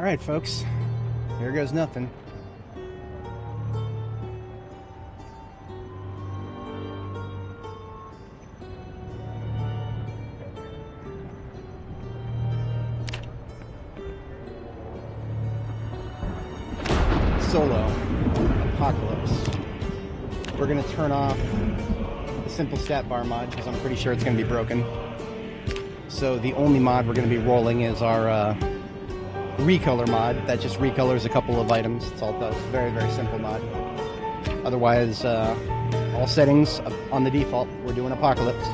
Alright, folks. Here goes nothing. Solo. Apocalypse. We're going to turn off the simple stat bar mod because I'm pretty sure it's going to be broken. So the only mod we're going to be rolling is our recolor mod. That just recolors a couple of items. That's all it does. Very, very simple mod. Otherwise, all settings on the default, we're doing Apocalypse.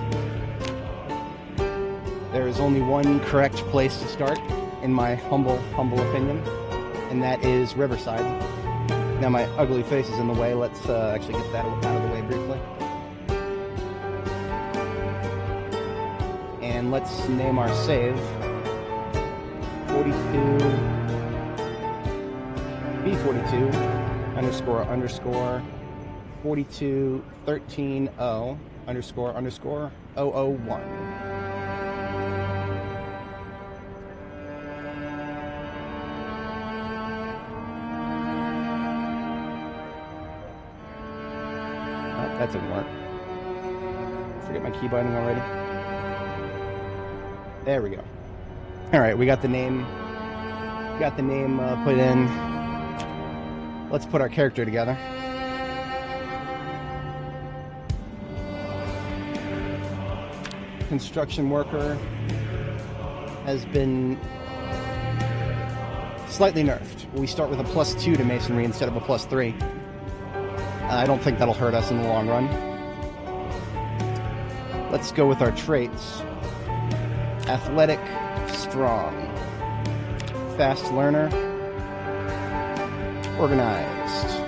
There is only one correct place to start, in my humble opinion, and that is Riverside. Now my ugly face is in the way. Let's actually get that out of the way briefly. And let's name our save 42 B42 __ 42 13 0 _ 001. That didn't work. Forget my key binding already. There we go. All right, we got the name. Put in. Let's put our character together. Construction worker has been slightly nerfed. We start with a +2 to masonry instead of a +3. I don't think that'll hurt us in the long run. Let's go with our traits. Athletic, strong, fast learner, organized.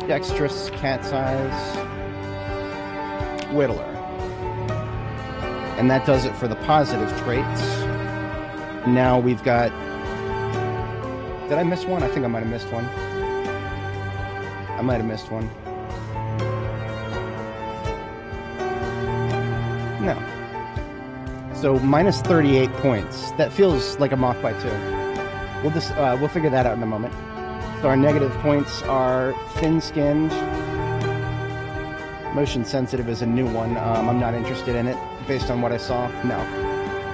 Dexterous, cat's eyes, whittler. And that does it for the positive traits. Now we've got... Did I miss one? I think I might have missed one. No. So minus 38 points. That feels like I'm off by 2. We'll figure that out in a moment. So our negative points are thin-skinned. Motion sensitive is a new one. I'm not interested in it based on what I saw. No.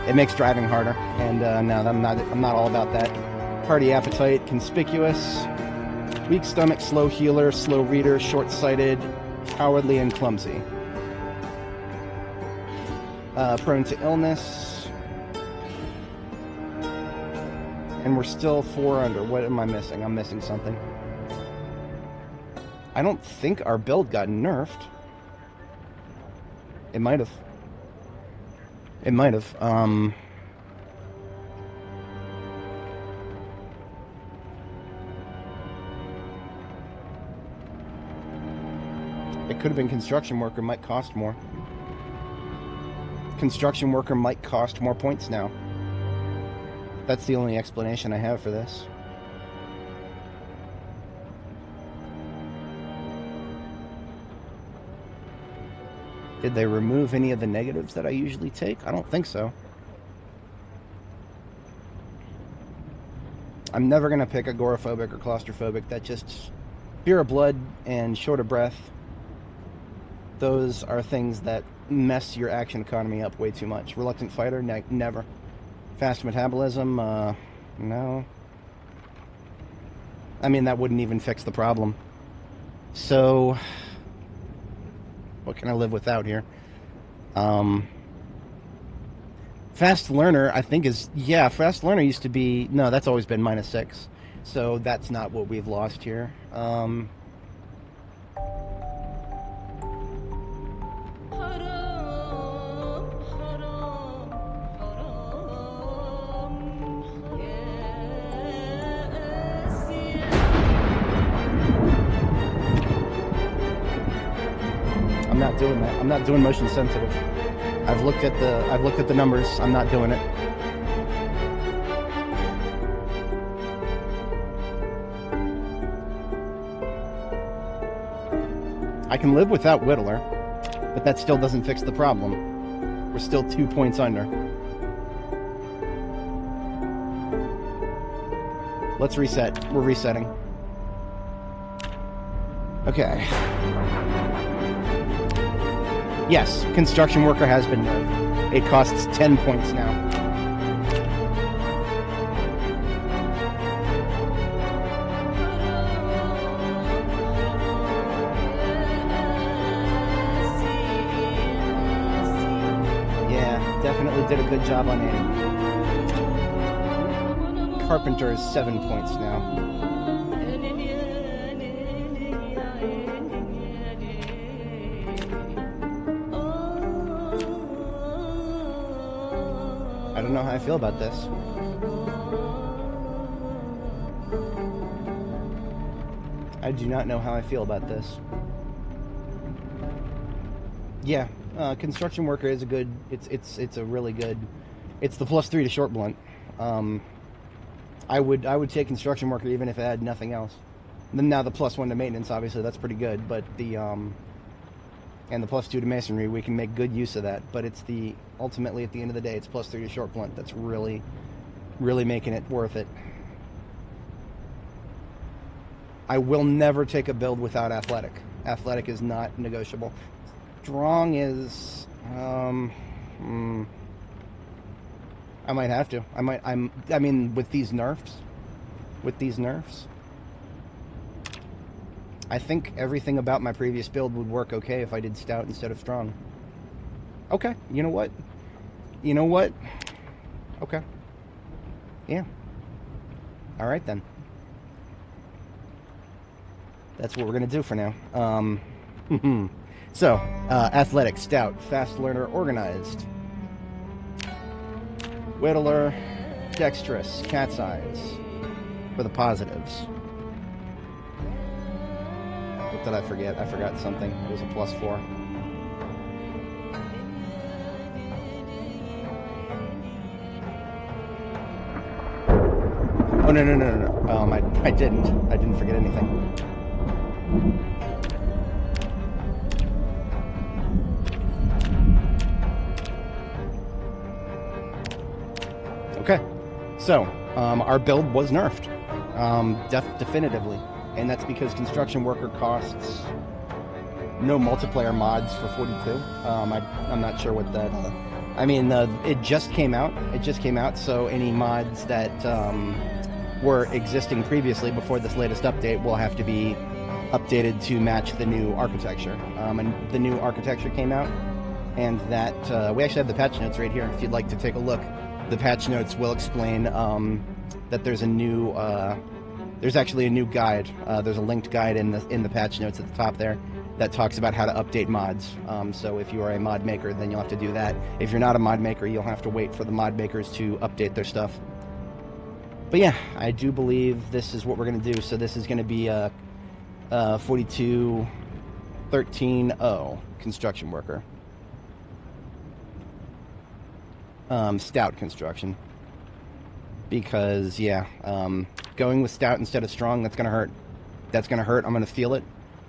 It makes driving harder, and no, I'm not all about that. Hearty appetite, conspicuous, weak stomach, slow healer, slow reader, short-sighted, cowardly, and clumsy. Prone to illness, and we're still 4 under. What am I missing? I'm missing something. I don't think our build got nerfed. It might have. It might have. It could have been construction worker, might cost more. Construction worker might cost more points now. That's the only explanation I have for this. Did they remove any of the negatives that I usually take? I don't think so. I'm never going to pick agoraphobic or claustrophobic. That just... fear of blood and short of breath. Those are things that mess your action economy up way too much. Reluctant fighter? Never. Fast metabolism? No. I mean, that wouldn't even fix the problem. So... what can I live without here? Fast learner, I think is... yeah, fast learner used to be... no, that's always been -6. So that's not what we've lost here. I'm not doing that. I'm not doing motion sensitive. I've looked at the numbers. I'm not doing it. I can live without Whittler. But that still doesn't fix the problem. We're still 2 points under. Let's reset. We're resetting. Okay. Yes, construction worker has been nerfed. It costs 10 points now. Yeah, definitely did a good job on Annie. Carpenter is 7 points now. I don't know how I feel about this. I do not know how I feel about this. Yeah, construction worker is a good. It's a really good. It's the +3 to short blunt. I would take construction worker even if it had nothing else. Then now the +1 to maintenance, obviously that's pretty good. But the and the +2 to masonry, we can make good use of that. But it's the ultimately at the end of the day, it's +3 to short blunt. That's really making it worth it. I will never take a build without athletic. Athletic is not negotiable. Strong is I might have to. I mean, with these nerfs, I think everything about my previous build would work okay if I did stout instead of strong. Okay, you know what? Okay. Yeah. All right then. That's what we're gonna do for now. So, athletic, stout, fast learner, organized. Whittler, dexterous, cat's eyes for the positives. What did I forget? I forgot something. It was a +4. Oh, no. I didn't forget anything. Okay, so our build was nerfed, definitively, and that's because construction worker costs no multiplayer mods for 42. I'm not sure what that. I mean, it just came out. So any mods that were existing previously before this latest update will have to be updated to match the new architecture. And the new architecture came out, and that we actually have the patch notes right here. If you'd like to take a look. The patch notes will explain that there's a new, there's actually a new guide. There's a linked guide in the patch notes at the top there that talks about how to update mods. So if you are a mod maker, then you'll have to do that. If you're not a mod maker, you'll have to wait for the mod makers to update their stuff. But yeah, I do believe this is what we're going to do. So this is going to be a 42.13.0 construction worker. Stout construction, because yeah, going with stout instead of strong, that's gonna hurt. I'm gonna feel it.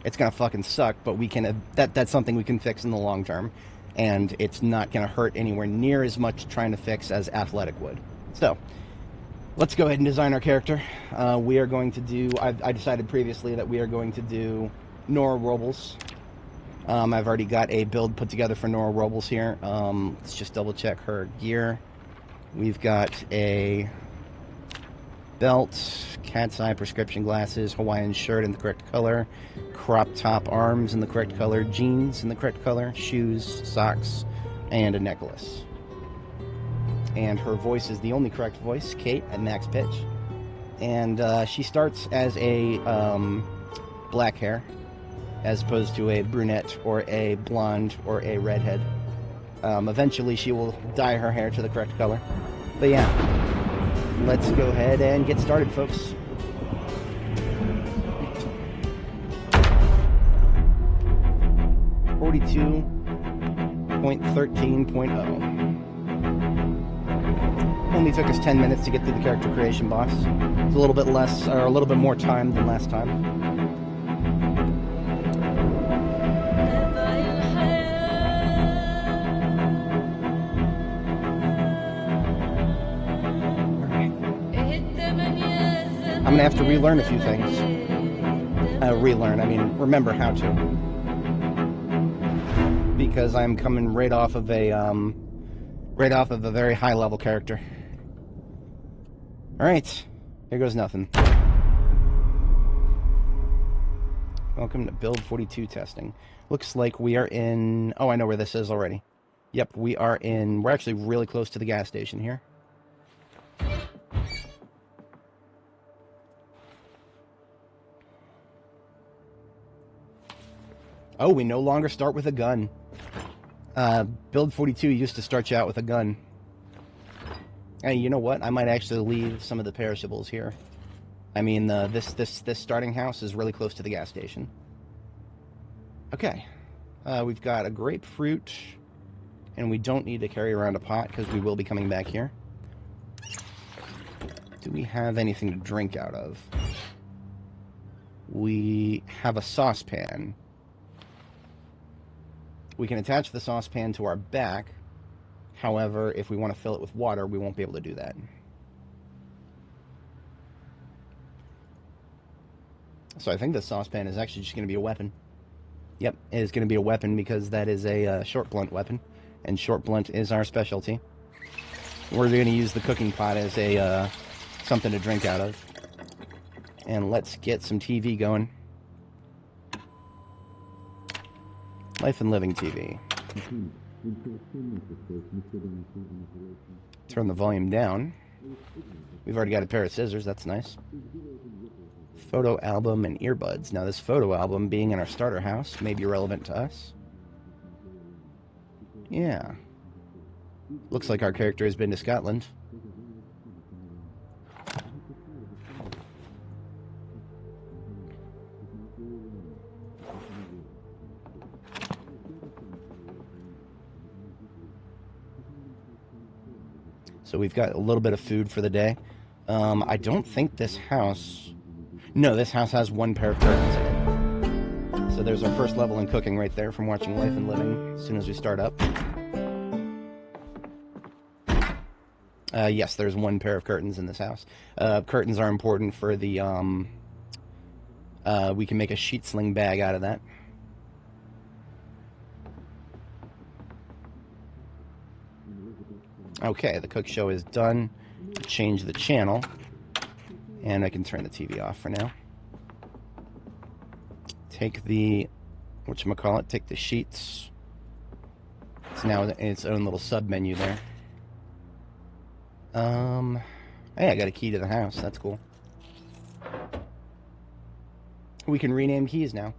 It's gonna fucking suck, but we can that's something we can fix in the long term, and it's not gonna hurt anywhere near as much trying to fix as athletic would. So let's go ahead and design our character. We are going to do, I decided previously that we are going to do Nora Robles. I've already got a build put together for Nora Robles here. Let's just double check her gear. We've got a belt, cat's eye prescription glasses, Hawaiian shirt in the correct color, crop top arms in the correct color, jeans in the correct color, shoes, socks, and a necklace. And her voice is the only correct voice, Kate, at max pitch. And she starts as a black hair, as opposed to a brunette or a blonde or a redhead. Eventually she will dye her hair to the correct color. But yeah, let's go ahead and get started, folks. .13.0. Only took us 10 minutes to get through the character creation boss. It's a little bit less, or a little bit more time than last time. I'm gonna have to relearn a few things. I mean, remember how to. Because I'm coming right off of a very high level character. Alright, here goes nothing. Welcome to Build 42 testing. Looks like we are in... Oh, I know where this is already. Yep, we are in... We're actually really close to the gas station here. Oh, we no longer start with a gun. Build 42 used to start you out with a gun. Hey, you know what? I might actually leave some of the perishables here. I mean, this starting house is really close to the gas station. Okay. We've got a grapefruit, and we don't need to carry around a pot because we will be coming back here. Do we have anything to drink out of? We have a saucepan. We can attach the saucepan to our back. However, if we want to fill it with water, we won't be able to do that. So I think the saucepan is actually just going to be a weapon. Yep, it is going to be a weapon because that is a short blunt weapon. And short blunt is our specialty. We're going to use the cooking pot as a something to drink out of. And let's get some TV going. Life and Living TV. Turn the volume down. We've already got a pair of scissors, that's nice. Photo album and earbuds. Now this photo album, being in our starter house, may be relevant to us. Yeah. Looks like our character has been to Scotland. So we've got a little bit of food for the day. I don't think this house... No, this house has one pair of curtains in it. So there's our first level in cooking right there from watching Life and Living as soon as we start up. Yes, there's one pair of curtains in this house. Curtains are important for the... we can make a sheet sling bag out of that. Okay, the cook show is done. Change the channel. And I can turn the TV off for now. Take the... whatchamacallit, take the sheets. It's now in its own little sub-menu there. Hey, I got a key to the house. That's cool. We can rename keys now.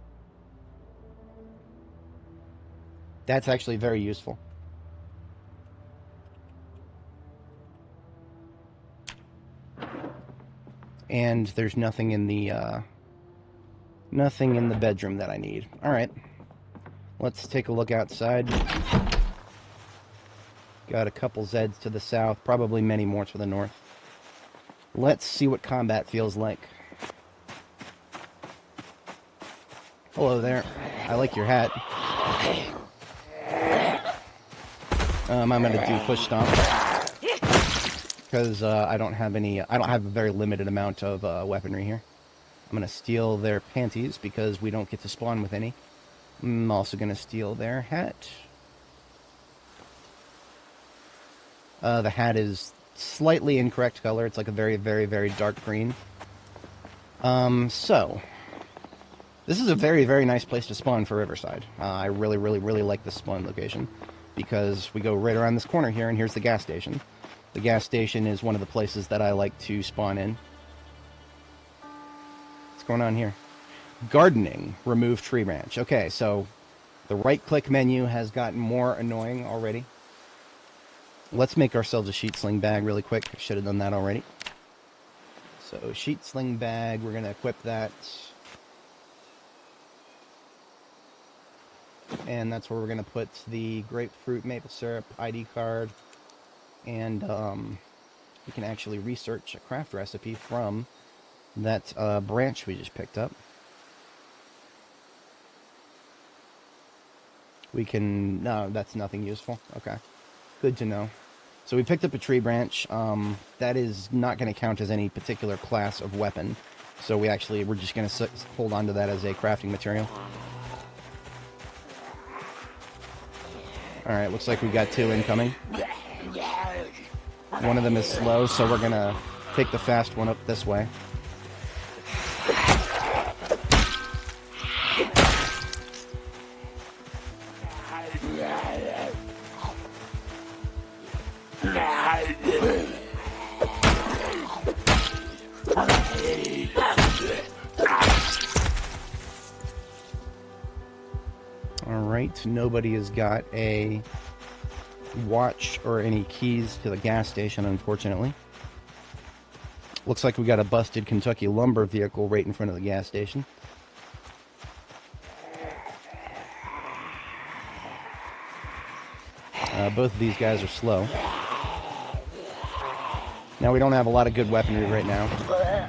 That's actually very useful. And there's nothing in the bedroom that I need. All right, let's take a look outside. Got a couple Zeds to the south, probably many more to the north. Let's see what combat feels like. Hello there. I like your hat. I'm gonna do push stomp. Because I don't have a very limited amount of weaponry here. I'm going to steal their panties because we don't get to spawn with any. I'm also going to steal their hat. The hat is slightly incorrect color. It's like a very, very, very dark green. So, this is a very, very nice place to spawn for Riverside. I really, really, really like this spawn location because we go right around this corner here and here's the gas station. The gas station is one of the places that I like to spawn in. What's going on here? Gardening. Remove tree branch. Okay, so the right-click menu has gotten more annoying already. Let's make ourselves a sheet sling bag really quick. I should have done that already. So, sheet sling bag, we're going to equip that. And that's where we're going to put the grapefruit maple syrup ID card. And we can actually research a craft recipe from that branch we just picked up. We can... No, that's nothing useful. Okay. Good to know. So we picked up a tree branch. That is not going to count as any particular class of weapon. So we're just going to hold on to that as a crafting material. Alright, looks like we got 2 incoming. One of them is slow, so we're going to take the fast one up this way. Alright, nobody has got a watch or any keys to the gas station, unfortunately. Looks like we got a busted Kentucky lumber vehicle right in front of the gas station. Both of these guys are slow. Now, we don't have a lot of good weaponry right now,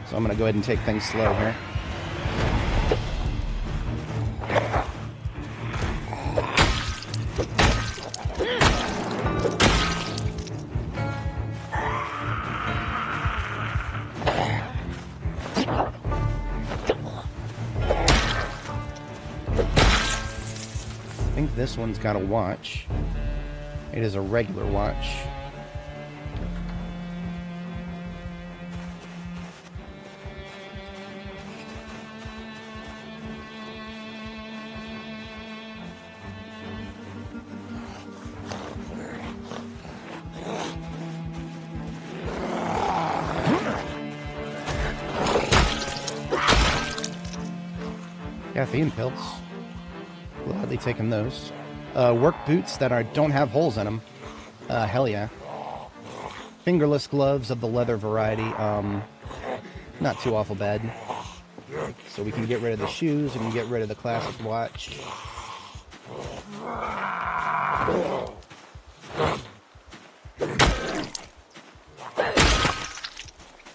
so I'm going to go ahead and take things slow here. I think this one's got a watch. It is a regular watch. Caffeine pills. Gladly taking those. Work boots that don't have holes in them. Hell yeah. Fingerless gloves of the leather variety. Not too awful bad. So we can get rid of the shoes, we can get rid of the classic watch.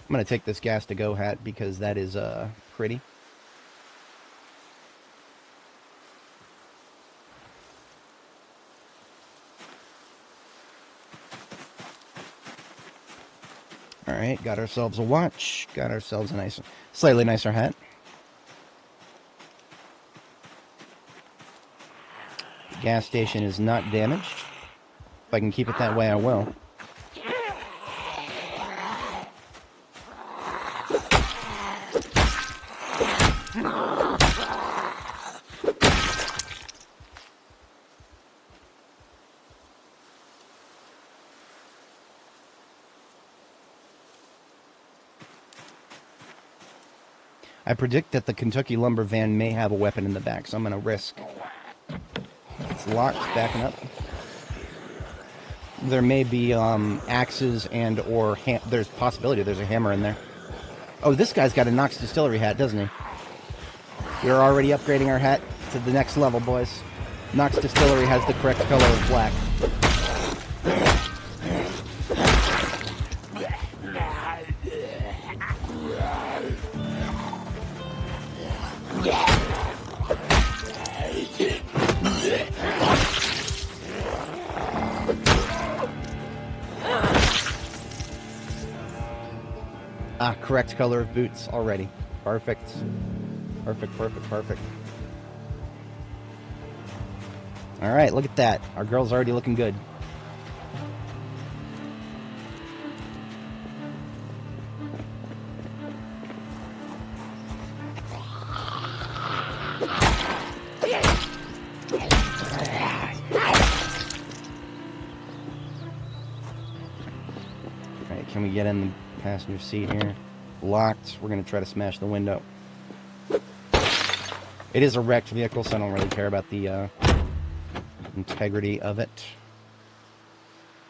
I'm going to take this gas to go hat because that is pretty. Alright, got ourselves a watch, got ourselves a slightly nicer hat. The gas station is not damaged. If I can keep it that way, I will. I predict that the Kentucky lumber van may have a weapon in the back, so I'm going to risk. It's locked, backing up. There may be axes and or there's possibility there's a hammer in there. Oh, this guy's got a Knox Distillery hat, doesn't he? We're already upgrading our hat to the next level, boys. Knox Distillery has the correct color of black. Ah, correct color of boots already. Perfect. Perfect, perfect, perfect. Alright, look at that. Our girl's already looking good. Alright, can we get in the passenger seat here? Locked. We're going to try to smash the window. It is a wrecked vehicle, so I don't really care about the integrity of it.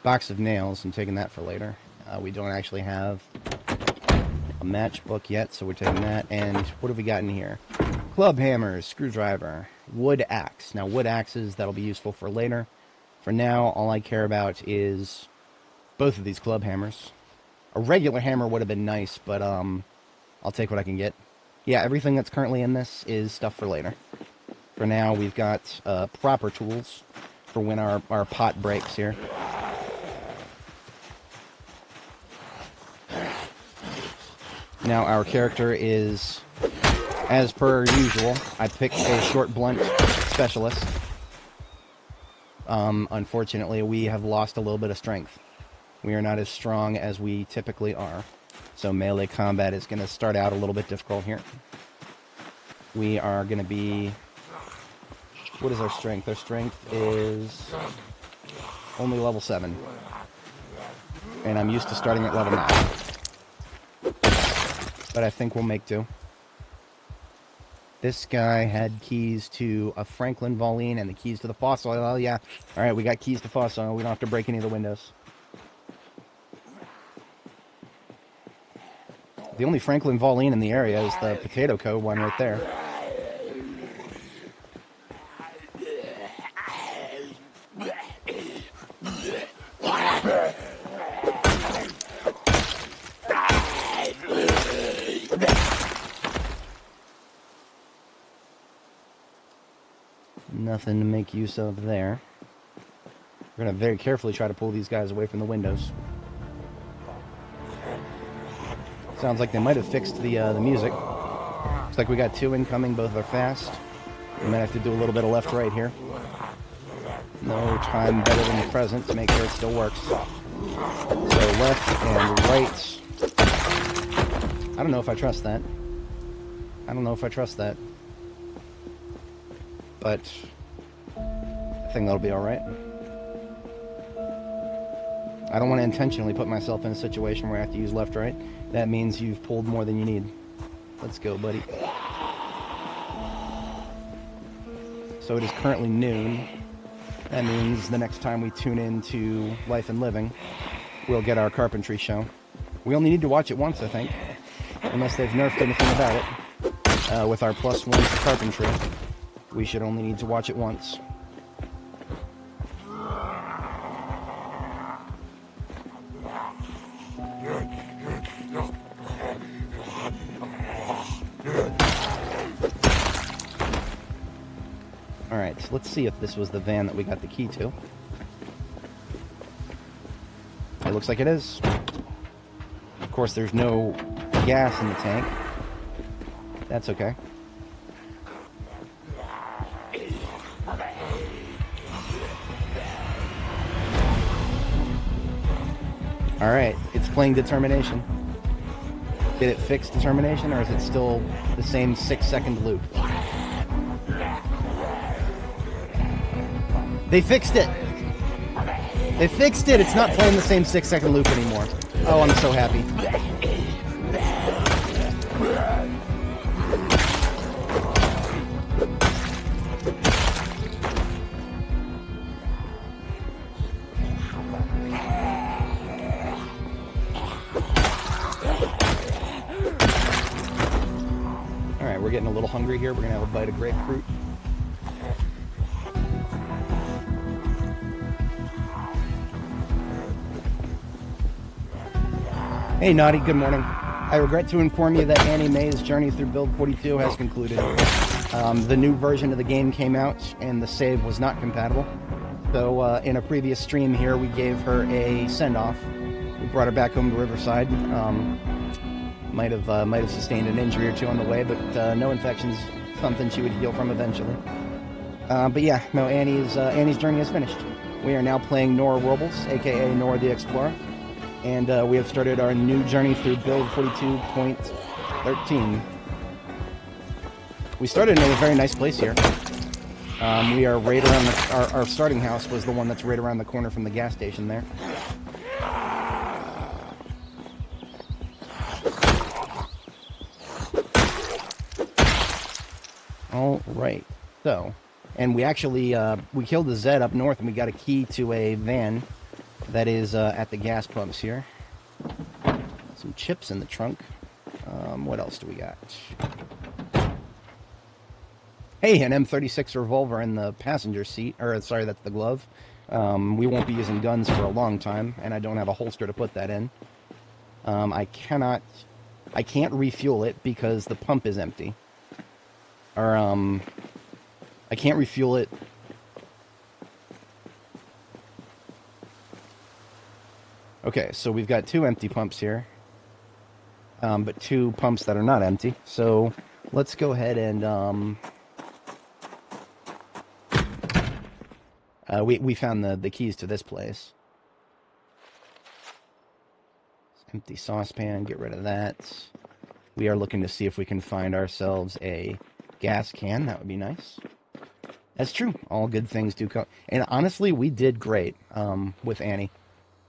Box of nails. I'm taking that for later. We don't actually have a matchbook yet, so we're taking that. And what have we got in here? Club hammers, screwdriver, wood axe. Now, wood axes, that'll be useful for later. For now, all I care about is both of these club hammers. A regular hammer would have been nice, but I'll take what I can get. Yeah, everything that's currently in this is stuff for later. For now, we've got proper tools for when our pot breaks here. Now our character is, as per usual, I picked a short blunt specialist. Unfortunately, we have lost a little bit of strength. We are not as strong as we typically are. So melee combat is going to start out a little bit difficult here. We are going to be... What is our strength? Our strength is only level 7. And I'm used to starting at level 9. But I think we'll make do. This guy had keys to a Franklin Voline and the keys to the fossil. Oh, yeah. Alright, we got keys to fossil. We don't have to break any of the windows. The only Franklin Voline in the area is the Potato Co. one right there. Nothing to make use of there. We're going to very carefully try to pull these guys away from the windows. Sounds like they might have fixed the music. Looks like we got 2 incoming, both are fast. We might have to do a little bit of left-right here. No time better than the present to make sure it still works. So left and right. I don't know if I trust that. But I think that'll be alright. I don't want to intentionally put myself in a situation where I have to use left-right. That means you've pulled more than you need. Let's go, buddy. So it is currently noon. That means the next time we tune in to Life and Living, we'll get our carpentry show. We only need to watch it once, I think. Unless they've nerfed anything about it. With our +1 to carpentry, we should only need to watch it once. Alright, so let's see if this was the van that we got the key to. It looks like it is. Of course, there's no gas in the tank. That's okay. Alright, it's playing determination. Did it fix determination, or is it still the same 6-second loop? They fixed it! They fixed it! It's not playing the same 6-second loop anymore. Oh, I'm so happy. Alright, we're getting a little hungry here. We're gonna have a bite of grapefruit. Hey Naughty, good morning. I regret to inform you that Annie Mae's journey through Build 42 has concluded. The new version of the game came out and the save was not compatible. So in a previous stream here, we gave her a send-off. We brought her back home to Riverside. Might have sustained an injury or 2 on the way, but no infections. Something she would heal from eventually. But yeah, no, Annie's journey is finished. We are now playing Nora Robles, aka Nora the Explorer. And we have started our new journey through Build 42.13. We started in a very nice place here. We are right around our starting house was the one that's right around the corner from the gas station there. All right. So, and we actually we killed the Zed up north, and we got a key to a van that is at the gas pumps here. Some chips in the trunk. What else do we got? Hey, an M36 revolver in the passenger seat. Or, sorry, that's the glove. We won't be using guns for a long time, and I don't have a holster to put that in. I can't refuel it because the pump is empty. Or, I can't refuel it. Okay, so we've got 2 empty pumps here. but 2 pumps that are not empty. So let's go ahead and we found the keys to this place. Empty saucepan, get rid of that. We are looking to see if we can find ourselves a gas can. That would be nice. That's true. All good things do come. And honestly, we did great with Annie.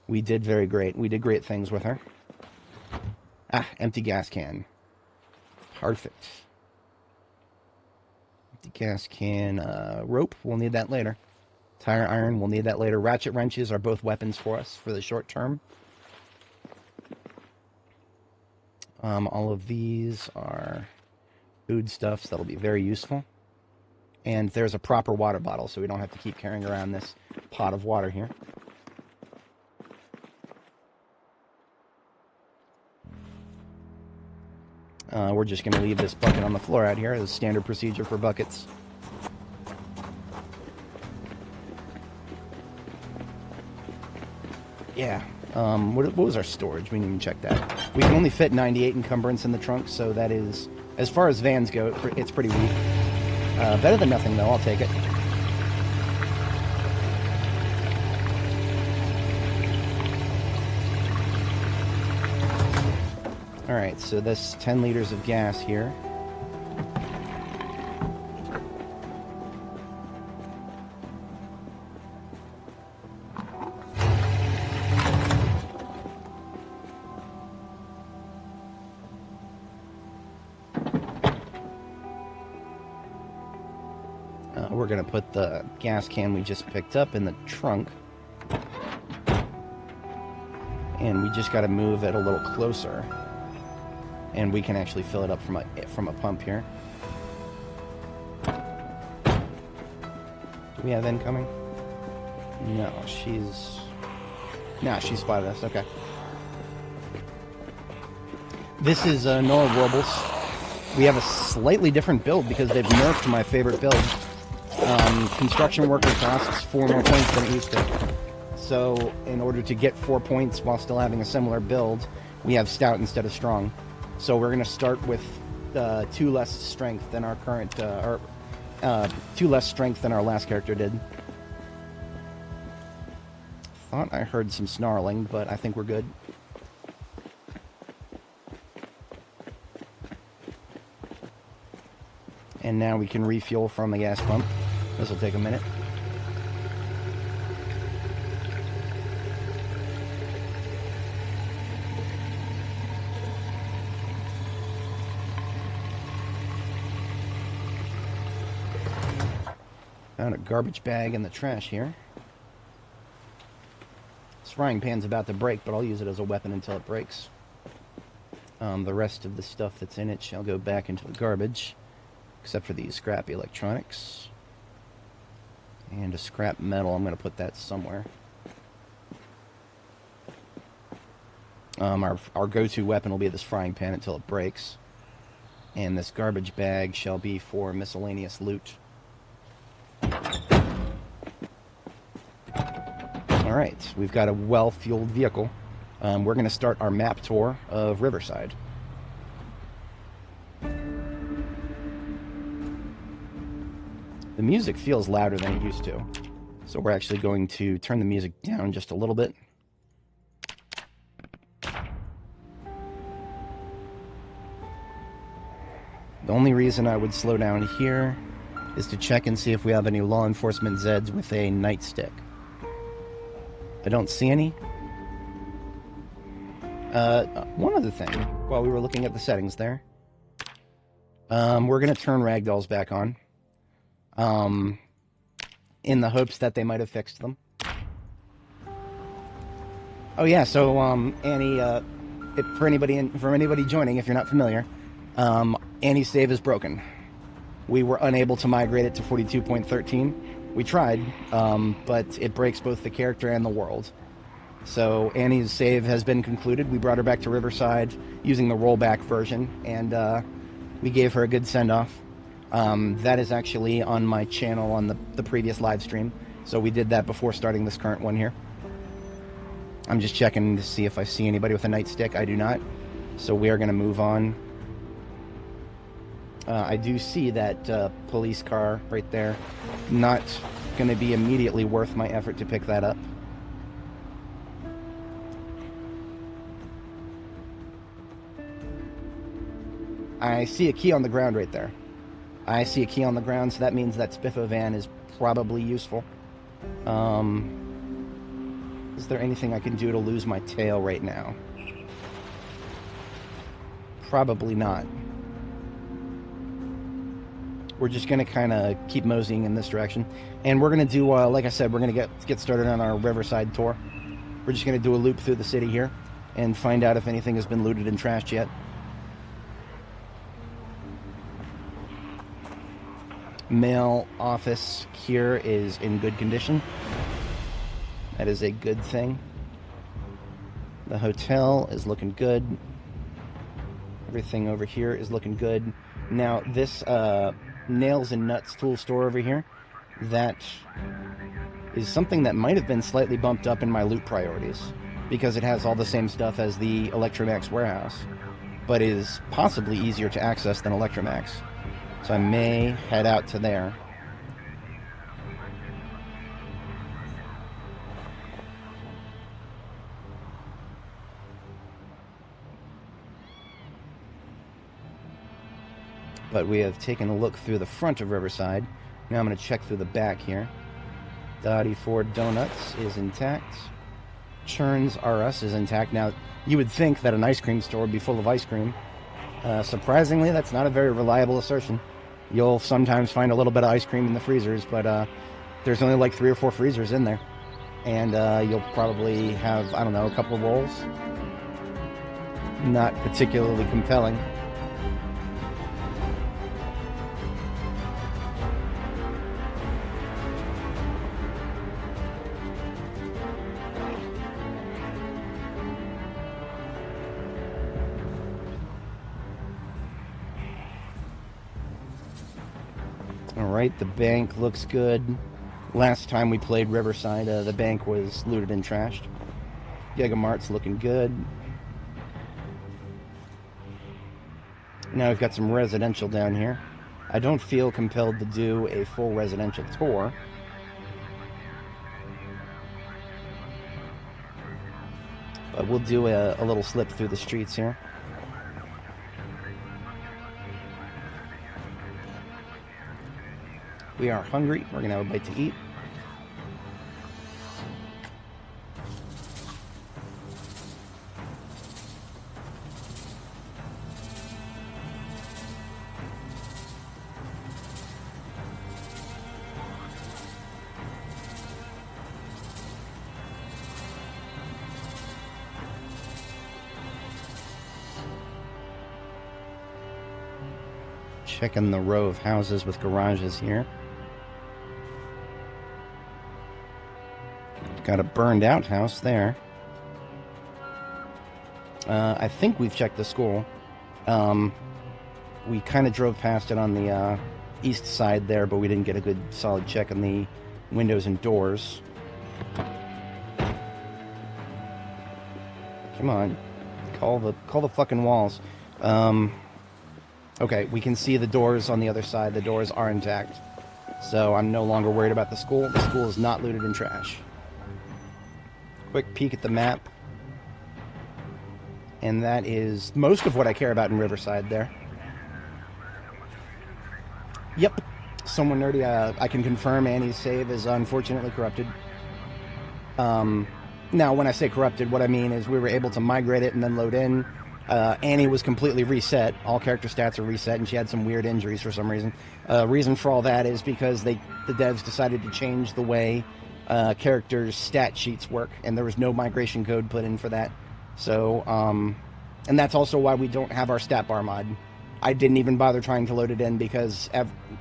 We did very great. We did great things with her. Ah, empty gas can. Perfect. Empty gas can. Rope, we'll need that later. Tire iron, we'll need that later. Ratchet wrenches are both weapons for us for the short term. All of these are foodstuffs that'll be very useful. And there's a proper water bottle, so we don't have to keep carrying around this pot of water here. We're just going to leave this bucket on the floor out here as standard procedure for buckets. Yeah. What was our storage? We didn't even check that. We can only fit 98 encumbrance in the trunk, so that is, as far as vans go, it's pretty weak. Better than nothing, though. I'll take it. Alright, so this 10 liters of gas here. We're going to put the gas can we just picked up in the trunk. And we just got to move it a little closer. And we can actually fill it up from a pump here. Do we have incoming? No, she's spotted us. Okay. This is Nora Warbles. We have a slightly different build because they've nerfed my favorite build. Construction worker costs 4 more points than it used to. So, in order to get 4 points while still having a similar build, we have stout instead of strong. So we're going to start with 2 less strength than our current, 2 less strength than our last character did. Thought I heard some snarling, but I think we're good. And now we can refuel from the gas pump. This will take a minute. Found a garbage bag in the trash here. This frying pan's about to break, but I'll use it as a weapon until it breaks. The rest of the stuff that's in it shall go back into the garbage, except for these scrappy electronics. And a scrap metal, I'm going to put that somewhere. Our go-to weapon will be this frying pan until it breaks. And this garbage bag shall be for miscellaneous loot. Alright, we've got a well-fueled vehicle. We're going to start our map tour of Riverside. The music feels louder than it used to, so we're actually going to turn the music down just a little bit. The only reason I would slow down here is to check and see if we have any law enforcement Zeds with a nightstick. I don't see any. One other thing, while we were looking at the settings there, we're going to turn ragdolls back on. In the hopes that they might have fixed them. Oh yeah, so Annie, for anybody joining, if you're not familiar, Annie's save is broken. We were unable to migrate it to 42.13. We tried, but it breaks both the character and the world. So Annie's save has been concluded. We brought her back to Riverside using the rollback version, and we gave her a good send-off. That is actually on my channel on the previous live stream. So we did that before starting this current one here. I'm just checking to see if I see anybody with a nightstick. I do not. So we are going to move on. I do see that police car right there. Not going to be immediately worth my effort to pick that up. I see a key on the ground right there. I see a key on the ground, so that means that Spiffo van is probably useful. Is there anything I can do to lose my tail right now? Probably not. We're just going to kind of keep moseying in this direction. And we're going to do, like I said, we're going to get started on our Riverside tour. We're just going to do a loop through the city here and find out if anything has been looted and trashed yet. Mail office here is in good condition. That is a good thing. The hotel is looking good. Everything over here is looking good. Now, this nails and nuts tool store over here, that is something that might have been slightly bumped up in my loot priorities, because it has all the same stuff as the Electromax warehouse, but is possibly easier to access than Electromax. So I may head out to there. But we have taken a look through the front of Riverside. Now I'm going to check through the back here. Dottie Ford Donuts is intact. Churns R Us is intact. Now, you would think that an ice cream store would be full of ice cream. Surprisingly, that's not a very reliable assertion. You'll sometimes find a little bit of ice cream in the freezers, but there's only like 3 or 4 freezers in there. And you'll probably have, I don't know, a couple of rolls. Not particularly compelling. Alright, the bank looks good. Last time we played Riverside, the bank was looted and trashed. Giga Mart's looking good. Now we've got some residential down here. I don't feel compelled to do a full residential tour. But we'll do a little slip through the streets here. We are hungry. We're going to have a bite to eat. Checking the row of houses with garages here. Got a burned out house there. I think we've checked the school. We kind of drove past it on the east side there, but we didn't get a good solid check on the windows and doors. Come on. Call the fucking walls. Okay, we can see the doors on the other side. The doors are intact. So I'm no longer worried about the school. The school is not looted and trash. Quick peek at the map. And that is most of what I care about in Riverside there. Yep. Someone nerdy. I can confirm Annie's save is unfortunately corrupted. Now, when I say corrupted, what I mean is we were able to migrate it and then load in. Annie was completely reset. All character stats are reset, and she had some weird injuries for some reason. Reason for all that is because the devs decided to change the way characters' stat sheets work, and there was no migration code put in for that. So, and that's also why we don't have our stat bar mod. I didn't even bother trying to load it in because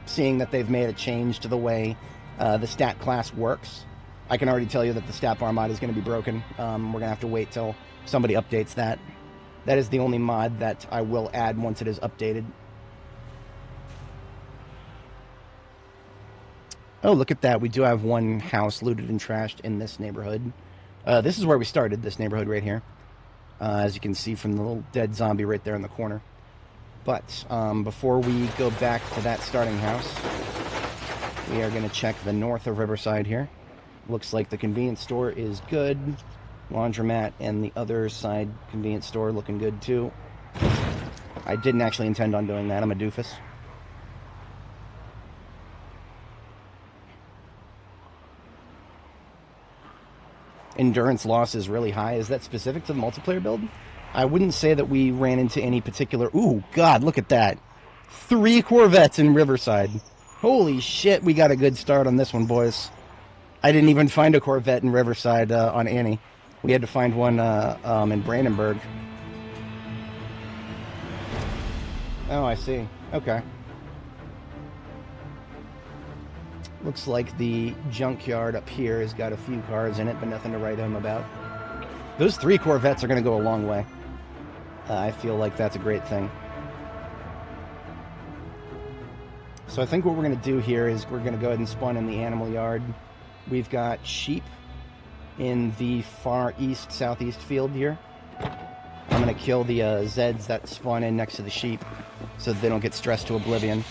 seeing that they've made a change to the way the stat class works, I can already tell you that the stat bar mod is going to be broken. We're going to have to wait till somebody updates that. That is the only mod that I will add once it is updated. Oh, look at that. We do have one house looted and trashed in this neighborhood. This is where we started, this neighborhood right here. as you can see from the little dead zombie right there in the corner. But before we go back to that starting house, we are going to check the north of Riverside here. Looks like the convenience store is good. Laundromat and the other side convenience store looking good too. I didn't actually intend on doing that. I'm a doofus. Endurance loss is really high. Is that specific to the multiplayer build? I wouldn't say that we ran into any particular... Ooh, God, look at that. 3 Corvettes in Riverside. Holy shit, we got a good start on this one, boys. I didn't even find a Corvette in Riverside on Annie. We had to find one in Brandenburg. Oh, I see. Okay. Looks like the junkyard up here has got a few cars in it, but nothing to write home about. Those 3 Corvettes are going to go a long way. I feel like that's a great thing. So I think what we're going to do here is we're going to go ahead and spawn in the animal yard. We've got sheep in the far east, southeast field here. I'm going to kill the Zeds that spawn in next to the sheep so that they don't get stressed to oblivion.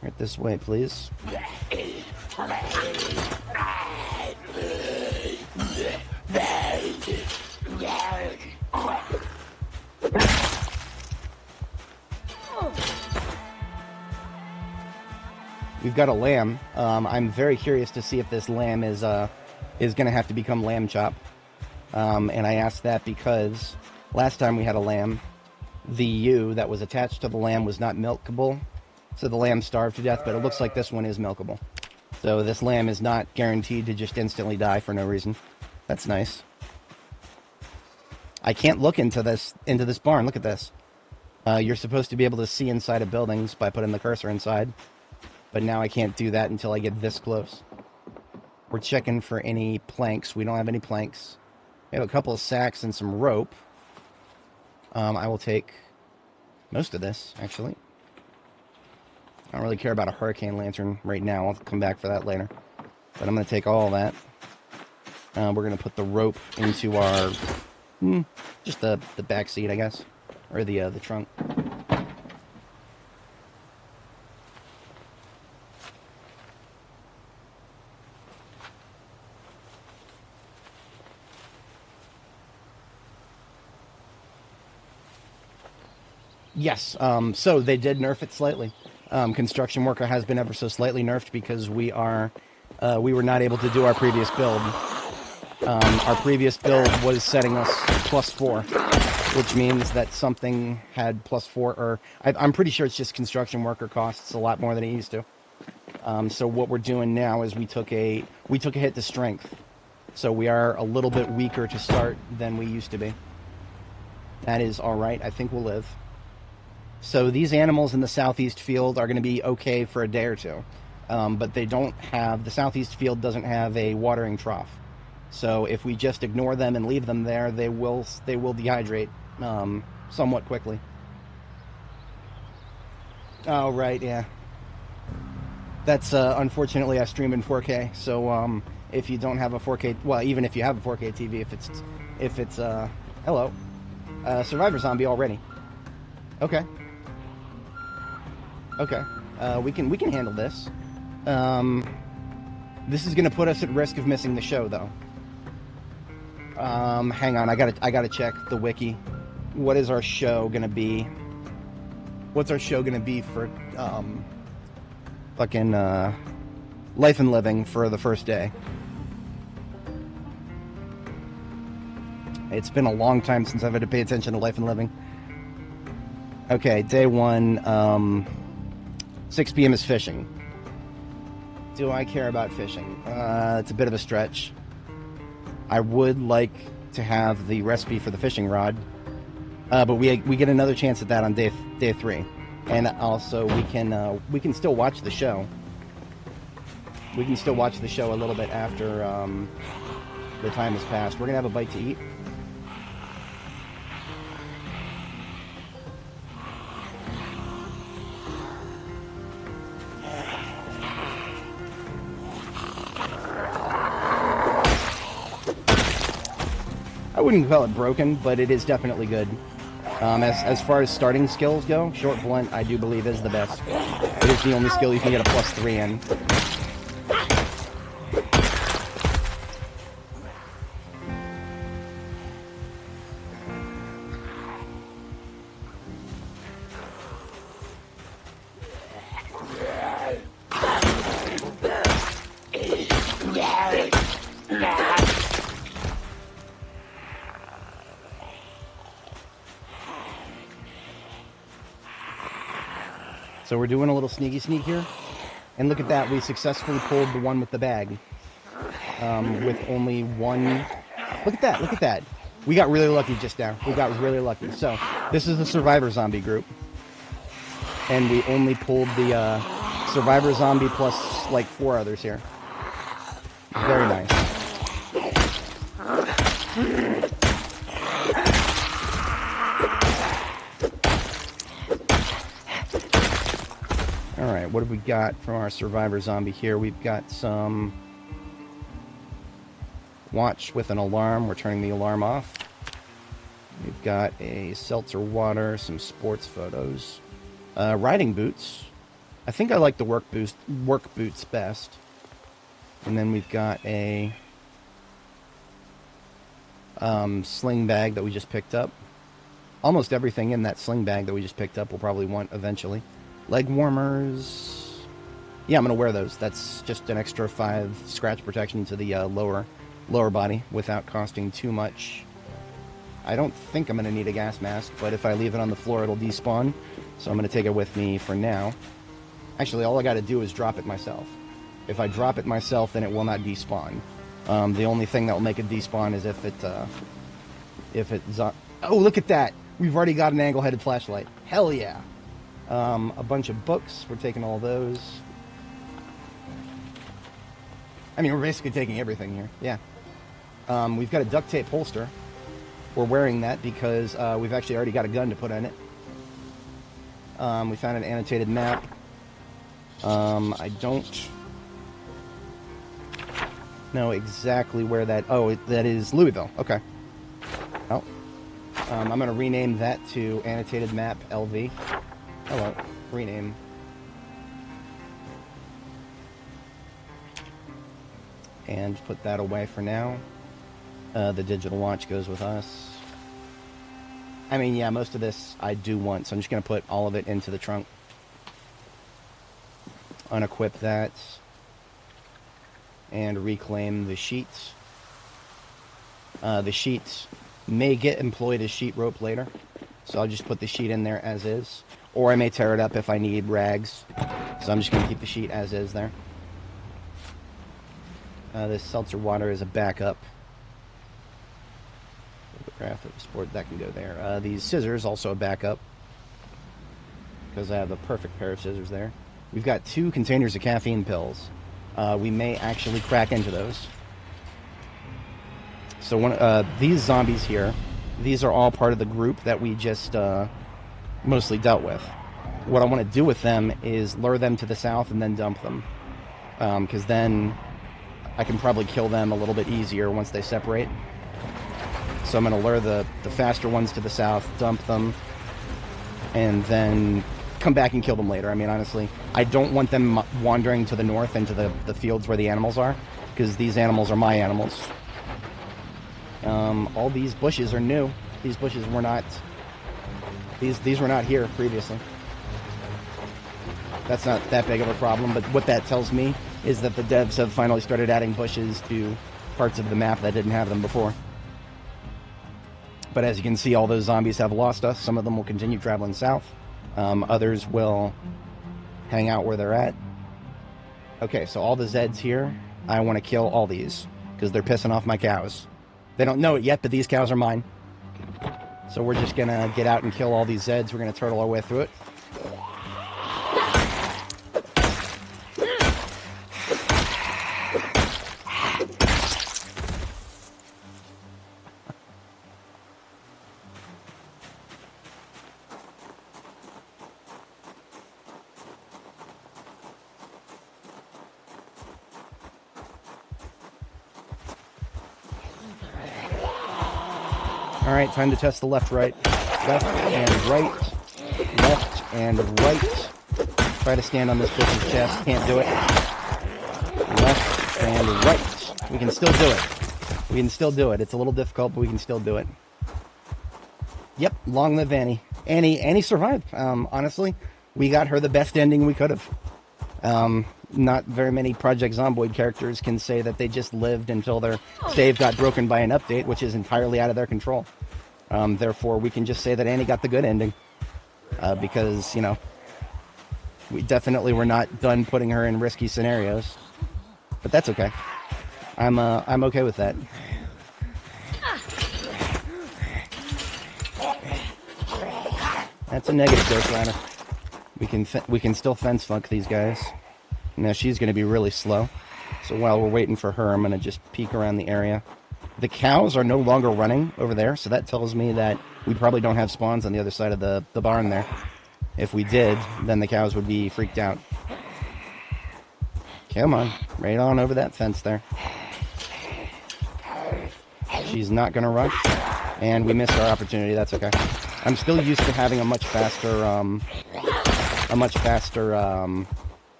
Right this way, please. We've got a lamb. I'm very curious to see if this lamb is going to have to become lamb chop. And I asked that because last time we had a lamb, the ewe that was attached to the lamb was not milkable. So the lamb starved to death, but it looks like this one is milkable. So this lamb is not guaranteed to just instantly die for no reason. That's nice. I can't look into this barn. Look at this. You're supposed to be able to see inside of buildings by putting the cursor inside. But now I can't do that until I get this close. We're checking for any planks. We don't have any planks. We have a couple of sacks and some rope. I will take most of this, actually. I don't really care about a hurricane lantern right now. I'll come back for that later. But I'm going to take all that. We're going to put the rope into our... just the back seat, I guess. Or the trunk. Yes, so they did nerf it slightly. Construction worker has been ever so slightly nerfed because we were not able to do our previous build. Our previous build was setting us +4, which means that something had +4, or I'm pretty sure it's just construction worker costs a lot more than it used to. So what we're doing now is we took a hit to strength, so we are a little bit weaker to start than we used to be. That is all right. I think we'll live. So these animals in the southeast field are going to be okay for a day or two, but the southeast field doesn't have a watering trough. So if we just ignore them and leave them there, they will dehydrate somewhat quickly. Oh, right, yeah. That's unfortunately I stream in 4K, so if you don't have a 4K, well, even if you have a 4K TV, if it's hello, Survivor Zombie already. Okay. Okay, we can handle this. This is gonna put us at risk of missing the show, though. Hang on, I gotta check the wiki. What is our show gonna be? What's our show gonna be for fucking Life and Living for the first day? It's been a long time since I've had to pay attention to Life and Living. Okay, day 1, 6 p.m. is fishing. Do I care about fishing? It's a bit of a stretch. I would like to have the recipe for the fishing rod, but we get another chance at that on day 3, and also we can still watch the show. We can still watch the show a little bit after the time has passed. We're gonna have a bite to eat. I wouldn't call it broken, but it is definitely good. As far as starting skills go, short blunt I do believe is the best. It is the only skill you can get a +3 in. So we're doing a little sneaky sneak here. And look at that, we successfully pulled the one with the bag. With only one... Look at that, look at that. We got really lucky just now. We got really lucky. So, this is the Survivor Zombie group. And we only pulled the Survivor Zombie plus like 4 others here. Very nice. Alright, what have we got from our Survivor Zombie here? We've got some watch with an alarm. We're turning the alarm off. We've got a seltzer water, some sports photos. Riding boots. I think I like the work boots best. And then we've got a sling bag that we just picked up. Almost everything in that sling bag that we just picked up we'll probably want eventually. Leg warmers. Yeah, I'm going to wear those. That's just an extra 5 scratch protection to the lower body without costing too much. I don't think I'm going to need a gas mask, but if I leave it on the floor, it'll despawn. So I'm going to take it with me for now. Actually, all I got to do is drop it myself. If I drop it myself, then it will not despawn. The only thing that will make it despawn is if it... Oh, look at that! We've already got an angle-headed flashlight. Hell yeah! A bunch of books. We're taking all those. I mean, we're basically taking everything here. Yeah. We've got a duct tape holster. We're wearing that because we've actually already got a gun to put in it. We found an annotated map. I don't know exactly where that... Oh, that is Louisville. Okay. Oh. I'm going to rename that to Annotated Map LV. Hello. Rename. And put that away for now. The digital watch goes with us. I mean, yeah, most of this I do want, so I'm just going to put all of it into the trunk. Unequip that. And reclaim the sheets. The sheets may get employed as sheet rope later. So I'll just put the sheet in there as is. Or I may tear it up if I need rags. So I'm just going to keep the sheet as is there. This seltzer water is a backup. Photograph of sport, that can go there. These scissors, also a backup. Because I have a perfect pair of scissors there. We've got 2 containers of caffeine pills. We may actually crack into those. So these zombies here, these are all part of the group that we just mostly dealt with. What I want to do with them is lure them to the south and then dump them. Because then I can probably kill them a little bit easier once they separate. So I'm going to lure the faster ones to the south, dump them, and then come back and kill them later. I mean, honestly, I don't want them wandering to the north into the fields where the animals are, because these animals are my animals. All these bushes are new. These bushes were not... These were not here previously. That's not that big of a problem, but what that tells me is that the devs have finally started adding bushes to parts of the map that didn't have them before. But as you can see, all those zombies have lost us. Some of them will continue traveling south. Others will hang out where they're at. Okay, so all the Zeds here, I want to kill all these, because they're pissing off my cows. They don't know it yet, but these cows are mine. So we're just going to get out and kill all these Zeds. We're going to turtle our way through it. Alright, time to test the left, right. Left and right. Left and right. Try to stand on this bitch's chest. Can't do it. Left and right. We can still do it. We can still do it. It's a little difficult, but we can still do it. Yep, long live Annie. Annie survived. Honestly, we got her the best ending we could have. Not very many Project Zomboid characters can say that they just lived until their save got broken by an update, which is entirely out of their control. Therefore, we can just say that Annie got the good ending. Because, you know, we definitely were not done putting her in risky scenarios. But that's okay. I'm okay with that. That's a negative Ghost Rider. We can still fence funk these guys. Now she's going to be really slow. So while we're waiting for her, I'm going to just peek around the area. The cows are no longer running over there, so that tells me that we probably don't have spawns on the other side of the barn there. If we did, then the cows would be freaked out. Come on, right on over that fence there. She's not going to rush, and we missed our opportunity. That's okay. I'm still used to having a much faster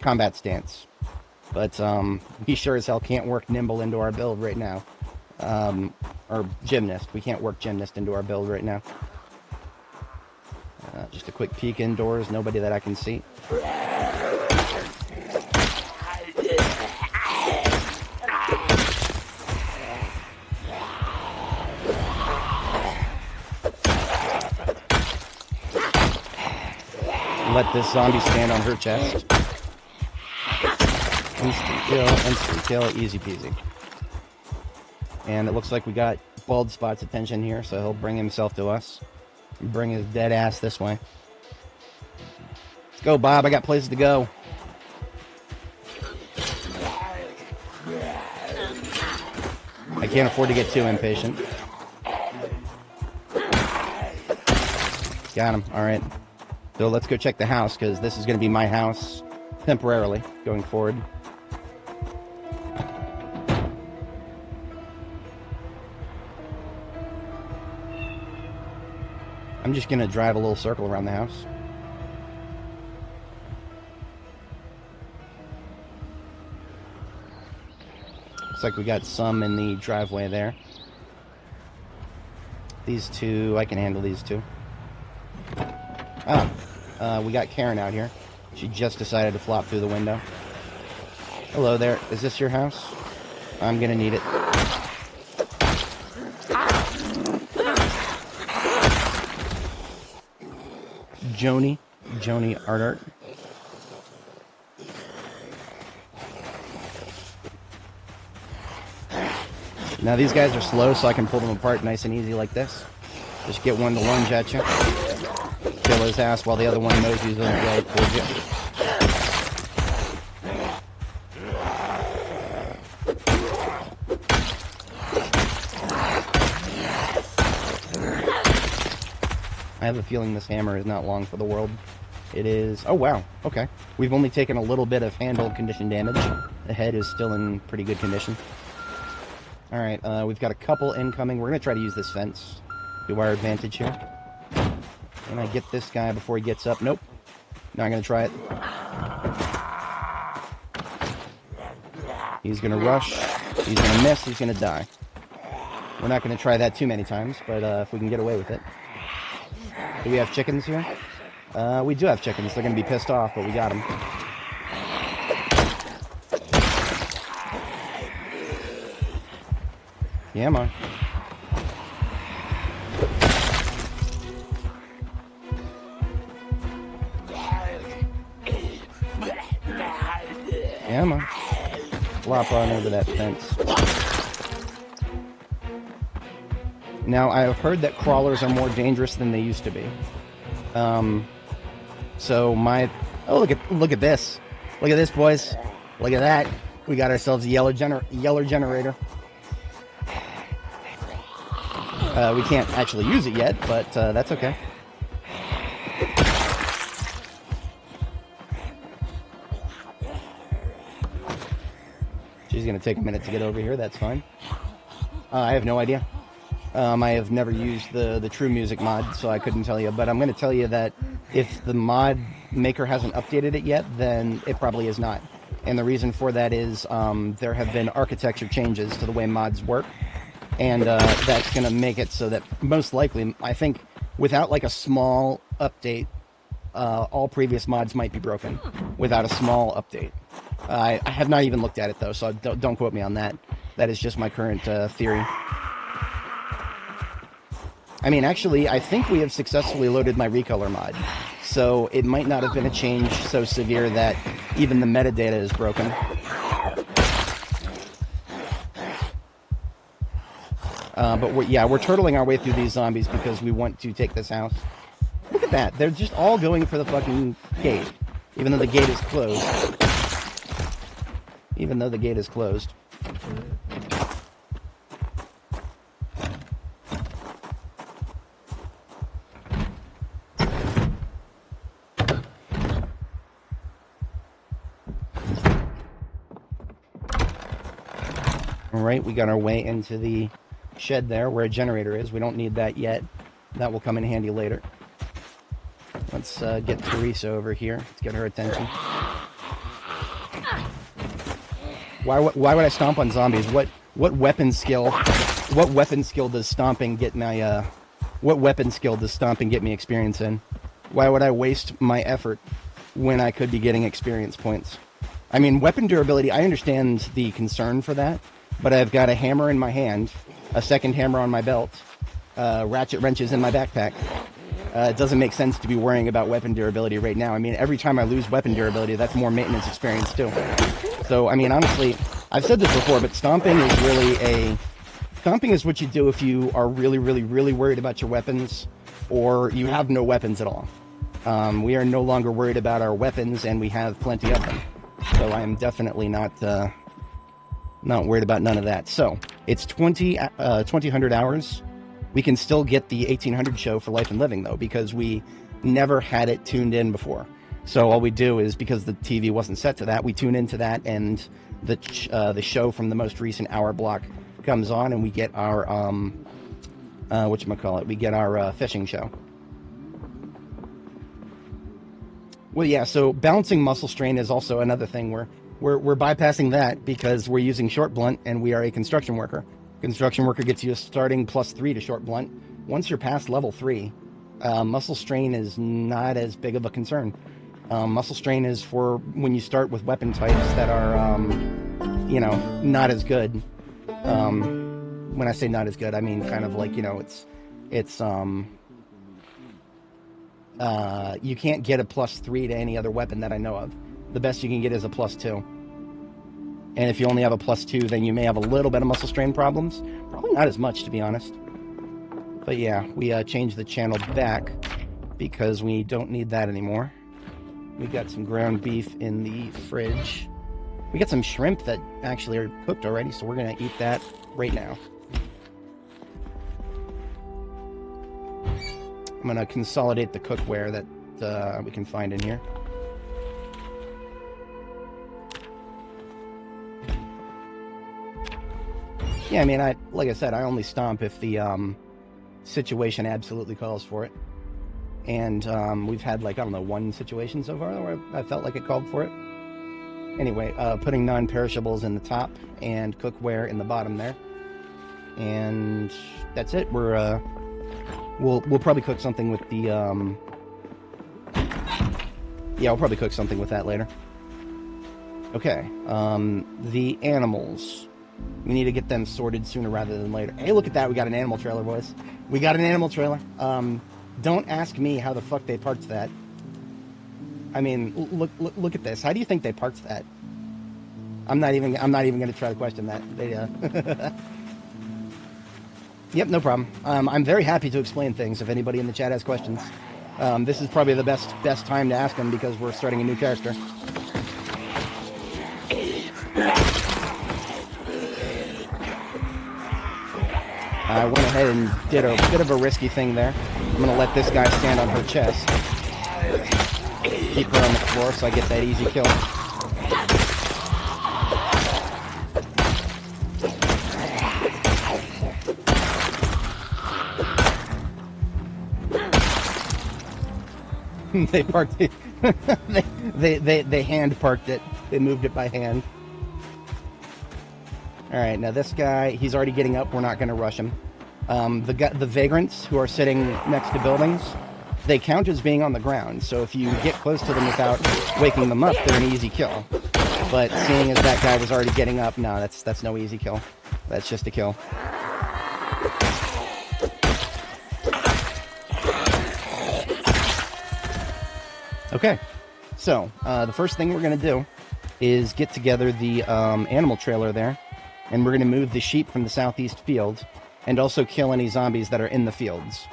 combat stance, but we sure as hell can't work nimble into our build right now. Or gymnast. We can't work gymnast into our build right now. Just a quick peek indoors. Nobody that I can see. Let this zombie stand on her chest. Instant kill, easy peasy. And it looks like we got Bald Spot's attention here, so he'll bring himself to us. Bring his dead ass this way. Let's go, Bob. I got places to go. I can't afford to get too impatient. Got him. All right. So let's go check the house, because this is going to be my house temporarily going forward. I'm just going to drive a little circle around the house. Looks like we got some in the driveway there. These two, I can handle these two. We got Karen out here. She just decided to flop through the window. Hello there. Is this your house? I'm going to need it. Joni Art. Now these guys are slow, so I can pull them apart nice and easy like this. Just get one to lunge at you. Kill his ass while the other one knows he's on the way towards you. I have a feeling this hammer is not long for the world. It is... Oh, wow. Okay. We've only taken a little bit of handhold condition damage. The head is still in pretty good condition. Alright, we've got a couple incoming. We're going to try to use this fence to our advantage here. Can I get this guy before he gets up? Nope. Not going to try it. He's going to rush. He's going to miss. He's going to die. We're not going to try that too many times, but if we can get away with it. Do we have chickens here? We do have chickens. They're going to be pissed off, but we got them. Yeah, man. Yeah, man. Flop on over that fence. Now, I have heard that crawlers are more dangerous than they used to be. So my... Oh, look at this. Look at this, boys. Look at that. We got ourselves a yellow generator. We can't actually use it yet, but that's okay. She's going to take a minute to get over here. That's fine. I have no idea. I have never used the True Music mod, so I couldn't tell you. But I'm going to tell you that if the mod maker hasn't updated it yet, then it probably is not. And the reason for that is there have been architecture changes to the way mods work. And that's going to make it so that most likely, I think, without like a small update, all previous mods might be broken without a small update. I have not even looked at it, though, so don't quote me on that. That is just my current theory. I mean, actually, I think we have successfully loaded my recolor mod. So it might not have been a change so severe that even the metadata is broken. But we're turtling our way through these zombies because we want to take this house. Look at that. They're just all going for the fucking gate. Even though the gate is closed. Even though the gate is closed. Alright, we got our way into the shed there where a generator is. We don't need that yet. That will come in handy later. Let's get Teresa over here. Let's get her attention. Why would I stomp on zombies? What weapon skill? What weapon skill does stomping get my? What weapon skill does stomping get me experience in? Why would I waste my effort when I could be getting experience points? I mean, weapon durability. I understand the concern for that, but I've got a hammer in my hand, a second hammer on my belt, ratchet wrenches in my backpack. It doesn't make sense to be worrying about weapon durability right now. I mean, every time I lose weapon durability, that's more maintenance experience too. So, I mean, honestly, I've said this before, but stomping is really stomping is what you do if you are really, really, really worried about your weapons, or you have no weapons at all. We are no longer worried about our weapons, and we have plenty of them. So I am definitely not worried about none of that. So, it's 2000 hours. We can still get the 1800 show for Life and Living, though, because we never had it tuned in before. So all we do is, because the TV wasn't set to that, we tune into that, and the show from the most recent hour block comes on, and we get our, whatchamacallit, we get our fishing show. Well, yeah, so balancing muscle strain is also another thing. We're bypassing that because we're using short blunt, and we are a construction worker. Construction worker gets you a starting +3 to short blunt. Once you're past level 3, muscle strain is not as big of a concern. Muscle strain is for when you start with weapon types that are, not as good. When I say not as good, I mean kind of like, you can't get a +3 to any other weapon that I know of. The best you can get is a +2. And if you only have a +2, then you may have a little bit of muscle strain problems. Probably not as much, to be honest. But yeah, we changed the channel back because we don't need that anymore. We got some ground beef in the fridge. We got some shrimp that actually are cooked already, so we're going to eat that right now. I'm going to consolidate the cookware that we can find in here. Yeah, I mean, like I said, I only stomp if the situation absolutely calls for it. And we've had, like, I don't know, one situation so far where I felt like it called for it. Anyway, putting non-perishables in the top and cookware in the bottom there. And that's it. We'll probably cook something with the, yeah, we'll probably cook something with that later. Okay, the animals. We need to get them sorted sooner rather than later. Hey, look at that. We got an animal trailer, boys. We got an animal trailer. Don't ask me how the fuck they parked that. I mean, look at this. How do you think they parked that? I'm not even going to try to question that. They, Yep, no problem. I'm very happy to explain things if anybody in the chat has questions. This is probably the best time to ask them because we're starting a new character. I went ahead and did a bit of a risky thing there. I'm going to let this guy stand on her chest. Keep her on the floor so I get that easy kill. They parked it. they hand parked it. They moved it by hand. All right, now this guy, he's already getting up. We're not going to rush him. The vagrants who are sitting next to buildings, they count as being on the ground. So if you get close to them without waking them up, they're an easy kill. But seeing as that guy was already getting up, no, that's no easy kill. That's just a kill. Okay, so the first thing we're going to do is get together the animal trailer there, and we're going to move the sheep from the southeast field, and also kill any zombies that are in the fields.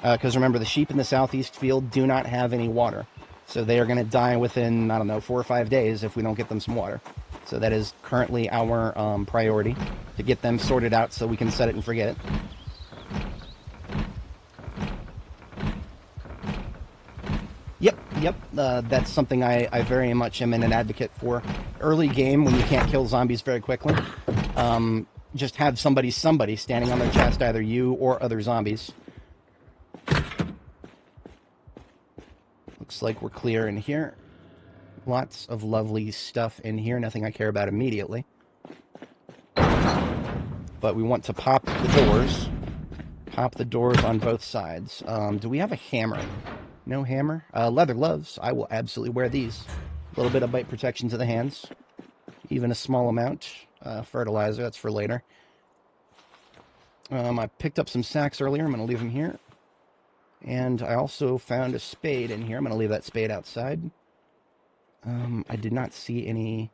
Because remember, the sheep in the southeast field do not have any water, so they are going to die within, I don't know, 4 or 5 days if we don't get them some water. So that is currently our priority, to get them sorted out so we can set it and forget it. Yep, that's something I very much am an advocate for. Early game, when you can't kill zombies very quickly, just have somebody standing on their chest, either you or other zombies. Looks like we're clear in here. Lots of lovely stuff in here, nothing I care about immediately. But we want to pop the doors. Pop the doors on both sides. Do we have a hammer? No hammer? Leather gloves. I will absolutely wear these. A little bit of bite protection to the hands. Even a small amount. Fertilizer, that's for later. I picked up some sacks earlier. I'm going to leave them here. And I also found a spade in here. I'm going to leave that spade outside. I did not see any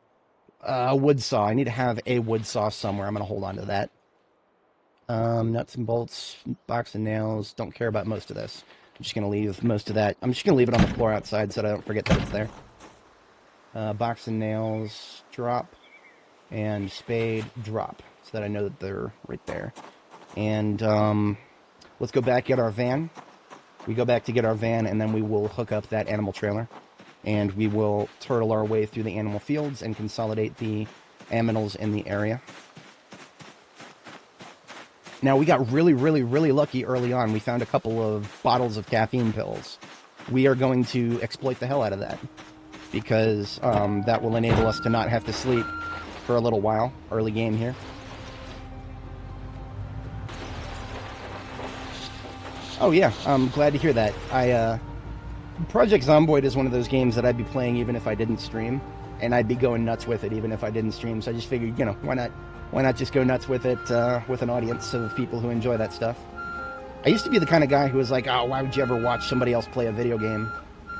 wood saw. I need to have a wood saw somewhere. I'm going to hold on to that. Nuts and bolts, box of nails. Don't care about most of this. I'm just going to leave most of that. I'm just going to leave it on the floor outside so that I don't forget that it's there. Box of nails, drop. And spade, drop. So that I know that they're right there. And let's go back, get our van. We go back to get our van, and then we will hook up that animal trailer. And we will turtle our way through the animal fields and consolidate the aminals in the area. Now, we got really, really, really lucky early on. We found a couple of bottles of caffeine pills. We are going to exploit the hell out of that, because that will enable us to not have to sleep for a little while. Early game here. Oh yeah, I'm glad to hear that. Project Zomboid is one of those games that I'd be playing even if I didn't stream, and I'd be going nuts with it even if I didn't stream. So I just figured, you know, why not just go nuts with it with an audience of people who enjoy that stuff. I used to be the kind of guy who was like, oh, why would you ever watch somebody else play a video game?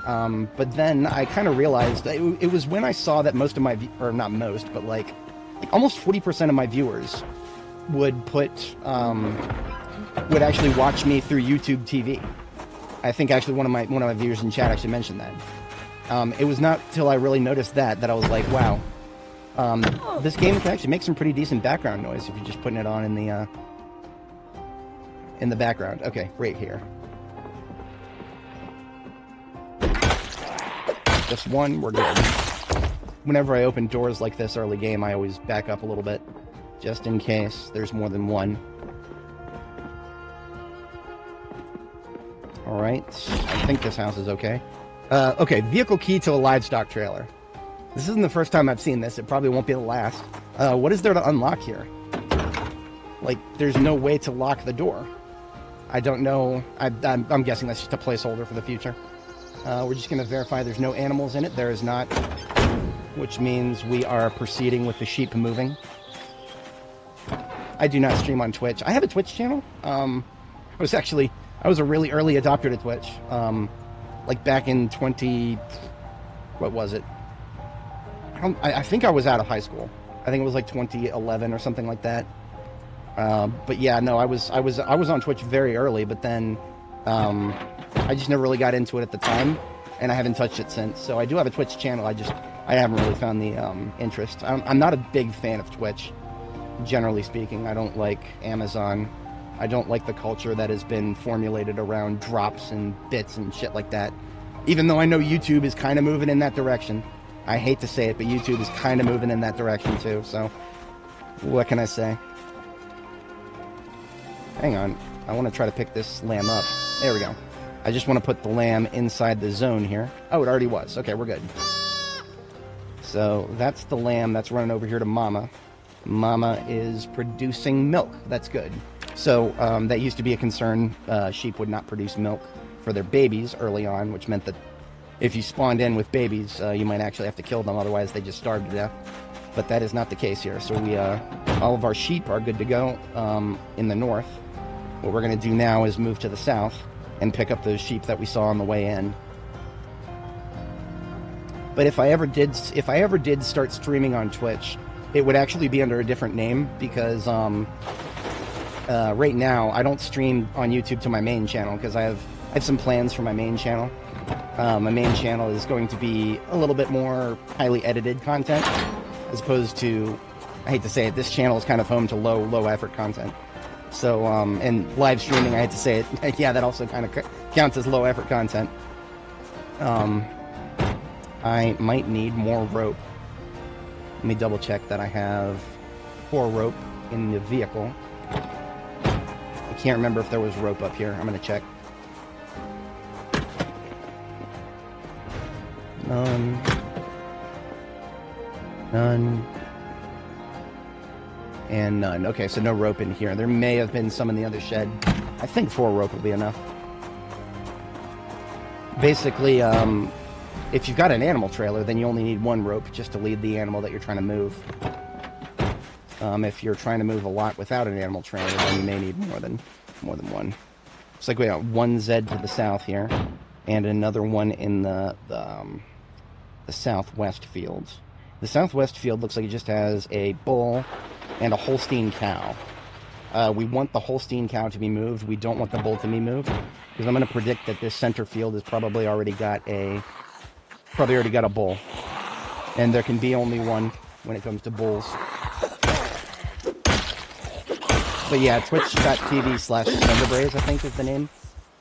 But then I kind of realized it was when I saw that most of my, or not most, but like almost 40% of my viewers would would actually watch me through YouTube TV. I think actually one of my viewers in chat actually mentioned that. It was not till I really noticed that I was like, wow, this game can actually make some pretty decent background noise if you're just putting it on in the background. Okay, right here. Just one, we're good. Whenever I open doors like this early game, I always back up a little bit, just in case there's more than one. Alright, I think this house is okay. Okay, vehicle key to a livestock trailer. This isn't the first time I've seen this. It probably won't be the last. What is there to unlock here? Like, there's no way to lock the door. I don't know. I'm guessing that's just a placeholder for the future. We're just going to verify there's no animals in it. There is not. Which means we are proceeding with the sheep moving. I do not stream on Twitch. I have a Twitch channel. I was a really early adopter to Twitch. Like back in what was it? I think I was out of high school. I think it was like 2011 or something like that. But yeah, no, I was on Twitch very early, but then I just never really got into it at the time, and I haven't touched it since. So I do have a Twitch channel. I haven't really found the interest. I'm not a big fan of Twitch, generally speaking. I don't like Amazon. I don't like the culture that has been formulated around drops and bits and shit like that. Even though I know YouTube is kind of moving in that direction. I hate to say it, but YouTube is kind of moving in that direction too, so what can I say? Hang on. I want to try to pick this lamb up. There we go. I just want to put the lamb inside the zone here. Oh, it already was. Okay, we're good. So that's the lamb that's running over here to Mama. Mama is producing milk. That's good. So that used to be a concern. Sheep would not produce milk for their babies early on, which meant that if you spawned in with babies, you might actually have to kill them. Otherwise, they just starve to death. But that is not the case here. So we, all of our sheep are good to go in the north. What we're going to do now is move to the south and pick up those sheep that we saw on the way in. But if I ever did start streaming on Twitch, it would actually be under a different name, because right now I don't stream on YouTube to my main channel, because I have some plans for my main channel. My main channel is going to be a little bit more highly edited content, as opposed to, I hate to say it, this channel is kind of home to low effort content. So, and live streaming, I hate to say it, yeah, that also kind of counts as low effort content. I might need more rope. Let me double check that I have 4 rope in the vehicle. I can't remember if there was rope up here. I'm going to check. None. None. And none. Okay, so no rope in here. There may have been some in the other shed. I think 4 rope will be enough. Basically, if you've got an animal trailer, then you only need 1 rope just to lead the animal that you're trying to move. If you're trying to move a lot without an animal trailer, then you may need more than 1. Looks like we got 1 Zed to the south here, and another one in the southwest fields. The southwest field looks like it just has a bull and a Holstein cow. We want the Holstein cow to be moved. We don't want the bull to be moved, because I'm going to predict that this center field has probably already got a bull, and there can be only 1 when it comes to bulls. But yeah, twitch.tv/Thunderbraze, I think is the name.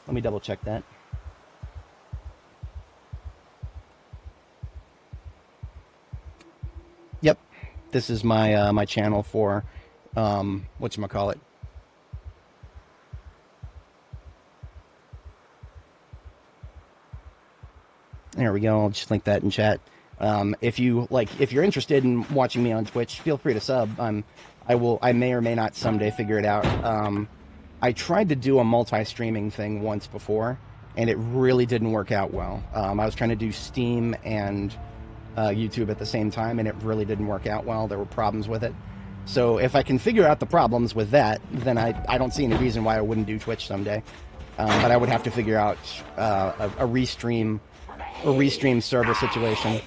Let me double check that. Yep, this is my my channel for whatchamacallit. There we go. I'll just link that in chat. If you're interested in watching me on Twitch, feel free to sub. I may or may not someday figure it out. I tried to do a multi-streaming thing once before, and it really didn't work out well. I was trying to do Steam and YouTube at the same time, and it really didn't work out well. There were problems with it. So if I can figure out the problems with that, then I don't see any reason why I wouldn't do Twitch someday. But I would have to figure out a restream server situation.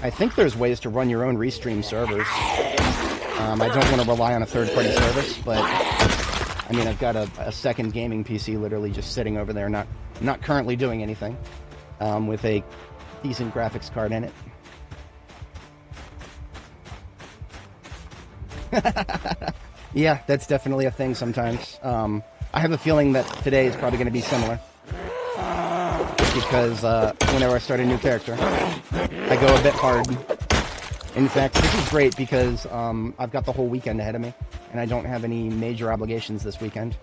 I think there's ways to run your own restream servers. I don't want to rely on a third-party service, but I mean, I've got a second gaming PC literally just sitting over there, not currently doing anything, with a decent graphics card in it. Yeah, that's definitely a thing sometimes. I have a feeling that today is probably going to be similar. Because whenever I start a new character, I go a bit hard. In fact, this is great because I've got the whole weekend ahead of me, and I don't have any major obligations this weekend.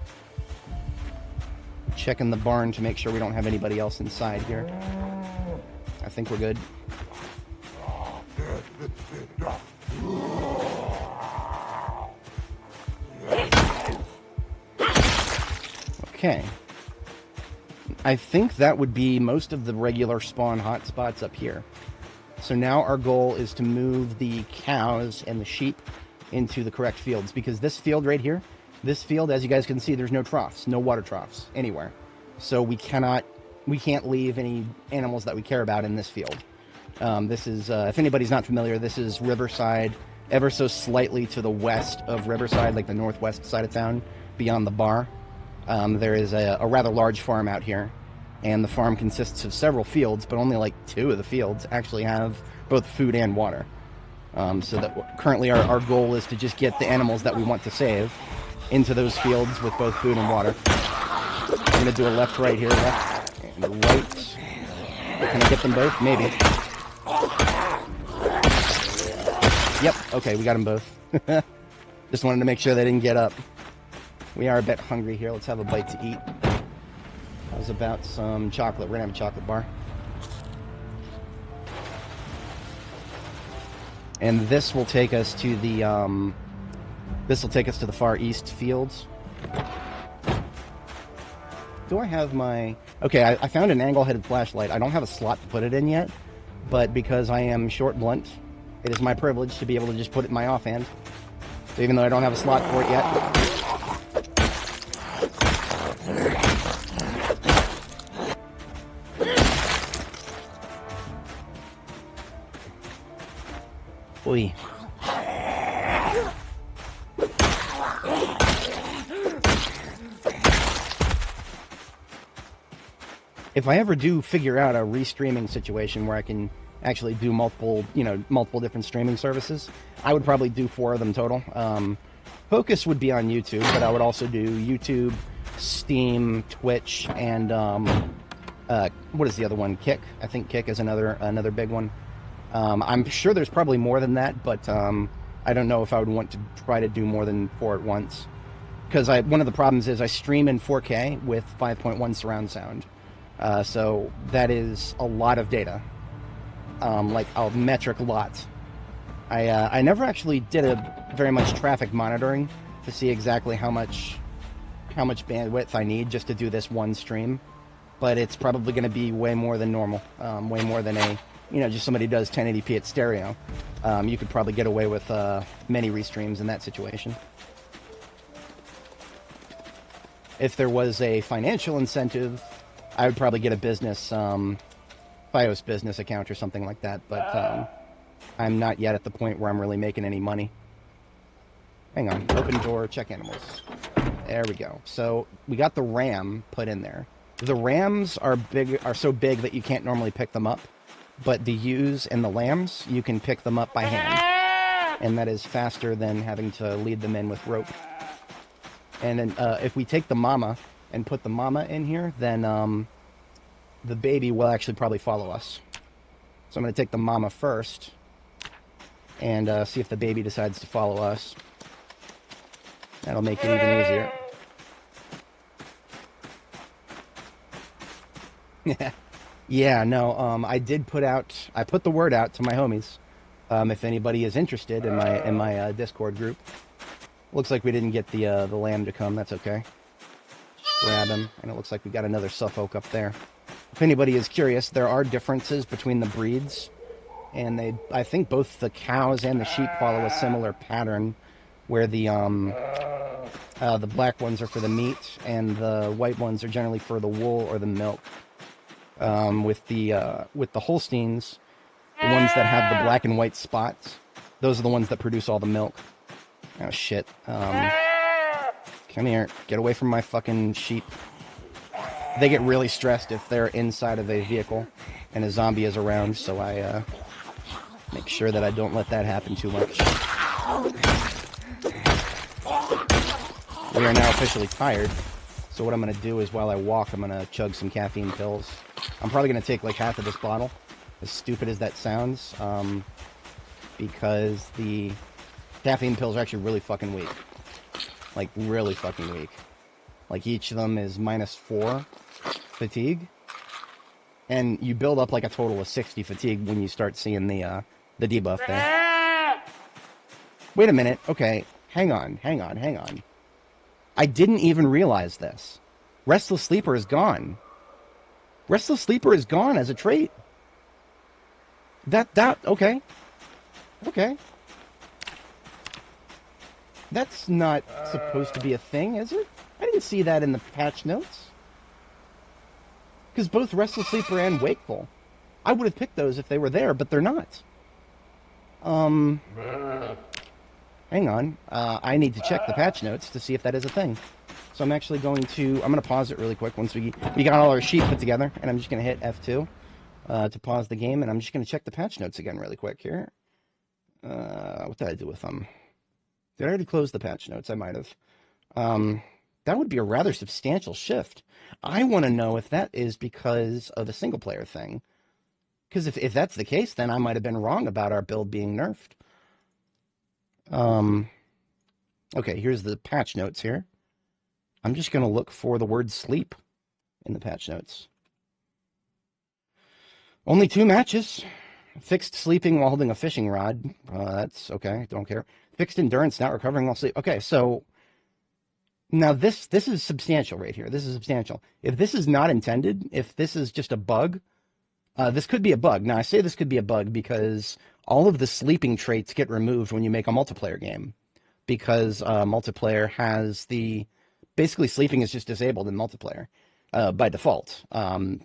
Checking the barn to make sure we don't have anybody else inside here. I think we're good. Okay. I think that would be most of the regular spawn hotspots up here. So now our goal is to move the cows and the sheep into the correct fields, because this field right here, this field, as you guys can see, there's no troughs, no water troughs anywhere. So we can't leave any animals that we care about in this field. This is, if anybody's not familiar, this is Riverside, ever so slightly to the west of Riverside, like the northwest side of town, beyond the bar. There is a rather large farm out here, and the farm consists of several fields, but only like 2 of the fields actually have both food and water. So that currently our goal is to just get the animals that we want to save into those fields with both food and water. I'm going to do a left-right here, left and a right. Can I get them both? Maybe. Yep, okay, we got them both. Just wanted to make sure they didn't get up. We are a bit hungry here. Let's have a bite to eat. How's about some chocolate? We're gonna have a chocolate bar. And this will take us to the far east fields. Do I have my... Okay, I found an angle-headed flashlight. I don't have a slot to put it in yet, but because I am short blunt, it is my privilege to be able to just put it in my offhand. So even though I don't have a slot for it yet... Oy. If I ever do figure out a restreaming situation where I can actually do multiple different streaming services, I would probably do 4 of them total. Focus would be on YouTube, but I would also do YouTube, Steam, Twitch, and what is the other one? Kick. I think Kick is another big one. I'm sure there's probably more than that, but I don't know if I would want to try to do more than 4 at once. Because one of the problems is I stream in 4K with 5.1 surround sound. So that is a lot of data. Like a metric lot. I never actually did very much traffic monitoring to see exactly how much bandwidth I need just to do this one stream. But it's probably going to be way more than normal. Way more than just somebody does 1080p at stereo. You could probably get away with many restreams in that situation. If there was a financial incentive, I would probably get a business, FiOS business account or something like that, but I'm not yet at the point where I'm really making any money. Hang on, open door, check animals. There we go. So we got the RAM put in there. The rams are so big that you can't normally pick them up. But the ewes and the lambs, you can pick them up by hand. And that is faster than having to lead them in with rope. And then if we take the mama and put the mama in here, then the baby will actually probably follow us. So I'm going to take the mama first and see if the baby decides to follow us. That'll make it even easier. Yeah, no, I did put the word out to my homies. If anybody is interested in my Discord group. Looks like we didn't get the lamb to come, that's okay. Just grab him, and it looks like we got another Suffolk up there. If anybody is curious, there are differences between the breeds, and I think both the cows and the sheep follow a similar pattern, where the black ones are for the meat, and the white ones are generally for the wool or the milk. With the Holsteins, the ones that have the black and white spots, those are the ones that produce all the milk. Oh shit. Come here. Get away from my fucking sheep. They get really stressed if they're inside of a vehicle and a zombie is around, so I make sure that I don't let that happen too much. We are now officially tired, so what I'm going to do is while I walk, I'm going to chug some caffeine pills. I'm probably going to take like half of this bottle, as stupid as that sounds, because the caffeine pills are actually really fucking weak. Like, really fucking weak. Like, each of them is -4 fatigue. And you build up like a total of 60 fatigue when you start seeing the debuff there. Wait a minute. Okay, hang on. I didn't even realize this. Restless Sleeper is gone. Restless Sleeper is gone as a trait. Okay. Okay. That's not supposed to be a thing, is it? I didn't see that in the patch notes. Because both Restless Sleeper and Wakeful, I would have picked those if they were there, but they're not. Hang on. I need to check the patch notes to see if that is a thing. So I'm actually going to pause it really quick once we got all our sheep put together, and I'm just going to hit F2 to pause the game, and I'm just going to check the patch notes again really quick here. What did I do with them? Did I already close the patch notes? I might have. That would be a rather substantial shift. I want to know if that is because of a single-player thing. Because if that's the case, then I might have been wrong about our build being nerfed. Okay, here's the patch notes here. I'm just going to look for the word sleep in the patch notes. Only 2 matches. Fixed sleeping while holding a fishing rod. That's okay. Don't care. Fixed endurance, not recovering while sleep. Okay, so now this is substantial right here. This is substantial. If this is not intended, if this is just a bug, this could be a bug. Now, I say this could be a bug because all of the sleeping traits get removed when you make a multiplayer game. Because multiplayer has the... Basically, sleeping is just disabled in multiplayer. By default.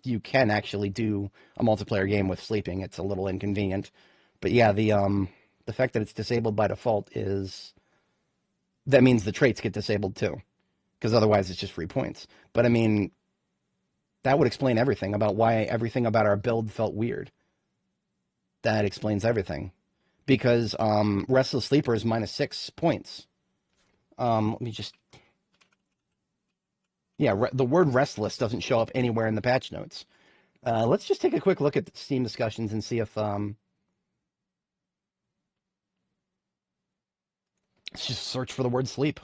You can actually do a multiplayer game with sleeping. It's a little inconvenient. But yeah, the fact that it's disabled by default is... That means the traits get disabled too. Because otherwise it's just free points. But I mean, that would explain everything about why everything about our build felt weird. That explains everything. Because Restless Sleeper is -6 points. Let me just... Yeah, the word restless doesn't show up anywhere in the patch notes. Let's just take a quick look at the Steam discussions and see if... let's just search for the word sleep.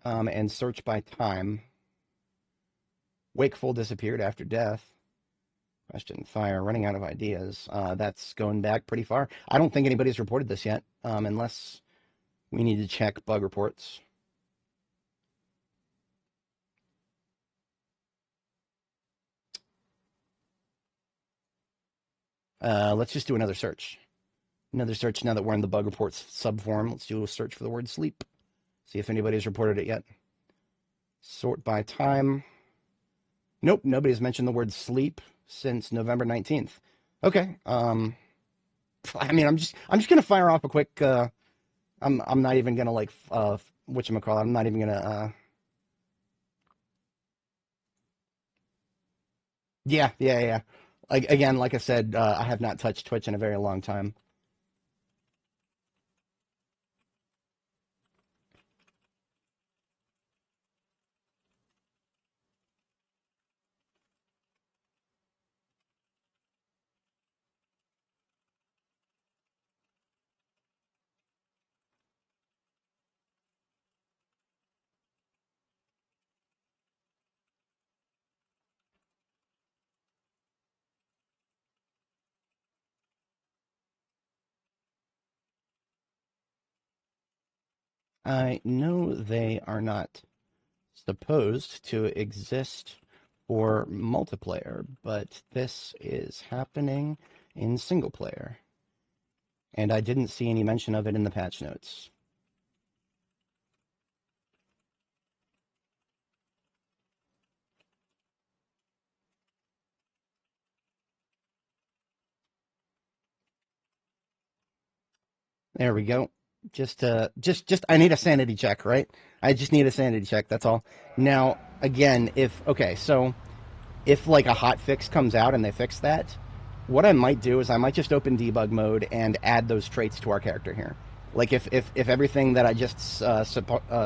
And search by time. Wakeful disappeared after death. Question, fire, running out of ideas. That's going back pretty far. I don't think anybody's reported this yet, unless we need to check bug reports. Let's just do another search. Another search now that we're in the bug reports subform. Let's do a search for the word sleep. See if anybody's reported it yet. Sort by time. Nope, nobody's mentioned the word sleep since November 19th. Okay. I mean, I'm just gonna fire off a quick. I'm not even gonna like whatchamacallit. I'm not even gonna. Yeah. Again, like I said, I have not touched Twitch in a very long time. I know they are not supposed to exist for multiplayer, but this is happening in single player. And I didn't see any mention of it in the patch notes. There we go. Just I need a sanity check, right? I just need a sanity check, that's all. Now, again, if like a hot fix comes out and they fix that, what I might do is I might just open debug mode and add those traits to our character here. Like if everything that I just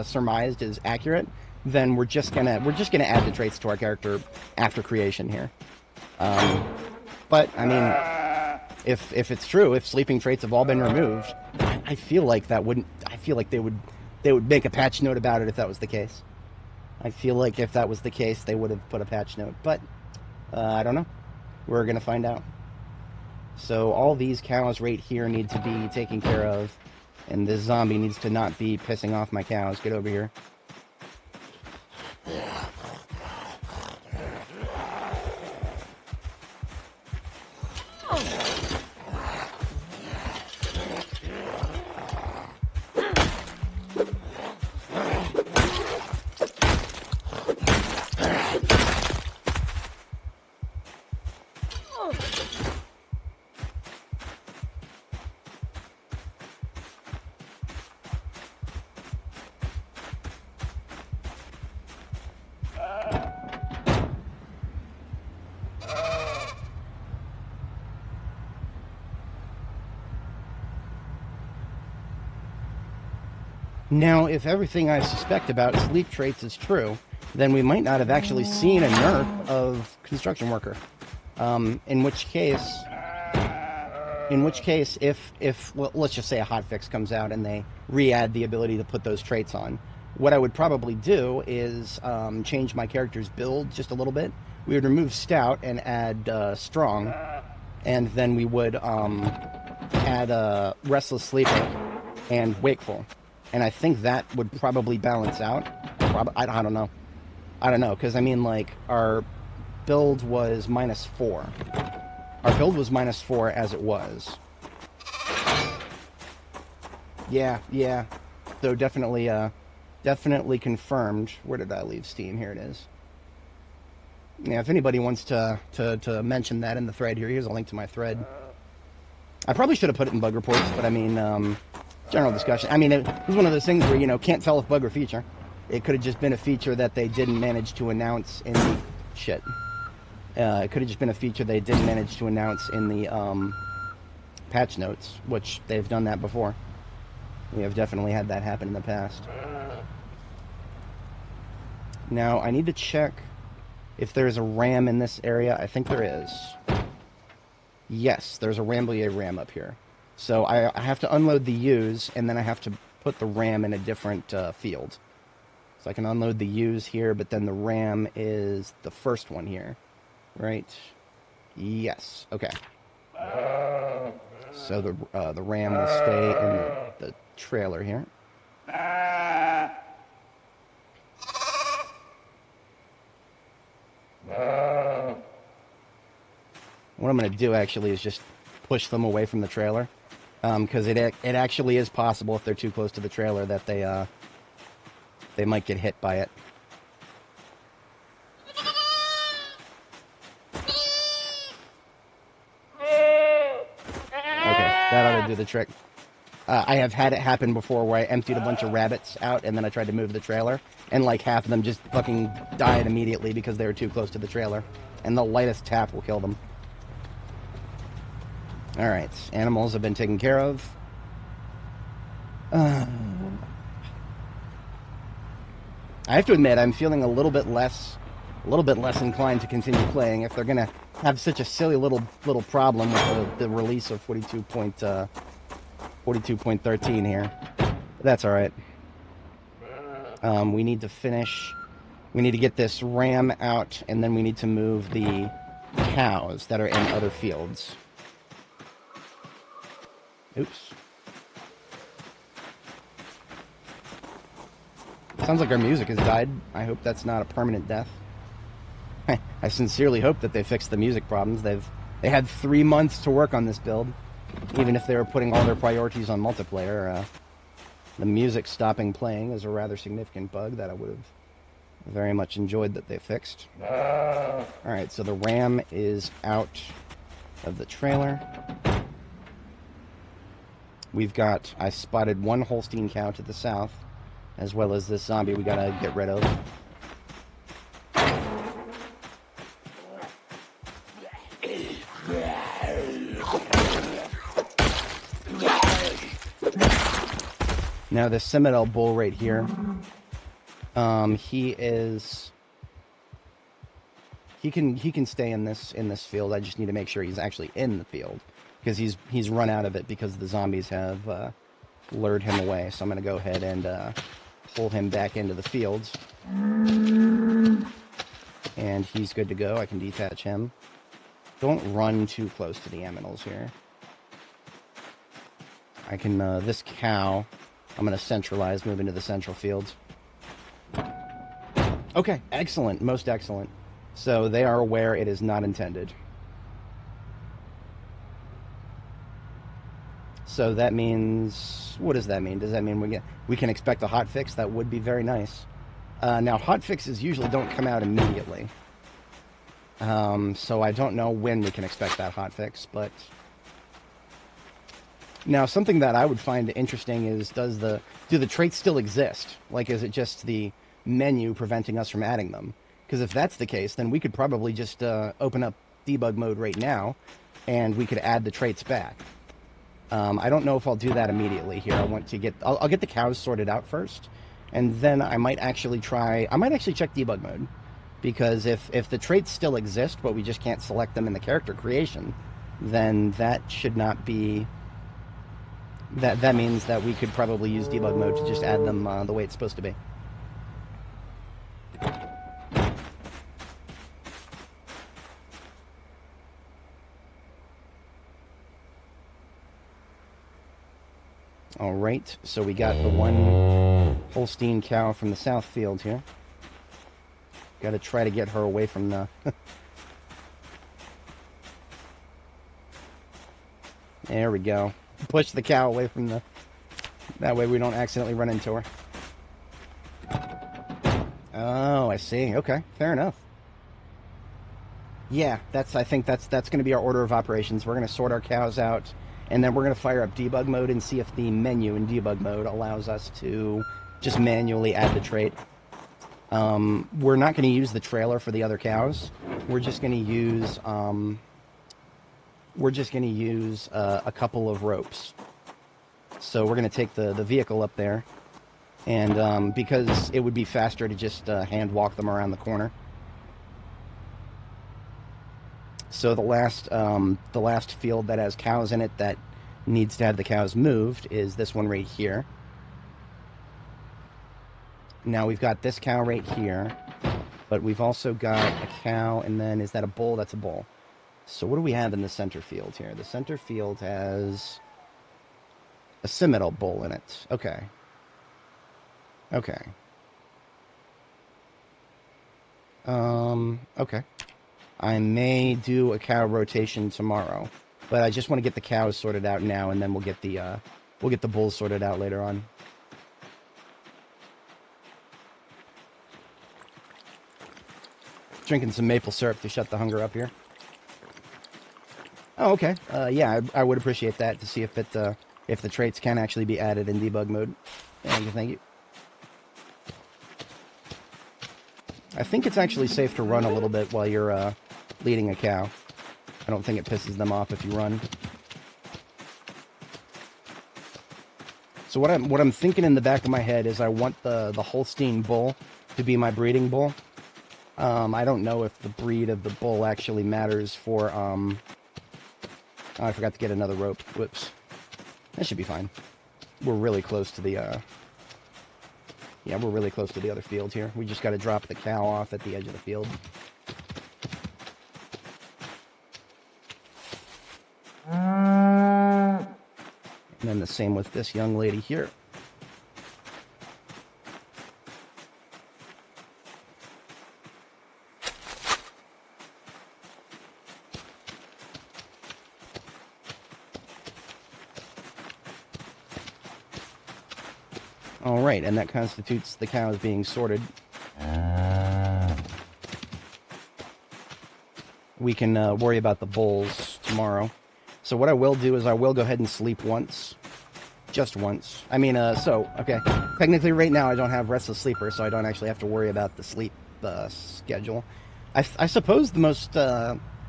surmised is accurate, then we're just gonna add the traits to our character after creation here. But I mean, if it's true, if sleeping traits have all been removed, I feel like that wouldn't. I feel like they would make a patch note about it if that was the case. I feel like if that was the case, they would have put a patch note. But I don't know. We're gonna find out. So all these cows right here need to be taken care of, and this zombie needs to not be pissing off my cows. Get over here. Now, if everything I suspect about sleep traits is true, then we might not have actually seen a nerf of construction worker. In which case, if well, let's just say a hotfix comes out and they re-add the ability to put those traits on, what I would probably do is change my character's build just a little bit. We would remove Stout and add Strong, and then we would add Restless Sleeper and Wakeful. And I think that would probably balance out. I don't know. I don't know, because I mean, like, our build was -4. Our build was -4 as it was. Yeah. So definitely confirmed. Where did I leave Steam? Here it is. Yeah, if anybody wants to mention that in the thread here, here's a link to my thread. I probably should have put it in bug reports, but I mean, general discussion. I mean, it was one of those things where, you know, can't tell if bug or feature. It could have just been a feature that they didn't manage to announce in the... Shit. It could have just been a feature they didn't manage to announce in the patch notes, which they've done that before. We have definitely had that happen in the past. Now, I need to check if there's a RAM in this area. I think there is. Yes, there's a Rambouillet RAM up here. So I have to unload the U's, and then I have to put the RAM in a different field. So I can unload the U's here, but then the RAM is the first one here. Right? Yes. Okay. So the RAM will stay in the trailer here. What I'm going to do actually is just push them away from the trailer, because it actually is possible if they're too close to the trailer that they might get hit by it. That ought to do the trick. I have had it happen before where I emptied a bunch of rabbits out and then I tried to move the trailer, and like half of them just fucking died immediately because they were too close to the trailer. And the lightest tap will kill them. Alright, animals have been taken care of. I have to admit, I'm feeling a little bit less inclined to continue playing if they're gonna have such a silly little problem with the release of 42.13 here. But that's all right. We need to finish. We need to get this RAM out, and then we need to move the cows that are in other fields. Oops. Sounds like our music has died. I hope that's not a permanent death. I sincerely hope that they fixed the music problems. They had 3 months to work on this build. Even if they were putting all their priorities on multiplayer, the music stopping playing is a rather significant bug that I would have very much enjoyed that they fixed. Alright, so the RAM is out of the trailer. I spotted one Holstein cow to the south, as well as this zombie we gotta get rid of. Now the Ginfidel bull right here, he can stay in this field. I just need to make sure he's actually in the field, because he's run out of it because the zombies have lured him away. So I'm going to go ahead and pull him back into the fields, and he's good to go. I can detach him. Don't run too close to the aminals here. I can this cow, I'm going to centralize, move into the central fields. Okay, excellent, most excellent. So they are aware it is not intended. So that means, what does that mean? Does that mean we can expect a hotfix? That would be very nice. Now, hotfixes usually don't come out immediately. So I don't know when we can expect that hotfix, but... Now, something that I would find interesting is, do the traits still exist? Like, is it just the menu preventing us from adding them? Because if that's the case, then we could probably just open up debug mode right now, and we could add the traits back. I don't know if I'll do that immediately here. I'll get the cows sorted out first, and then I might actually check debug mode. Because if the traits still exist, but we just can't select them in the character creation, then that should not be... That means that we could probably use debug mode to just add them the way it's supposed to be. All right, so we got the one Holstein cow from the south field here. Got to try to get her away from the... There we go. Push the cow away from the... That way we don't accidentally run into her. Oh, I see. Okay, fair enough. Yeah, I think that's going to be our order of operations. We're going to sort our cows out, and then we're going to fire up debug mode and see if the menu in debug mode allows us to just manually add the trait. We're not going to use the trailer for the other cows. We're just going to use a couple of ropes. So we're going to take the vehicle up there, and because it would be faster to just hand walk them around the corner. So the last field that has cows in it that needs to have the cows moved is this one right here. Now we've got this cow right here, but we've also got a cow, and then is that a bull? That's a bull. So what do we have in the center field here? The center field has a Simmental bull in it. Okay. Okay. Okay. I may do a cow rotation tomorrow, but I just want to get the cows sorted out now, and then we'll get the bulls sorted out later on. Drinking some maple syrup to shut the hunger up here. Oh, okay. Yeah, I would appreciate that to see if the traits can actually be added in debug mode. Thank you, thank you. I think it's actually safe to run a little bit while you're leading a cow. I don't think it pisses them off if you run. So what I'm thinking in the back of my head is I want the Holstein bull to be my breeding bull. I don't know if the breed of the bull actually matters for oh, I forgot to get another rope. Whoops. That should be fine. We're really close to the yeah, we're really close to the other field here. We just got to drop the cow off at the edge of the field. And then the same with this young lady here. All right, and that constitutes the cows being sorted. We can worry about the bulls tomorrow. So what I will do is I will go ahead and sleep once. Just once. I mean, okay. Technically right now I don't have restless sleeper, so I don't actually have to worry about the sleep schedule. I suppose the most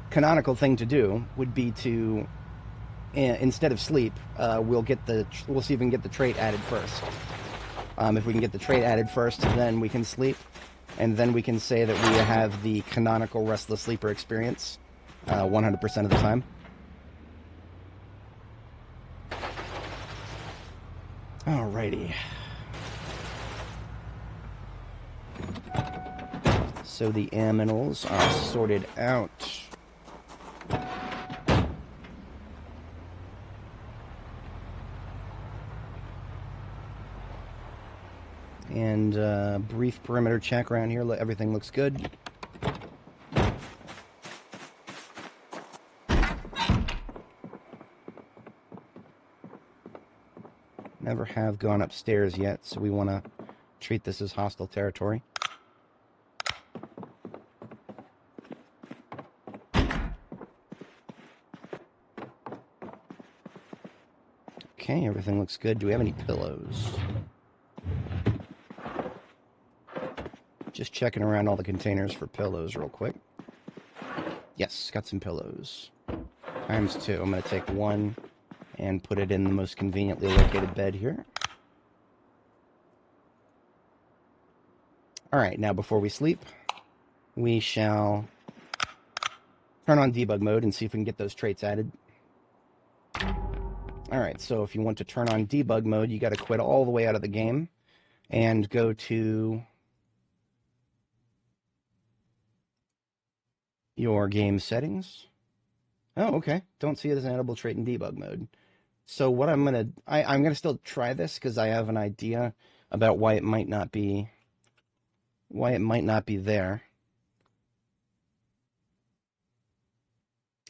canonical thing to do would be to, instead of sleep, we'll see if we can get the trait added first. If we can get the trait added first, then we can sleep. And then we can say that we have the canonical restless sleeper experience 100% of the time. Alrighty. So the aminals are sorted out. And brief perimeter check around here. Everything looks good. Never have gone upstairs yet, so we want to treat this as hostile territory. Okay, everything looks good. Do we have any pillows? Just checking around all the containers for pillows real quick. Yes, got some pillows. Times 2. I'm going to take one and put it in the most conveniently located bed here. Alright, now before we sleep, we shall turn on debug mode and see if we can get those traits added. Alright, so if you want to turn on debug mode, you got to quit all the way out of the game and go to your game settings. Oh, okay. Don't see it as an edible trait in debug mode. So what I'm gonna still try this because I have an idea about why it might not be there.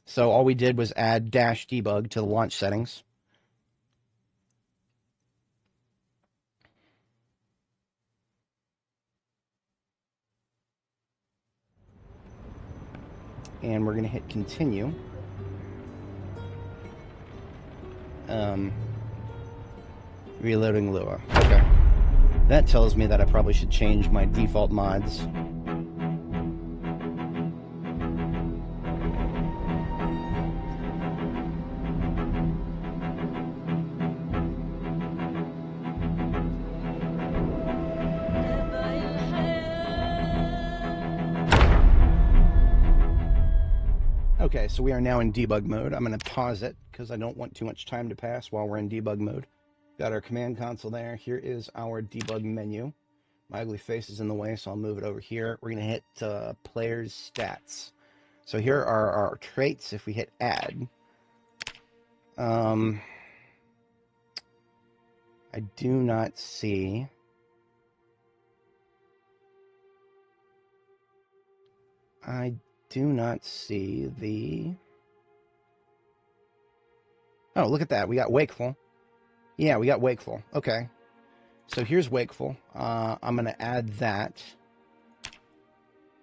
So all we did was add -debug to the launch settings. And we're going to hit continue. Reloading Lua. Okay. That tells me that I probably should change my default mods. Okay, so we are now in debug mode. I'm going to pause it because I don't want too much time to pass while we're in debug mode. Got our command console there. Here is our debug menu. My ugly face is in the way, so I'll move it over here. We're going to hit player's stats. So here are our traits if we hit add. I do not see... do not see the... Oh, look at that. We got wakeful. Yeah, we got wakeful. Okay. So here's wakeful. I'm going to add that.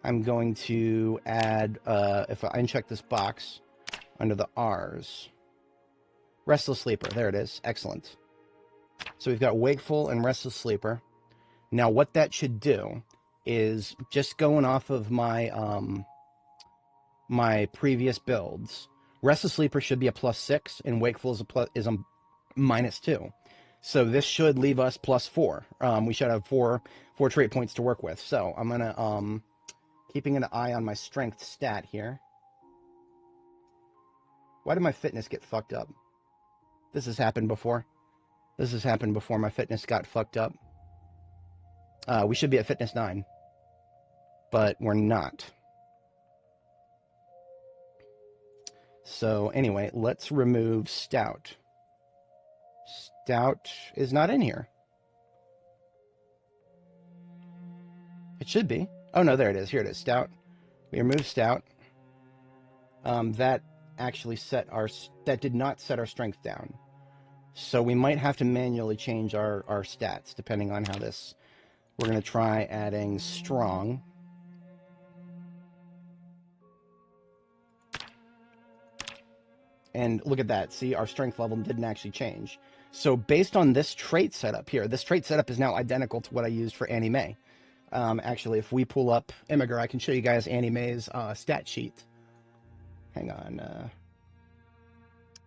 I'm going to add, if I uncheck this box under the R's. Restless sleeper. There it is. Excellent. So we've got wakeful and restless sleeper. Now what that should do is, just going off of my my previous builds, restless sleeper should be a +6 and wakeful is a -2. So this should leave us +4. We should have four trait points to work with. So I'm gonna keeping an eye on my strength stat here. Why did my fitness get fucked up? This has happened before. This has happened before. My fitness got fucked up. We should be at fitness 9, but we're not. So anyway, let's remove stout. Stout is not in here. It should be. Oh no, there it is. Here it is. Stout. We remove stout. That actually that did not set our strength down. So we might have to manually change our stats depending on how this. We're going to try adding strong. And look at that. See, our strength level didn't actually change. So based on this trait setup here, this trait setup is now identical to what I used for Annie Mae. Actually, if we pull up Immigrant, I can show you guys Annie Mae's stat sheet. Hang on.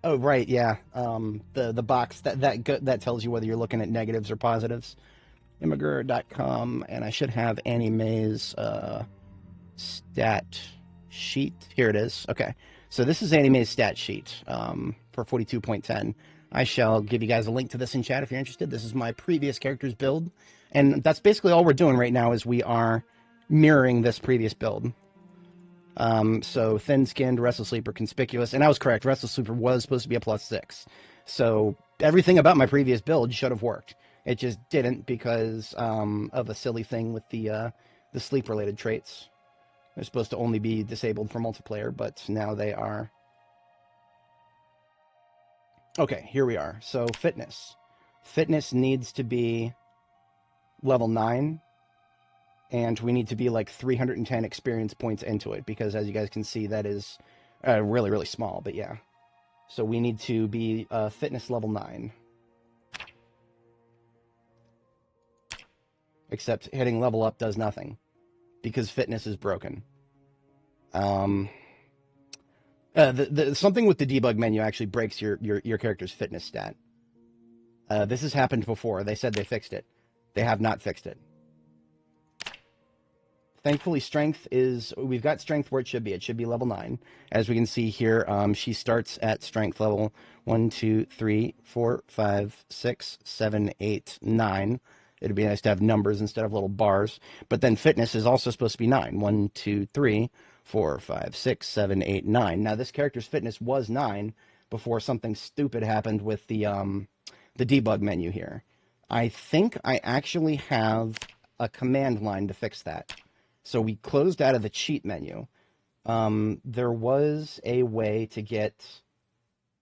Oh, right, yeah. The box that tells you whether you're looking at negatives or positives. Immigrant.com, and I should have Annie Mae's stat sheet. Here it is. Okay. So this is Annie Mae's stat sheet for 42.10. I shall give you guys a link to this in chat if you're interested. This is my previous character's build. And that's basically all we're doing right now is we are mirroring this previous build. So thin-skinned, restless sleeper, conspicuous. And I was correct. Restless sleeper was supposed to be a +6. So everything about my previous build should have worked. It just didn't because of a silly thing with the sleep-related traits. They're supposed to only be disabled for multiplayer, but now they are. Okay, here we are. So fitness. Fitness needs to be level 9, and we need to be like 310 experience points into it, because as you guys can see, that is really, really small, but yeah. So we need to be fitness level 9. Except hitting level up does nothing, because fitness is broken. Something with the debug menu actually breaks your character's fitness stat. This has happened before. They said they fixed it. They have not fixed it. Thankfully, strength is... We've got strength where it should be. It should be level 9. As we can see here, she starts at strength level 1, 2, 3, 4, 5, 6, 7, 8, 9. It'd be nice to have numbers instead of little bars. But then fitness is also supposed to be 9. 1, 2, 3, 4, 5, 6, 7, 8, 9. Now, this character's fitness was 9, before something stupid happened with the debug menu here. I think I actually have a command line to fix that. So we closed out of the cheat menu. There was a way to get...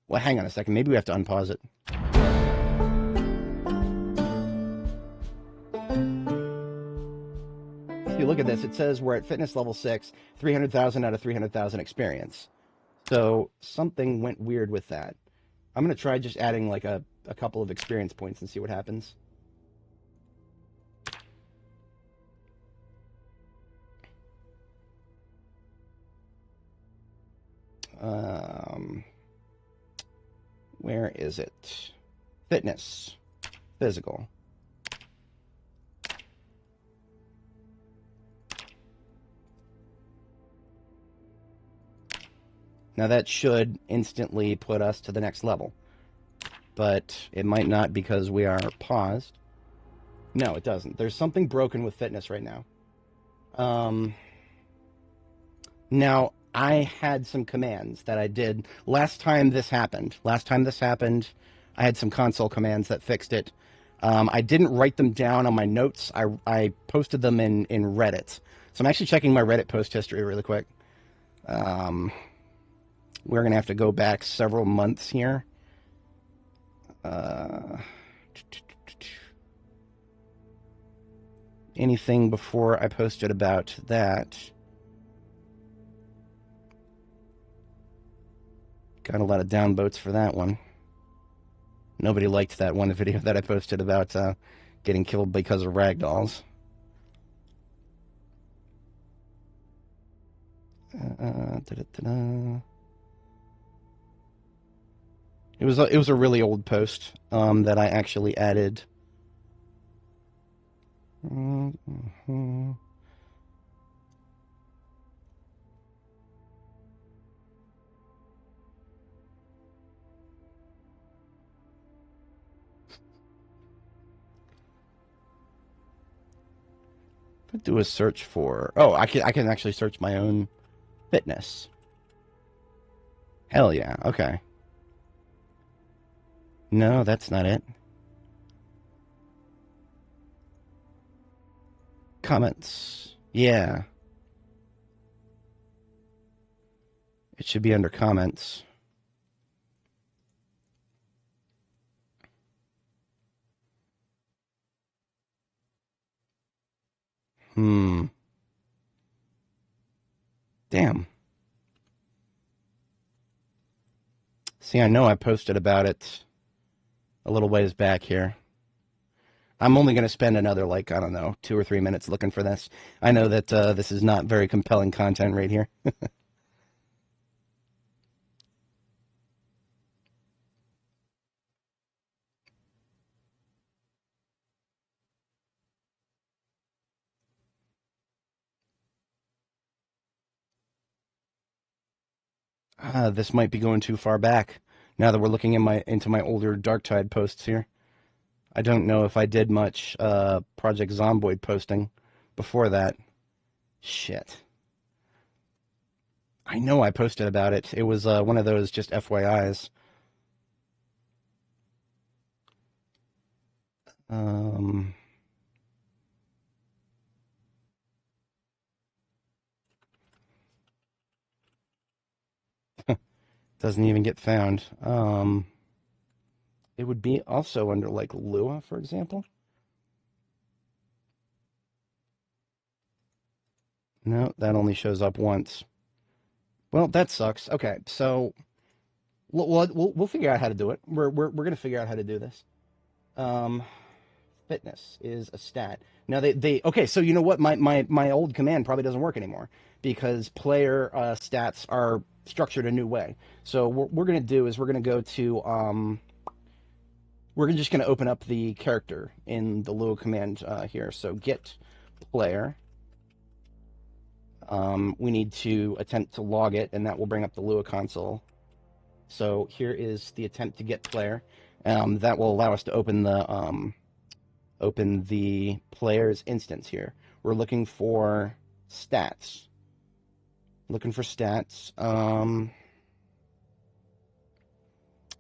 Well, hang on a second. Maybe we have to unpause it. If you look at this, it says we're at fitness level 6, 300,000 out of 300,000 experience. So something went weird with that. I'm going to try just adding like a couple of experience points and see what happens. Where is it? Fitness. Physical. Now that should instantly put us to the next level. But it might not because we are paused. No, it doesn't. There's something broken with fitness right now. Now, I had some commands that I did last time this happened. I had some console commands that fixed it. I didn't write them down on my notes. I posted them in Reddit. So I'm actually checking my Reddit post history really quick. We're going to have to go back several months here. Anything before I posted about that? Got a lot of downvotes for that one. Nobody liked that one video that I posted about getting killed because of ragdolls. It was a really old post that I actually added. Do a search for... Oh, I can actually search my own fitness. Hell yeah, okay. No, that's not it. Comments. Yeah. It should be under comments. Damn. See, I know I posted about it a little ways back here. I'm only going to spend another, like, I don't know, 2 or 3 minutes looking for this. I know that this is not very compelling content right here. This might be going too far back. Now that we're looking into my older Darktide posts here. I don't know if I did much Project Zomboid posting before that. Shit. I know I posted about it. It was one of those just FYIs. Doesn't even get found. It would be also under, like, Lua, for example. No, that only shows up once. Well, that sucks. Okay, so we'll figure out how to do it. We're gonna figure out how to do this. Fitness is a stat. Now they okay. So you know what? My old command probably doesn't work anymore because player stats are structured a new way. So what we're gonna do is we're gonna go to we're just gonna open up the character in the Lua command here. So get player. We need to attempt to log it, and that will bring up the Lua console. So here is the attempt to get player. That will allow us to open the player's instance here. We're looking for stats.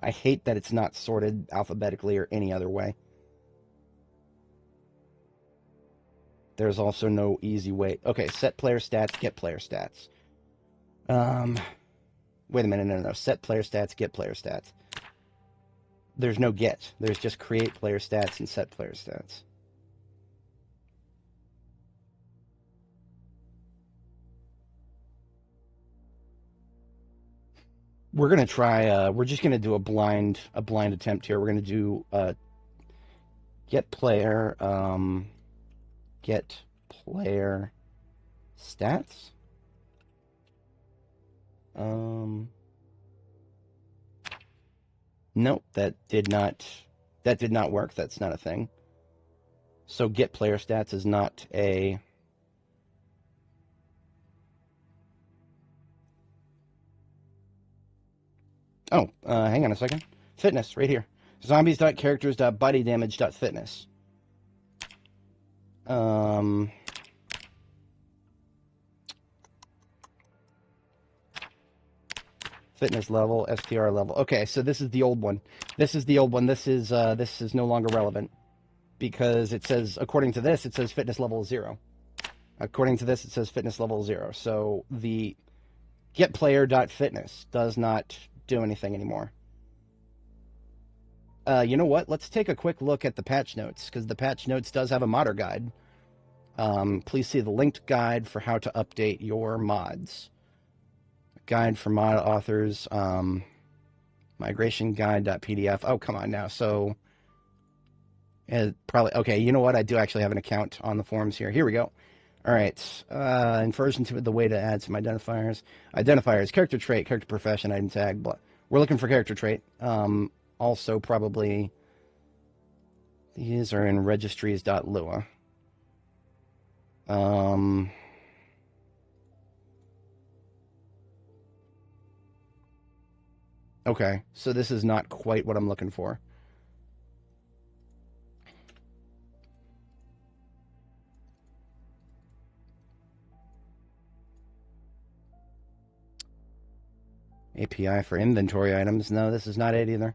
I hate that it's not sorted alphabetically or any other way. There's also no easy way. Okay, set player stats, get player stats. Wait a minute, no. Set player stats, get player stats. There's no get. There's just create player stats and set player stats. We're gonna try. We're just gonna do a blind attempt here. We're gonna do get player stats. Nope, that did not work. That's not a thing. So get player stats is not a... Oh, hang on a second. Fitness, right here. Zombies.characters.bodydamage.fitness. Fitness level, STR level. Okay, so this is the old one. This is no longer relevant because it says, according to this, it says fitness level 0. According to this, it says fitness level 0. So the getPlayer.fitness does not do anything anymore. You know what? Let's take a quick look at the patch notes, because the patch notes does have a modder guide. Please see the linked guide for how to update your mods. Guide for mod authors, migration guide.pdf. Oh, come on now. So, probably, okay, you know what? I do actually have an account on the forums here. Here we go. All right. In version 2, the way to add some identifiers. Identifiers, character trait, character profession, item tag, blah. We're looking for character trait. Also, probably, these are in registries.lua. Okay, so this is not quite what I'm looking for. API for inventory items. No, this is not it either.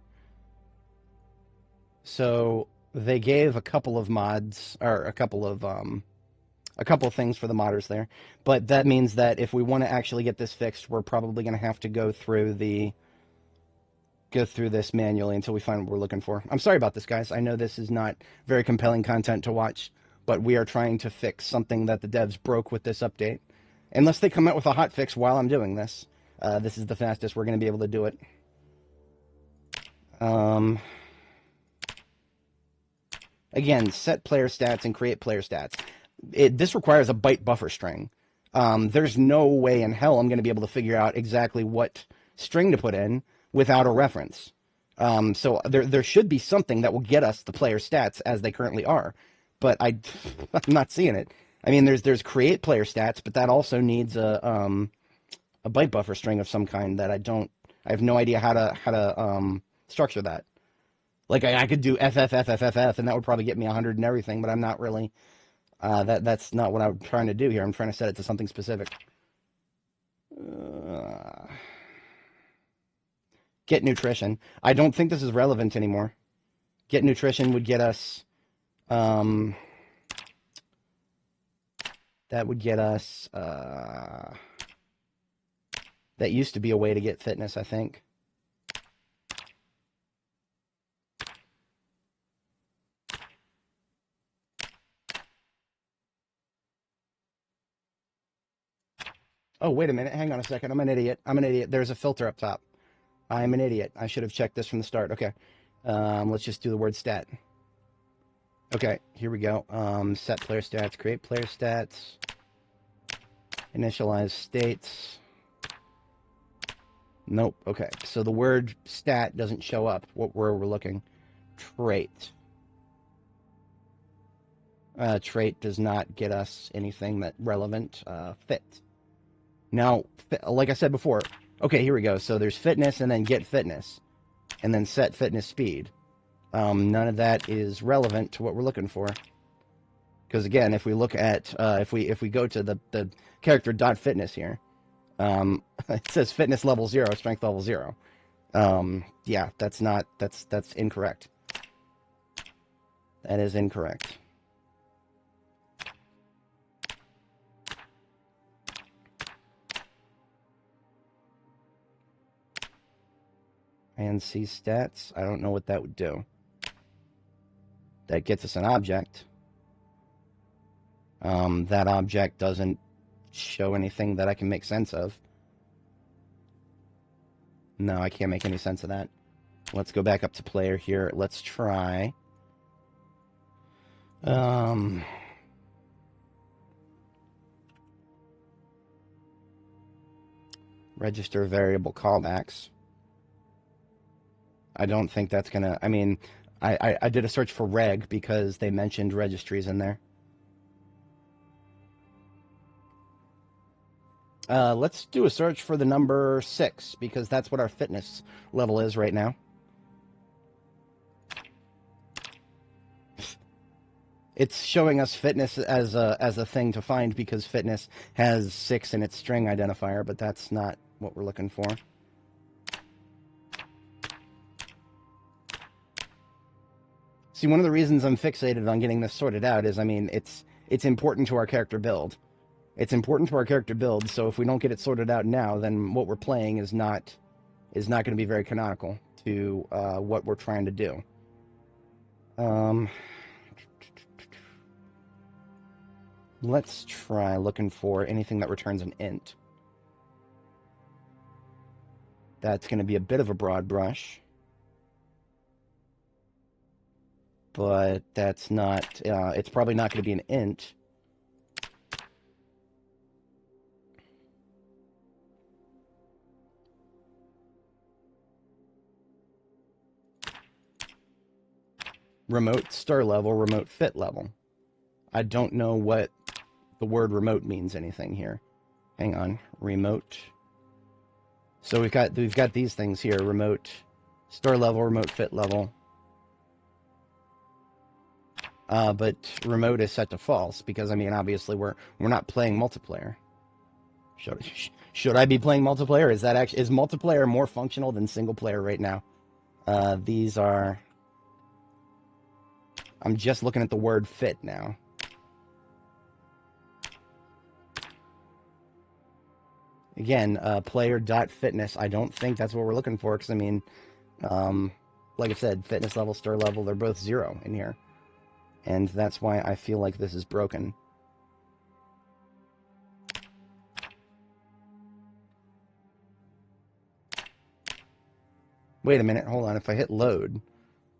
So they gave a couple of mods, or a couple of things for the modders there. But that means that if we want to actually get this fixed, we're probably going to have to go through this manually until we find what we're looking for. I'm sorry about this, guys. I know this is not very compelling content to watch, but we are trying to fix something that the devs broke with this update. Unless they come out with a hotfix while I'm doing this. This is the fastest we're going to be able to do it. Again, set player stats and create player stats. This requires a byte buffer string. There's no way in hell I'm going to be able to figure out exactly what string to put in without a reference. So there should be something that will get us the player stats as they currently are. But I'm not seeing it. I mean, there's create player stats, but that also needs a byte buffer string of some kind that I have no idea how to structure that. Like, I could do FFFFFF, and that would probably get me 100 and everything, but I'm not really... that's not what I'm trying to do here. I'm trying to set it to something specific. Get nutrition. I don't think this is relevant anymore. Get nutrition would get us... that would get us... that used to be a way to get fitness, I think. Oh, wait a minute. Hang on a second. I'm an idiot. There's a filter up top. I'm an idiot. I should have checked this from the start. Okay. Let's just do the word stat. Okay, here we go. Set player stats, create player stats, initialize states. Nope. Okay, so the word stat doesn't show up where we're looking. Trait. Trait does not get us anything that relevant. Fit. Now, like I said before, okay, here we go. So there's fitness and then get fitness and then set fitness speed. None of that is relevant to what we're looking for. Because again, if we look at, if we go to the character.fitness here, it says fitness level 0, strength level 0. Yeah, that's incorrect. That is incorrect. And see stats. I don't know what that would do. That gets us an object. That object doesn't show anything that I can make sense of. No, I can't make any sense of that. Let's go back up to player here. Let's try. Register variable callbacks. I don't think that's gonna. I mean, I did a search for reg because they mentioned registries in there. Let's do a search for the number 6 because that's what our fitness level is right now. It's showing us fitness as a thing to find because fitness has 6 in its string identifier, but that's not what we're looking for. See, one of the reasons I'm fixated on getting this sorted out is, I mean, it's important to our character build. It's important to our character build, so if we don't get it sorted out now, then what we're playing is not going to be very canonical to what we're trying to do. Let's try looking for anything that returns an int. That's going to be a bit of a broad brush. But that's not, it's probably not going to be an int. Remote star level, remote fit level. I don't know what the word remote means anything here. Hang on, remote. So we've got these things here: remote star level, remote fit level. But remote is set to false because, I mean, obviously we're not playing multiplayer. Should I be playing multiplayer? Is multiplayer more functional than single player right now? These are. I'm just looking at the word fit now. Again, player.fitness. I don't think that's what we're looking for because, I mean, like I said, fitness level, star level, they're both 0 in here. And that's why I feel like this is broken. Wait a minute, hold on. If I hit load,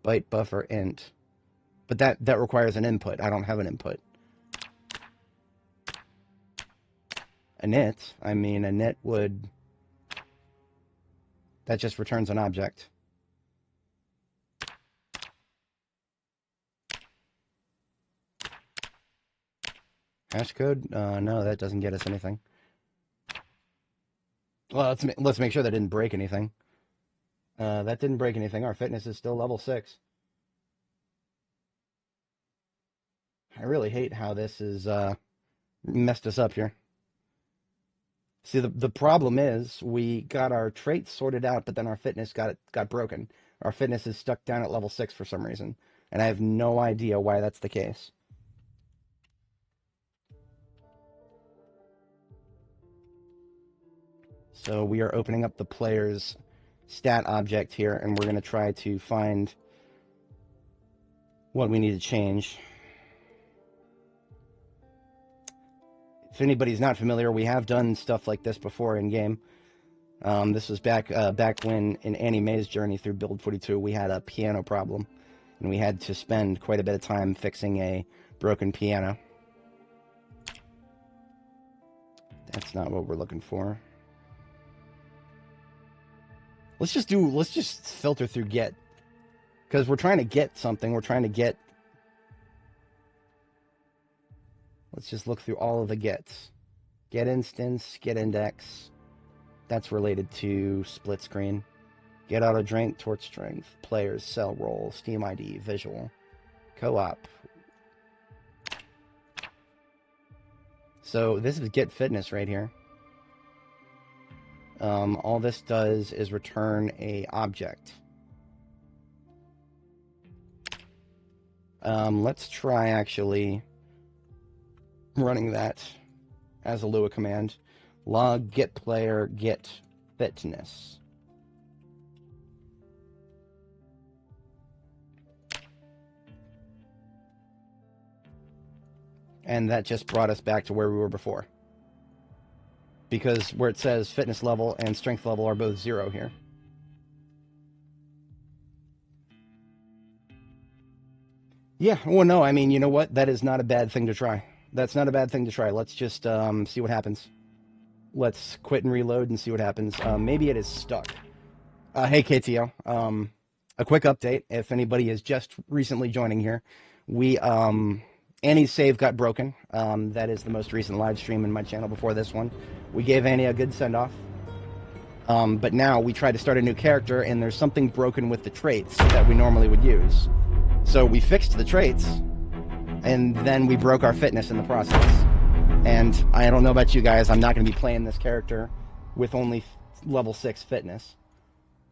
byte buffer int, but that requires an input. I don't have an input. A init, I mean, a init would, that just returns an object. Hash code? No, that doesn't get us anything. Well, let's make sure that didn't break anything. That didn't break anything. Our fitness is still level 6. I really hate how this is messed us up here. See, the problem is we got our traits sorted out, but then our fitness got broken. Our fitness is stuck down at level 6 for some reason, and I have no idea why that's the case. So we are opening up the player's stat object here, and we're going to try to find what we need to change. If anybody's not familiar, we have done stuff like this before in game. This was back when in Annie Mae's journey through Build 42, we had a piano problem, and we had to spend quite a bit of time fixing a broken piano. That's not what we're looking for. Let's just filter through get, because we're trying to get something. We're trying to get. Let's just look through all of the gets. Get instance, get index. That's related to split screen. Get auto drink, torch strength, players, cell roll, Steam ID, visual, co-op. So this is get fitness right here. All this does is return a object. Let's try actually running that as a Lua command. Log get player get fitness. And that just brought us back to where we were before. Because where it says fitness level and strength level are both 0 here. Yeah, well, no, I mean, you know what? That is not a bad thing to try. That's not a bad thing to try. Let's just see what happens. Let's quit and reload and see what happens. Maybe it is stuck. Hey, KTO. A quick update. If anybody is just recently joining here, we Annie's save got broken. That is the most recent live stream in my channel before this one. We gave Annie a good send-off. But now we tried to start a new character, and there's something broken with the traits that we normally would use. So we fixed the traits, and then we broke our fitness in the process. And I don't know about you guys, I'm not going to be playing this character with only level 6 fitness.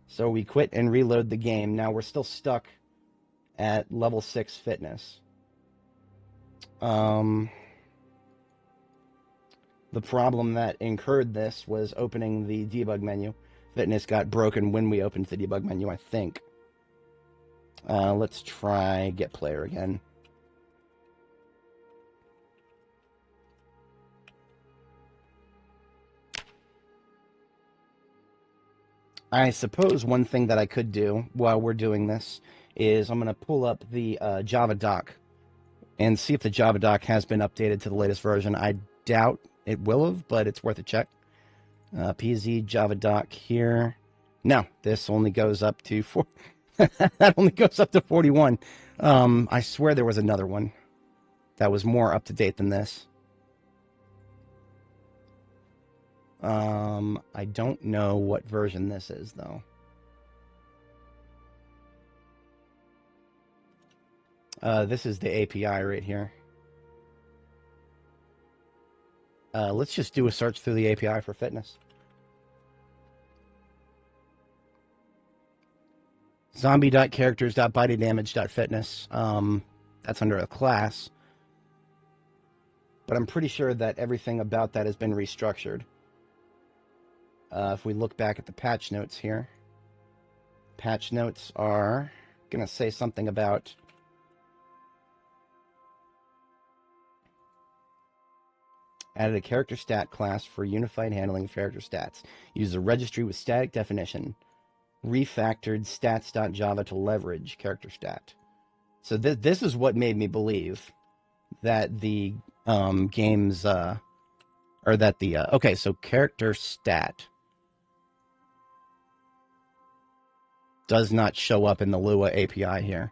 So we quit and reload the game. Now we're still stuck at level 6 fitness. The problem that incurred this was opening the debug menu. Fitness got broken when we opened the debug menu, I think. Let's try get player again. I suppose one thing that I could do while we're doing this is I'm going to pull up the Java doc and see if the Java doc has been updated to the latest version. I doubt it will have, but it's worth a check. PZ Java doc here. No, this only goes up to 4. That only goes up to 41. I swear there was another one that was more up to date than this. I don't know what version this is, though. This is the API right here. Let's just do a search through the API for fitness. Zombie.characters.bodydamage.fitness. That's under a class. But I'm pretty sure that everything about that has been restructured. If we look back at the patch notes here, patch notes are going to say something about added a character stat class for unified handling of character stats. Use a registry with static definition. Refactored stats.java to leverage character stat. So this is what made me believe that the game's or that the okay, so character stat does not show up in the Lua API here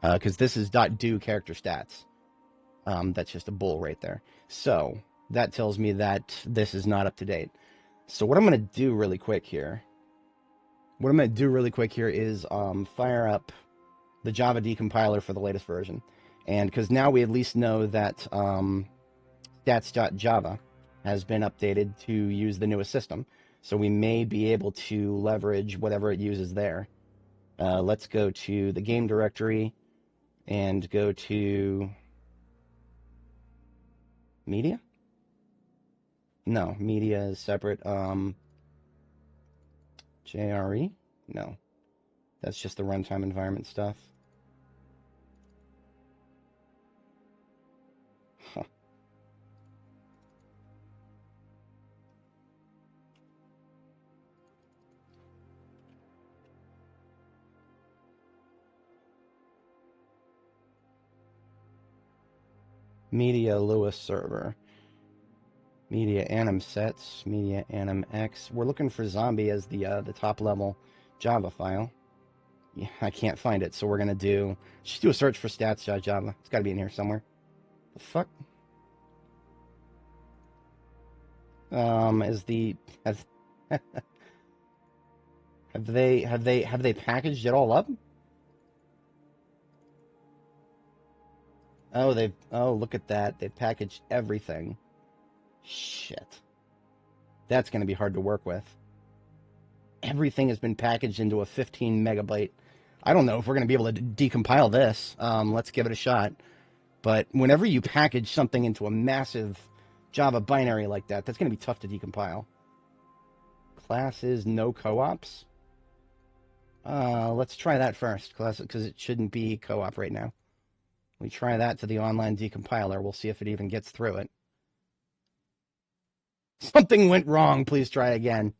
because this is .do character stats. That's just a bull right there. So that tells me that this is not up to date. So what I'm going to do really quick here is fire up the Java decompiler for the latest version. And because now we at least know that stats.java has been updated to use the newest system. So we may be able to leverage whatever it uses there. Let's go to the game directory and go to media? No, media is separate. JRE? No. That's just the runtime environment stuff. Huh. Media Lewis server. Media anim sets. Media anim X. We're looking for zombie as the top level Java file. Yeah, I can't find it, so we're gonna just do a search for stats.java. It's got to be in here somewhere. The fuck? Have they packaged it all up? Oh, look at that. They've packaged everything. Shit. That's going to be hard to work with. Everything has been packaged into a 15 megabyte. I don't know if we're going to be able to decompile this. Let's give it a shot. But whenever you package something into a massive Java binary like that, that's going to be tough to decompile. Classes, no co-ops. Let's try that first, because it shouldn't be co-op right now. We try that to the online decompiler. We'll see if it even gets through it. Something went wrong. Please try again.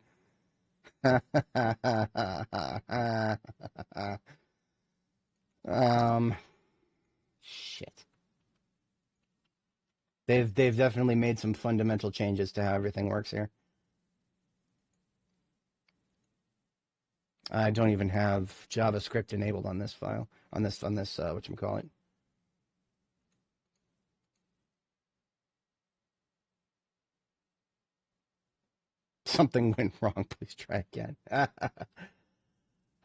Shit. They've definitely made some fundamental changes to how everything works here. I don't even have JavaScript enabled on this file, on this whatchamacallit. Something went wrong. Please try again.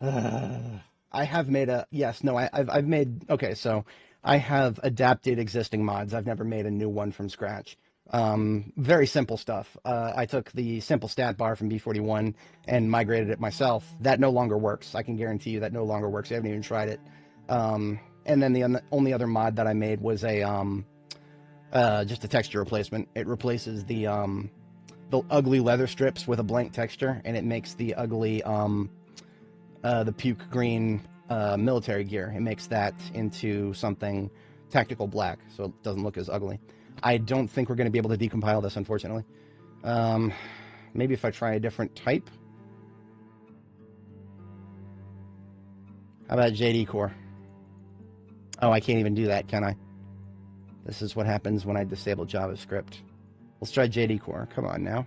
I have made a, yes, no, I've made, okay, so I have adapted existing mods. I've never made a new one from scratch. Very simple stuff. I took the simple stat bar from B41 and migrated it myself. That no longer works. I can guarantee you that no longer works. I haven't even tried it. And then the only other mod that I made was a just a texture replacement. It replaces the ugly leather strips with a blank texture, and it makes the ugly the puke green military gear. It makes that into something tactical black, so it doesn't look as ugly. I don't think we're going to be able to decompile this, unfortunately. Maybe if I try a different type. How about JD Core? Oh, I can't even do that, can I? This is what happens when I disable JavaScript. Let's try JD Core. Come on now.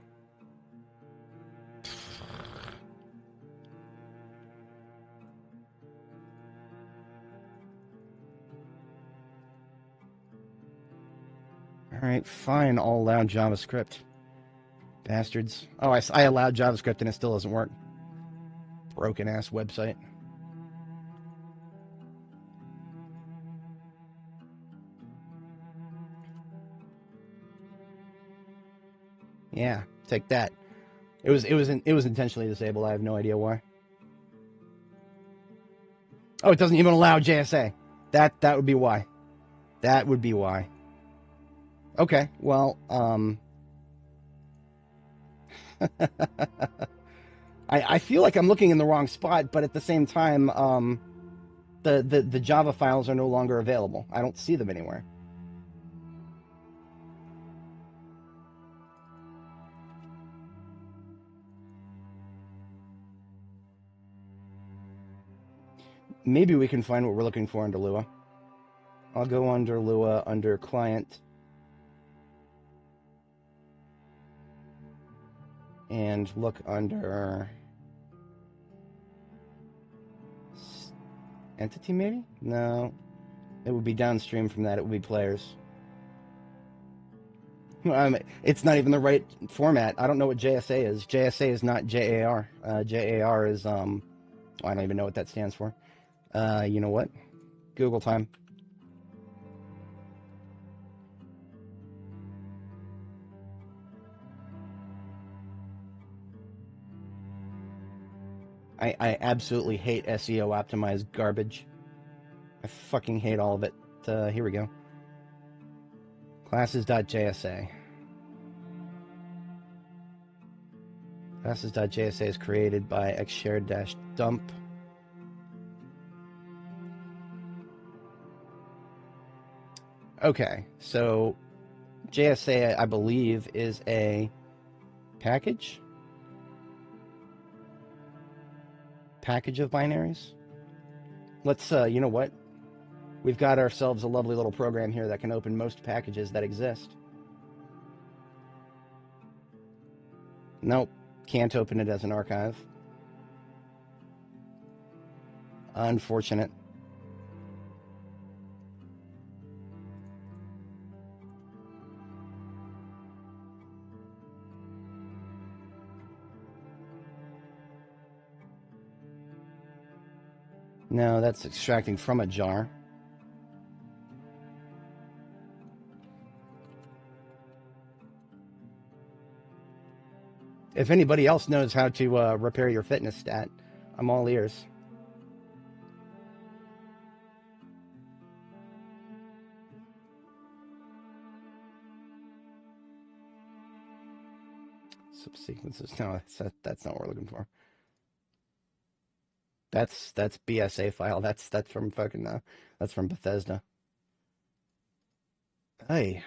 All right, fine. I'll allow JavaScript. Bastards. Oh, I allowed JavaScript and it still doesn't work. Broken ass website. Yeah, take that. It was intentionally disabled. I have no idea why. Oh, it doesn't even allow JSA. That would be why. That would be why. Okay, well, I feel like I'm looking in the wrong spot, but at the same time, the Java files are no longer available. I don't see them anywhere. Maybe we can find what we're looking for under Lua. I'll go under Lua, under Client, and look under Entity, maybe? No. It would be downstream from that. It would be Players. It's not even the right format. I don't know what JSA is. JSA is not JAR. JAR is, I don't even know what that stands for. You know what? Google time. I absolutely hate SEO optimized garbage. I fucking hate all of it. Here we go. Classes.jsa. Classes.jsa is created by xshared-dump. Okay, so JSA, I believe, is a package of binaries. Let's, you know what? We've got ourselves a lovely little program here that can open most packages that exist. Nope, can't open it as an archive. Unfortunate. No, that's extracting from a jar. If anybody else knows how to repair your fitness stat, I'm all ears. Subsequences. No, that's not what we're looking for. That's BSA file. That's from fucking that's from Bethesda. Hey,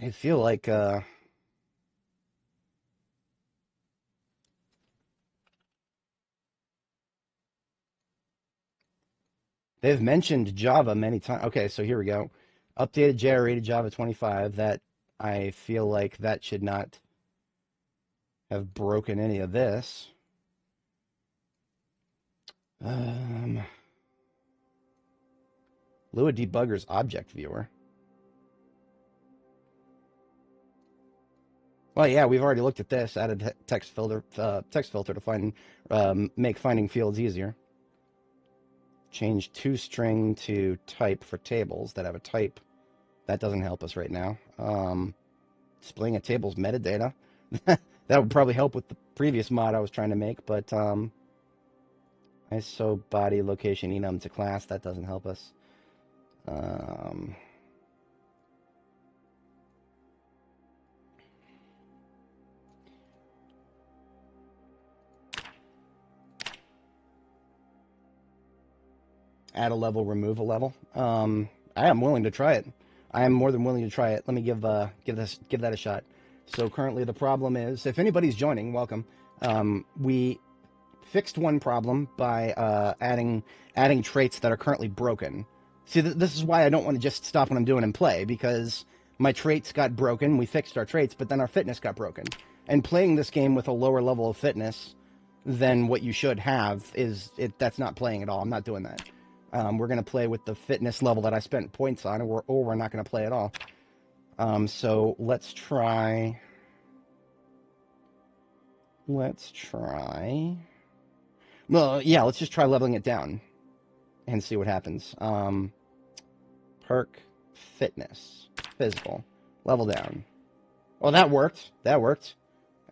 I feel like they've mentioned Java many times. Okay, so here we go. Updated JRE Java 25. That I feel like that should not have broken any of this. Lua debugger's object viewer. Well, yeah, we've already looked at this. Added text filter to find make finding fields easier. Change toString to type for tables that have a type. That doesn't help us right now. Displaying a table's metadata. That would probably help with the previous mod I was trying to make, but ISO body location enum to class, that doesn't help us. Add a level, remove a level. I am willing to try it. I am more than willing to try it. Let me give that a shot. So currently the problem is, if anybody's joining, welcome. We fixed one problem by adding traits that are currently broken. See, this is why I don't want to just stop what I'm doing and play, because my traits got broken. We fixed our traits, but then our fitness got broken. And playing this game with a lower level of fitness than what you should have that's not playing at all. I'm not doing that. We're going to play with the fitness level that I spent points on, or we're not going to play at all. So let's try. Well, yeah, let's just try leveling it down and see what happens. Perk, fitness, physical, level down. Oh, that worked. That worked.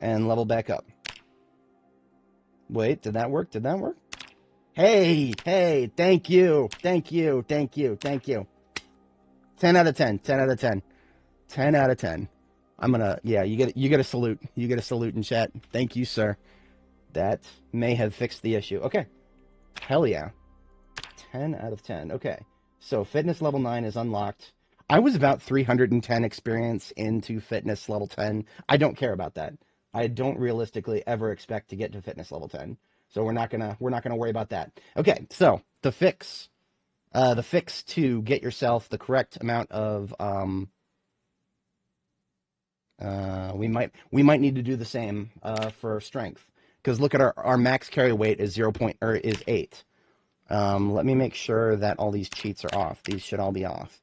And level back up. Wait, did that work? Did that work? Hey, thank you. 10 out of 10. 10 out of 10. 10 out of 10. I'm gonna, yeah, you get a salute. You get a salute in chat. Thank you, sir. That may have fixed the issue. Okay. Hell yeah. 10 out of 10. Okay. So fitness level 9 is unlocked. I was about 310 experience into fitness level 10. I don't care about that. I don't realistically ever expect to get to fitness level 10. So we're not gonna worry about that. Okay, so the fix to get yourself the correct amount of we might need to do the same for strength, because look at our max carry weight is 8. Let me make sure that all these cheats are off. These should all be off.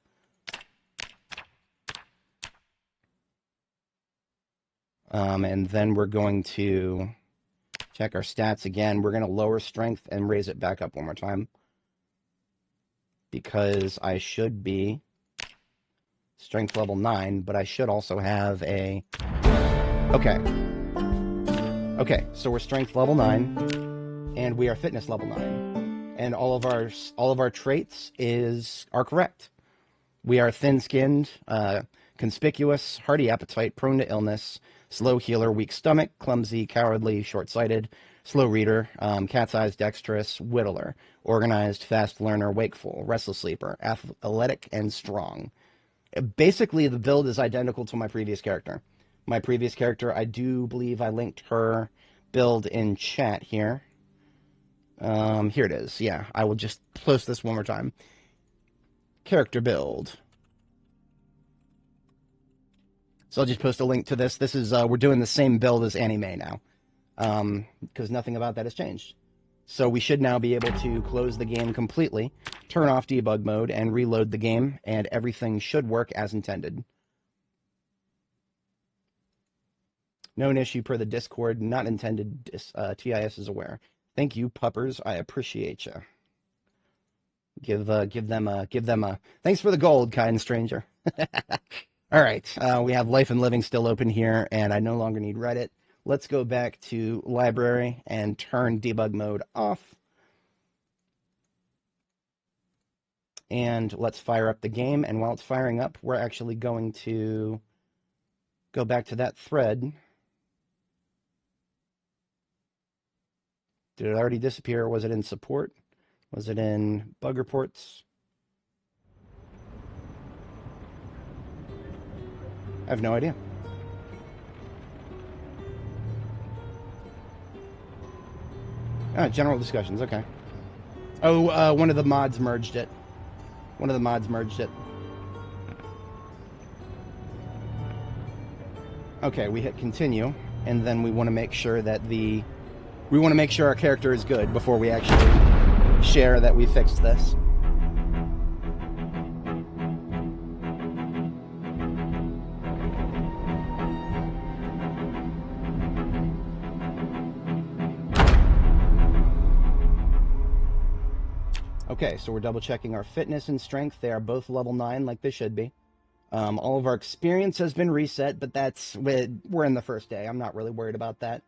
And then we're going to check our stats again. We're going to lower strength and raise it back up one more time, because I should be strength level 9, but I should also have a... Okay, so we're strength level 9, and we are fitness level 9. And all of our traits are correct. We are thin-skinned, conspicuous, hearty appetite, prone to illness, slow healer, weak stomach, clumsy, cowardly, short-sighted, slow reader, cat's eyes, dexterous, whittler, organized, fast learner, wakeful, restless sleeper, athletic, and strong. Basically, the build is identical to my previous character. My previous character, I do believe I linked her build in chat here. Here it is. Yeah, I will just post this one more time. Character build. So I'll just post a link to this. This is, we're doing the same build as Annie Mae now, because nothing about that has changed. So we should now be able to close the game completely, turn off debug mode, and reload the game, and everything should work as intended. Known issue per the Discord, not intended. TIS is aware. Thank you, puppers. I appreciate you. Give them a. Thanks for the gold, kind stranger. All All right, we have Life and Living still open here, and I no longer need Reddit. Let's go back to library and turn debug mode off. And let's fire up the game, and while it's firing up, we're actually going to go back to that thread. Did it already disappear? Was it in support? Was it in bug reports? I have no idea. General discussions, okay. Oh, one of the mods merged it. One of the mods merged it. Okay, we hit continue, and then we want to make sure that we want to make sure our character is good before we actually share that we fixed this. Okay, so we're double checking our fitness and strength. They are both level 9 like they should be. All of our experience has been reset, but we're in the first day. I'm not really worried about that.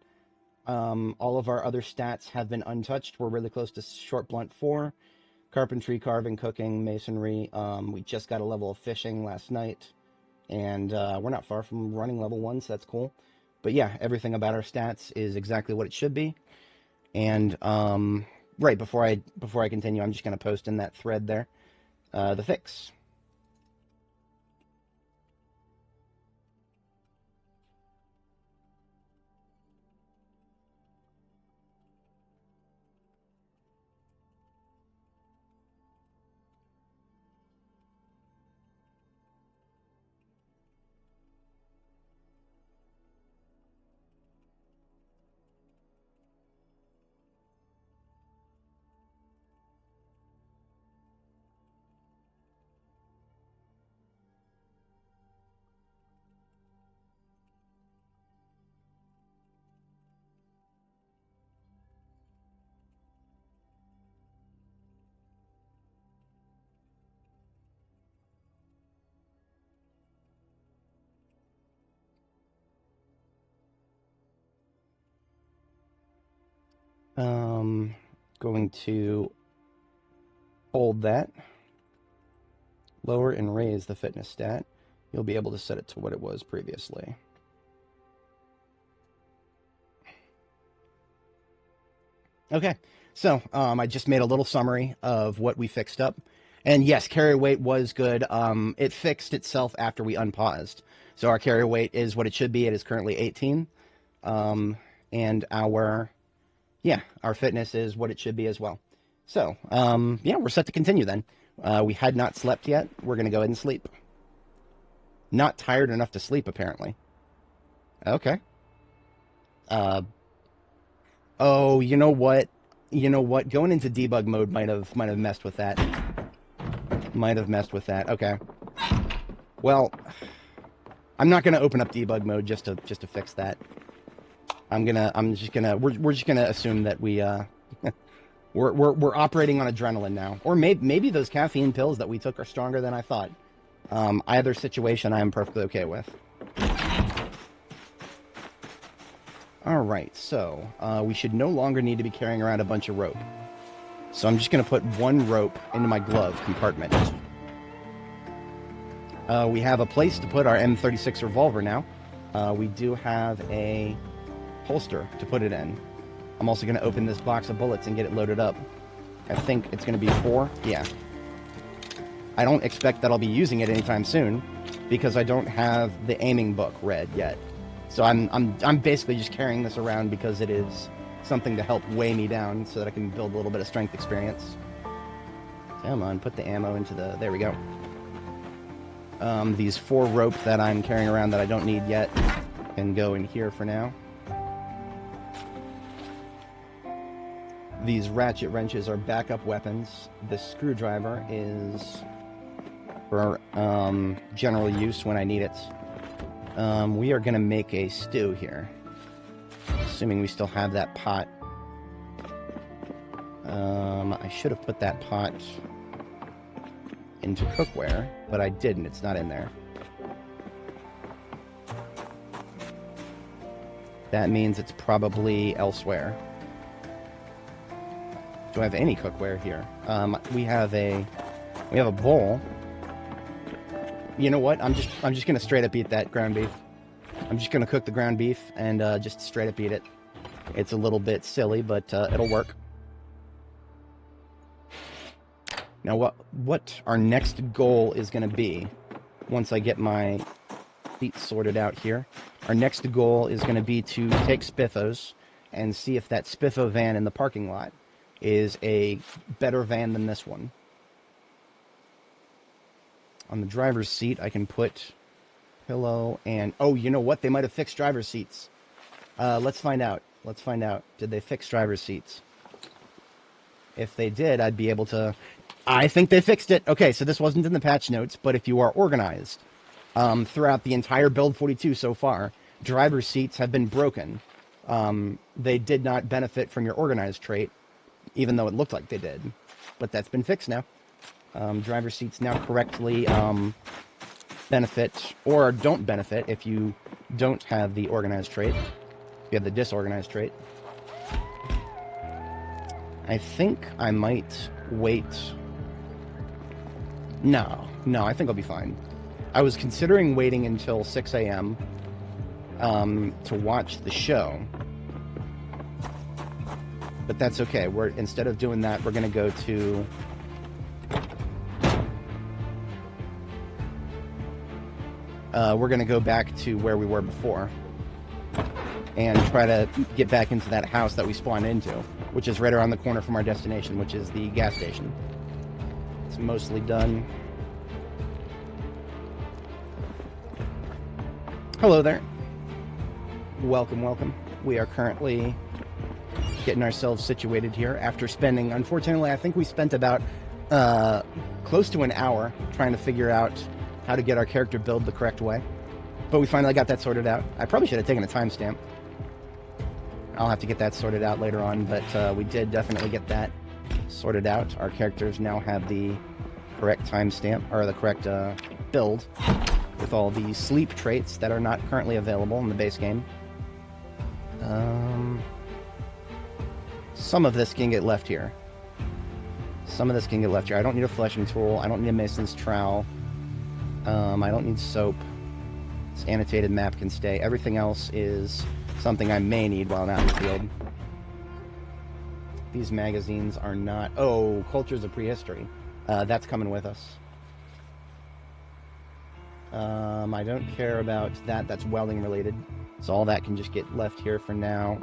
All of our other stats have been untouched. We're really close to short blunt 4. Carpentry, carving, cooking, masonry. We just got a level of fishing last night. And we're not far from running level 1, so that's cool. But yeah, everything about our stats is exactly what it should be. And right, before I continue, I'm just going to post in that thread there the fix. Going to hold that, lower and raise the fitness stat. You'll be able to set it to what it was previously. Okay, so I just made a little summary of what we fixed up. And yes, carry weight was good. It fixed itself after we unpaused. So our carry weight is what it should be. It is currently 18. And our fitness is what it should be as well. So, yeah, we're set to continue then. We had not slept yet. We're going to go ahead and sleep. Not tired enough to sleep, apparently. Okay. Oh, you know what? You know what? Going into debug mode might have messed with that. Might have messed with that. Okay. Well, I'm not going to open up debug mode just to fix that. We're just gonna assume that we're operating on adrenaline now, or maybe those caffeine pills that we took are stronger than I thought. Either situation, I am perfectly okay with. All right, so we should no longer need to be carrying around a bunch of rope. So I'm just gonna put one rope into my glove compartment. We have a place to put our M36 revolver now. We do have a holster to put it in. I'm also going to open this box of bullets and get it loaded up. I think it's going to be 4. Yeah. I don't expect that I'll be using it anytime soon because I don't have the aiming book read yet. So I'm basically just carrying this around because it is something to help weigh me down so that I can build a little bit of strength experience. Come on, put the ammo into the... There we go. These 4 rope that I'm carrying around that I don't need yet can go in here for now. These ratchet wrenches are backup weapons. This screwdriver is for general use when I need it. We are going to make a stew here. Assuming we still have that pot. I should have put that pot into cookware, but I didn't. It's not in there. That means it's probably elsewhere. Do I have any cookware here? We have a bowl. You know what? I'm just gonna straight up eat that ground beef. I'm just gonna cook the ground beef and just straight up eat it. It's a little bit silly, but it'll work. Now, what our next goal is gonna be, once I get my feet sorted out here, our next goal is gonna be to take Spiffos and see if that Spiffo van in the parking lot is a better van than this one. On the driver's seat, I can put pillow and... Oh, you know what? They might have fixed driver's seats. Let's find out. Let's find out. Did they fix driver's seats? If they did, I'd be able to... I think they fixed it. Okay, so this wasn't in the patch notes, but if you are organized, throughout the entire build 42 so far, driver's seats have been broken. They did not benefit from your organized trait, even though it looked like they did. But that's been fixed now. Driver's seats now correctly benefit, or don't benefit, if you don't have the organized trait. If you have the disorganized trait. I think I might wait... No, I think I'll be fine. I was considering waiting until 6 a.m. To watch the show. But that's okay. Instead of doing that, we're going to go to... we're going to go back to where we were before. And try to get back into that house that we spawned into, which is right around the corner from our destination, which is the gas station. It's mostly done. Hello there. Welcome, welcome. We are currently getting ourselves situated here after spending, unfortunately, I think we spent about close to an hour trying to figure out how to get our character build the correct way. But we finally got that sorted out. I probably should have taken a timestamp. I'll have to get that sorted out later on, but we did definitely get that sorted out. Our characters now have the correct timestamp, or the correct build, with all the sleep traits that are not currently available in the base game. Some of this can get left here. Some of this can get left here. I don't need a fleshing tool. I don't need a mason's trowel. I don't need soap. This annotated map can stay. Everything else is something I may need while I'm out in the field. These magazines are not... Oh, Cultures of Prehistory. That's coming with us. I don't care about that. That's welding related. So all that can just get left here for now.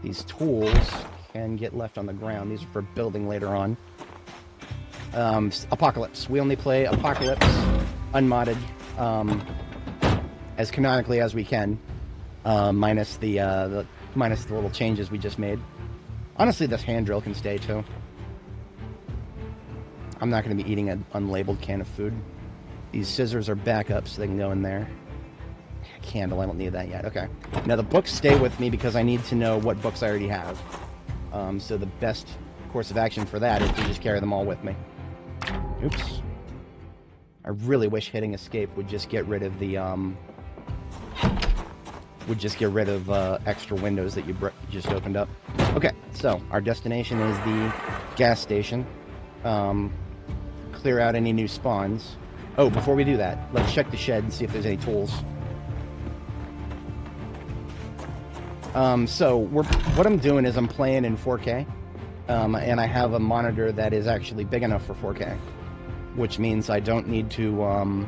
These tools can get left on the ground. These are for building later on. Apocalypse. We only play Apocalypse unmodded as canonically as we can, minus the little changes we just made. Honestly, this hand drill can stay too. I'm not going to be eating an unlabeled can of food. These scissors are backup, so they can go in there. Candle, I don't need that yet. Okay. Now the books stay with me because I need to know what books I already have. So the best course of action for that is to just carry them all with me. Oops. I really wish hitting escape would just get rid of the extra windows that you just opened up. Okay, so our destination is the gas station. Clear out any new spawns. Oh, before we do that, let's check the shed and see if there's any tools. What I'm doing is I'm playing in 4K, and I have a monitor that is actually big enough for 4K, which means I don't need to,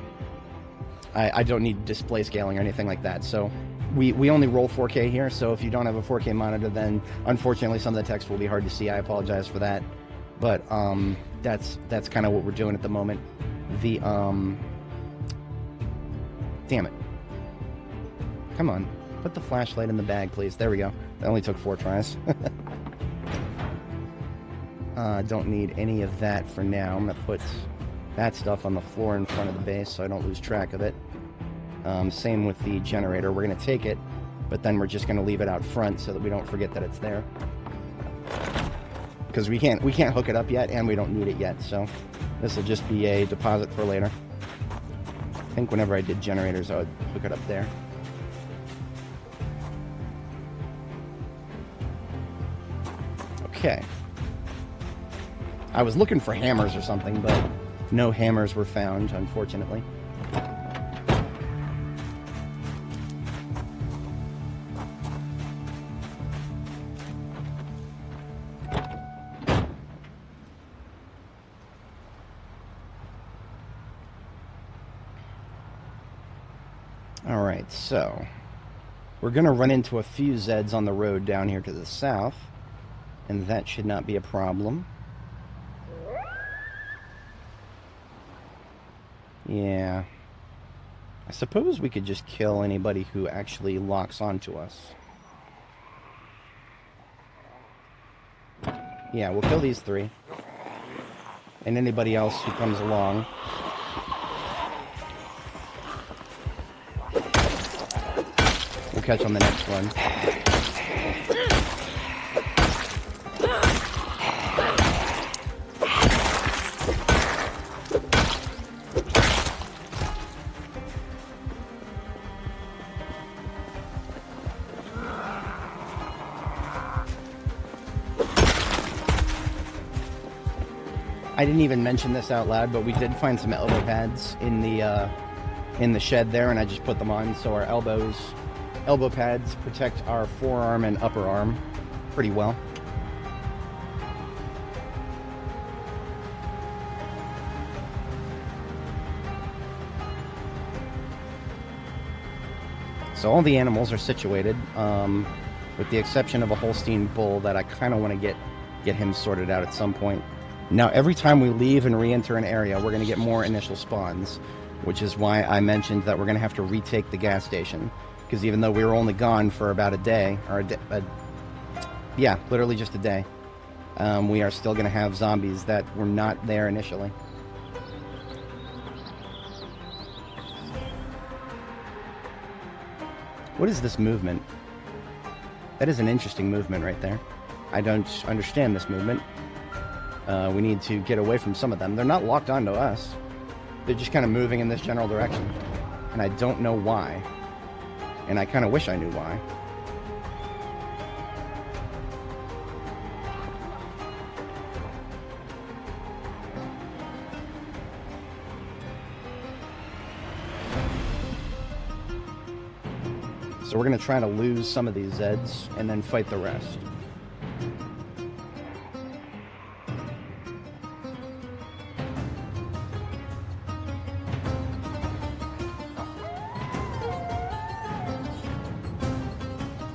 I don't need display scaling or anything like that. So we only roll 4K here, so if you don't have a 4K monitor, then unfortunately some of the text will be hard to see. I apologize for that, but that's kind of what we're doing at the moment. Damn it. Come on. Put the flashlight in the bag, please. There we go. That only took 4 tries. Don't need any of that for now. I'm going to put that stuff on the floor in front of the base so I don't lose track of it. Same with the generator. We're going to take it, but then we're just going to leave it out front so that we don't forget that it's there. Because we can't hook it up yet, and we don't need it yet, so this will just be a deposit for later. I think whenever I did generators, I would hook it up there. Okay. I was looking for hammers or something, but no hammers were found, unfortunately. Alright, so we're going to run into a few Zeds on the road down here to the south, and that should not be a problem. Yeah. I suppose we could just kill anybody who actually locks onto us. Yeah, we'll kill these 3. And anybody else who comes along. We'll catch on the next one. I didn't even mention this out loud, but we did find some elbow pads in the shed there, and I just put them on, so our elbow pads protect our forearm and upper arm pretty well. So all the animals are situated, with the exception of a Holstein bull that I kind of want to get him sorted out at some point. Now, every time we leave and re-enter an area, we're going to get more initial spawns, which is why I mentioned that we're going to have to retake the gas station. Because even though we were only gone for about a day, or yeah, literally just a day, we are still going to have zombies that were not there initially. What is this movement? That is an interesting movement right there. I don't understand this movement. We need to get away from some of them. They're not locked onto us. They're just kind of moving in this general direction. And I don't know why. And I kind of wish I knew why. So we're going to try to lose some of these Zeds and then fight the rest.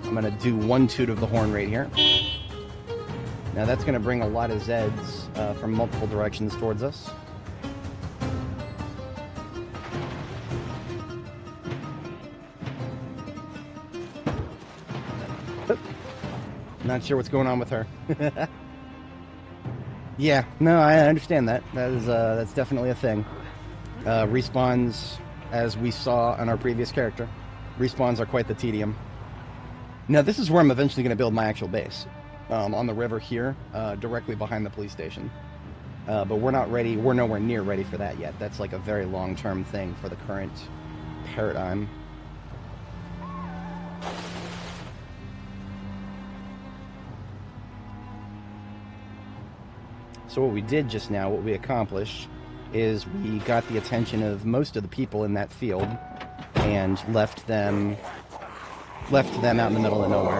I'm going to do 1 toot of the horn right here. Now that's going to bring a lot of Zeds from multiple directions towards us. Not sure what's going on with her. Yeah, no, I understand that. That's definitely a thing. Respawns, as we saw on our previous character, respawns are quite the tedium. Now, this is where I'm eventually going to build my actual base. On the river here, directly behind the police station. But we're not ready, we're nowhere near ready for that yet. That's like a very long-term thing for the current paradigm. So what we did just now, what we accomplished, is we got the attention of most of the people in that field and left them out in the middle of nowhere.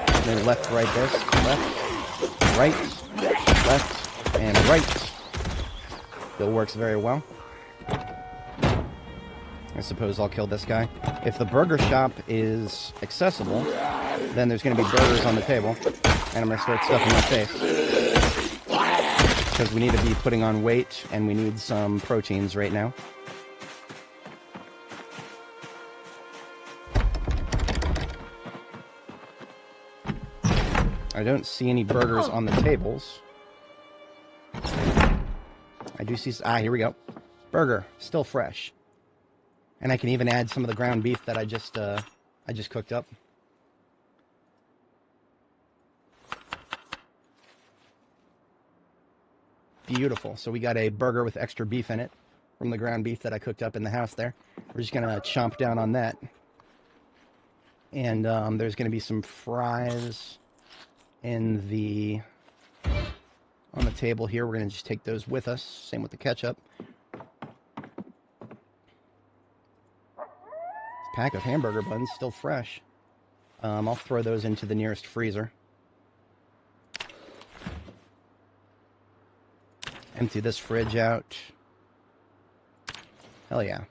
And then left, right, this, left, right, left, and right. Still works very well. I suppose I'll kill this guy. If the burger shop is accessible, then there's going to be burgers on the table, and I'm going to start stuffing my face. Because we need to be putting on weight, and we need some proteins right now. I don't see any burgers on the tables. I do see... Ah, here we go. Burger. Still fresh. And I can even add some of the ground beef that I just cooked up. Beautiful. So we got a burger with extra beef in it from the ground beef that I cooked up in the house there. We're just going to chomp down on that. And there's going to be some fries on the table here. We're going to just take those with us. Same with the ketchup. This pack of hamburger buns still fresh. I'll throw those into the nearest freezer. Empty this fridge out. Hell yeah.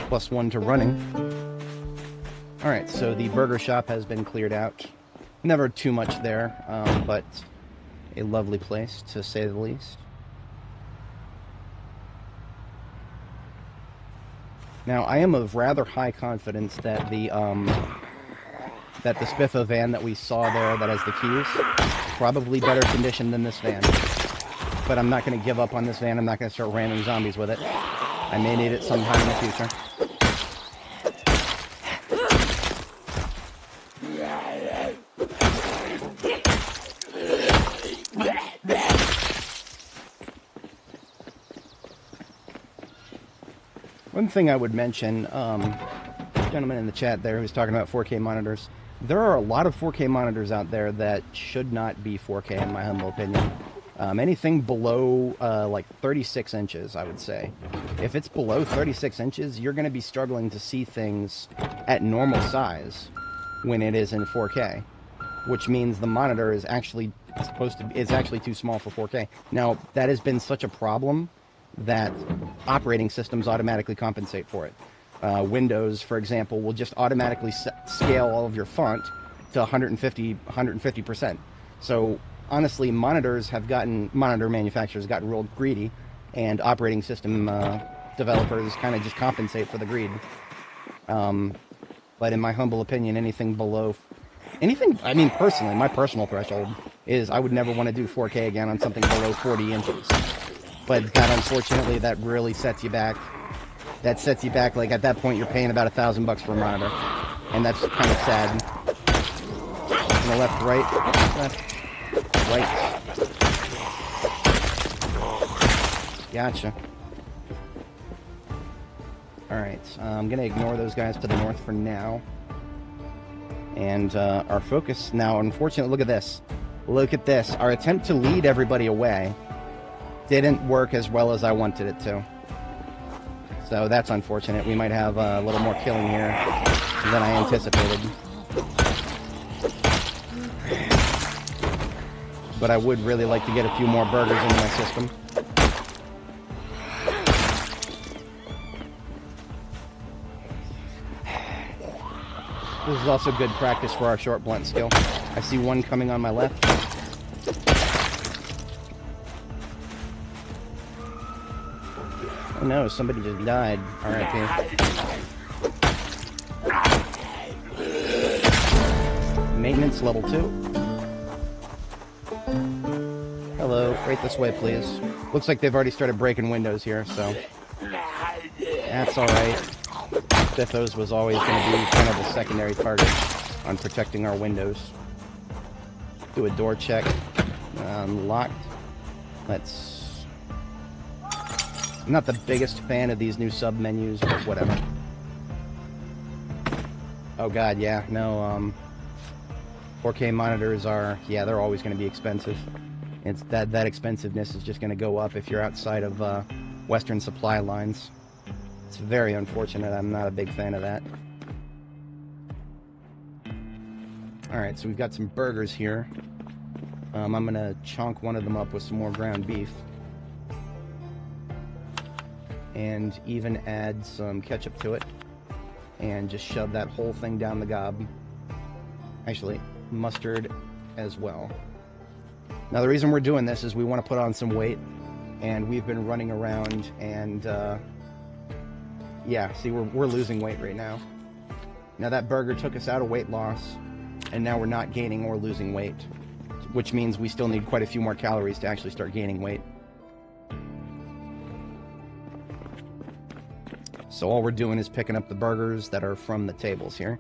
+1 to running. Alright, so the burger shop has been cleared out. Never too much there, but a lovely place, to say the least. Now, I am of rather high confidence that the Spiffa van that we saw there that has the keys, probably better condition than this van. But I'm not going to give up on this van. I'm not going to start ramming zombies with it. I may need it sometime in the future. One thing I would mention, gentleman in the chat there who's talking about 4K monitors, there are a lot of 4K monitors out there that should not be 4K in my humble opinion. Anything below like 36 inches, I would say. If it's below 36 inches, you're going to be struggling to see things at normal size when it is in 4K, which means the monitor is actually too small for 4K. Now, that has been such a problem that operating systems automatically compensate for it. Windows, for example, will just automatically scale all of your font to 150%. So honestly, monitor manufacturers have gotten real greedy, and operating system developers kind of just compensate for the greed. But in my humble opinion, I mean, personally, my personal threshold is I would never want to do 4K again on something below 40 inches. But God, unfortunately, that really sets you back. That sets you back, like, at that point, you're paying about $1,000 for a monitor. And that's kind of sad. On the left, right, right. Gotcha. Alright, I'm going to ignore those guys to the north for now. And our focus now, unfortunately, look at this. Look at this. Our attempt to lead everybody away didn't work as well as I wanted it to. So that's unfortunate. We might have a little more killing here than I anticipated. But I would really like to get a few more burgers into my system. This is also good practice for our short blunt skill. I see one coming on my left. Oh no, somebody just died. R.I.P. Maintenance level 2. Hello, right this way, please. Looks like they've already started breaking windows here, so that's alright. Spiffos was always going to be kind of a secondary target on protecting our windows. Do a door check. Locked. I'm not the biggest fan of these new sub-menus, but whatever. Oh god, yeah, no, 4K monitors are, yeah, they're always going to be expensive. It's that expensiveness is just going to go up if you're outside of Western supply lines. It's very unfortunate. I'm not a big fan of that. Alright, so we've got some burgers here. I'm going to chunk one of them up with some more ground beef. And even add some ketchup to it. And just shove that whole thing down the gob. Actually, mustard as well. Now the reason we're doing this is we want to put on some weight. And we've been running around and... yeah, see, we're losing weight right now. Now that burger took us out of weight loss. And now we're not gaining or losing weight. Which means we still need quite a few more calories to actually start gaining weight. So all we're doing is picking up the burgers that are from the tables here.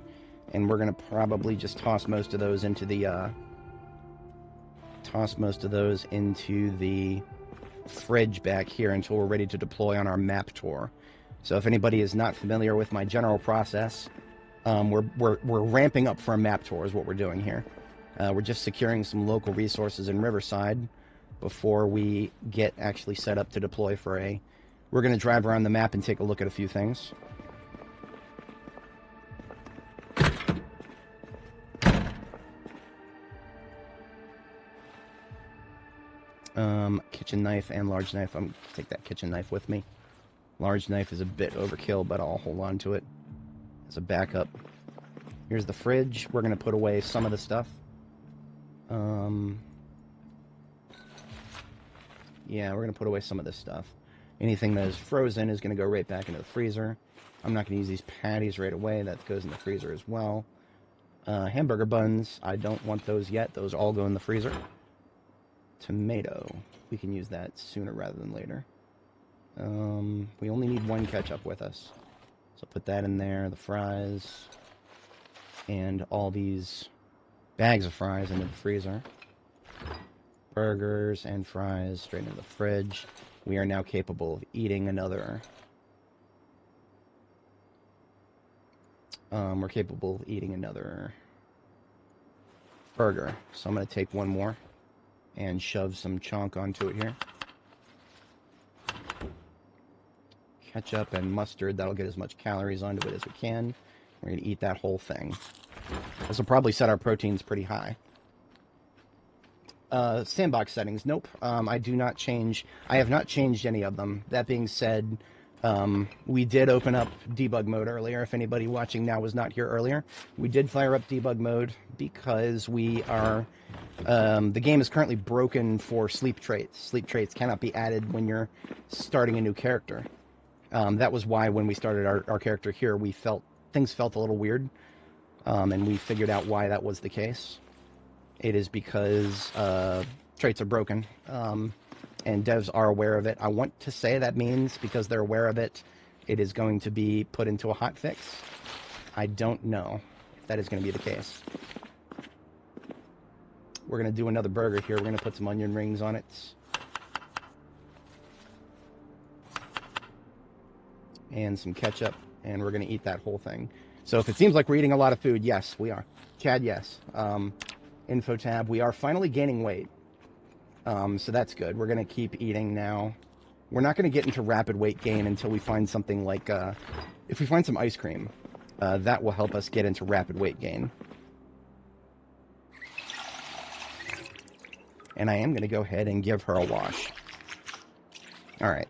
And we're going to probably just toss most of those into the... fridge back here until we're ready to deploy on our map tour. So if anybody is not familiar with my general process, we're ramping up for a map tour is what we're doing here. We're just securing some local resources in Riverside before we get actually set up to deploy for a... We're going to drive around the map and take a look at a few things. Kitchen knife and large knife. I'm going to take that kitchen knife with me. Large knife is a bit overkill, but I'll hold on to it as a backup. Here's the fridge. We're going to put away some of the stuff. Yeah, we're going to put away some of this stuff. Anything that is frozen is going to go right back into the freezer. I'm not going to use these patties right away. That goes in the freezer as well. Hamburger buns, I don't want those yet. Those all go in the freezer. Tomato, we can use that sooner rather than later. We only need one ketchup with us. So put that in there, the fries, and all these bags of fries into the freezer. Burgers and fries straight into the fridge. We are now capable of eating another... we're capable of eating another burger. So I'm going to take one more and shove some chunk onto it here. Ketchup and mustard, that'll get as much calories onto it as we can. We're going to eat that whole thing. This will probably set our proteins pretty high. Sandbox settings, nope. I do not change. I have not changed any of them. That being said, we did open up debug mode earlier. If anybody watching now was not here earlier, we did fire up debug mode because we are... the game is currently broken for sleep traits. Sleep traits cannot be added when you're starting a new character. That was why when we started our character here, things felt a little weird, and we figured out why that was the case. It is because traits are broken, and devs are aware of it. I want to say that means because they're aware of it, it is going to be put into a hotfix. I don't know if that is going to be the case. We're going to do another burger here. We're going to put some onion rings on it. And some ketchup, and we're going to eat that whole thing. So if it seems like we're eating a lot of food, yes, we are. Chad, yes. Info tab, we are finally gaining weight. So that's good. We're going to keep eating now. We're not going to get into rapid weight gain until we find something like, if we find some ice cream, that will help us get into rapid weight gain. And I am going to go ahead and give her a wash. All right.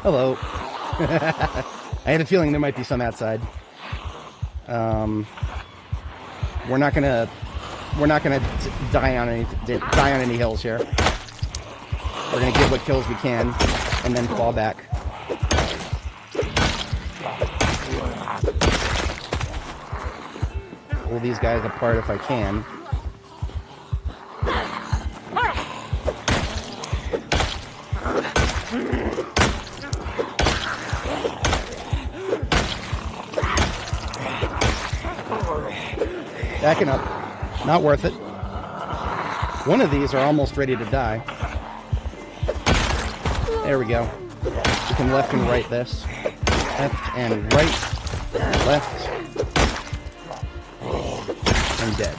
Hello. I had a feeling there might be some outside. We're not gonna die on any hills here. We're gonna get what kills we can, and then fall back. Pull these guys apart if I can. Backing up. Not worth it. One of these are almost ready to die. There we go. We can left and right this. Left and right. Left. And dead.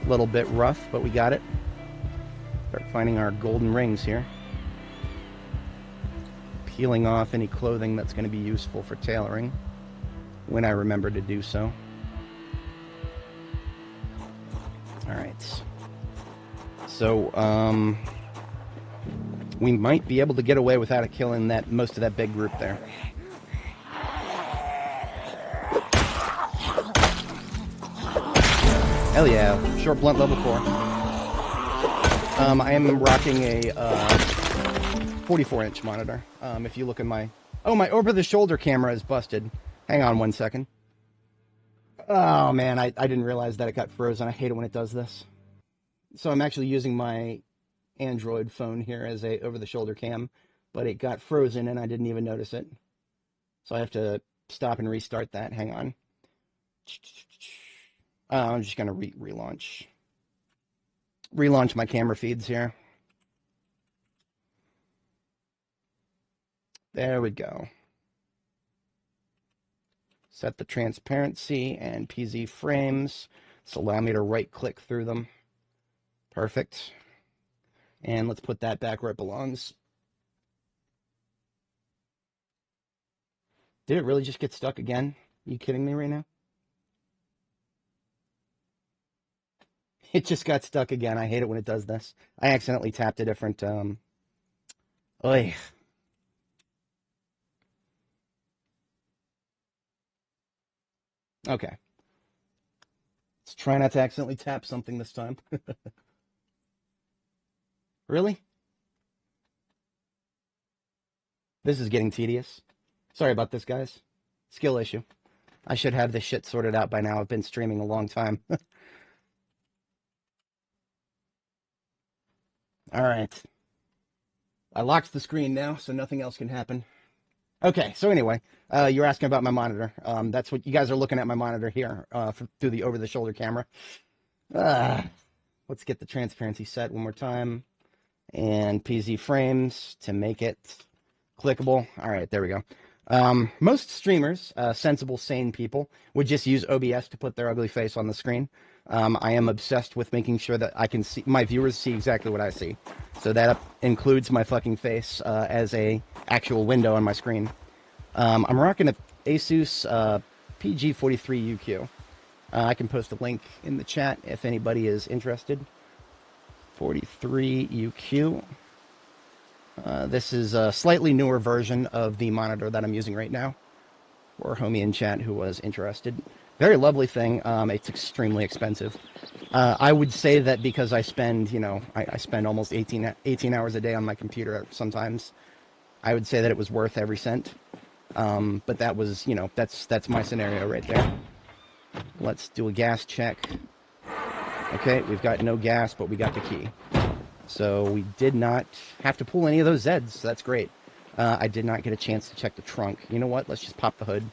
A little bit rough, but we got it. Start finding our golden rings here. Peeling off any clothing that's going to be useful for tailoring when I remember to do so. Alright. So, we might be able to get away without it killing most of that big group there. Hell yeah. Short blunt level 4. I am rocking a 44-inch monitor. If you look at my... Oh, my over-the-shoulder camera is busted. Hang on one second. Oh, man, I didn't realize that it got frozen. I hate it when it does this. So I'm actually using my Android phone here as a over-the-shoulder cam, but it got frozen and I didn't even notice it. So I have to stop and restart that. Hang on. I'm just going to relaunch my camera feeds here. There we go. Set the transparency and PZ frames. So allow me to right-click through them. Perfect. And let's put that back where it belongs. Did it really just get stuck again? Are you kidding me right now? It just got stuck again. I hate it when it does this. I accidentally tapped a different, Oy. Okay. Let's try not to accidentally tap something this time. Really? This is getting tedious. Sorry about this, guys. Skill issue. I should have this shit sorted out by now. I've been streaming a long time. All right. I locked the screen now, so nothing else can happen. Okay, so anyway, you're asking about my monitor. That's what you guys are looking at, my monitor here through the over-the-shoulder camera. Let's get the transparency set one more time. And PZ frames to make it clickable. All right, there we go. Most streamers, sensible, sane people, would just use OBS to put their ugly face on the screen. I am obsessed with making sure that I can see my viewers see exactly what I see. So that includes my fucking face as a actual window on my screen. I'm rocking a Asus PG43 UQ. I can post a link in the chat if anybody is interested. 43 UQ. This is a slightly newer version of the monitor that I'm using right now. Or homie in chat who was interested. Very lovely thing. It's extremely expensive. I would say that because I spend, I spend almost 18 hours a day on my computer sometimes. I would say that it was worth every cent. But that was, that's my scenario right there. Let's do a gas check. Okay, we've got no gas, but we got the key. So we did not have to pull any of those Zeds, so that's great. I did not get a chance to check the trunk. You know what? Let's just pop the hood.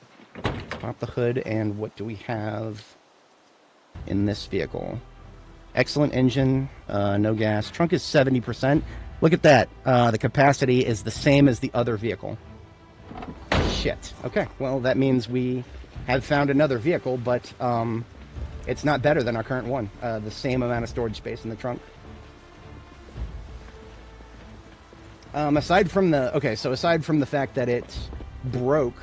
Pop the hood, and what do we have in this vehicle? Excellent engine, no gas. Trunk is 70%. Look at that. The capacity is the same as the other vehicle. Shit. Okay, well, that means we have found another vehicle, but it's not better than our current one. The same amount of storage space in the trunk. Aside from the fact that it broke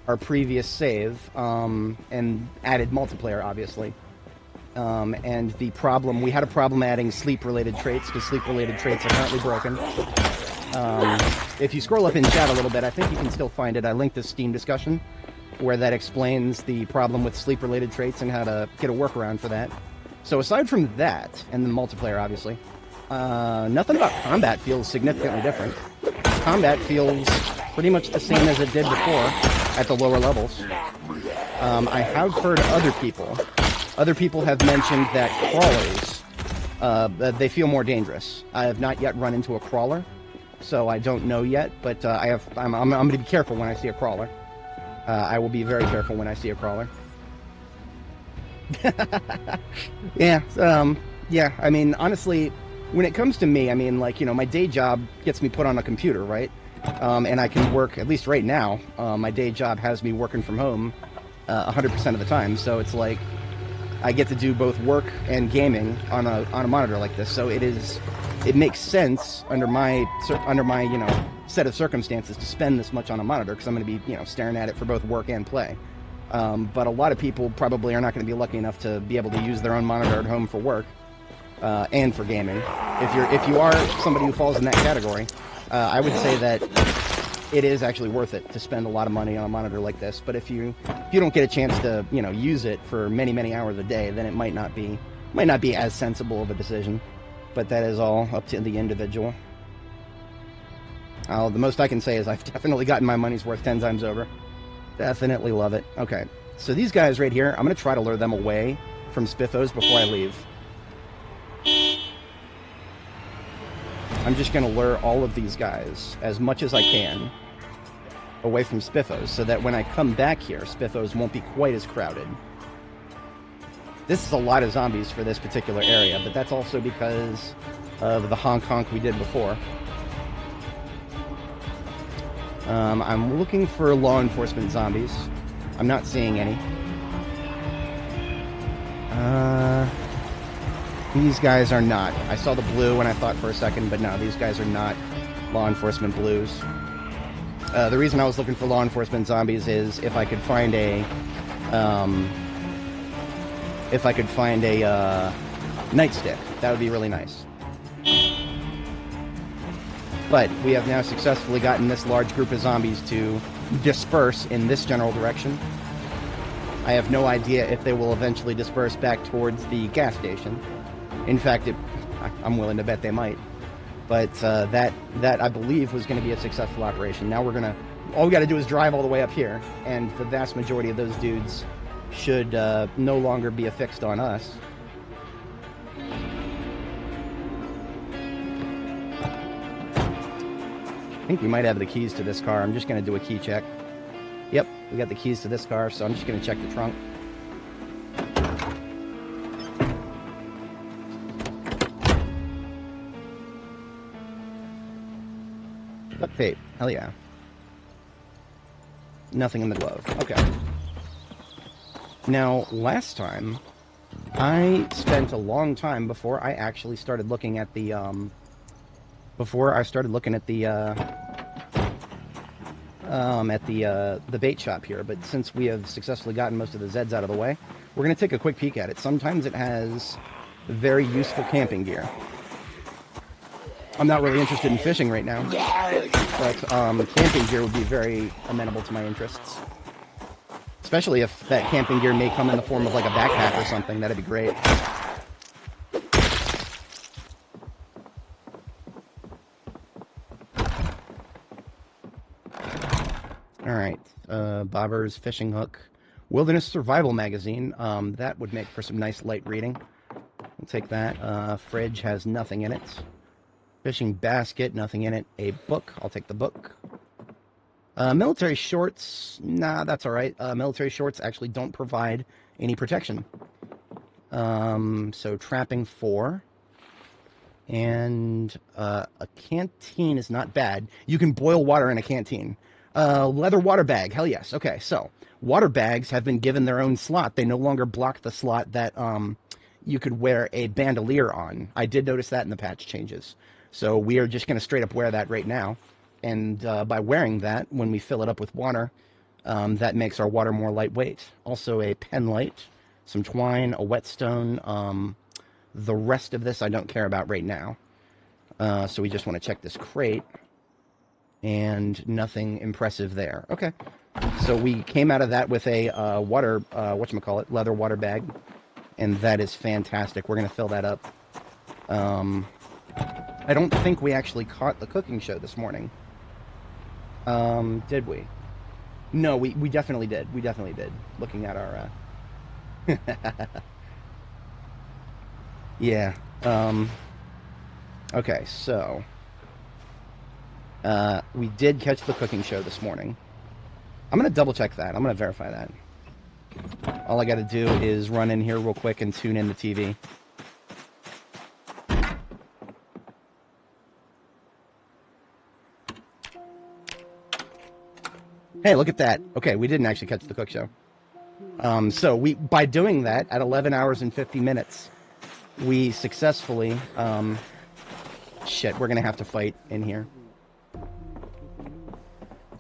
our previous save and added multiplayer, obviously, and we had a problem adding sleep-related traits because sleep-related traits are currently broken. If you scroll up in chat a little bit, I think you can still find it. I linked this Steam discussion where that explains the problem with sleep-related traits and how to get a workaround for that. So aside from that, and the multiplayer, obviously, nothing about combat feels significantly different. Combat feels pretty much the same as it did before at the lower levels. I have heard other people have mentioned that crawlers, they feel more dangerous. I have not yet run into a crawler, so I don't know yet, but I'm going to be careful when I see a crawler. I will be very careful when I see a crawler. Yeah, I mean, honestly, when it comes to me, I mean, like, my day job gets me put on a computer, right? And I can work, at least right now, my day job has me working from home 100% of the time. So it's like I get to do both work and gaming on a monitor like this. So it makes sense under my set of circumstances to spend this much on a monitor because I'm going to be staring at it for both work and play. But a lot of people probably are not going to be lucky enough to be able to use their own monitor at home for work and for gaming. If you are somebody who falls in that category, I would say that it is actually worth it to spend a lot of money on a monitor like this. But if you don't get a chance to use it for many hours a day, then it might not be as sensible of a decision. But that is all up to the individual. The most I can say is I've definitely gotten my money's worth 10 times over. Definitely love it. Okay, so these guys right here, I'm going to try to lure them away from Spiffos before I leave. I'm just going to lure all of these guys as much as I can away from Spiffos so that when I come back here, Spiffos won't be quite as crowded. This is a lot of zombies for this particular area, but that's also because of the honk we did before. I'm looking for law enforcement zombies. I'm not seeing any. These guys are not. I saw the blue and I thought for a second, but no, these guys are not law enforcement blues. The reason I was looking for law enforcement zombies is if I could find a nightstick, that would be really nice. But we have now successfully gotten this large group of zombies to disperse in this general direction. I have no idea if they will eventually disperse back towards the gas station. In fact, I'm willing to bet they might. But that I believe was going to be a successful operation. Now all we got to do is drive all the way up here, and the vast majority of those dudes should no longer be affixed on us. I think we might have the keys to this car. I'm just going to do a key check. Yep, we got the keys to this car, so I'm just going to check the trunk. Duct tape. Hell yeah. Nothing in the glove. Okay. Now, last time, I spent a long time before I actually started looking at the, the bait shop here, but since we have successfully gotten most of the Zeds out of the way, we're going to take a quick peek at it. Sometimes it has very useful camping gear. I'm not really interested in fishing right now, but camping gear would be very amenable to my interests. Especially if that camping gear may come in the form of like a backpack or something, that'd be great. Alright, Bobber's Fishing Hook. Wilderness Survival Magazine. That would make for some nice light reading. We'll take that. Fridge has nothing in it. Fishing basket, nothing in it. A book. I'll take the book. Military shorts. Nah, that's alright. Military shorts actually don't provide any protection. So trapping 4. And a canteen is not bad. You can boil water in a canteen. Leather water bag. Hell yes. Okay, so water bags have been given their own slot. They no longer block the slot that you could wear a bandolier on. I did notice that in the patch changes. So we are just going to straight up wear that right now. And by wearing that, when we fill it up with water, that makes our water more lightweight. Also a pen light, some twine, a whetstone. The rest of this I don't care about right now. So we just want to check this crate. And nothing impressive there. Okay. So we came out of that with a leather water bag. And that is fantastic. We're going to fill that up. I don't think we actually caught the cooking show this morning. Did we? No, we definitely did. We definitely did. Looking at our, yeah. Okay, so... we did catch the cooking show this morning. I'm going to double check that. I'm going to verify that. All I got to do is run in here real quick and tune in the TV. Hey, look at that. Okay, we didn't actually catch the cook show. So by doing that, at 11 hours and 50 minutes, we successfully... shit, we're going to have to fight in here.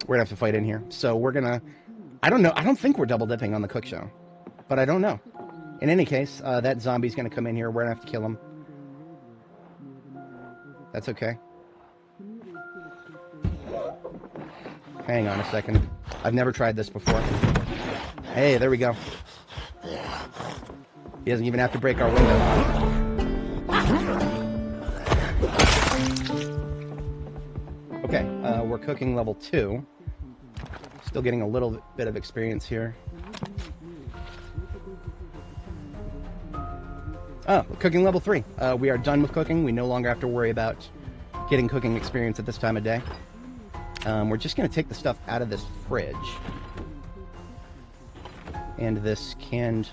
We're going to have to fight in here. So we're going to... I don't know. I don't think we're double dipping on the cook show. But I don't know. In any case, that zombie's going to come in here. We're going to have to kill him. That's okay. Hang on a second. I've never tried this before. Hey, there we go. He doesn't even have to break our window. Okay, we're cooking level 2. Still getting a little bit of experience here. Oh, cooking level 3. We are done with cooking. We no longer have to worry about getting cooking experience at this time of day. We're just going to take the stuff out of this fridge. And this canned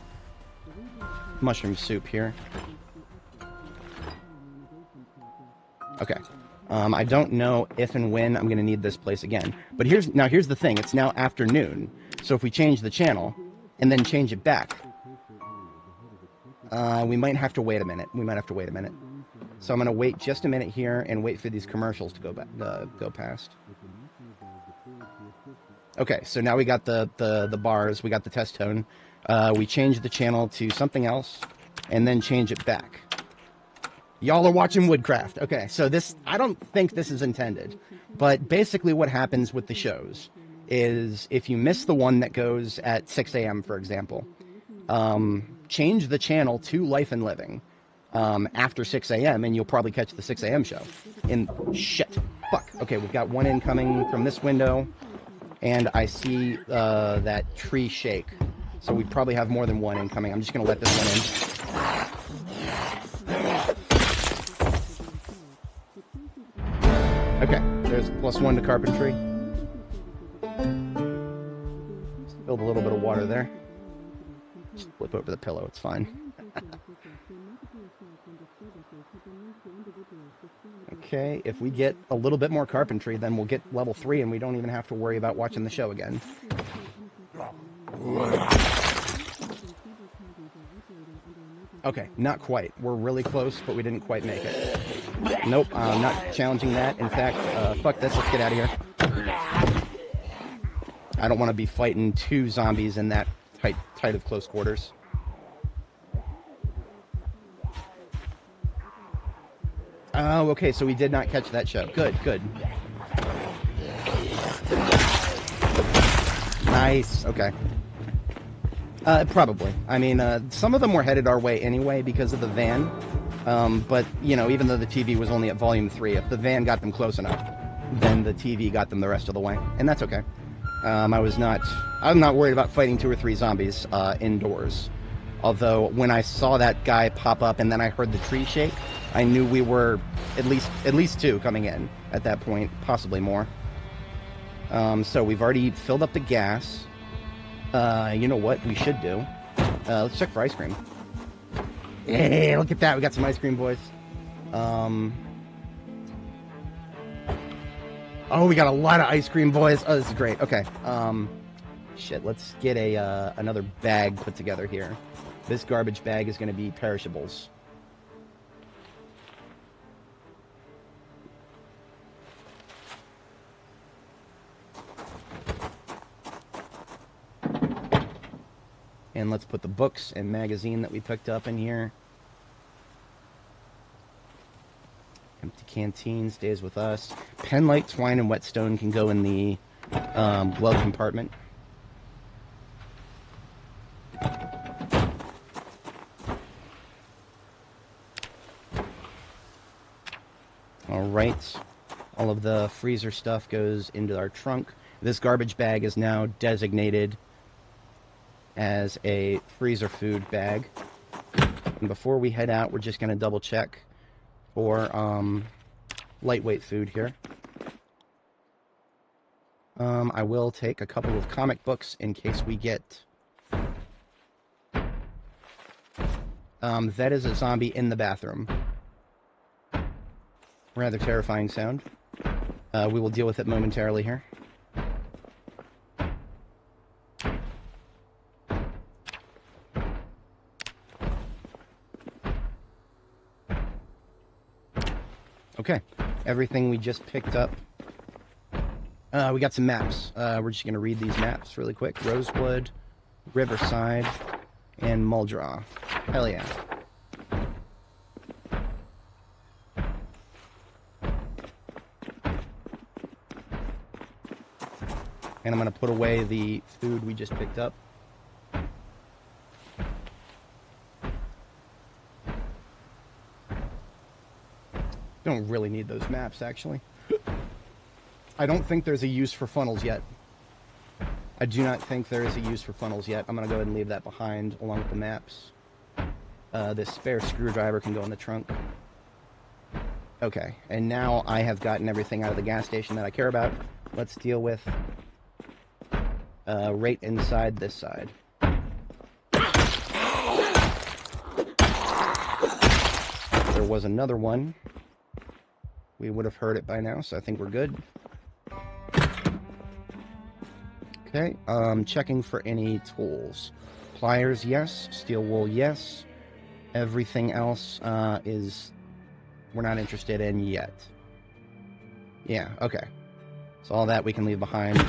mushroom soup here. Okay. I don't know if and when I'm going to need this place again. But here's the thing. It's now afternoon. So if we change the channel and then change it back, we might have to wait a minute. So I'm going to wait just a minute here and wait for these commercials to go past. Okay, so now we got the bars. We got the test tone. We changed the channel to something else and then change it back. Y'all are watching Woodcraft. Okay, so this, I don't think this is intended, but basically what happens with the shows is if you miss the one that goes at 6 a.m., for example, change the channel to Life and Living after 6 a.m., and you'll probably catch the 6 a.m. show. Shit. Fuck. Okay, we've got one incoming from this window, and I see that tree shake. So we probably have more than one incoming. I'm just going to let this one in. Okay, there's +1 to carpentry. Spilled a little bit of water there. Just flip over the pillow, it's fine. Okay, if we get a little bit more carpentry, then we'll get level 3 and we don't even have to worry about watching the show again. Okay, not quite. We're really close, but we didn't quite make it. Nope, I'm not challenging that. In fact, fuck this, let's get out of here. I don't want to be fighting 2 zombies in that tight of close quarters. Oh, okay, so we did not catch that show. Good, good. Nice, okay. Probably. I mean, some of them were headed our way anyway because of the van. But, you know, even though the TV was only at volume 3, if the van got them close enough, then the TV got them the rest of the way. And that's okay. I'm not worried about fighting 2 or 3 zombies indoors. Although, when I saw that guy pop up and then I heard the tree shake, I knew we were at least 2 coming in at that point, possibly more. So we've already filled up the gas. You know what we should do? Let's check for ice cream. Hey, look at that. We got some ice cream, boys. Oh, we got a lot of ice cream, boys. Oh, this is great. Okay. Shit, let's get another bag put together here. This garbage bag is going to be perishables. And let's put the books and magazine that we picked up in here. Empty canteen stays with us. Penlight, twine, and whetstone can go in the glove compartment. Alright. All of the freezer stuff goes into our trunk. This garbage bag is now designated as a freezer food bag. And before we head out, we're just going to double check for lightweight food here. I will take a couple of comic books in case we get... that is a zombie in the bathroom. Rather terrifying sound. We will deal with it momentarily here. Okay, everything we just picked up. We got some maps. We're just going to read these maps really quick. Rosewood, Riverside, and Muldraw. Hell yeah. And I'm going to put away the food we just picked up. Don't really need those maps, actually. I don't think there's a use for funnels yet. I do not think there is a use for funnels yet. I'm going to go ahead and leave that behind along with the maps. This spare screwdriver can go in the trunk. Okay, and now I have gotten everything out of the gas station that I care about. Let's deal with right inside this side. There was another one We would have heard it by now, so I think we're good. Okay, checking for any tools. Pliers, yes. Steel wool, yes. Everything else is we're not interested in yet. Yeah, okay. So all that we can leave behind.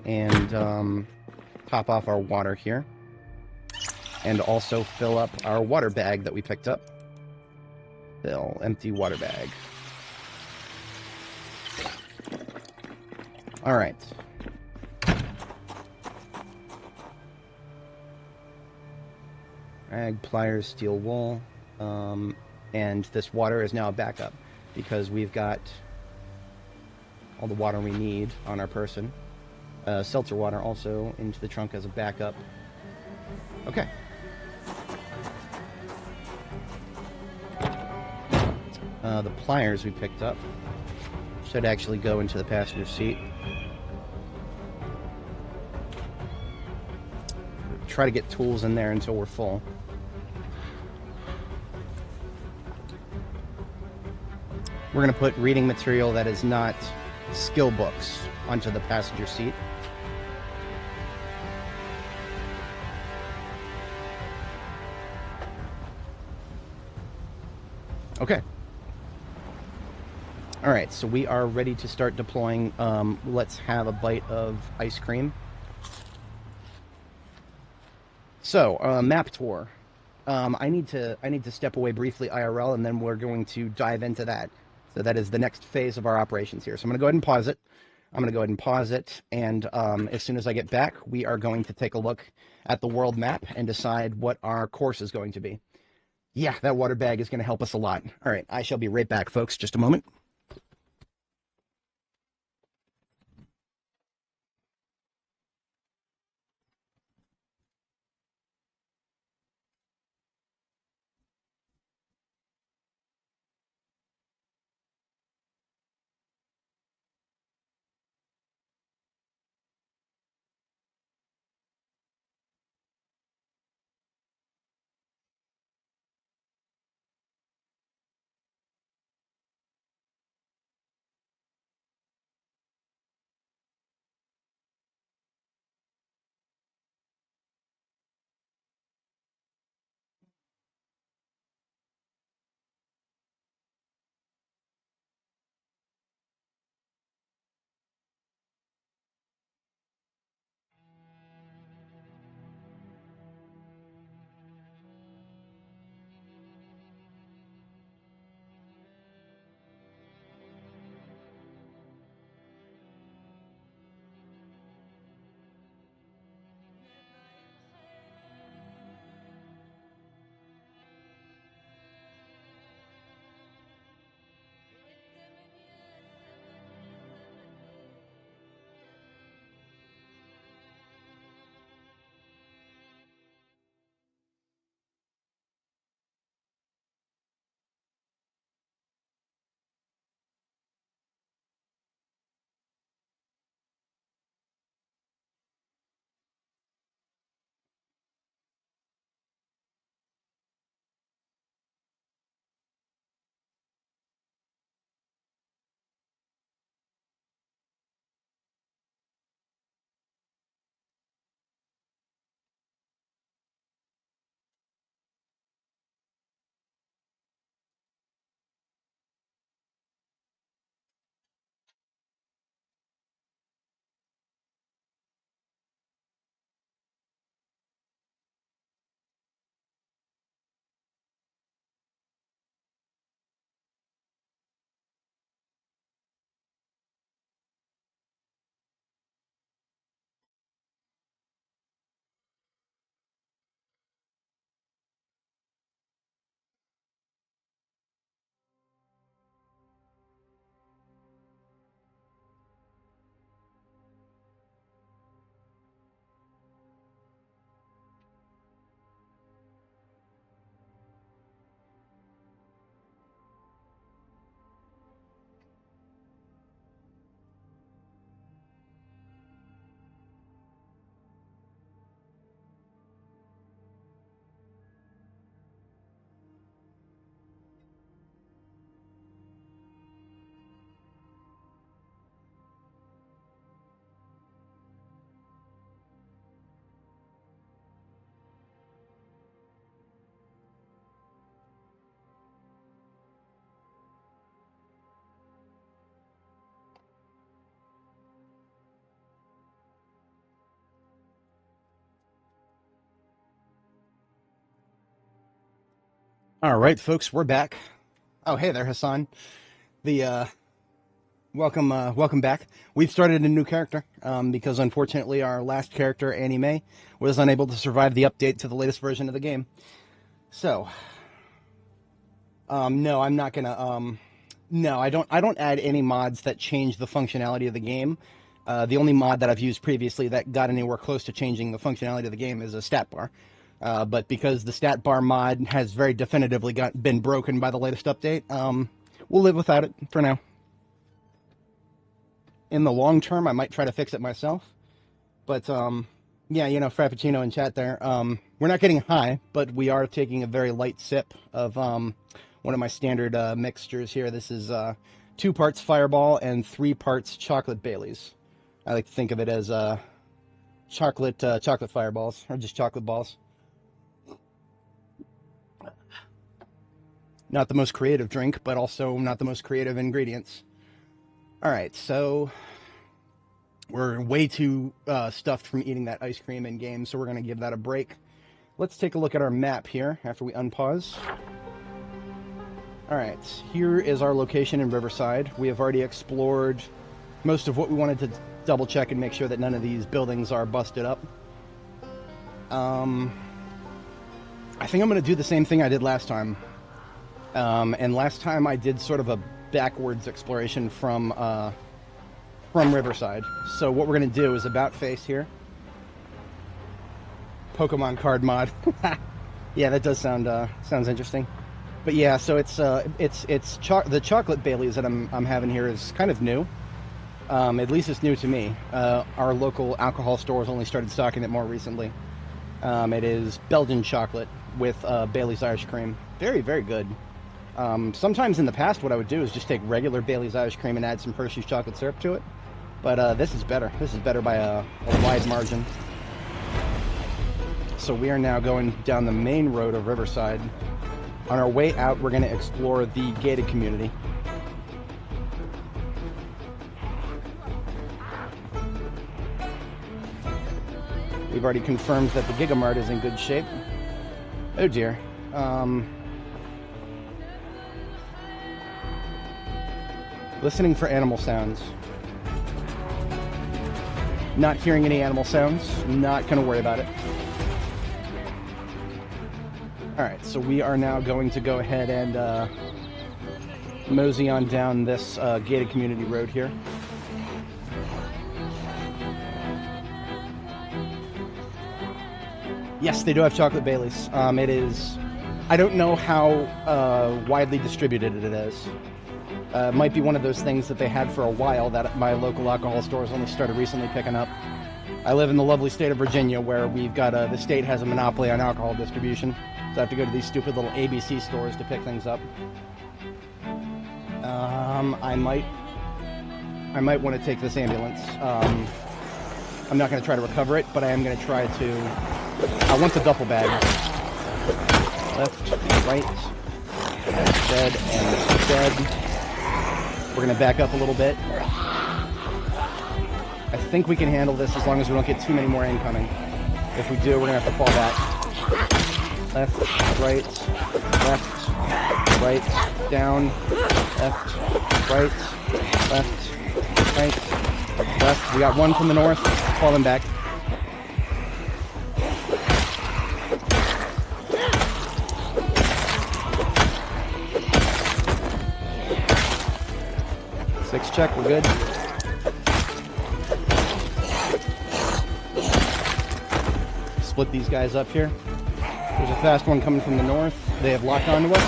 And top off our water here. And also fill up our water bag that we picked up. Fill, empty water bag. All right. Rag, pliers, steel wool. And this water is now a backup because we've got all the water we need on our person. Seltzer water also into the trunk as a backup. Okay. The pliers we picked up should actually go into the passenger seat. Try to get tools in there until we're full. We're going to put reading material that is not skill books onto the passenger seat. Okay. All right, so we are ready to start deploying. Let's have a bite of ice cream. So, map tour. I need to step away briefly IRL, and then we're going to dive into that. So that is the next phase of our operations here. So I'm going to go ahead and pause it. And as soon as I get back, we are going to take a look at the world map and decide what our course is going to be. Yeah, that water bag is going to help us a lot. All right, I shall be right back, folks. Just a moment. All right, folks, we're back. Oh, hey there, Hassan. Welcome back. We've started a new character because unfortunately our last character, Annie Mae, was unable to survive the update to the latest version of the game. So, no, I'm not gonna. No, I don't add any mods that change the functionality of the game. The only mod that I've used previously that got anywhere close to changing the functionality of the game is a stat bar. But because the stat bar mod has very definitively been broken by the latest update, we'll live without it for now. In the long term, I might try to fix it myself. But, yeah, you know, Frappuccino in chat there. We're not getting high, but we are taking a very light sip of one of my standard mixtures here. This is 2 parts Fireball and 3 parts Chocolate Baileys. I like to think of it as chocolate fireballs, or just chocolate balls. Not the most creative drink, but also not the most creative ingredients. All right, so we're way too stuffed from eating that ice cream in game, so we're going to give that a break. Let's take a look at our map here after we unpause. All right, here is our location in Riverside. We have already explored most of what we wanted to double check and make sure that none of these buildings are busted up. I think I'm going to do the same thing I did last time. And last time I did sort of a backwards exploration from Riverside. So what we're going to do is about face here. Pokemon card mod. Yeah, that does sounds interesting. But yeah, so it's the chocolate Baileys that I'm having here is kind of new. At least it's new to me. Our local alcohol stores only started stocking it more recently. It is Belgian chocolate with Bailey's Irish cream. Very, very good. Sometimes in the past what I would do is just take regular Bailey's Irish cream and add some Hershey's chocolate syrup to it. But this is better. This is better by a wide margin. So we are now going down the main road of Riverside. On our way out, we're going to explore the gated community. We've already confirmed that the Gigamart is in good shape. Oh dear. Listening for animal sounds. Not hearing any animal sounds. Not going to worry about it. Alright, so we are now going to go ahead and mosey on down this gated community road here. Yes, they do have chocolate Baileys. It is... I don't know how widely distributed it is. It might be one of those things that they had for a while that my local alcohol stores only started recently picking up. I live in the lovely state of Virginia where we've got the state has a monopoly on alcohol distribution. So I have to go to these stupid little ABC stores to pick things up. I might want to take this ambulance. I'm not going to try to recover it, but I am going to try to... I want the duffel bag. Left, right, dead, and dead. We're going to back up a little bit. I think we can handle this as long as we don't get too many more incoming. If we do, we're going to have to fall back. Left, right, down, left, right, left. We got one from the north, falling back. Six check, we're good. Split these guys up here. There's a fast one coming from the north. They have locked onto us.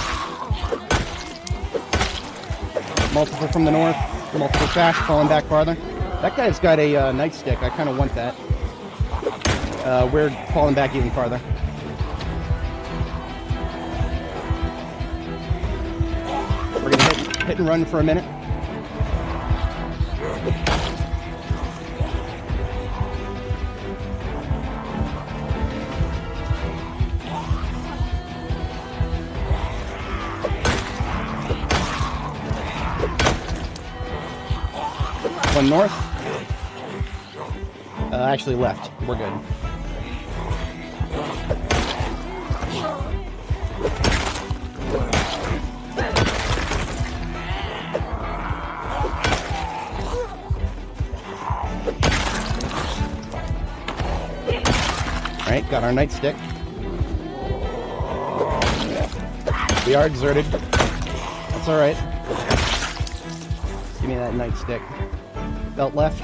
Multiple from the north. Multiple fast, falling back farther. That guy's got a nightstick. I kind of want that. We're falling back even farther. We're going to hit and run for a minute. One north. Actually left. We're good. we've got our nightstick. We are exerted. That's alright. Give me that nightstick. Belt left.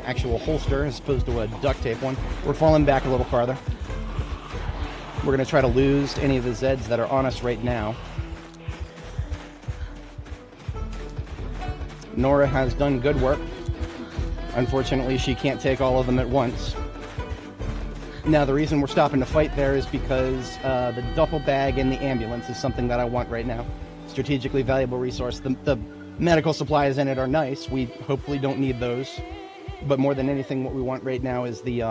Actual holster as opposed to a duct tape one. We're falling back a little farther. We're going to try to lose any of the Zeds that are on us right now. Nora has done good work. Unfortunately, she can't take all of them at once. Now, the reason we're stopping to fight there is because the duffel bag and the ambulance is something that I want right now. Strategically valuable resource. The medical supplies in it are nice. We hopefully don't need those. But more than anything, what we want right now is the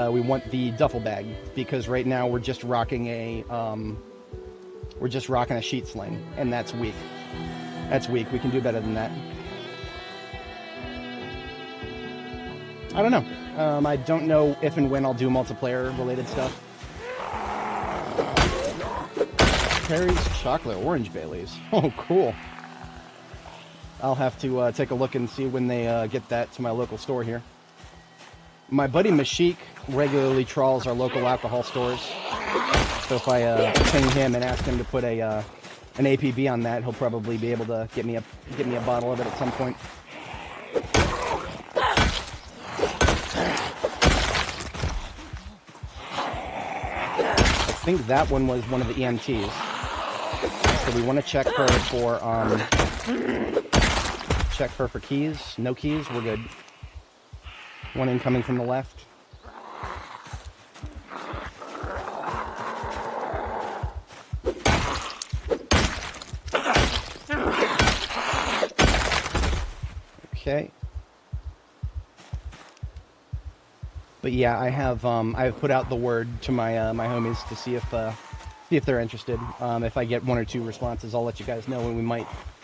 we want the duffel bag, because right now we're just rocking a sheet sling, and that's weak. That's weak. We can do better than that. I don't know. I don't know if and when I'll do multiplayer-related stuff. Cherries, chocolate, orange Baileys. Oh, cool. I'll have to take a look and see when they get that to my local store here. My buddy Mashik regularly trawls our local alcohol stores. So if I ping him and ask him to put an APB on that, he'll probably be able to get me a bottle of it at some point. I think that one was one of the EMTs. So we want to check her for keys. No keys, we're good. One incoming from the left. Okay. But yeah, I've put out the word to my my homies to see if they're interested. If I get one or two responses, I'll let you guys know, and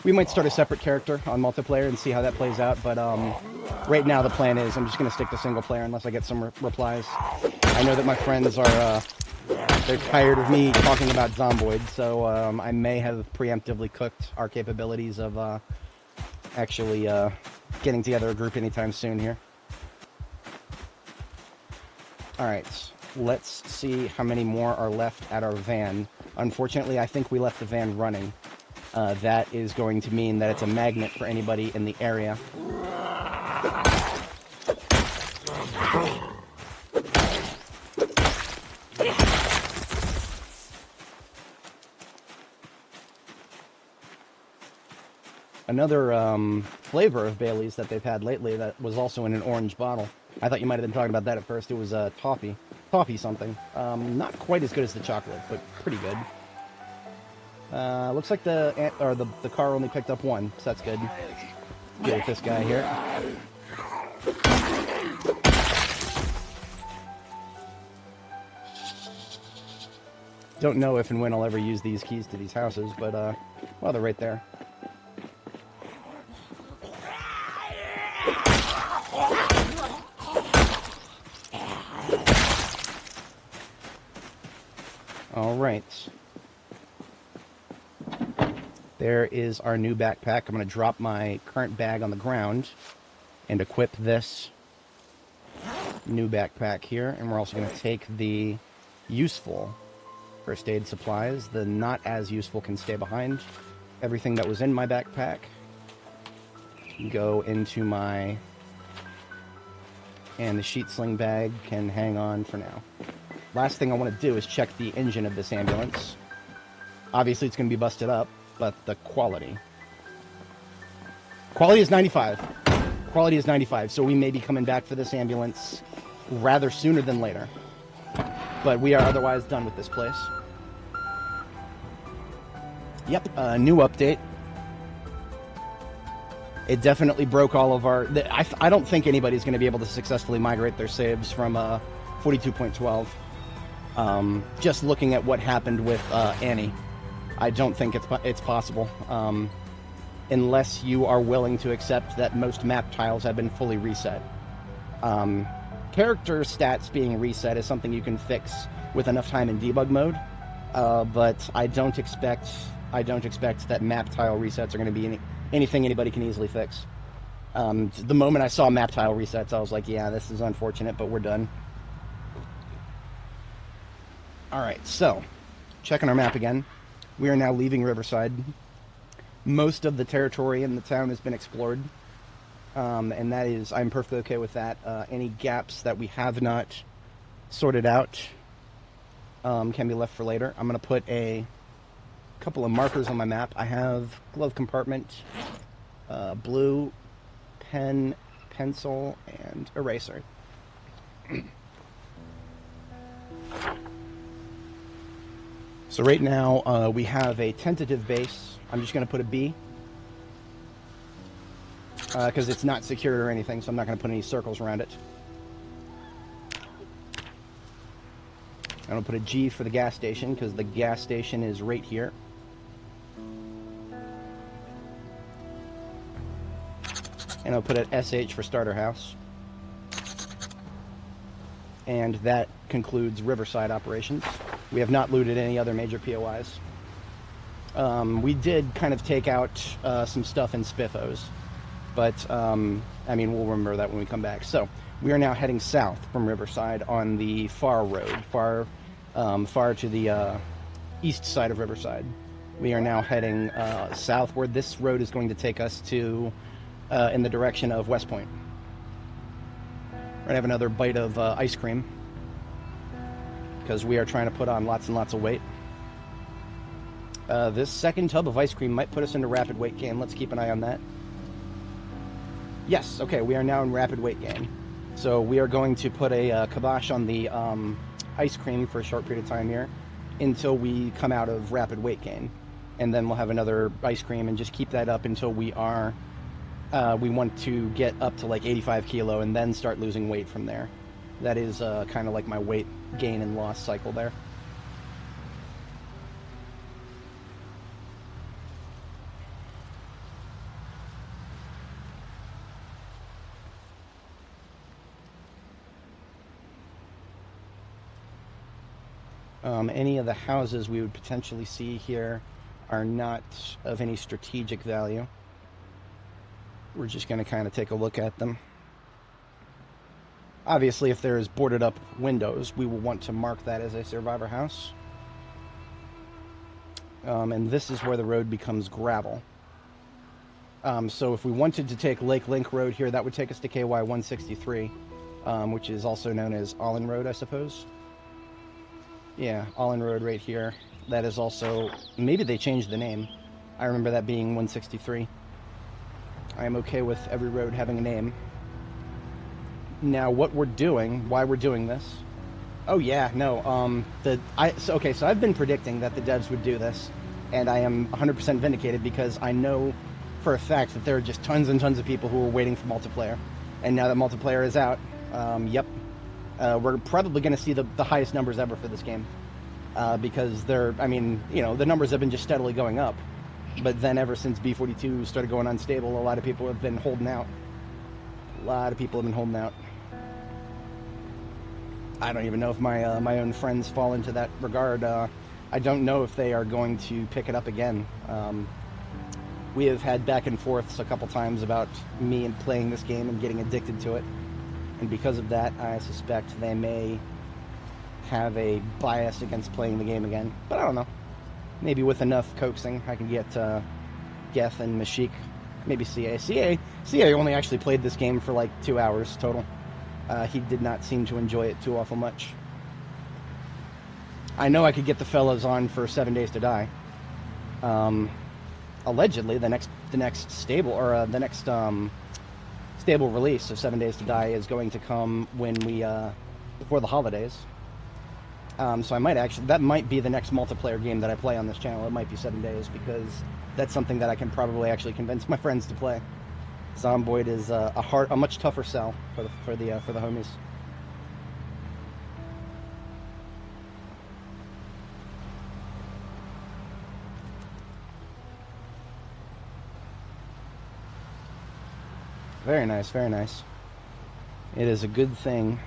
we might start a separate character on multiplayer and see how that plays out. But right now the plan is I'm just gonna stick to single player unless I get some replies. I know that my friends are they're tired of me talking about Zomboid, so I may have preemptively cooked our capabilities of actually getting together a group anytime soon here. Alright, let's see how many more are left at our van. Unfortunately, I think we left the van running. That is going to mean that it's a magnet for anybody in the area. Another flavor of Bailey's that they've had lately that was also in an orange bottle. I thought you might have been talking about that at first. It was toffee. Toffee something. Not quite as good as the chocolate, but pretty good. Looks like the car only picked up one, so that's good. Deal with this guy here. Don't know if and when I'll ever use these keys to these houses, but well, they're right there. Alright. There is our new backpack. I'm going to drop my current bag on the ground and equip this new backpack here. And we're also going to take the useful first aid supplies. The not as useful can stay behind. Everything that was in my backpack go into my... And the sheet sling bag can hang on for now. Last thing I want to do is check the engine of this ambulance. Obviously it's going to be busted up, but the quality. Quality is 95. Quality is 95, so we may be coming back for this ambulance rather sooner than later. But we are otherwise done with this place. Yep, new update. It definitely broke all of our... I don't think anybody's going to be able to successfully migrate their saves from 42.12. Just looking at what happened with Annie, I don't think it's possible, unless you are willing to accept that most map tiles have been fully reset. Character stats being reset is something you can fix with enough time in debug mode, but I don't expect that map tile resets are going to be anything anybody can easily fix. The moment I saw map tile resets, I was like, yeah, this is unfortunate, but we're done. Alright, so, checking our map again. We are now leaving Riverside. Most of the territory in the town has been explored. And that is, I'm perfectly okay with that. Any gaps that we have not sorted out can be left for later. I'm going to put a couple of markers on my map. I have glove compartment, blue, pen, pencil, and eraser. So right now we have a tentative base. I'm just going to put a B because it's not secured or anything, so I'm not going to put any circles around it. I'm going to put a G for the gas station because the gas station is right here. And I'll put an SH for starter house. And that concludes Riverside operations. We have not looted any other major POIs. We did kind of take out some stuff in Spiffos, but I mean, we'll remember that when we come back. So we are now heading south from Riverside on the far road, far to the east side of Riverside. We are now heading southward. This road is going to take us to in the direction of West Point. We're gonna have another bite of ice cream because we are trying to put on lots and lots of weight. This second tub of ice cream might put us into rapid weight gain. Let's keep an eye on that. Yes, okay, we are now in rapid weight gain. So we are going to put a kibosh on the ice cream for a short period of time here until we come out of rapid weight gain. And then we'll have another ice cream and just keep that up until we are, we want to get up to like 85 kilo and then start losing weight from there. That is kind of like my weight gain and loss cycle there. Any of the houses we would potentially see here are not of any strategic value. We're just going to kind of take a look at them. Obviously, if there's boarded up windows, we will want to mark that as a survivor house. And this is where the road becomes gravel. So if we wanted to take Lake Link Road here, that would take us to KY 163, which is also known as Allen Road, I suppose. Yeah, Allen Road right here. That is also, maybe they changed the name. I remember that being 163. I am okay with every road having a name. Now, what we're doing, why we're doing this. Oh yeah, no, so I've been predicting that the devs would do this, and I am 100% vindicated because I know for a fact that there are just tons and tons of people who are waiting for multiplayer. And now that multiplayer is out, yep. We're probably going to see the highest numbers ever for this game. Because I mean, you know, the numbers have been just steadily going up. But then ever since B42 started going unstable, a lot of people have been holding out. A lot of people have been holding out. I don't even know if my my own friends fall into that regard. I don't know if they are going to pick it up again. We have had back and forths a couple times about me and playing this game and getting addicted to it. And because of that, I suspect they may have a bias against playing the game again. But I don't know. Maybe with enough coaxing, I can get Geth and Mashik, maybe CA. CA only actually played this game for like 2 hours total. He did not seem to enjoy it too awful much. I know I could get the fellas on for 7 Days to Die. Allegedly, the next stable, or the next stable release of 7 Days to Die is going to come when we before the holidays. So I might actually, that might be the next multiplayer game that I play on this channel. It might be 7 Days because that's something that I can probably actually convince my friends to play. Zomboid is a much tougher sell for the homies. Very nice, very nice. It is a good thing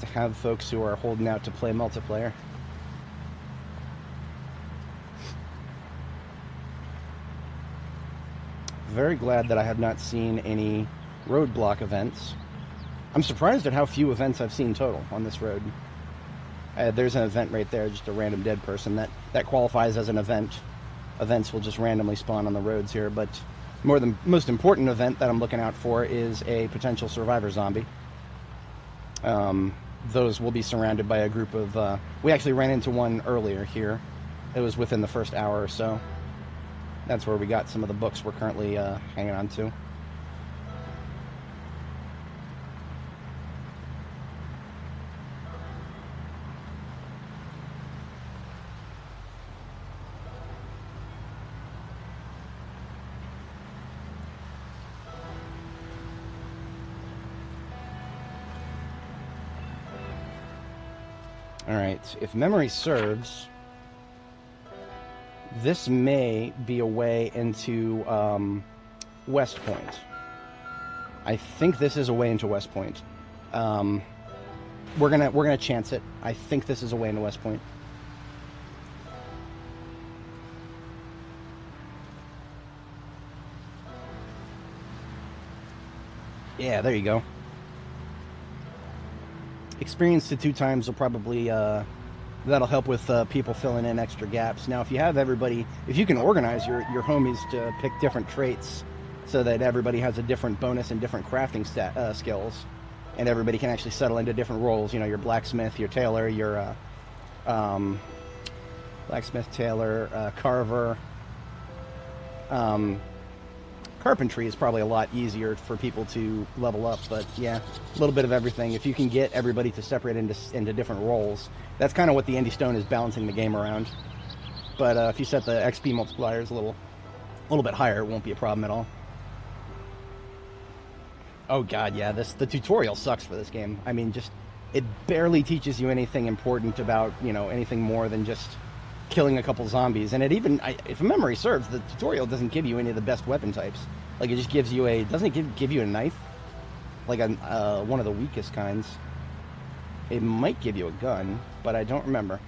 to have folks who are holding out to play multiplayer. Very glad that I have not seen any roadblock events. I'm surprised at how few events I've seen total on this road. There's an event right there, just a random dead person. That qualifies as an event. Events will just randomly spawn on the roads here, but most important event that I'm looking out for is a potential survivor zombie. Those will be surrounded by a group of... we actually ran into one earlier here. It was within the first hour or so. That's where we got some of the books we're currently hanging on to. Alright, if memory serves, this may be a way into West Point. I think this is a way into West Point. We're gonna chance it. I think this is a way into West Point. Yeah, there you go. Experience to 2 times will probably, that'll help with people filling in extra gaps. Now, if you have everybody, if you can organize your homies to pick different traits so that everybody has a different bonus and different crafting skills, and everybody can actually settle into different roles, you know, your blacksmith, your tailor, your blacksmith, tailor, carver, carpentry is probably a lot easier for people to level up, but yeah, a little bit of everything. If you can get everybody to separate into different roles, that's kind of what the Indie Stone is balancing the game around. But if you set the XP multipliers a little bit higher, it won't be a problem at all. Oh god, yeah, the tutorial sucks for this game. I mean, just, it barely teaches you anything important about, you know, anything more than just killing a couple zombies. And it even, if memory serves, the tutorial doesn't give you any of the best weapon types. Like, it just gives you a, doesn't it give you a knife? Like one of the weakest kinds. It might give you a gun, but I don't remember.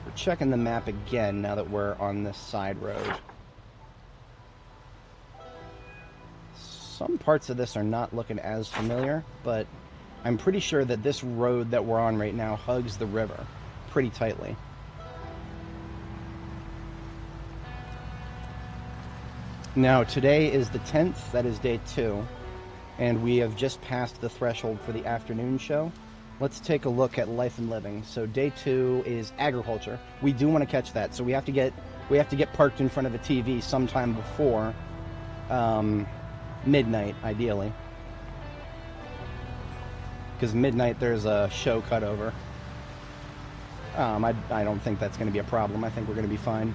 We're checking the map again now that we're on this side road. Some parts of this are not looking as familiar, but I'm pretty sure that this road that we're on right now hugs the river pretty tightly. Now, today is the 10th, that is day 2, and we have just passed the threshold for the afternoon show. Let's take a look at life and living. So day 2 is agriculture. We do want to catch that, so we have to get parked in front of a TV sometime before midnight, ideally. Because midnight there's a show cutover. I don't think that's going to be a problem. I think we're going to be fine.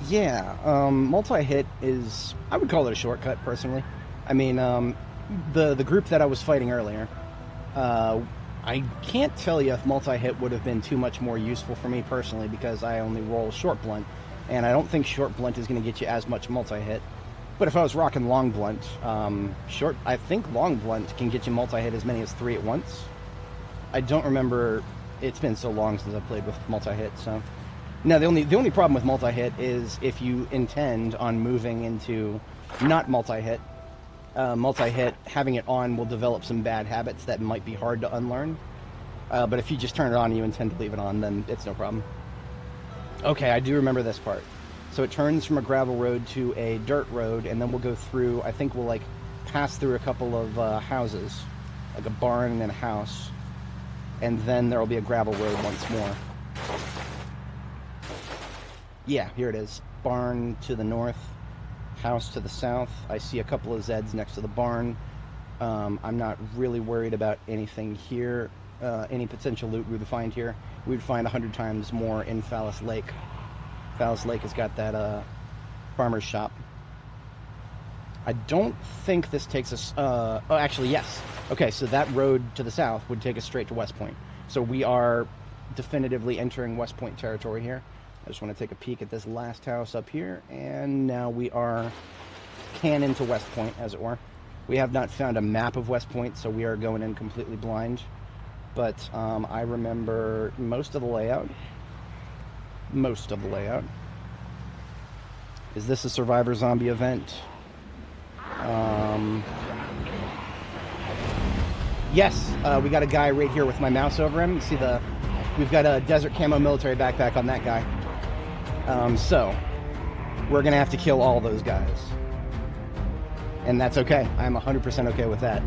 Yeah, multi-hit is, I would call it a shortcut, personally. I mean, the group that I was fighting earlier, I can't tell you if multi-hit would have been too much more useful for me personally, because I only roll short blunt, and I don't think short blunt is going to get you as much multi-hit. But if I was rocking long blunt, I think long blunt can get you multi-hit as many as 3 at once. I don't remember, it's been so long since I've played with multi-hit, so... Now, the only problem with multi-hit is if you intend on moving into not multi-hit. Multi-hit, having it on will develop some bad habits that might be hard to unlearn. But if you just turn it on and you intend to leave it on, then it's no problem. Okay, I do remember this part. So it turns from a gravel road to a dirt road, and then we'll go through, I think we'll, like, pass through a couple of houses. Like a barn and a house. And then there will be a gravel road once more. Yeah, here it is. Barn to the north, house to the south. I see a couple of Zeds next to the barn. I'm not really worried about anything here. Any potential loot we would find here. We would find 100 times more in Phallus Lake. Phallus Lake has got that farmer's shop. I don't think this takes us... oh, actually, yes. Okay, so that road to the south would take us straight to West Point. So we are definitively entering West Point territory here. I just want to take a peek at this last house up here, and now we are cannon to West Point, as it were. We have not found a map of West Point, so we are going in completely blind. But I remember most of the layout. Most of the layout. Is this a Survivor Zombie event? Yes, we got a guy right here with my mouse over him. You see we've got a desert camo military backpack on that guy. So, we're gonna have to kill all those guys. And that's okay. I'm 100% okay with that.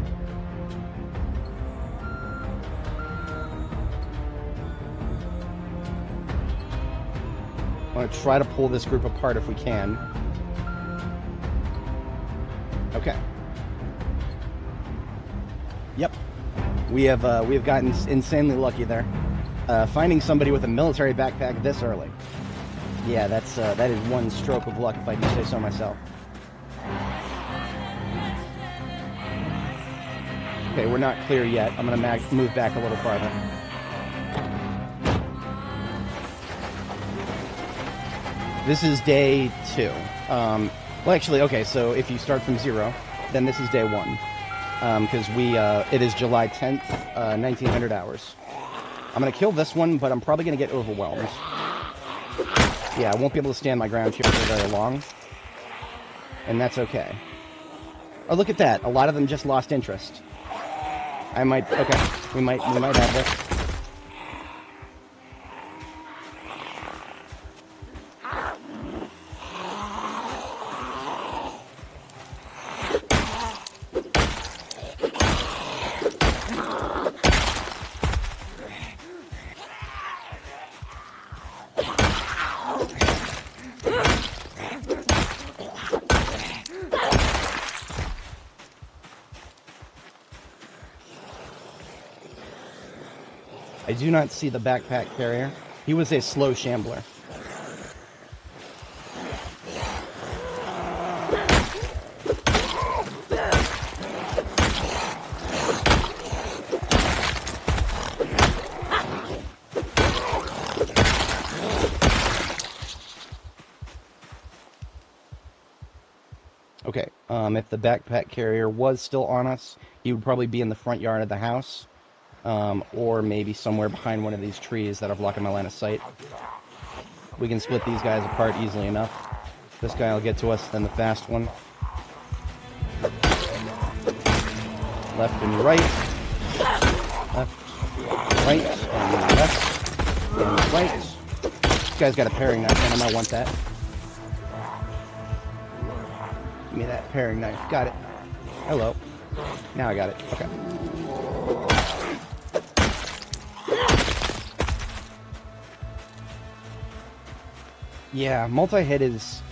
I want to try to pull this group apart if we can. Okay. Yep. We have gotten insanely lucky there. Finding somebody with a military backpack this early. Yeah, that is one stroke of luck, if I do say so myself. Okay, we're not clear yet. I'm going to move back a little farther. This is day 2. Well, actually, okay, so if you start from 0, then this is day 1. Because it is July 10th, 1900 hours. I'm going to kill this one, but I'm probably going to get overwhelmed. Yeah, I won't be able to stand my ground here for very long. And that's okay. Oh, look at that. A lot of them just lost interest. Okay, we might have this. I do not see the backpack carrier. He was a slow shambler. Okay, if the backpack carrier was still on us, he would probably be in the front yard of the house. Or maybe somewhere behind one of these trees that are blocking my line of sight. We can split these guys apart easily enough. This guy will get to us, then the fast one. Left and right. Left, right, and left, and right. This guy's got a paring knife, and I might want that. Give me that paring knife. Got it. Hello. Now I got it. Okay. Yeah, multi-hit is,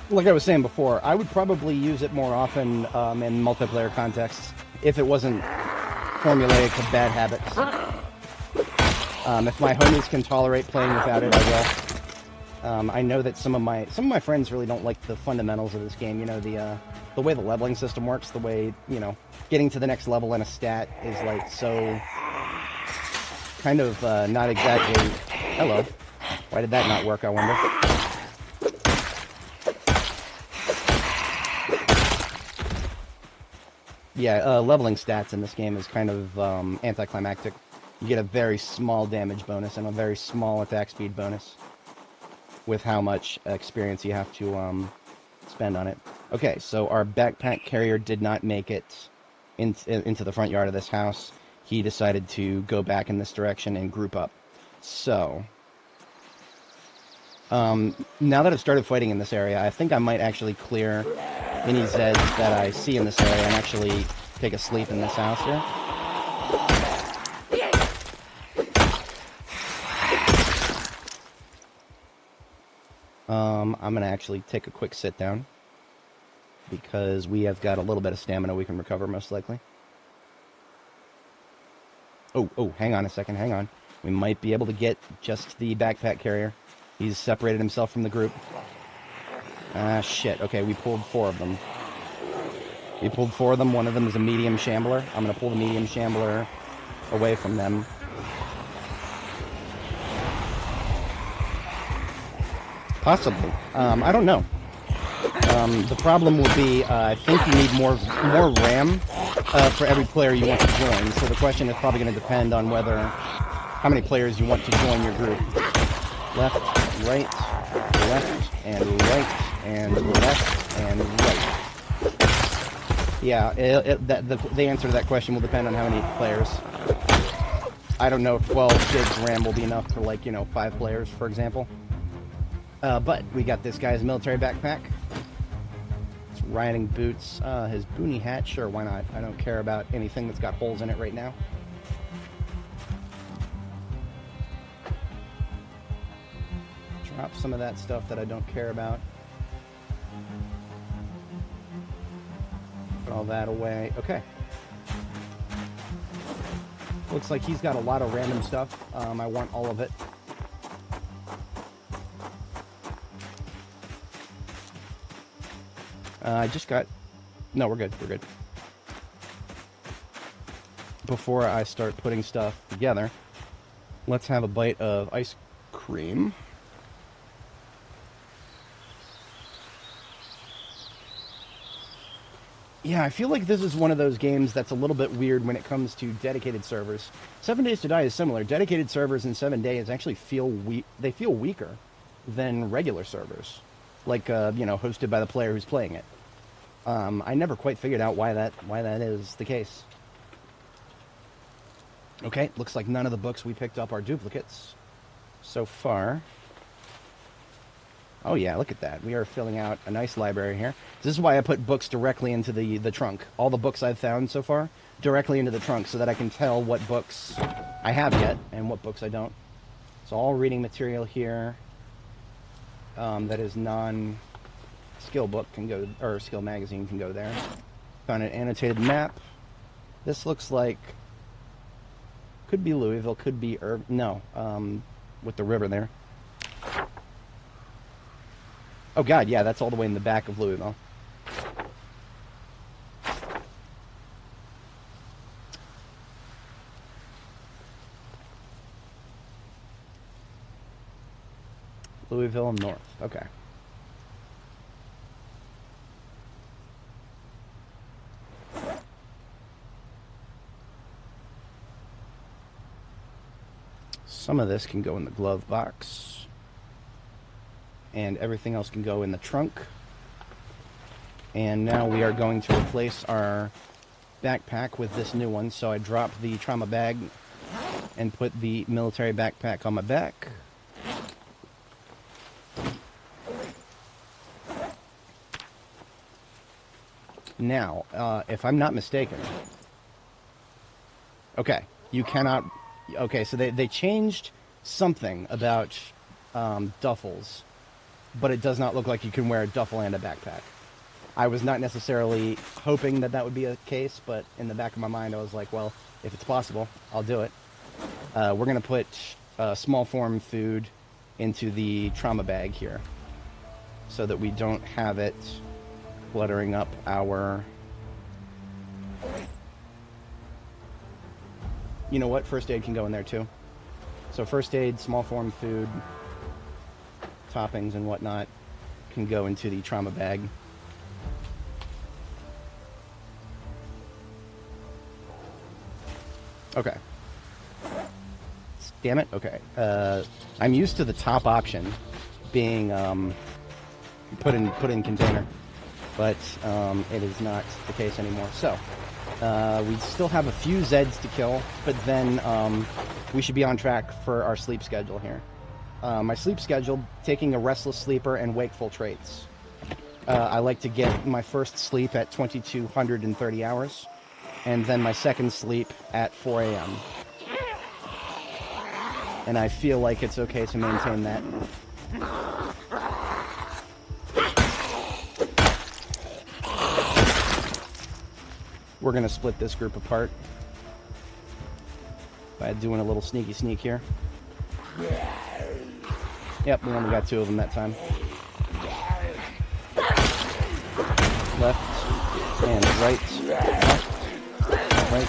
like I was saying before, I would probably use it more often in multiplayer contexts if it wasn't formulaic of bad habits. If my homies can tolerate playing without it, I will. I know that some of my friends really don't like the fundamentals of this game. You know, the way the leveling system works, the way, you know, getting to the next level in a stat is like so kind of not exactly. Hello. Why did that not work, I wonder? Yeah, leveling stats in this game is kind of anticlimactic. You get a very small damage bonus and a very small attack speed bonus with how much experience you have to spend on it. Okay, so our backpack carrier did not make it into the front yard of this house. He decided to go back in this direction and group up. So, now that I've started fighting in this area, I think I might actually clear any Zeds that I see in this area and actually take a sleep in this house here. I'm going to actually take a quick sit down because we have got a little bit of stamina we can recover, most likely. Oh, hang on a second, hang on. We might be able to get just the backpack carrier. He's separated himself from the group. Ah, shit. Okay, we pulled 4 of them. We pulled 4 of them. One of them is a medium shambler. I'm going to pull the medium shambler away from them. Possibly. I don't know. The problem will be, I think you need more RAM for every player you want to join. So the question is probably going to depend on how many players you want to join your group. Left, right, and left, and right. Yeah, the answer to that question will depend on how many players. I don't know if 12 gigs RAM will be enough for, like, 5 players, for example. But we got this guy's military backpack. It's riding boots. His boonie hat, sure, why not? I don't care about anything that's got holes in it right now. Drop some of that stuff that I don't care about. Put all that away. Okay. Looks like he's got a lot of random stuff. I want all of it. I just got... No, we're good. We're good. Before I start putting stuff together, let's have a bite of ice cream. Yeah, I feel like this is one of those games that's a little bit weird when it comes to dedicated servers. 7 Days to Die is similar. Dedicated servers in 7 Days actually feel weaker than regular servers, like hosted by the player who's playing it. I never quite figured out why that is the case. Okay, looks like none of the books we picked up are duplicates so far. Oh yeah, look at that. We are filling out a nice library here. This is why I put books directly into the trunk. All the books I've found so far, directly into the trunk, so that I can tell what books I have yet and what books I don't. So all reading material here that is non-skill book can go, or skill magazine can go there. Found an annotated map. This looks like, could be Louisville, could be no, with the river there. Oh god, yeah, that's all the way in the back of Louisville. Louisville North, okay. Some of this can go in the glove box. And everything else can go in the trunk. And now we are going to replace our backpack with this new one. So I dropped the trauma bag and put the military backpack on my back. Now, if I'm not mistaken... Okay, you cannot... Okay, so they changed something about duffels. But it does not look like you can wear a duffel and a backpack. I was not necessarily hoping that would be a case, but in the back of my mind I was like, well, if it's possible, I'll do it. We're going to put small form food into the trauma bag here so that we don't have it cluttering up our... You know what? First aid can go in there too. So first aid, small form food... toppings and whatnot can go into the trauma bag. Okay. Damn it. Okay. I'm used to the top option being put in container, but it is not the case anymore. So we still have a few Zeds to kill, but then we should be on track for our sleep schedule here. My sleep schedule, taking a restless sleeper and wakeful traits. I like to get my first sleep at 2230 hours, and then my second sleep at 4 a.m. And I feel like it's okay to maintain that. We're going to split this group apart by doing a little sneaky sneak here. Yep, we only got 2 of them that time. Left and right. Left, right.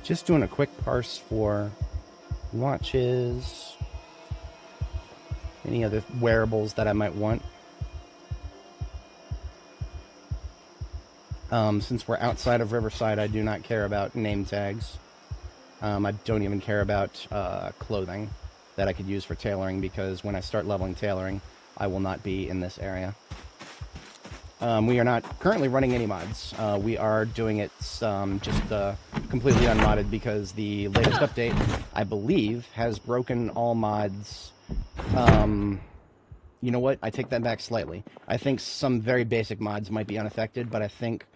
Just doing a quick parse for watches, any other wearables that I might want. Since we're outside of Riverside, I do not care about name tags. I don't even care about clothing that I could use for tailoring, because when I start leveling tailoring, I will not be in this area. We are not currently running any mods. We are doing it just completely unmodded, because the latest update, I believe, has broken all mods. You know what? I take that back slightly. I think some very basic mods might be unaffected, but I think,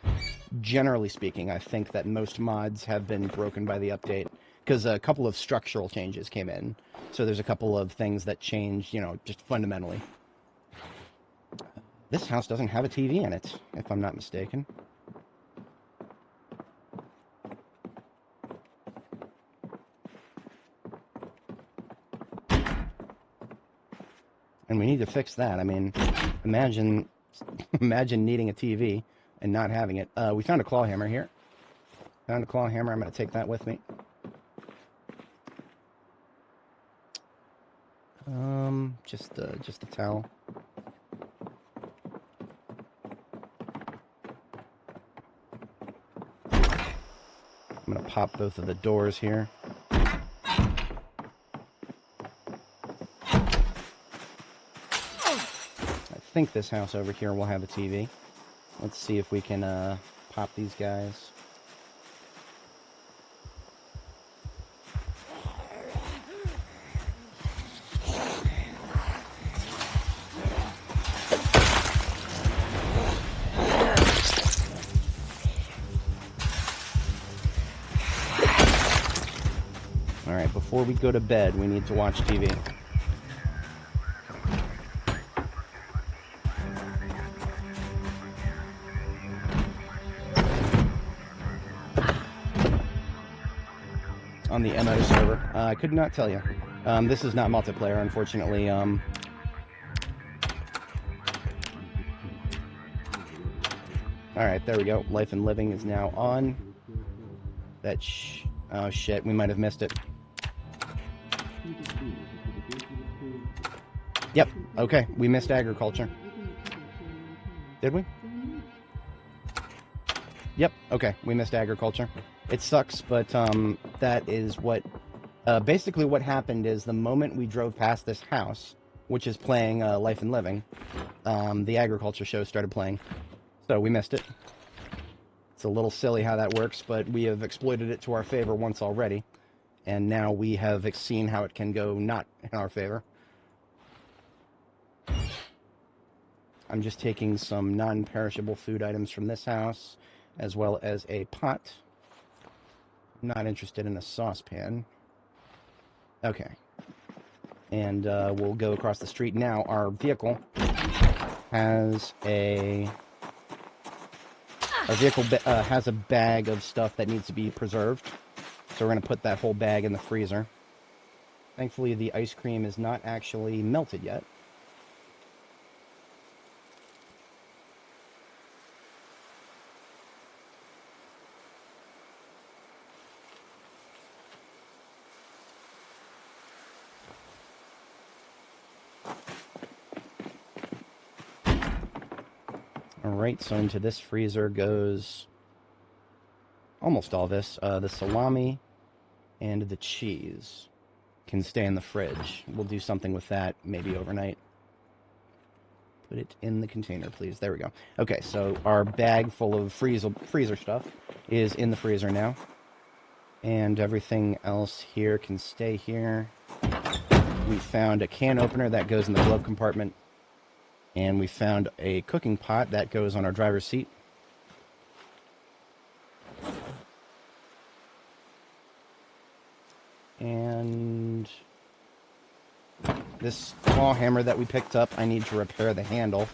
generally speaking, I think that most mods have been broken by the update, because a couple of structural changes came in. So there's a couple of things that changed, you know, just fundamentally. This house doesn't have a TV in it, if I'm not mistaken. And we need to fix that. I mean, imagine needing a TV and not having it. We found a claw hammer here. Found a claw hammer. I'm going to take that with me. Just a towel. I'm going to pop both of the doors here. I think this house over here will have a TV. Let's see if we can pop these guys. Alright, before we go to bed, we need to watch TV. On the MO server. I could not tell you. This is not multiplayer, unfortunately. Alright, there we go. Life and Living is now on. Oh shit, we might have missed it. Yep, okay, we missed agriculture. Did we? Yep, okay, we missed agriculture. It sucks, but that is what... basically what happened is the moment we drove past this house, which is playing Life and Living, the agriculture show started playing. So we missed it. It's a little silly how that works, but we have exploited it to our favor once already. And now we have seen how it can go not in our favor. I'm just taking some non-perishable food items from this house, as well as a pot. Not interested in a saucepan. Okay. And we'll go across the street now. Our vehicle has a... Our vehicle has a bag of stuff that needs to be preserved. So we're going to put that whole bag in the freezer. Thankfully, the ice cream is not actually melted yet. Alright, so into this freezer goes almost all this. The salami and the cheese can stay in the fridge. We'll do something with that, maybe overnight. Put it in the container, please. There we go. Okay, so our bag full of freezer stuff is in the freezer now. And everything else here can stay here. We found a can opener that goes in the glove compartment. And we found a cooking pot that goes on our driver's seat. And this claw hammer that we picked up, I need to repair the handle.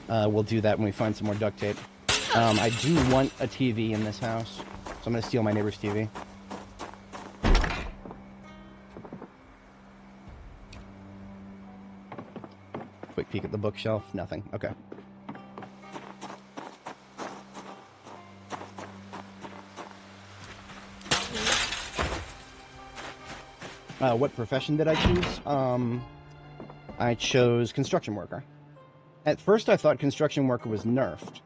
We'll do that when we find some more duct tape. I do want a TV in this house, so I'm going to steal my neighbor's TV. Quick peek at the bookshelf. Nothing. Okay. What profession did I choose? I chose construction worker. At first, I thought construction worker was nerfed.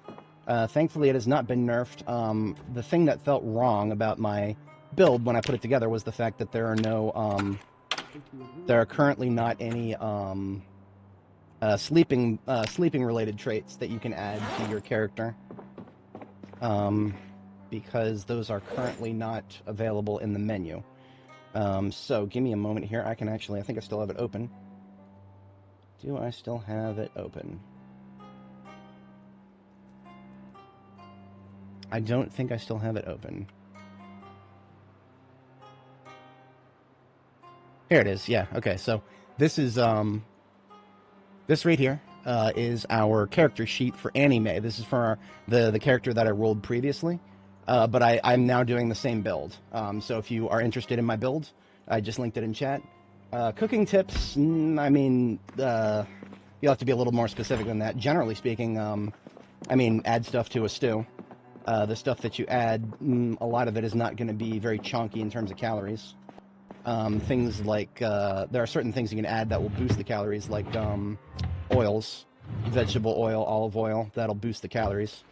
Thankfully, it has not been nerfed. The thing that felt wrong about my build when I put it together was the fact that there are no, there are currently not any sleeping related traits that you can add to your character, because those are currently not available in the menu. So give me a moment here. I can actually, I think I still have it open. Do I still have it open? I don't think I still have it open. Here it is. Yeah. Okay. So this is this right here is our character sheet for Annie Mae. This is for the character that I rolled previously, but I'm now doing the same build. So if you are interested in my build, I just linked it in chat. Cooking tips. I mean, you'll have to be a little more specific than that. Generally speaking, I mean, add stuff to a stew. The stuff that you add, a lot of it is not going to be very chunky in terms of calories. Things like, there are certain things you can add that will boost the calories, like oils, vegetable oil, olive oil, that'll boost the calories.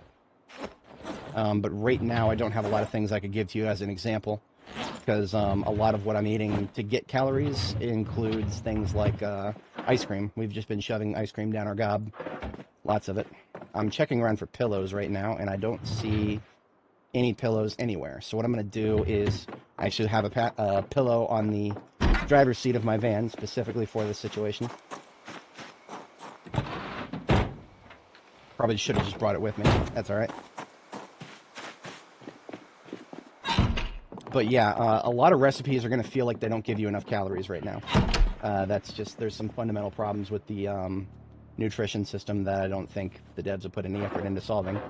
But right now I don't have a lot of things I could give to you as an example, because a lot of what I'm eating to get calories includes things like ice cream. We've just been shoving ice cream down our gob. Lots of it. I'm checking around for pillows right now, and I don't see any pillows anywhere. So what I'm going to do is I should have a pillow on the driver's seat of my van specifically for this situation. Probably should have just brought it with me. That's all right. But yeah, a lot of recipes are going to feel like they don't give you enough calories right now. That's just, there's some fundamental problems with the nutrition system that I don't think the devs have put any effort into solving.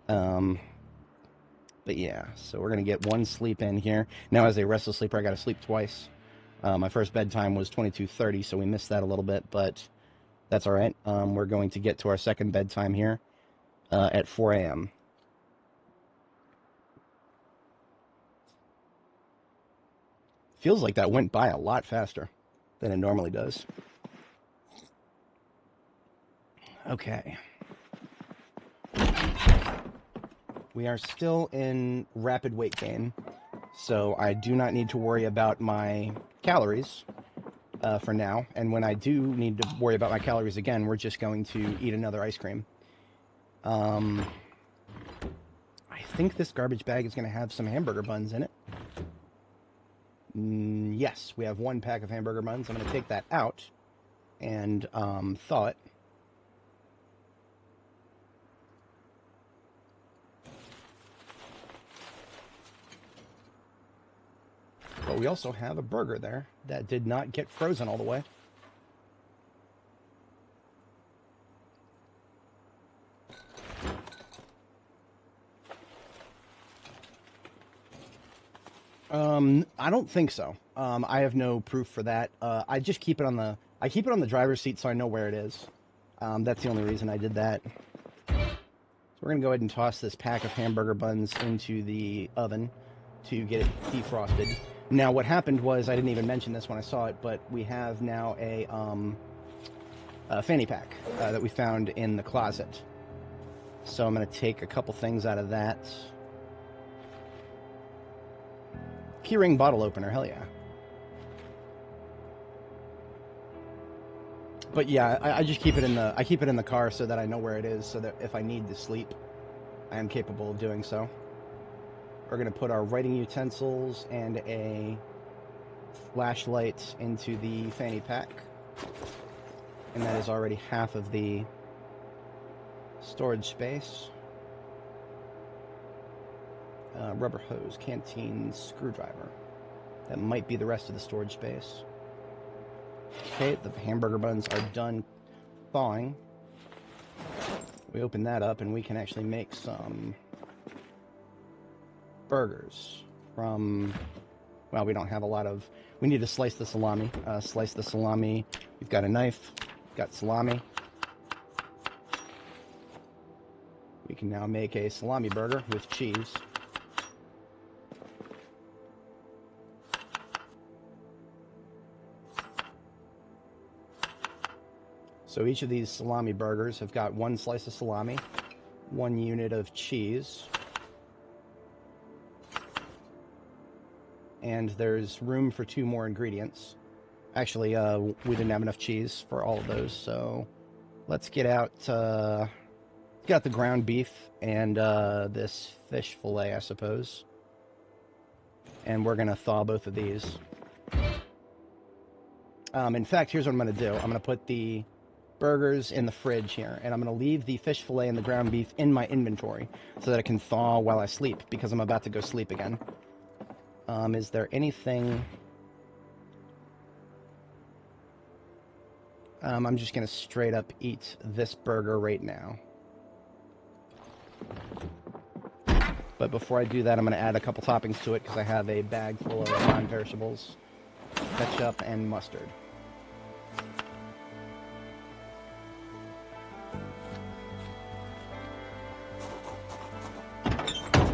But yeah, so we're going to get one sleep in here. Now, as a restless sleeper, I got to sleep twice. My first bedtime was 22:30, so we missed that a little bit, but that's all right. We're going to get to our second bedtime here at 4 a.m. Feels like that went by a lot faster than it normally does. Okay. We are still in rapid weight gain, so I do not need to worry about my calories for now. And when I do need to worry about my calories again, we're just going to eat another ice cream. I think this garbage bag is going to have some hamburger buns in it. Yes, we have one pack of hamburger buns. I'm going to take that out and thaw it. But we also have a burger there that did not get frozen all the way. I don't think so. I have no proof for that. I just keep it on the driver's seat so I know where it is. That's the only reason I did that. So we're gonna go ahead and toss this pack of hamburger buns into the oven to get it defrosted. Now, what happened was, I didn't even mention this when I saw it, but we have now a fanny pack that we found in the closet. So I'm going to take a couple things out of that. Keyring bottle opener, hell yeah. But yeah, I just keep it in the car so that I know where it is, so that if I need to sleep, I am capable of doing so. We're going to put our writing utensils and a flashlight into the fanny pack. And that is already half of the storage space. Rubber hose, canteen, screwdriver. That might be the rest of the storage space. Okay, the hamburger buns are done thawing. We open that up and we can actually make some burgers from, well, we don't have a lot of, we need to slice the salami. Slice the salami. We've got a knife, we've got salami. We can now make a salami burger with cheese. So each of these salami burgers have got 1 slice of salami, 1 unit of cheese, and there's room for 2 more ingredients. Actually, we didn't have enough cheese for all of those, so let's get out the ground beef and this fish fillet, I suppose. And we're gonna thaw both of these. In fact, here's what I'm gonna do. I'm gonna put the burgers in the fridge here, and I'm gonna leave the fish fillet and the ground beef in my inventory so that it can thaw while I sleep, because I'm about to go sleep again. Is there anything... I'm just gonna straight up eat this burger right now. But before I do that, I'm gonna add a couple toppings to it because I have a bag full of non-perishables, ketchup, and mustard.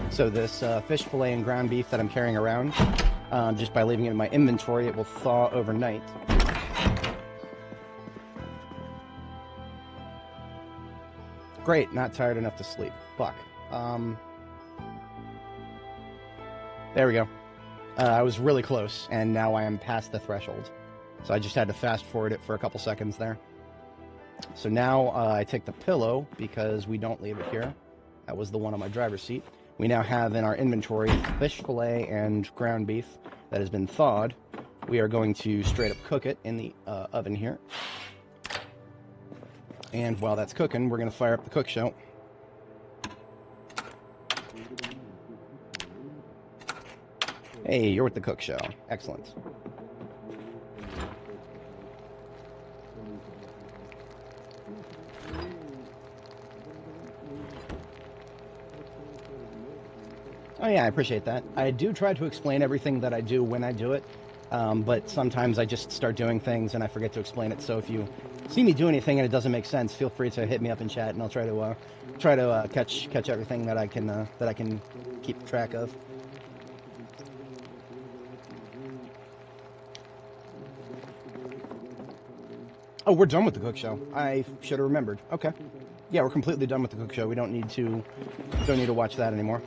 So this fish fillet and ground beef that I'm carrying around, just by leaving it in my inventory, it will thaw overnight. Great, not tired enough to sleep. Fuck. There we go. I was really close, and now I am past the threshold. So I just had to fast forward it for a couple seconds there. So now I take the pillow, because we don't leave it here. That was the one on my driver's seat. We now have in our inventory fish fillet and ground beef that has been thawed. We are going to straight up cook it in the oven here. And while that's cooking, we're going to fire up the cook show. Hey, you're with the cook show. Excellent. Oh yeah, I appreciate that. I do try to explain everything that I do when I do it, but sometimes I just start doing things and I forget to explain it. So if you see me do anything and it doesn't make sense, feel free to hit me up in chat, and I'll try to catch everything that I can keep track of. Oh, we're done with the cook show. I should have remembered. Okay. Yeah, we're completely done with the cook show. We don't need to watch that anymore.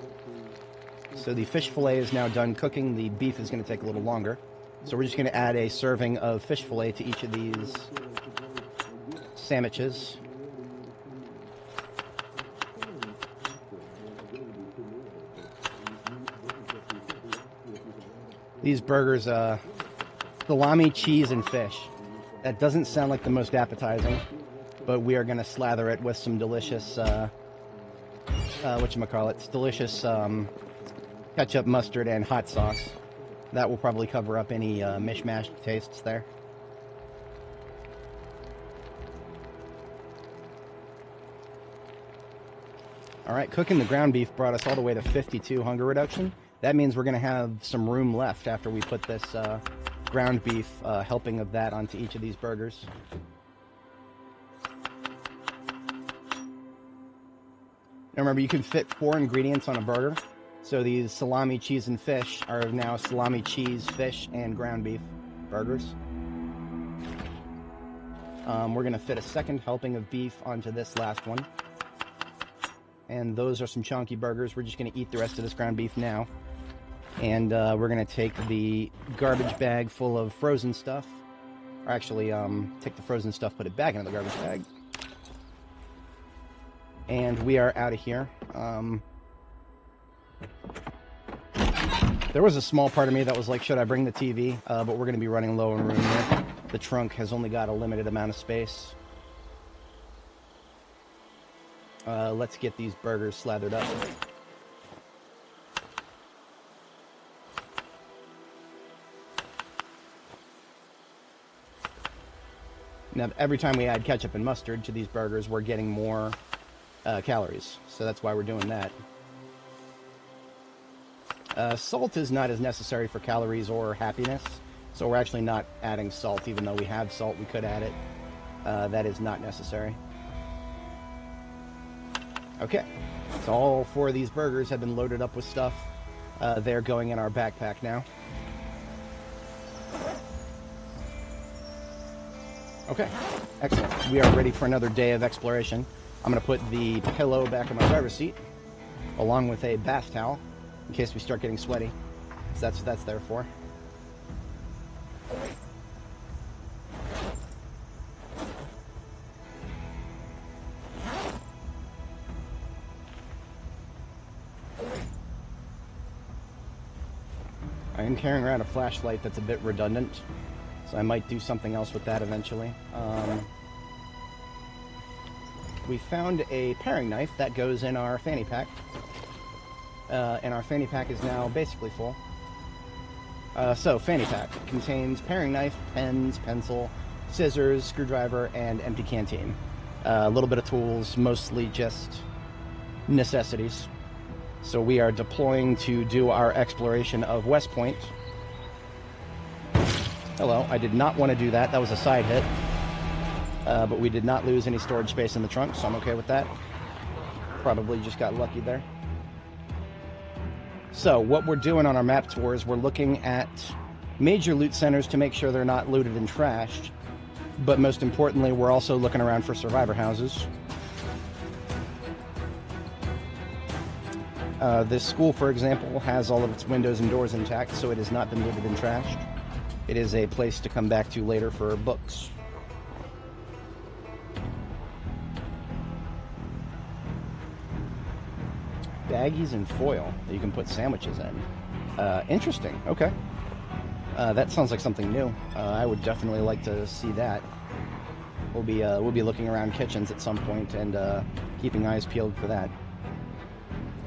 So the fish fillet is now done cooking. The beef is going to take a little longer. So we're just going to add a serving of fish fillet to each of these sandwiches. These burgers, salami, cheese, and fish. That doesn't sound like the most appetizing, but we are going to slather it with some delicious, delicious ketchup, mustard, and hot sauce. That will probably cover up any mishmash tastes there. Alright, cooking the ground beef brought us all the way to 52 hunger reduction. That means we're going to have some room left after we put this ground beef helping of that onto each of these burgers. Now remember, you can fit 4 ingredients on a burger. So these salami, cheese, and fish are now salami, cheese, fish, and ground beef burgers. We're going to fit a second helping of beef onto this last one. And those are some chunky burgers. We're just going to eat the rest of this ground beef now. And we're going to take the garbage bag full of frozen stuff. Or actually, take the frozen stuff, put it back into the garbage bag. And we are out of here. There was a small part of me that was like, should I bring the TV? But we're going to be running low on room here. The trunk has only got a limited amount of space. Let's get these burgers slathered up. Now, every time we add ketchup and mustard to these burgers, we're getting more calories. So that's why we're doing that. Salt is not as necessary for calories or happiness. So we're actually not adding salt, even though we have salt, we could add it. That is not necessary. Okay, so all 4 of these burgers have been loaded up with stuff. They're going in our backpack now. Okay, Excellent. We are ready for another day of exploration. I'm going to put the pillow back in my driver's seat, along with a bath towel, in case we start getting sweaty. So that's what that's there for. I am carrying around a flashlight that's a bit redundant, so I might do something else with that eventually. We found a paring knife that goes in our fanny pack, and our fanny pack is now basically full. So, fanny pack contains paring knife, pens, pencil, scissors, screwdriver, and empty canteen. A little bit of tools, mostly just necessities. So we are deploying to do our exploration of West Point. Hello, I did not want to do that. That was a side hit. But we did not lose any storage space in the trunk, so I'm okay with that. Probably just got lucky there. So what we're doing on our map tours, we're looking at major loot centers to make sure they're not looted and trashed. But most importantly, we're also looking around for survivor houses. This school, for example, has all of its windows and doors intact, so it has not been looted and trashed. It is a place to come back to later for books. Baggies and foil that you can put sandwiches in. Interesting. Okay. That sounds like something new. I would definitely like to see that. We'll be looking around kitchens at some point and keeping eyes peeled for that.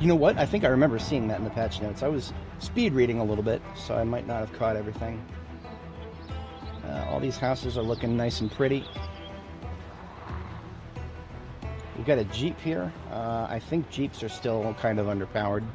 You know what? I think I remember seeing that in the patch notes. I was speed reading a little bit, so I might not have caught everything. All these houses are looking nice and pretty. We've got a Jeep here. I think Jeeps are still kind of underpowered.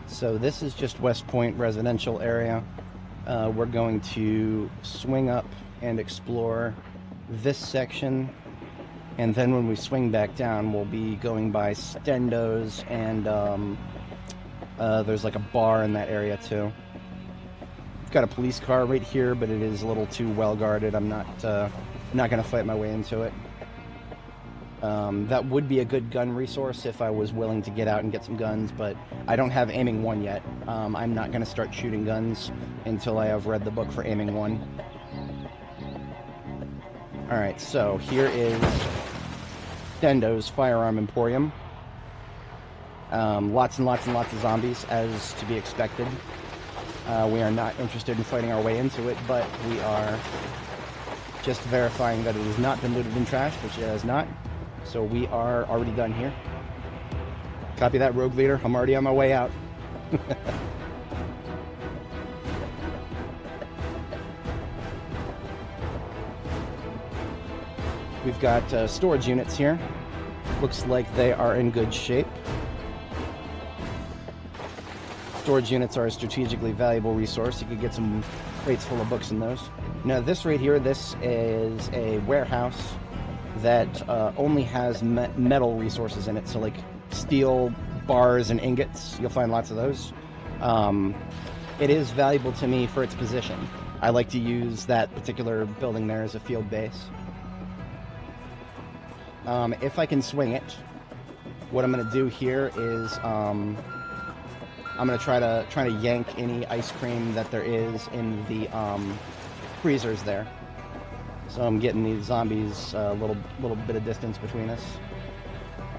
So this is just West Point residential area. We're going to swing up and explore this section, and then when we swing back down, we'll be going by Stendo's, and there's like a bar in that area too. We've got a police car right here, but it is a little too well guarded. I'm not going to fight my way into it. That would be a good gun resource if I was willing to get out and get some guns, but I don't have aiming 1 yet. I'm not going to start shooting guns until I have read the book for aiming 1. Alright, so here is Stendo's Firearm Emporium. Lots and lots and lots of zombies, as to be expected. We are not interested in fighting our way into it, but we are just verifying that it has not been looted and trashed, which it has not. So we are already done here. Copy that, Rogue Leader. I'm already on my way out. We've got storage units here. Looks like they are in good shape. Storage units are a strategically valuable resource. You could get some crates full of books in those. Now this right here, this is a warehouse that only has metal resources in it, so like steel bars and ingots. You'll find lots of those. It is valuable to me for its position. I like to use that particular building there as a field base. If I can swing it, what I'm going to do here is I'm going to try to yank any ice cream that there is in the freezers there. So I'm getting these zombies a little bit of distance between us.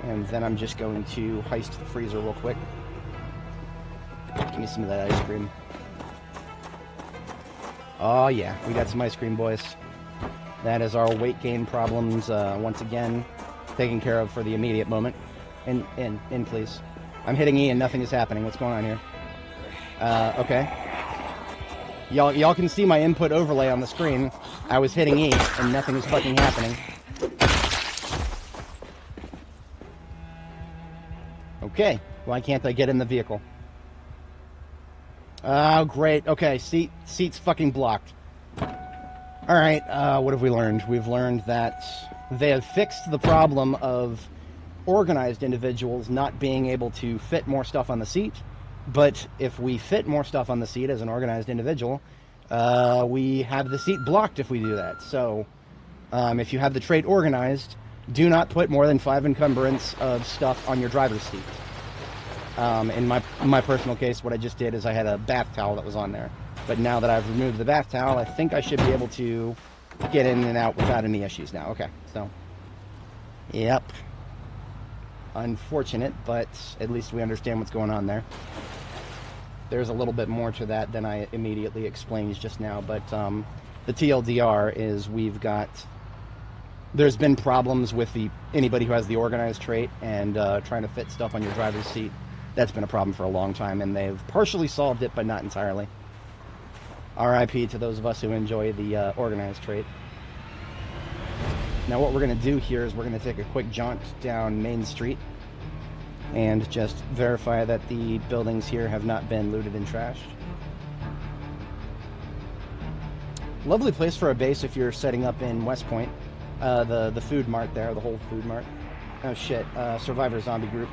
And then I'm just going to heist the freezer real quick. Give me some of that ice cream. Oh yeah, we got some ice cream, boys. That is our weight gain problems once again taken care of for the immediate moment. In, please. I'm hitting E and nothing is happening. What's going on here? Okay. Y'all can see my input overlay on the screen. I was hitting E, and nothing was fucking happening. Okay, why can't I get in the vehicle? Oh, great. Okay, seat's fucking blocked. Alright, what have we learned? We've learned that they have fixed the problem of organized individuals not being able to fit more stuff on the seat. But if we fit more stuff on the seat as an organized individual, we have the seat blocked if we do that. So, if you have the trait organized, do not put more than 5 encumbrance of stuff on your driver's seat. In my personal case, what I just did is I had a bath towel that was on there. But now that I've removed the bath towel, I think I should be able to get in and out without any issues now. Okay, so, yep. Unfortunate, but at least we understand what's going on there. There's a little bit more to that than I immediately explained just now, but the TLDR is there's been problems with anybody who has the organized trait and trying to fit stuff on your driver's seat. That's been a problem for a long time, and they've partially solved it, but not entirely. RIP to those of us who enjoy the organized trait. Now what we're going to do here is we're going to take a quick jaunt down Main Street and just verify that the buildings here have not been looted and trashed. Lovely place for a base if you're setting up in West Point. The food mart there, the whole food mart. Oh shit, Survivor Zombie Group.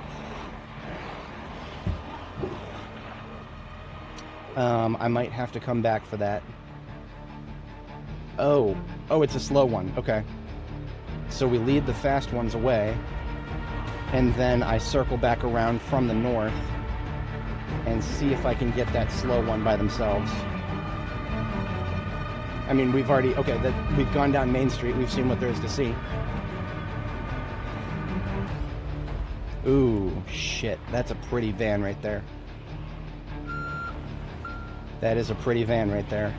I might have to come back for that. Oh, it's a slow one. Okay. So we lead the fast ones away, and then I circle back around from the north and see if I can get that slow one by themselves. I mean, we've gone down Main Street, we've seen what there is to see. Ooh, shit, that's a pretty van right there. That is a pretty van right there.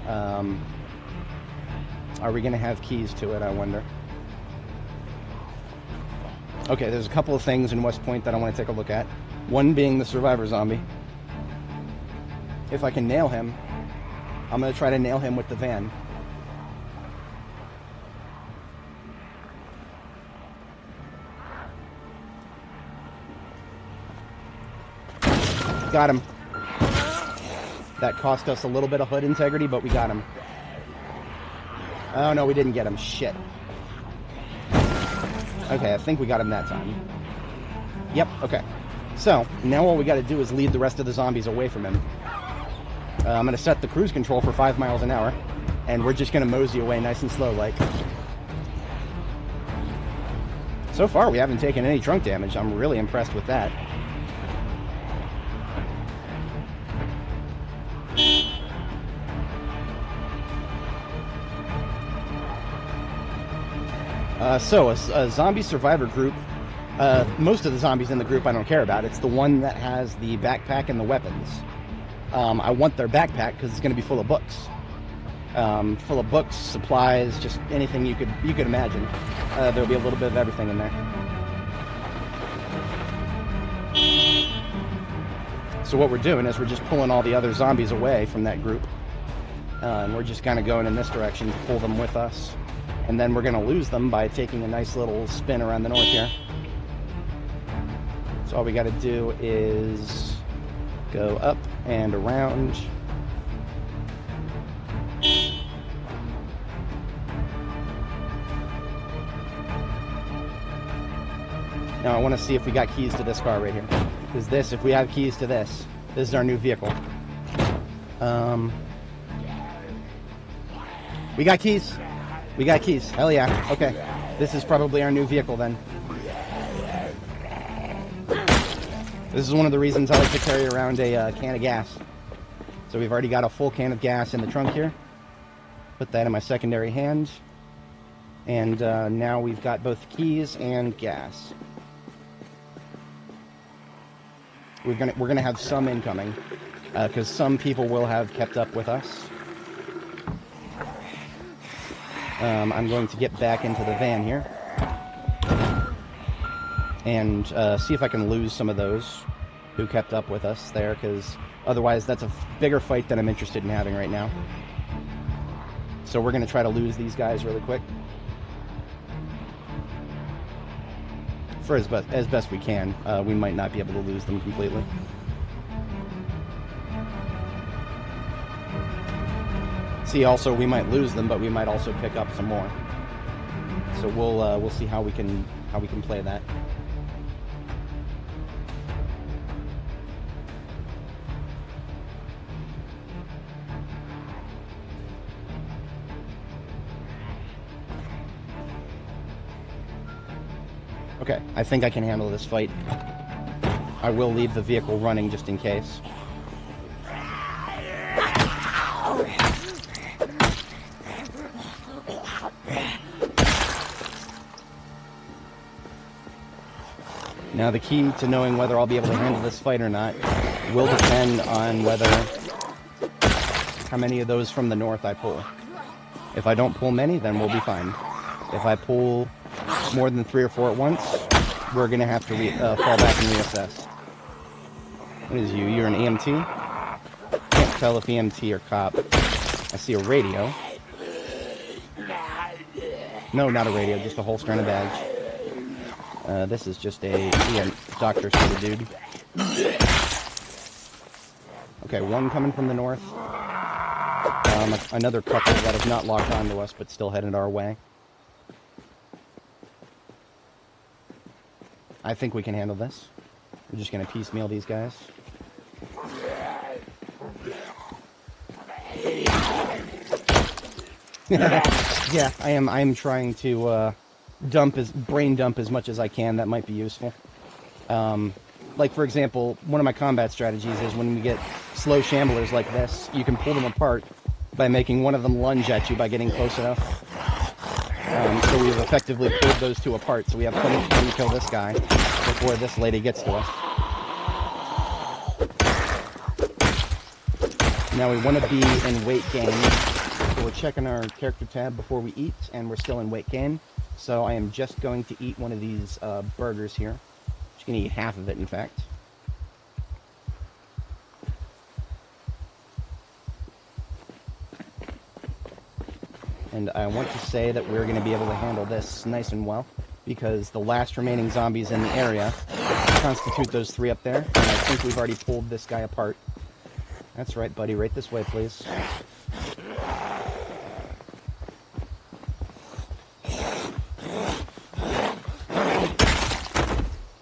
Are we gonna have keys to it, I wonder? Okay, there's a couple of things in West Point that I want to take a look at. One being the Survivor Zombie. If I can nail him, I'm going to try to nail him with the van. Got him. That cost us a little bit of hood integrity, but we got him. Oh no, we didn't get him. Shit. Okay, I think we got him that time. Yep, okay. So, now all we gotta do is lead the rest of the zombies away from him. I'm gonna set the cruise control for 5 miles an hour, and we're just gonna mosey away nice and slow like. So far, we haven't taken any trunk damage. I'm really impressed with that. So, a zombie survivor group, most of the zombies in the group I don't care about. It's the one that has the backpack and the weapons. I want their backpack because it's going to be full of books. Full of books, supplies, just anything you could imagine. There'll be a little bit of everything in there. So what we're doing is we're just pulling all the other zombies away from that group. And we're just kind of going in this direction to pull them with us. And then we're going to lose them by taking a nice little spin around the north here. So all we got to do is go up and around. Now I want to see if we got keys to this car right here. Because this, if we have keys to this, this is our new vehicle. We got keys. We got keys. Hell yeah. Okay. This is probably our new vehicle then. This is one of the reasons I like to carry around a can of gas. So we've already got a full can of gas in the trunk here. Put that in my secondary hand. And now we've got both keys and gas. We're gonna have some incoming, because some people will have kept up with us. I'm going to get back into the van here and see if I can lose some of those who kept up with us there, because otherwise that's a bigger fight than I'm interested in having right now. So we're going to try to lose these guys really quick. For as best we can. We might not be able to lose them completely. See, also, we might lose them, but we might also pick up some more. So we'll see how we can play that. Okay, I think I can handle this fight. I will leave the vehicle running just in case. Now, the key to knowing whether I'll be able to handle this fight or not will depend on how many of those from the north I pull. If I don't pull many, then we'll be fine. If I pull more than 3 or 4 at once, we're going to have to fall back and reassess. What is you? You're an EMT? Can't tell if EMT or cop. I see a radio. No, not a radio, just a holster and a badge. This is just a doctor sort of dude. Okay, one coming from the north. Another couple that have not locked onto us, but still headed our way. I think we can handle this. We're just going to piecemeal these guys. Yeah, I am trying to brain dump as much as I can. That might be useful. Like, for example, one of my combat strategies is when we get slow shamblers like this, you can pull them apart by making one of them lunge at you by getting close enough. So we've effectively pulled those two apart, so we have plenty of time to kill this guy before this lady gets to us. Now we want to be in weight gain, so we're checking our character tab before we eat, and we're still in weight gain. So I am just going to eat one of these burgers here. Just going to eat half of it, in fact. And I want to say that we're going to be able to handle this nice and well, because the last remaining zombies in the area constitute those 3 up there, and I think we've already pulled this guy apart. That's right, buddy. Right this way, please.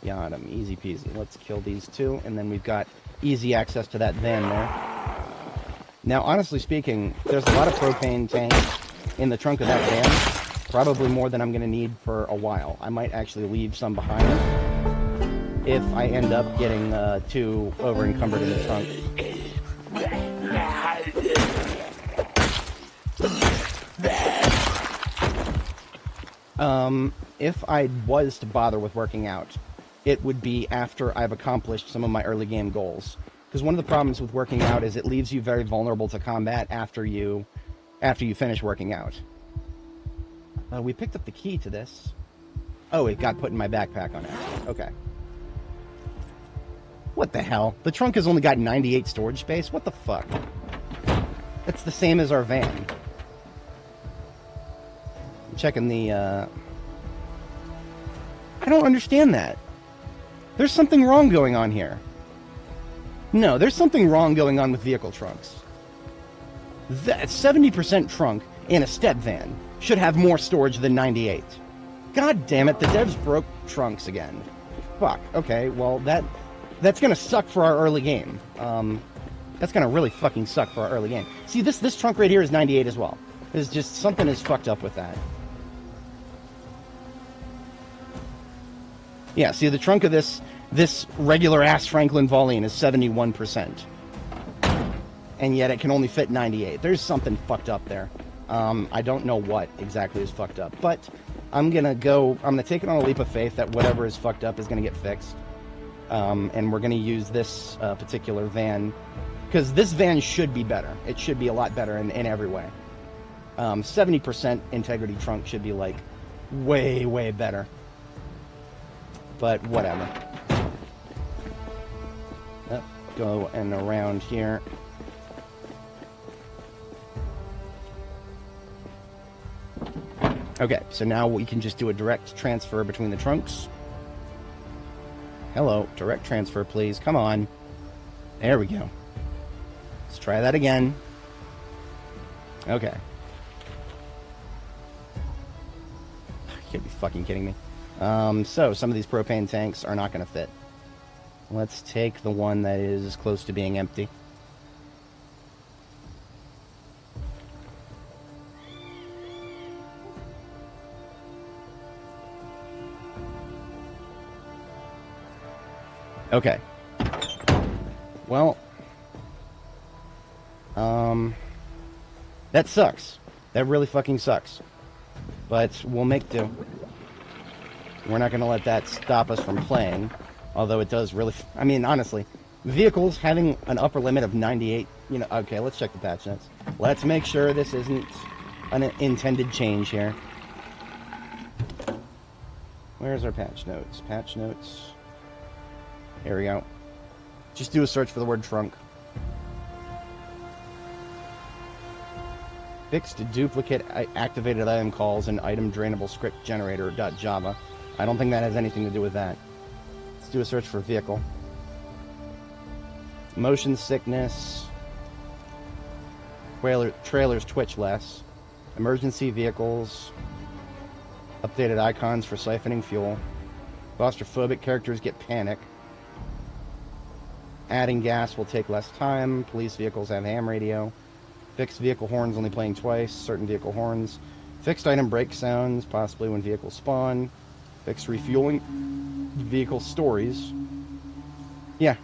Got him. Easy peasy. Let's kill these 2, and then we've got easy access to that van there. Now, honestly speaking, there's a lot of propane tanks in the trunk of that van, probably more than I'm going to need for a while. I might actually leave some behind if I end up getting too over-encumbered in the trunk. If I was to bother with working out, it would be after I've accomplished some of my early game goals. Because one of the problems with working out is it leaves you very vulnerable to combat after you finish working out. We picked up the key to this. Oh, it got put in my backpack on accident. Okay. What the hell? The trunk has only got 98 storage space? What the fuck? That's the same as our van. I'm checking the, I don't understand that. There's something wrong going on here. No, there's something wrong going on with vehicle trunks. That 70% trunk in a step van should have more storage than 98. God damn it, the devs broke trunks again. Fuck, okay, well, that's gonna suck for our early game. That's gonna really fucking suck for our early game. See, this trunk right here is 98 as well. There's just, something is fucked up with that. Yeah, see, the trunk of this regular-ass Franklin Volume is 71%. And yet it can only fit 98. There's something fucked up there. I don't know what exactly is fucked up. But I'm going to take it on a leap of faith that whatever is fucked up is going to get fixed. And we're going to use this particular van. Because this van should be better. It should be a lot better in every way. 70% integrity trunk should be, like, way, way better. But whatever. Go and around here. Okay, so now we can just do a direct transfer between the trunks. Hello, direct transfer, please. Come on. There we go. Let's try that again. Okay. You can't be fucking kidding me. So, some of these propane tanks are not going to fit. Let's take the one that is close to being empty. Okay. Well, that sucks. That really fucking sucks. But we'll make do. We're not going to let that stop us from playing. Although it does really... I mean, honestly, vehicles having an upper limit of 98... You know, okay, let's check the patch notes. Let's make sure this isn't an intended change here. Where's our patch notes? Patch notes... Here we go. Just do a search for the word trunk. Fixed duplicate activated item calls and item drainable script generator.java. I don't think that has anything to do with that. Let's do a search for vehicle. Motion sickness. Trailers twitch less. Emergency vehicles. Updated icons for siphoning fuel. Claustrophobic characters get panic. Adding gas will take less time. Police vehicles have ham radio. Fixed vehicle horns only playing twice. Certain vehicle horns. Fixed item brake sounds, possibly when vehicles spawn. Fixed refueling. Vehicle stories. Yeah,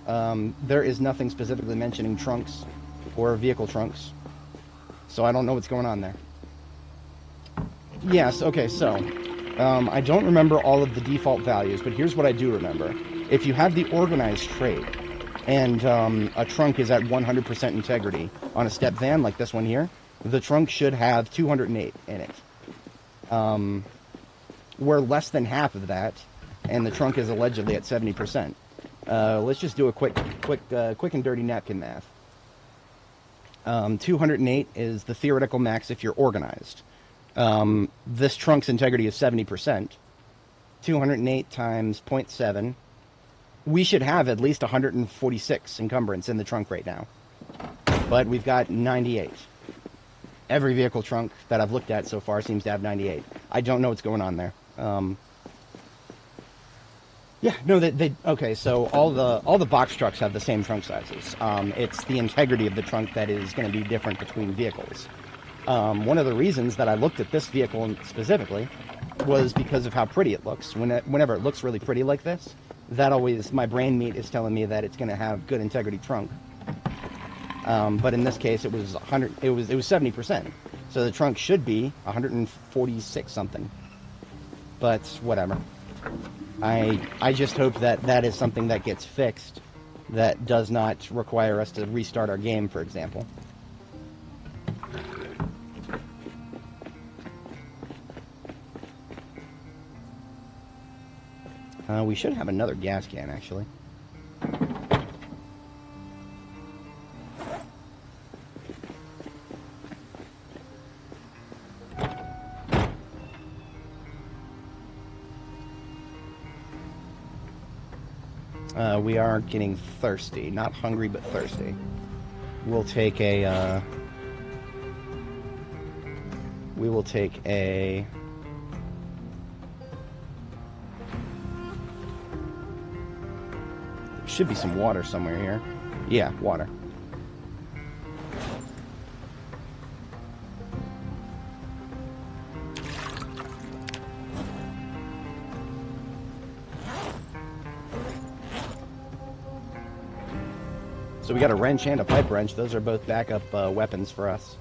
there is nothing specifically mentioning trunks or vehicle trunks. So I don't know what's going on there. Yes, okay, so I don't remember all of the default values, but here's what I do remember. If you have the organized trait, and a trunk is at 100% integrity on a step van like this one here, the trunk should have 208 in it. We're less than half of that, and the trunk is allegedly at 70%. Let's just do a quick and dirty napkin math. 208 is the theoretical max if you're organized. This trunk's integrity is 70%. 208 times 0.7. We should have at least 146 encumbrance in the trunk right now. But we've got 98. Every vehicle trunk that I've looked at so far seems to have 98. I don't know what's going on there. Yeah, no, okay, so all the box trucks have the same trunk sizes. It's the integrity of the trunk that is going to be different between vehicles. One of the reasons that I looked at this vehicle specifically was because of how pretty it looks. Whenever it looks really pretty like this, that always, my brain meat is telling me that it's going to have good integrity trunk. But in this case, it was 70%. So the trunk should be 146 something. But whatever. I just hope that that is something that gets fixed, that does not require us to restart our game, for example. We should have another gas can, actually. We are getting thirsty. Not hungry, but thirsty. We'll take a, we will take a... There should be some water somewhere here. Yeah, water. So we got a wrench and a pipe wrench. Those are both backup weapons for us.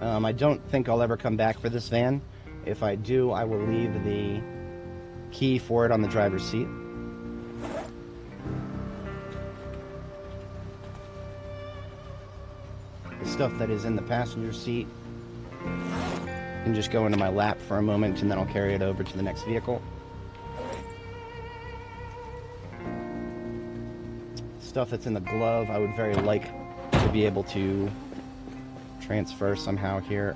I don't think I'll ever come back for this van. If I do, I will leave the key for it on the driver's seat. The stuff that is in the passenger seat can just go into my lap for a moment, and then I'll carry it over to the next vehicle. Stuff that's in the glove, I would very like to be able to transfer somehow here.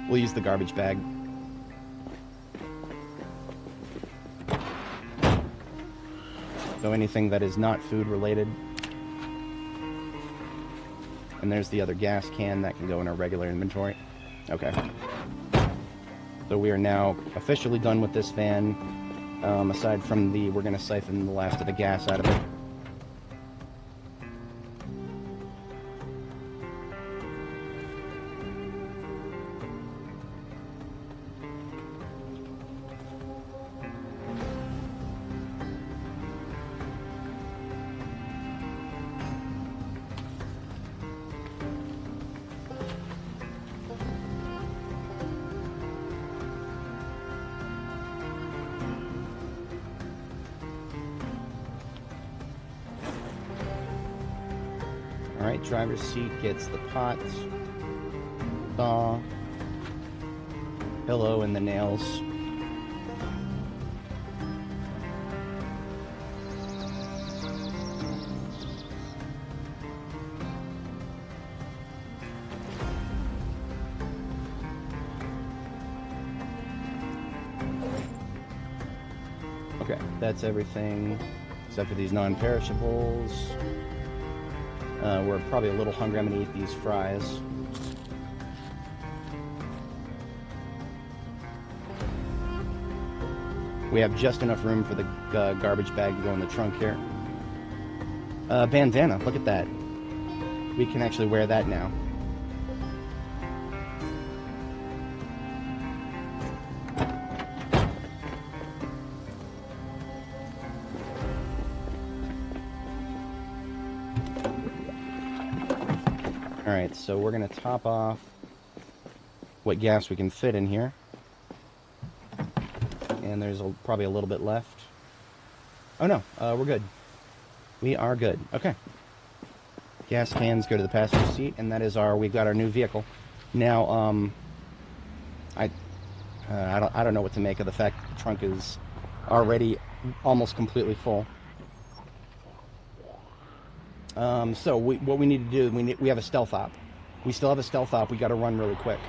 We'll use the garbage bag. So anything that is not food related. And there's the other gas can that can go in our regular inventory. Okay. So we are now officially done with this van. Aside from we're going to siphon the last of the gas out of it. Alright, driver's seat gets the pot, saw, pillow, and the nails. Okay, that's everything except for these non-perishables. We're probably a little hungry. I'm going to eat these fries. We have just enough room for the garbage bag to go in the trunk here. Bandana, look at that. We can actually wear that now. Alright, so we're going to top off what gas we can fit in here. And there's probably a little bit left. Oh no, we're good. We are good. Okay. Gas cans go to the passenger seat, and that is we've got our new vehicle. Now, I don't know what to make of the fact that the trunk is already almost completely full. So what we need to do, we have a stealth op. We still have a stealth op. We got to run really quick.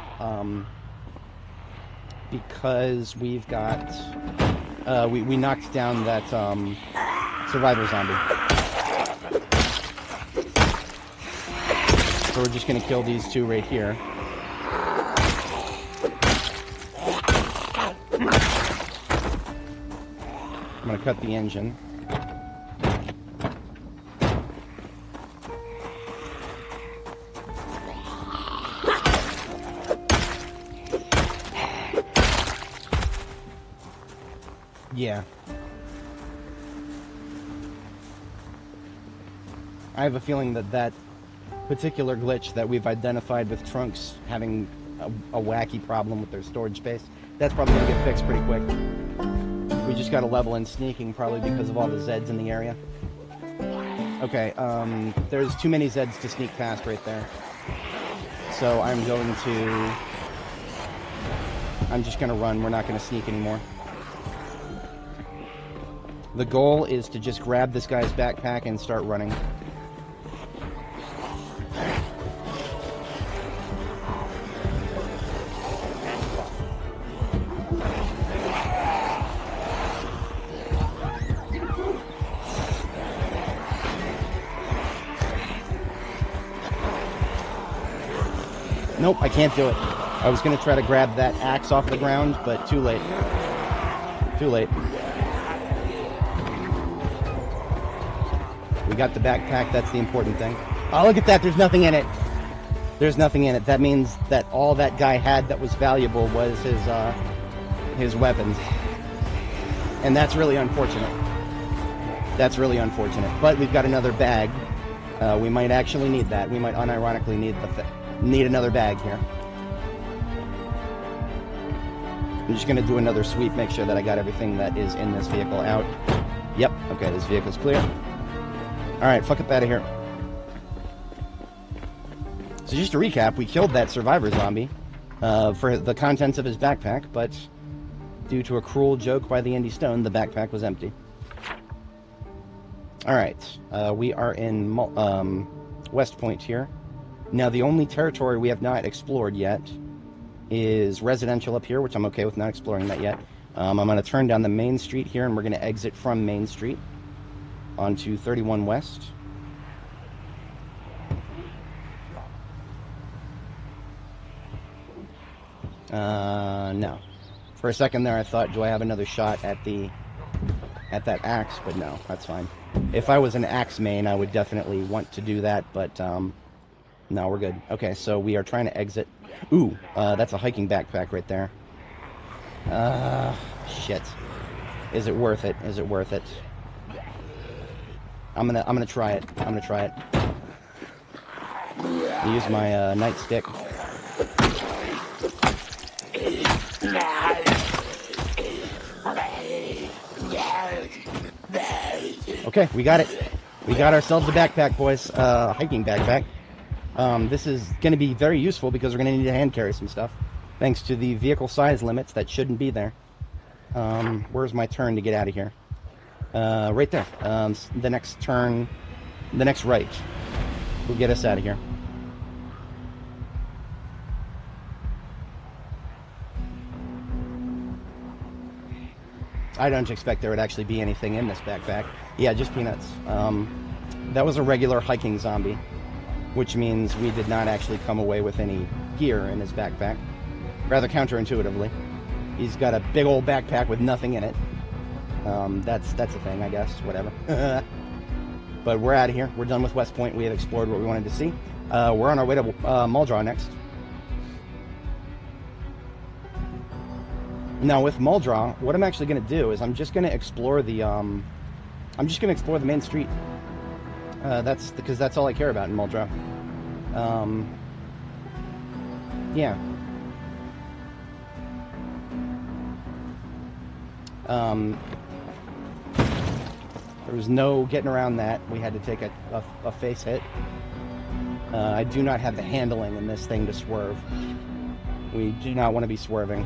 Because we've got, we knocked down that, survivor zombie. So we're just going to kill these two right here. I'm going to cut the engine. Yeah. I have a feeling that that particular glitch that we've identified with trunks having a wacky problem with their storage space, that's probably going to get fixed pretty quick. We just got to level in sneaking, probably because of all the Zeds in the area. Okay, there's too many Zeds to sneak past right there. So I'm just going to run. We're not going to sneak anymore. The goal is to just grab this guy's backpack and start running. Nope, I can't do it. I was going to try to grab that axe off the ground, but too late. Too late. We got the backpack, that's the important thing. Oh, look at that, there's nothing in it. There's nothing in it. That means that all that guy had that was valuable was his weapons. And that's really unfortunate. That's really unfortunate. But we've got another bag. We might actually need that. We might unironically need another bag here. I'm just going to do another sweep, make sure that I got everything that is in this vehicle out. Yep, okay, this vehicle's clear. Alright, fuck up out of here. So just to recap, we killed that survivor zombie for the contents of his backpack, but due to a cruel joke by the Indy Stone, the backpack was empty. Alright, we are in West Point here. Now, the only territory we have not explored yet is residential up here, which I'm okay with not exploring that yet. I'm going to turn down the main street here, and we're going to exit from Main Street onto 31 West. No. For a second there, I thought, do I have another shot at that axe? But no, that's fine. If I was an axe main, I would definitely want to do that, but no, we're good. Okay, so we are trying to exit. Ooh, that's a hiking backpack right there. Shit. Is it worth it? Is it worth it? I'm gonna try it. I'm gonna try it. Use my nightstick. Okay, we got it. We got ourselves a backpack, boys. Hiking backpack. This is going to be very useful because we're going to need to hand carry some stuff, thanks to the vehicle size limits that shouldn't be there. Where's my turn to get out of here? Right there. The next turn, the next right will get us out of here. I don't expect there would actually be anything in this backpack. Yeah, just peanuts. That was a regular hiking zombie, which means we did not actually come away with any gear in his backpack. Rather counterintuitively. He's got a big old backpack with nothing in it. That's a thing, I guess. Whatever. But we're out of here. We're done with West Point. We have explored what we wanted to see. We're on our way to Muldraw next. Now with Muldraw, what I'm actually going to do is I'm just going to explore the main street. That's because that's all I care about in Muldraw. Yeah. There was no getting around that. We had to take a face hit. I do not have the handling in this thing to swerve. We do not want to be swerving.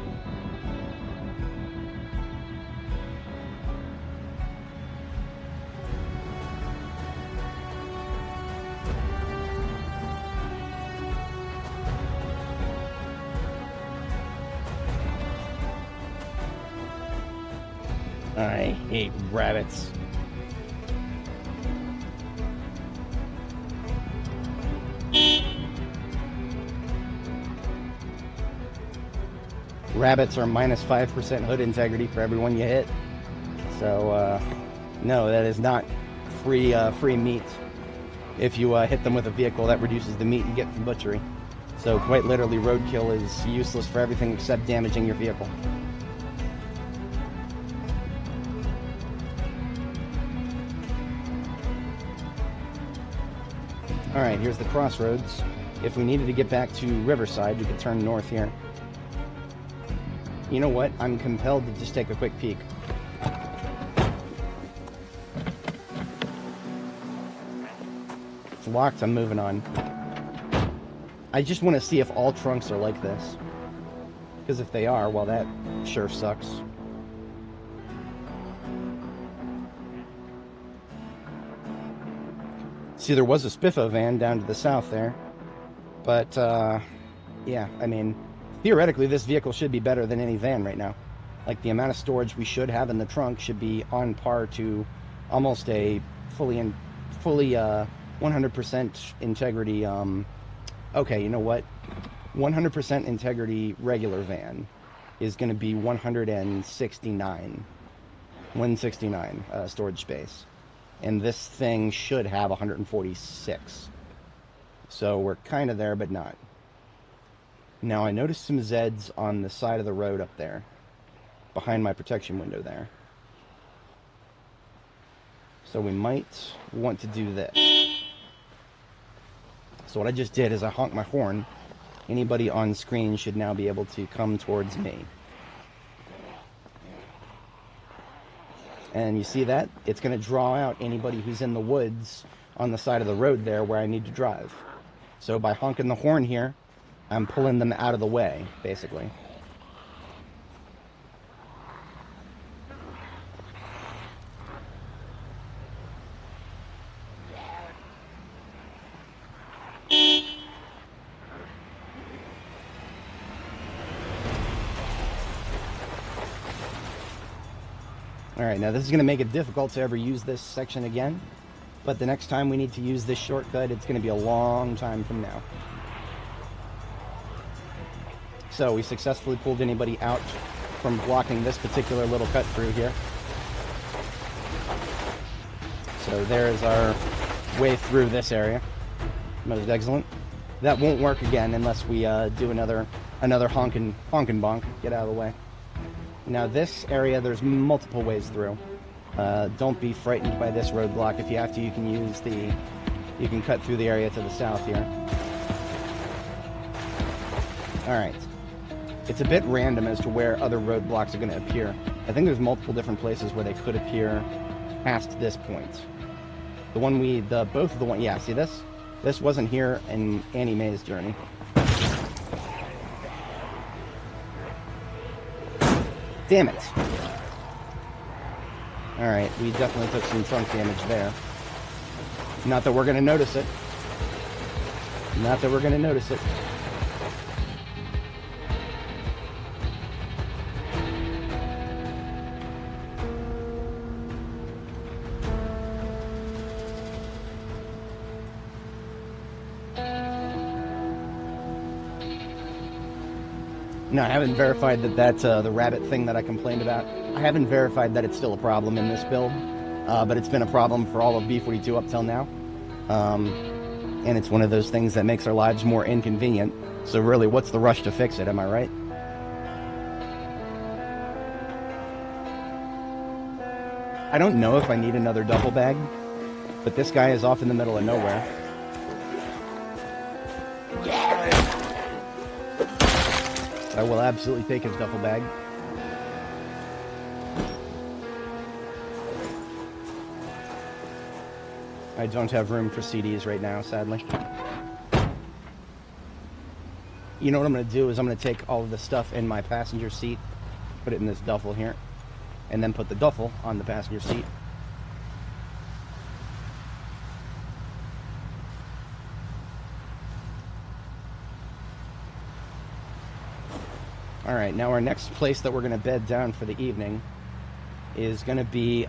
I hate rabbits. Rabbits are minus 5% hood integrity for everyone you hit. So, no, that is not free meat. If you hit them with a vehicle, that reduces the meat you get from butchery. So, quite literally, roadkill is useless for everything except damaging your vehicle. Alright, here's the crossroads. If we needed to get back to Riverside, we could turn north here. You know what? I'm compelled to just take a quick peek. It's locked, I'm moving on. I just want to see if all trunks are like this. Because if they are, well, that sure sucks. See, there was a Spiffo van down to the south there. But, yeah, I mean, theoretically, this vehicle should be better than any van right now. Like, the amount of storage we should have in the trunk should be on par to almost a fully 100% integrity, okay, you know what? 100% integrity regular van is going to be 169 storage space. And this thing should have 146. So we're kind of there, but not. Now, I noticed some Zeds on the side of the road up there, behind my protection window there. So we might want to do this. So what I just did is I honked my horn. Anybody on screen should now be able to come towards me. And you see that? It's going to draw out anybody who's in the woods on the side of the road there where I need to drive. So by honking the horn here, I'm pulling them out of the way, basically. Alright, now this is going to make it difficult to ever use this section again. But the next time we need to use this shortcut, it's going to be a long time from now. So we successfully pulled anybody out from blocking this particular little cut through here. So there's our way through this area. Most excellent. That won't work again unless we do another honkin' bonk. Get out of the way. Now this area, there's multiple ways through. Don't be frightened by this roadblock. If you have to, you can cut through the area to the south here. Alright. It's a bit random as to where other roadblocks are going to appear. I think there's multiple different places where they could appear past this point. Yeah, see this? This wasn't here in Annie Mae's journey. Damn it. Alright, we definitely took some trunk damage there. Not that we're going to notice it. Not that we're going to notice it. No, I haven't verified that that's the rabbit thing that I complained about. I haven't verified that it's still a problem in this build, but it's been a problem for all of B42 up till now. And it's one of those things that makes our lives more inconvenient. So really, what's the rush to fix it, am I right? I don't know if I need another duffel bag, but this guy is off in the middle of nowhere. I will absolutely take his duffel bag. I don't have room for CDs right now, sadly. You know what I'm going to do is I'm going to take all of the stuff in my passenger seat, put it in this duffel here, and then put the duffel on the passenger seat. Alright, now our next place that we're going to bed down for the evening is going to be,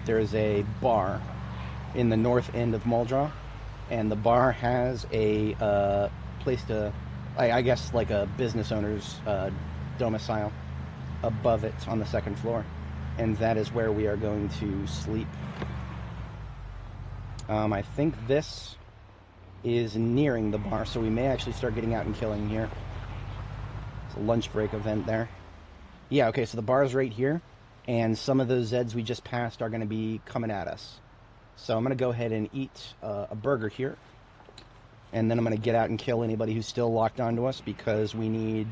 there's a bar in the north end of Muldraugh, and the bar has a place to, I guess like a business owner's domicile above it on the second floor, and that is where we are going to sleep. I think this is nearing the bar, so we may actually start getting out and killing here. A lunch break event there. Yeah, okay, so the bar's right here, and some of those Zeds we just passed are going to be coming at us. So I'm going to go ahead and eat a burger here, and then I'm going to get out and kill anybody who's still locked onto us, because we need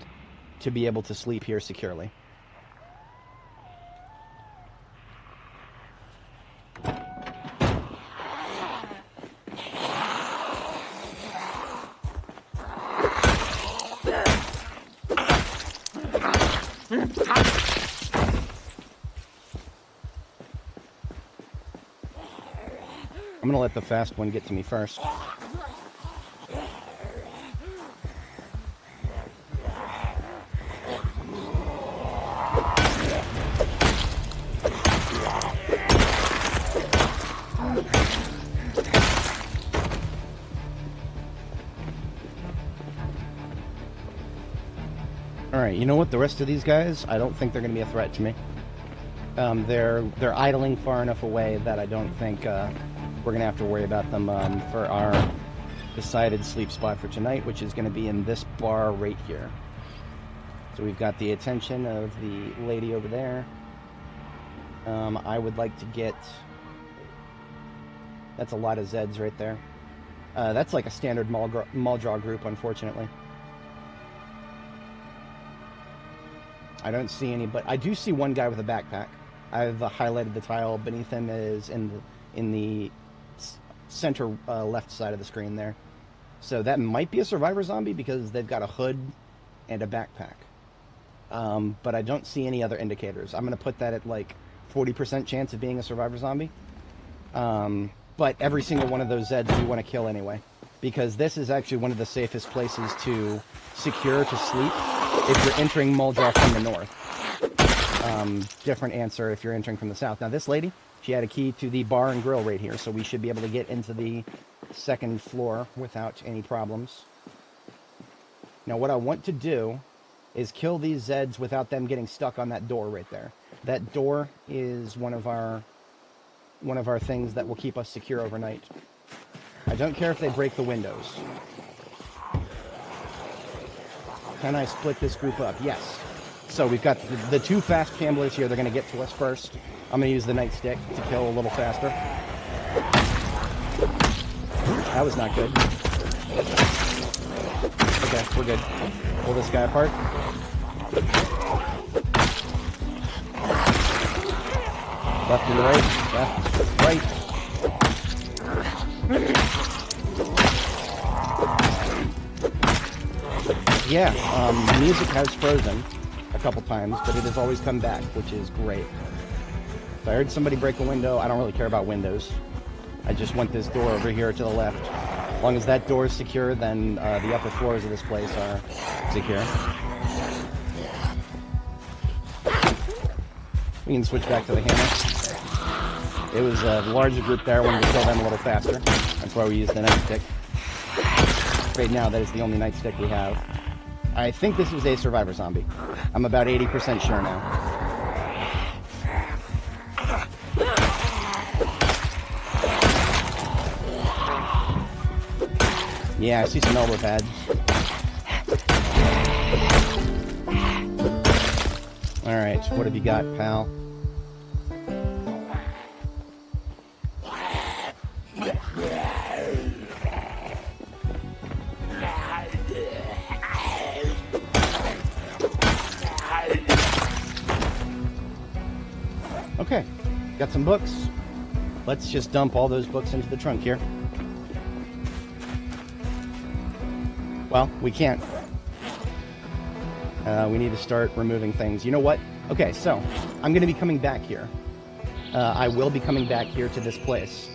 to be able to sleep here securely. I'm going to let the fast one get to me first. Alright, you know what? The rest of these guys, I don't think they're going to be a threat to me. They're idling far enough away that I don't think we're going to have to worry about them for our decided sleep spot for tonight, which is going to be in this bar right here. So we've got the attention of the lady over there. I would like to get... That's a lot of Zeds right there. That's like a standard Muldraugh group, unfortunately. I don't see any, but I do see one guy with a backpack. I've highlighted the tile beneath him is in the center left side of the screen there. So that might be a survivor zombie because they've got a hood and a backpack. But I don't see any other indicators. I'm going to put that at like 40% chance of being a survivor zombie. But every single one of those Zeds we want to kill anyway, because this is actually one of the safest places to secure to sleep if you're entering Muldraugh from the north. different answer if you're entering from the south. Now, this lady, she had a key to the bar and grill right here, so we should be able to get into the second floor without any problems. Now, what I want to do is kill these Zeds without them getting stuck on that door right there. That door is one of our things that will keep us secure overnight. I don't care if they break the windows. Can I split this group up? Yes. So we've got the two fast camblers here. They're going to get to us first. I'm going to use the nightstick to kill a little faster. That was not good. Okay, we're good. Pull this guy apart. Left and right. Left, right. Yeah, music has frozen a couple times, but it has always come back, which is great. If I heard somebody break a window, I don't really care about windows. I just want this door over here to the left. As long as that door is secure, then the upper floors of this place are secure. We can switch back to the hammer. It was a larger group there. I wanted to kill them a little faster. That's why we used the nightstick. Right now, that is the only nightstick we have. I think this was a survivor zombie. I'm about 80% sure now. Yeah, I see some elbow pads. Alright, what have you got, pal? Okay, got some books. Let's just dump all those books into the trunk here. Well, we can't. We need to start removing things. You know what? Okay, so I'm going to be coming back here. I will be coming back here to this place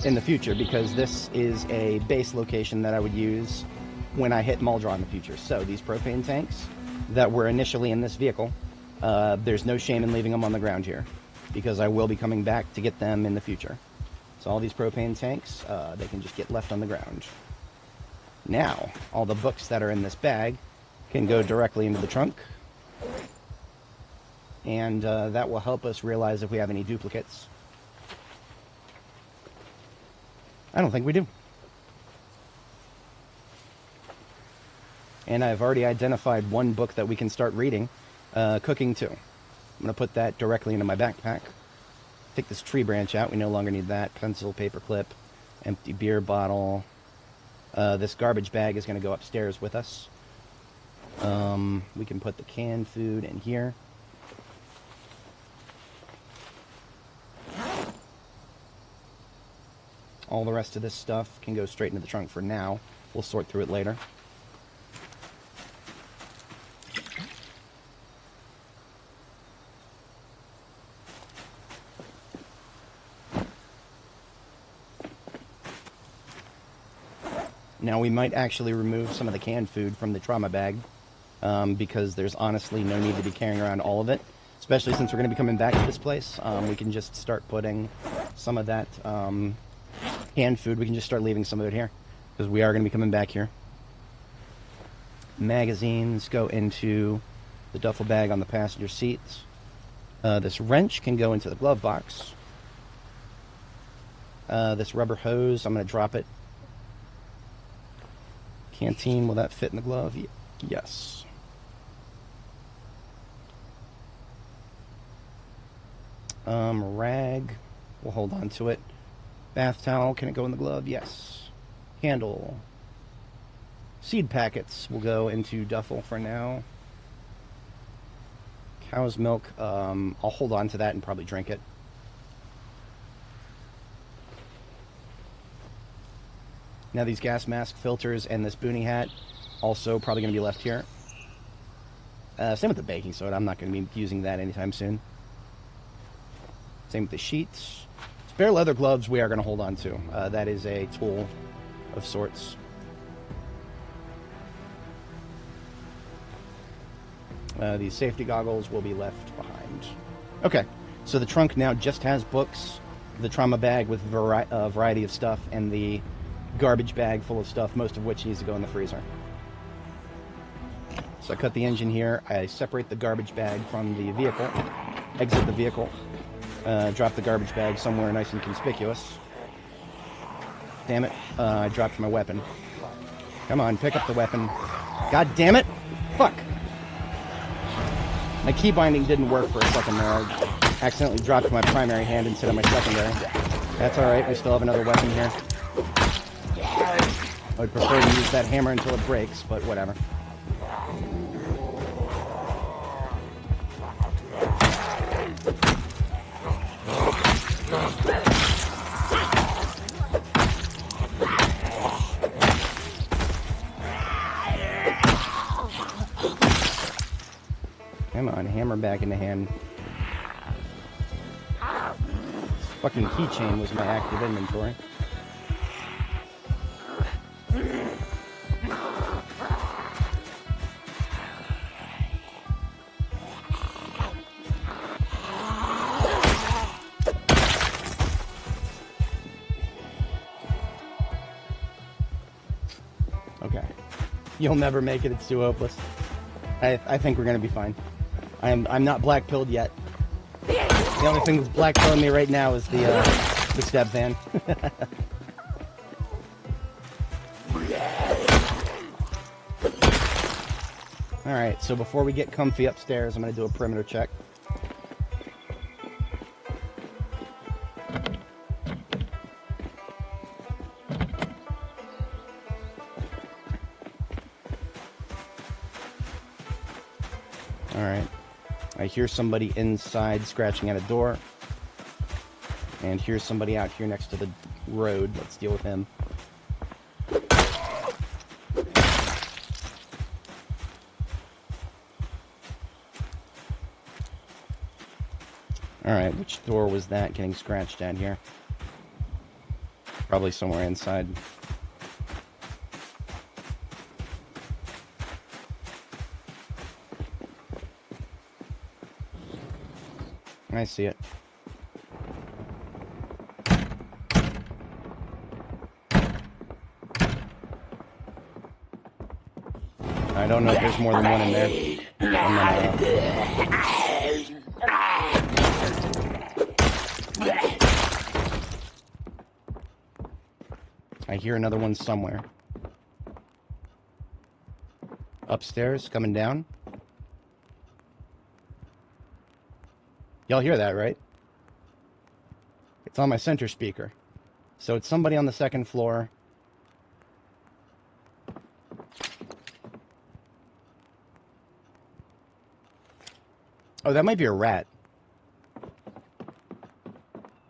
in the future because this is a base location that I would use when I hit Muldraw in the future. So these propane tanks that were initially in this vehicle, there's no shame in leaving them on the ground here because I will be coming back to get them in the future. So all these propane tanks, they can just get left on the ground. Now, all the books that are in this bag can go directly into the trunk. And that will help us realize if we have any duplicates. I don't think we do. And I've already identified one book that we can start reading, Cooking 2. I'm going to put that directly into my backpack. Take this tree branch out. We no longer need that. Pencil, paper clip, empty beer bottle. This garbage bag is going to go upstairs with us. We can put the canned food in here. All the rest of this stuff can go straight into the trunk for now. We'll sort through it later. Now we might actually remove some of the canned food from the trauma bag because there's honestly no need to be carrying around all of it, especially since we're going to be coming back to this place. We can just start putting some of that canned food, we can just start leaving some of it here because we are going to be coming back here. Magazines go into the duffel bag on the passenger seats. This wrench can go into the glove box. This rubber hose, I'm going to drop it. Canteen, will that fit in the glove? Yes. Rag, we'll hold on to it. Bath towel, can it go in the glove? Yes. Candle. Seed packets will go into duffel for now. Cow's milk, I'll hold on to that and probably drink it. Now these gas mask filters and this boonie hat also probably going to be left here. Same with the baking soda. I'm not going to be using that anytime soon. Same with the sheets. Spare leather gloves we are going to hold on to. That is a tool of sorts. These safety goggles will be left behind. Okay, so the trunk now just has books, the trauma bag with a variety of stuff, and the garbage bag full of stuff, most of which needs to go in the freezer. So I cut the engine here, I separate the garbage bag from the vehicle, exit the vehicle, drop the garbage bag somewhere nice and conspicuous. Damn it, I dropped my weapon. Come on, pick up the weapon. God damn it! Fuck! My key binding didn't work for a second there. I accidentally dropped my primary hand instead of my secondary. That's alright, we still have another weapon here. I would prefer to use that hammer until it breaks, but whatever. Come on, hammer back in the hand. This fucking keychain was my active inventory. Okay. You'll never make it, it's too hopeless. I think we're gonna be fine. I'm not black pilled yet. The only thing that's black pilling me right now is the step van. Alright, so before we get comfy upstairs, I'm gonna do a perimeter check. Alright. I hear somebody inside scratching at a door. And here's somebody out here next to the road. Let's deal with him. Alright, which door was that getting scratched at here? Probably somewhere inside. I see it. I don't know if there's more than one in there. I hear another one somewhere. Upstairs, coming down. Y'all hear that, right? It's on my center speaker. So it's somebody on the second floor. Oh, that might be a rat.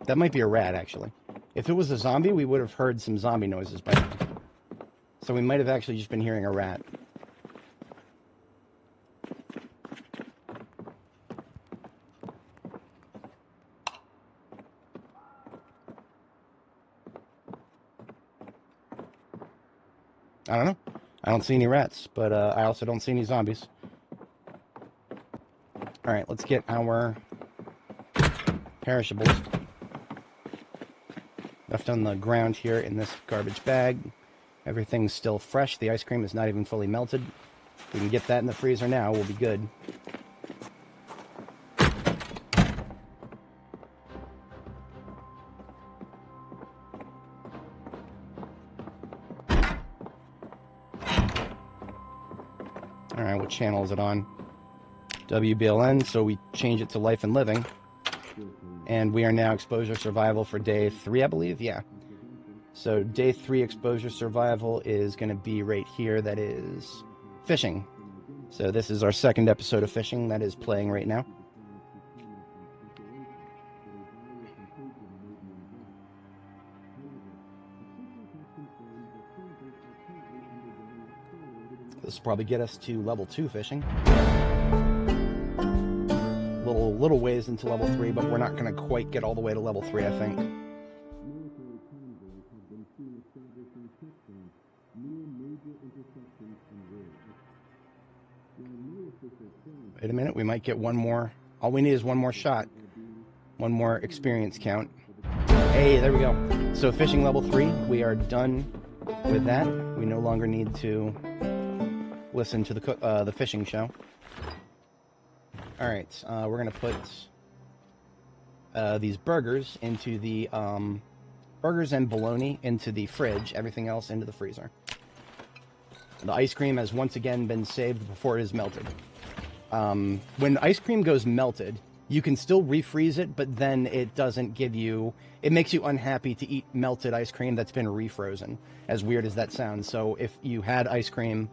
That might be a rat, actually. If it was a zombie, we would have heard some zombie noises by now. So we might have actually just been hearing a rat. I don't know. I don't see any rats, but I also don't see any zombies. Alright, let's get our perishables left on the ground here in this garbage bag. Everything's still fresh. The ice cream is not even fully melted. If we can get that in the freezer now, we'll be good. Alright, what channel is it on? WBLN, so we change it to Life and Living. And we are now exposure survival for day 3, I believe? Yeah. So day 3 exposure survival is going to be right here. That is fishing. So this is our second episode of fishing that is playing right now. This will probably get us to level 2 fishing. Little ways into level 3, but we're not going to quite get all the way to level 3, I think. Wait a minute, we might get one more. All we need is one more shot. One more experience count. Hey, there we go. So fishing level 3, we are done with that. We no longer need to listen to the fishing show. All right, we're gonna put these burgers into the burgers and bologna into the fridge. Everything else into the freezer. The ice cream has once again been saved before it is melted. When ice cream goes melted, you can still refreeze it, but then it doesn't give you... It makes you unhappy to eat melted ice cream that's been refrozen, as weird as that sounds. So if you had ice cream,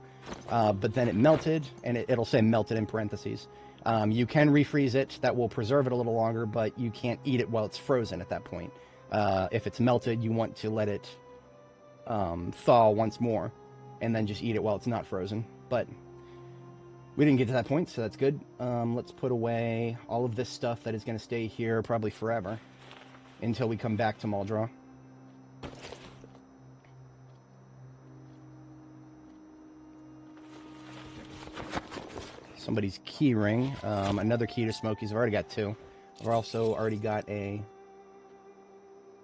but then it melted, and it'll say melted in parentheses, you can refreeze it. That will preserve it a little longer, but you can't eat it while it's frozen at that point. If it's melted, you want to let it thaw once more, and then just eat it while it's not frozen. But we didn't get to that point, so that's good. Let's put away all of this stuff that is going to stay here probably forever until we come back to Muldraugh. Somebody's key ring. Another key to Smoky's. I've already got 2. I've also already got a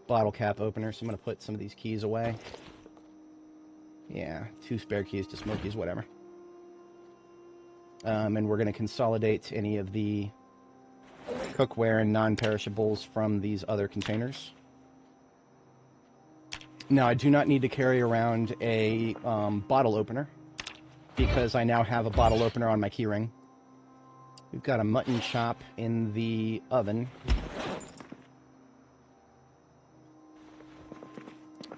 bottle cap opener, so I'm going to put some of these keys away. Yeah, 2 spare keys to Smoky's, whatever. And we're going to consolidate any of the cookware and non-perishables from these other containers. Now, I do not need to carry around a bottle opener, because I now have a bottle opener on my keyring. We've got a mutton chop in the oven.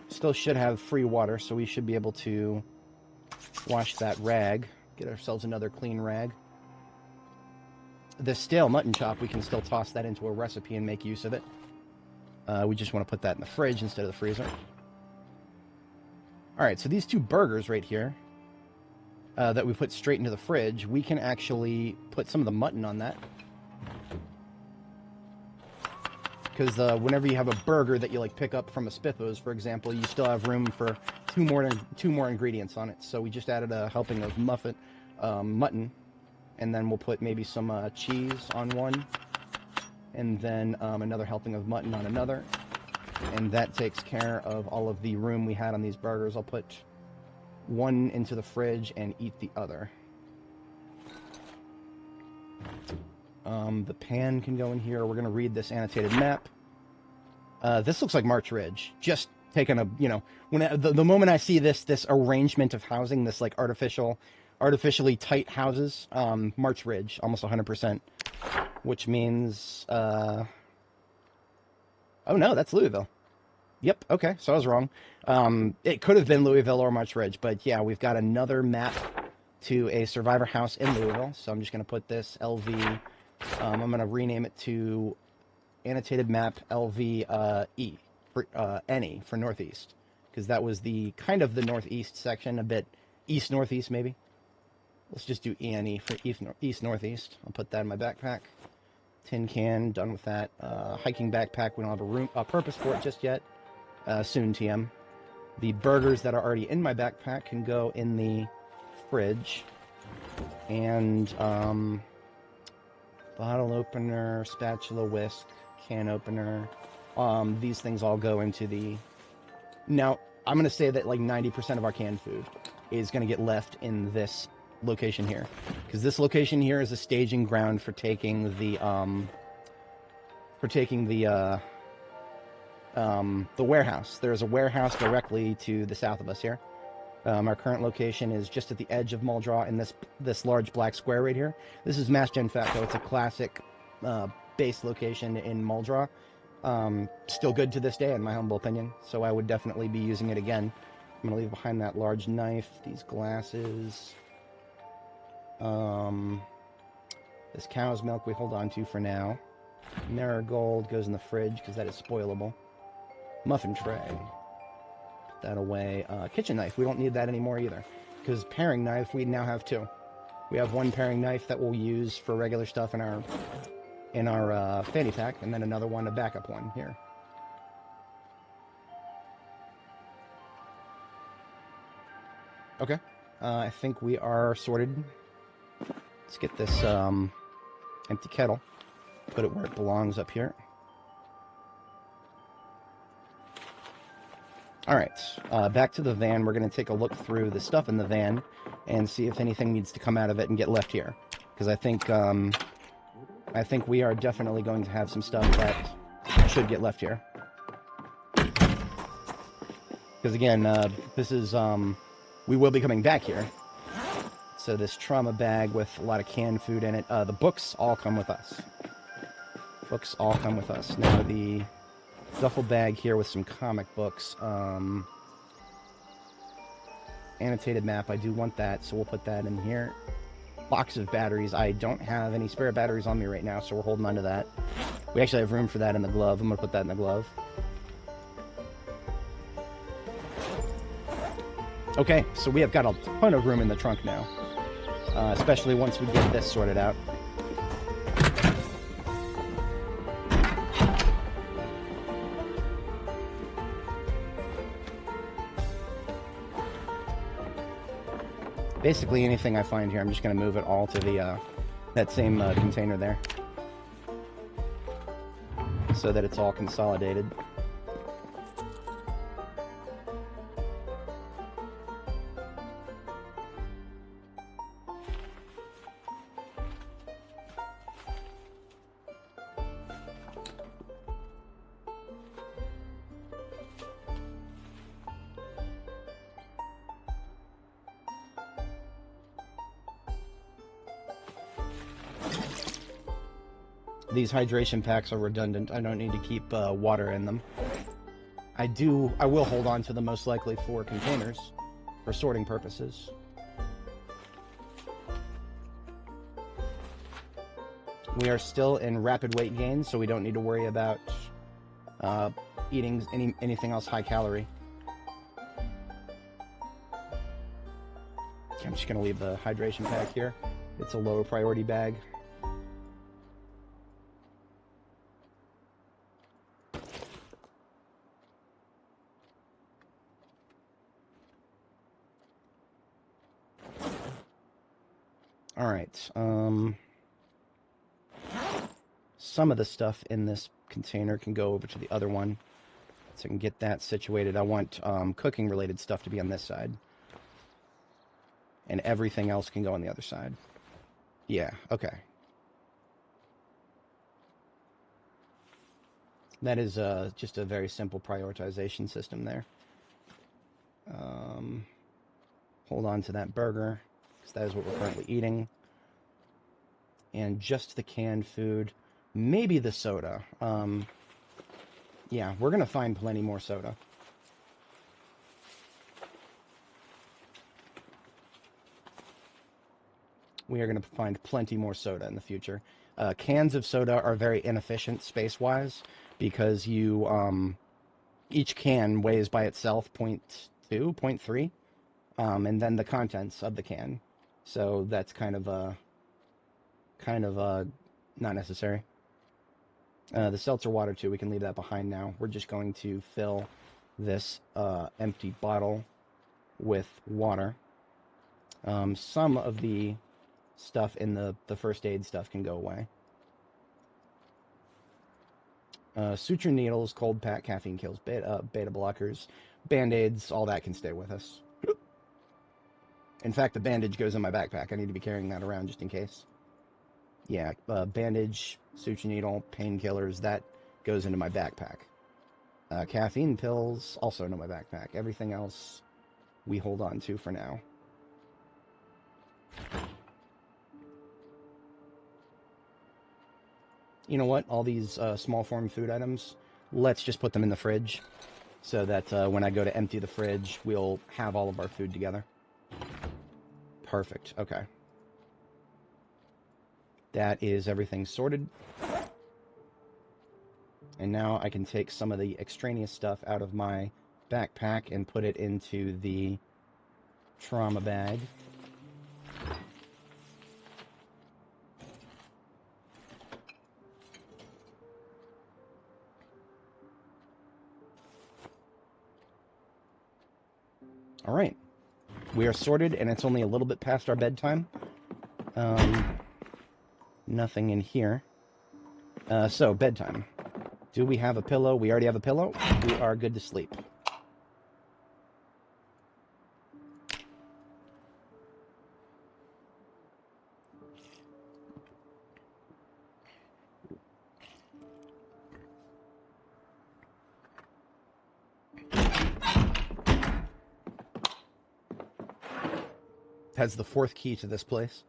Still should have free water, so we should be able to wash that rag. Get ourselves another clean rag. The stale mutton chop, we can still toss that into a recipe and make use of it. We just want to put that in the fridge instead of the freezer. Alright, so these 2 burgers right here that we put straight into the fridge, we can actually put some of the mutton on that. Because whenever you have a burger that you like pick up from a Spiffos, for example, you still have room for two more ingredients on it. So we just added a helping of mutton, and then we'll put maybe some cheese on one, and then another helping of mutton on another, and that takes care of all of the room we had on these burgers. I'll put one into the fridge and eat the other. The pan can go in here. We're going to read this annotated map. This looks like March Ridge. Just taking a, you know, when the moment I see this arrangement of housing, this like artificially tight houses, March Ridge, almost 100%, which means, oh no, that's Louisville. Yep, okay, so I was wrong. It could have been Louisville or March Ridge, but yeah, we've got another map to a survivor house in Louisville, so I'm just going to put this LV, I'm going to rename it to annotated map LV E, for, Annie for Northeast, because that was the kind of the Northeast section, a bit East-Northeast maybe. Let's just do Annie for East-Northeast. I'll put that in my backpack. Tin can, done with that. Hiking backpack, we don't have a purpose for it just yet. Soon, TM. The burgers that are already in my backpack can go in the fridge. And bottle opener, spatula, whisk, can opener. These things all go into the... Now, I'm going to say that like 90% of our canned food is going to get left in this location here. Because this location here is a staging ground for taking the warehouse. There's a warehouse directly to the south of us here. Our current location is just at the edge of Muldraugh in this large black square right here. This is Mass Gen Facto. It's a classic base location in Muldraugh. Still good to this day, in my humble opinion. So I would definitely be using it again. I'm going to leave behind that large knife, these glasses. This cow's milk we hold on to for now. Marigold goes in the fridge because that is spoilable. Muffin tray. Put that away. Kitchen knife. We don't need that anymore either. Because paring knife, we now have 2. We have one paring knife that we'll use for regular stuff in our fanny pack, and then another one, a backup one here. Okay. I think we are sorted. Let's get this empty kettle, put it where it belongs up here. Alright, back to the van. We're going to take a look through the stuff in the van and see if anything needs to come out of it and get left here. Because I think we are definitely going to have some stuff that should get left here. Because again, this is, we will be coming back here. So this trauma bag with a lot of canned food in it. The books all come with us. Books all come with us. Now the duffel bag here with some comic books. Annotated map, I do want that, so we'll put that in here. Box of batteries. I don't have any spare batteries on me right now, so we're holding on to that. We actually have room for that in the glove. I'm going to put that in the glove. Okay, so we have got a ton of room in the trunk now. Especially once we get this sorted out. Basically, anything I find here, I'm just going to move it all to the that same container there, so that it's all consolidated. These hydration packs are redundant. I don't need to keep water in them. I will hold on to them most likely for containers, for sorting purposes. We are still in rapid weight gain, so we don't need to worry about eating anything else high calorie. I'm just going to leave the hydration pack here. It's a lower priority bag. Alright, some of the stuff in this container can go over to the other one, so I can get that situated. I want cooking-related stuff to be on this side, and everything else can go on the other side. Yeah, okay. That is just a very simple prioritization system there. Hold on to that burger, because that is what we're currently eating. And just the canned food. Maybe the soda. Yeah, we're going to find plenty more soda. We are going to find plenty more soda in the future. Cans of soda are very inefficient space-wise, because you, each can weighs by itself 0.2, 0.3, and then the contents of the can. So that's kind of not necessary. The seltzer water too, we can leave that behind now. We're just going to fill this empty bottle with water. Some of the stuff in the first aid stuff can go away. Suture needles, cold pack, caffeine kills, beta blockers, band-aids, all that can stay with us. In fact, the bandage goes in my backpack. I need to be carrying that around just in case. Yeah, bandage, suture needle, painkillers, that goes into my backpack. Caffeine pills, also into my backpack. Everything else we hold on to for now. You know what? All these small form food items, let's just put them in the fridge, so that when I go to empty the fridge, we'll have all of our food together. Perfect. Okay. That is everything sorted. And now I can take some of the extraneous stuff out of my backpack and put it into the trauma bag. All right. We are sorted, and it's only a little bit past our bedtime. Nothing in here. So, bedtime. Do we have a pillow? We already have a pillow. We are good to sleep. Has the 4th key to this place.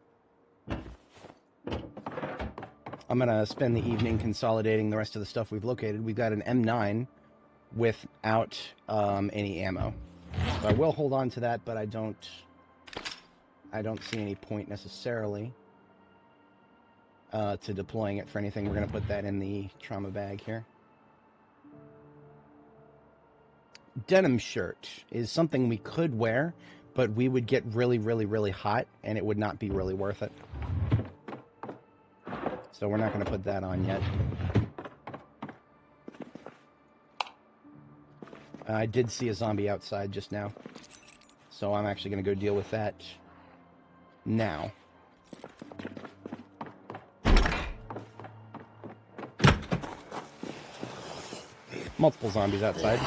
I'm going to spend the evening consolidating the rest of the stuff we've located. We've got an M9 without any ammo. So I will hold on to that, but I don't see any point necessarily to deploying it for anything. We're going to put that in the trauma bag here. Denim shirt is something we could wear, but we would get really, really, really hot, and it would not be really worth it. So we're not going to put that on yet. I did see a zombie outside just now, so I'm actually going to go deal with that now. Multiple zombies outside.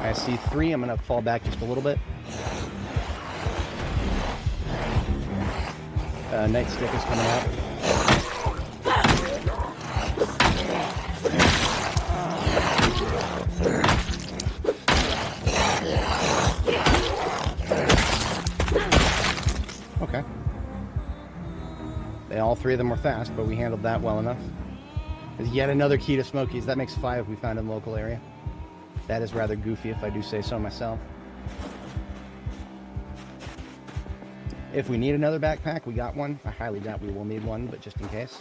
I see 3. I'm going to fall back just a little bit. Nightstick is coming out. Okay. All 3 of them were fast, but we handled that well enough. There's yet another key to Smokies. That makes 5 we found in the local area. That is rather goofy, if I do say so myself. If we need another backpack, we got one. I highly doubt we will need one, but just in case.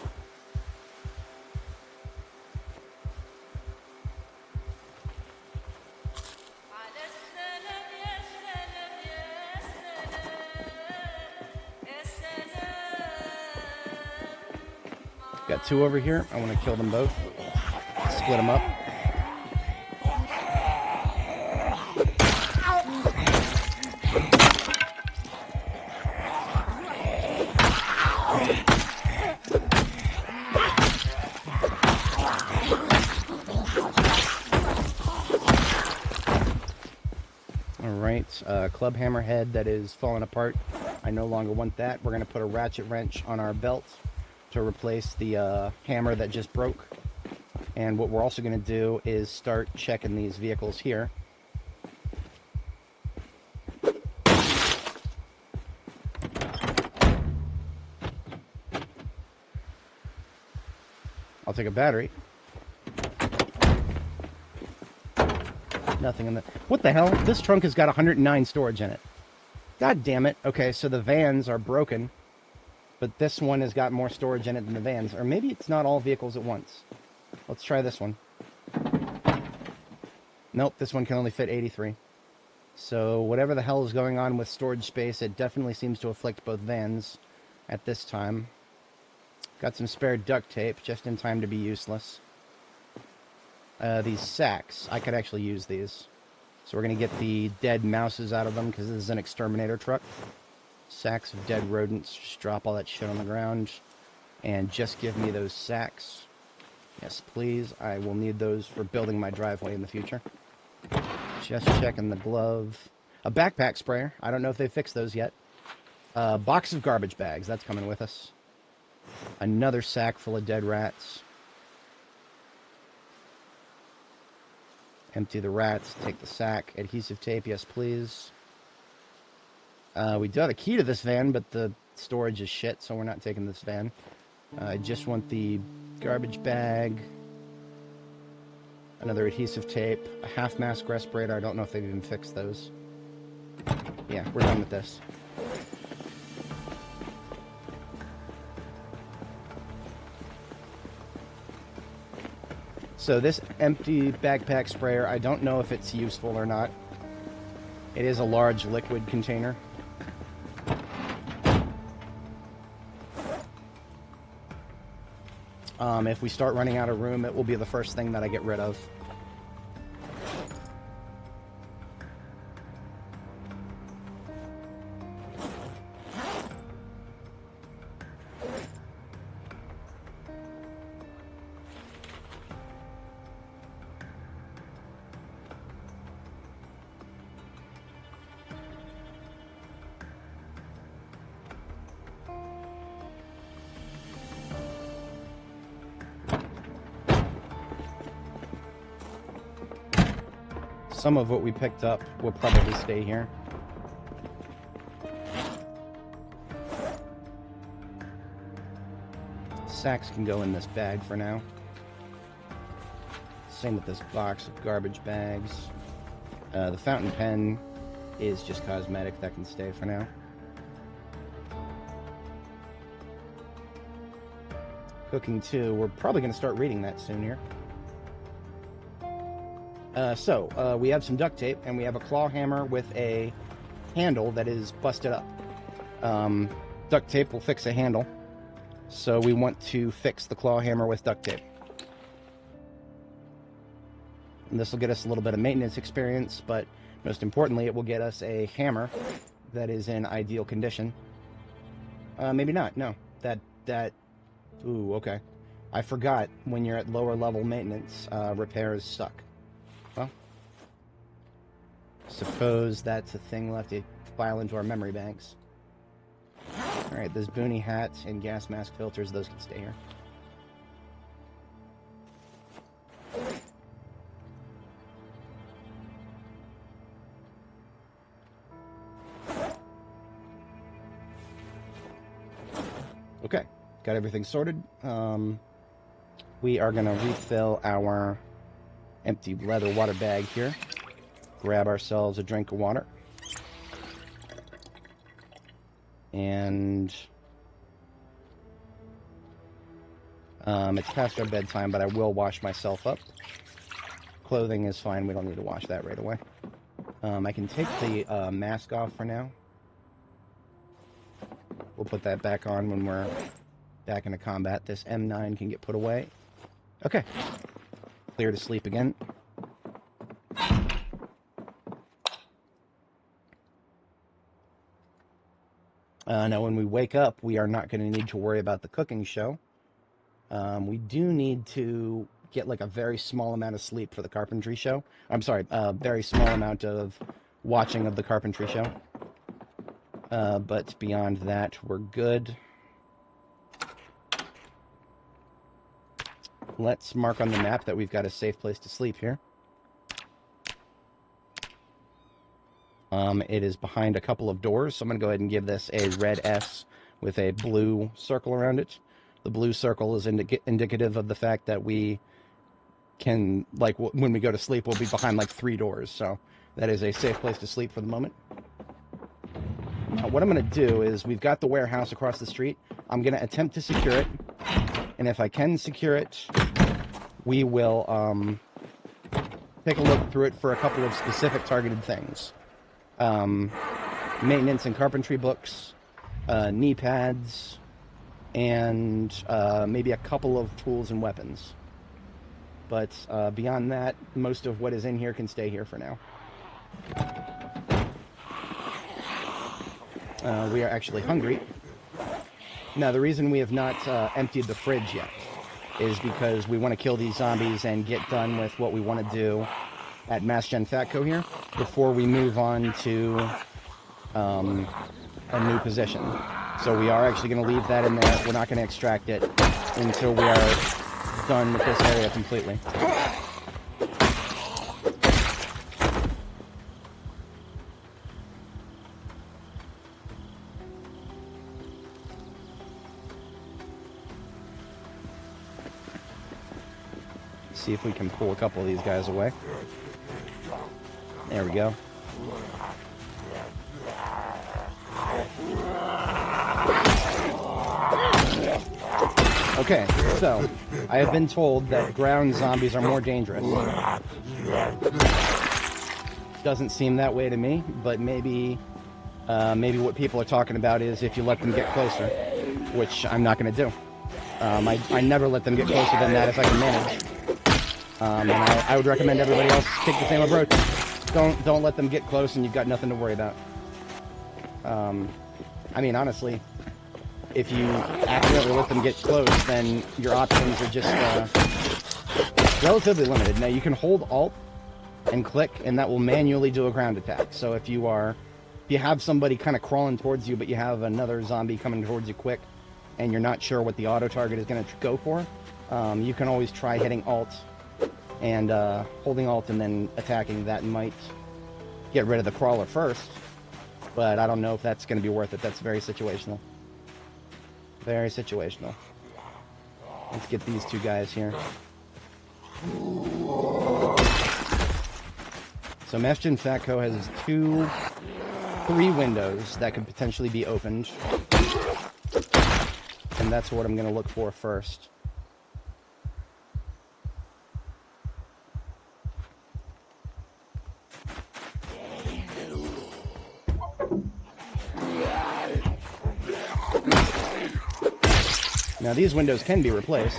Got 2 over here. I want to kill them both. Split them up. Club hammer head that is falling apart. I no longer want that. We're going to put a ratchet wrench on our belt to replace the hammer that just broke. And what we're also going to do is start checking these vehicles here. I'll take a battery. Nothing in the... What the hell? This trunk has got 109 storage in it. God damn it. Okay, so the vans are broken, but this one has got more storage in it than the vans. Or maybe it's not all vehicles at once. Let's try this one. Nope, this one can only fit 83. So whatever the hell is going on with storage space, it definitely seems to afflict both vans at this time. Got some spare duct tape, just in time to be useless. These sacks, I could actually use these. So we're going to get the dead mouses out of them, because this is an exterminator truck. Sacks of dead rodents, just drop all that shit on the ground. And just give me those sacks. Yes, please. I will need those for building my driveway in the future. Just checking the glove. A backpack sprayer. I don't know if they fixed those yet. Box of garbage bags. That's coming with us. Another sack full of dead rats. Empty the rats. Take the sack. Adhesive tape. Yes, please. We do have a key to this van, but the storage is shit, so we're not taking this van. I just want the garbage bag. Another adhesive tape. A half-mask respirator. I don't know if they've even fixed those. Yeah, we're done with this. So this empty backpack sprayer, I don't know if it's useful or not. It is a large liquid container. If we start running out of room, it will be the first thing that I get rid of. some of what we picked up will probably stay here. Sacks can go in this bag for now. Same with this box of garbage bags. The fountain pen is just cosmetic. That can stay for now. Cooking 2, we're probably going to start reading that soon here. So we have some duct tape, and we have a claw hammer with a handle that is busted up. Duct tape will fix a handle, so we want to fix the claw hammer with duct tape. And this will get us a little bit of maintenance experience, but most importantly, it will get us a hammer that is in ideal condition. Maybe not, no. Ooh, okay. I forgot when you're at lower level maintenance, repairs suck. Well, suppose that's a thing left to file into our memory banks. Alright, those boonie hats and gas mask filters, those can stay here. Okay, got everything sorted. We are going to refill our empty leather water bag here. Grab ourselves a drink of water. And it's past our bedtime, but I will wash myself up. Clothing is fine. We don't need to wash that right away. I can take the mask off for now. We'll put that back on when we're back into combat. This M9 can get put away. Okay. Clear to sleep again. Now, when we wake up, we are not going to need to worry about the cooking show. We do need to get like a very small amount of sleep for the carpentry show. I'm sorry, a very small amount of watching of the carpentry show. But beyond that, we're good. Let's mark on the map that we've got a safe place to sleep here. It is behind a couple of doors, so I'm going to go ahead and give this a red S with a blue circle around it. The blue circle is indicative of the fact that we can, like, when we go to sleep, we'll be behind, like, 3 doors. So that is a safe place to sleep for the moment. Now, what I'm going to do is, we've got the warehouse across the street. I'm going to attempt to secure it. And if I can secure it, we will take a look through it for a couple of specific targeted things. Maintenance and carpentry books, knee pads, and maybe a couple of tools and weapons. But beyond that, most of what is in here can stay here for now. We are actually hungry. Now, the reason we have not emptied the fridge yet is because we want to kill these zombies and get done with what we want to do at Mass Gen Fatco here before we move on to a new position. So we are actually going to leave that in there. We're not going to extract it until we are done with this area completely. See if we can pull a couple of these guys away. There we go. Okay, so I have been told that ground zombies are more dangerous. Doesn't seem that way to me, but maybe what people are talking about is if you let them get closer, which I'm not going to do. I never let them get closer than that if I can manage. And I would recommend everybody else take the same approach. Don't let them get close and you've got nothing to worry about. I mean, honestly, if you accidentally let them get close, then your options are just relatively limited. Now, you can hold Alt and click, and that will manually do a ground attack. So if you have somebody kind of crawling towards you, but you have another zombie coming towards you quick, and you're not sure what the auto target is going to go for, you can always try hitting Alt and holding alt and then attacking, that might get rid of the crawler first, but I don't know if that's going to be worth it. That's very situational. Very situational. Let's get these two guys here. So Meshgen Fatco has 3 windows that could potentially be opened, and that's what I'm going to look for first. Now these windows can be replaced,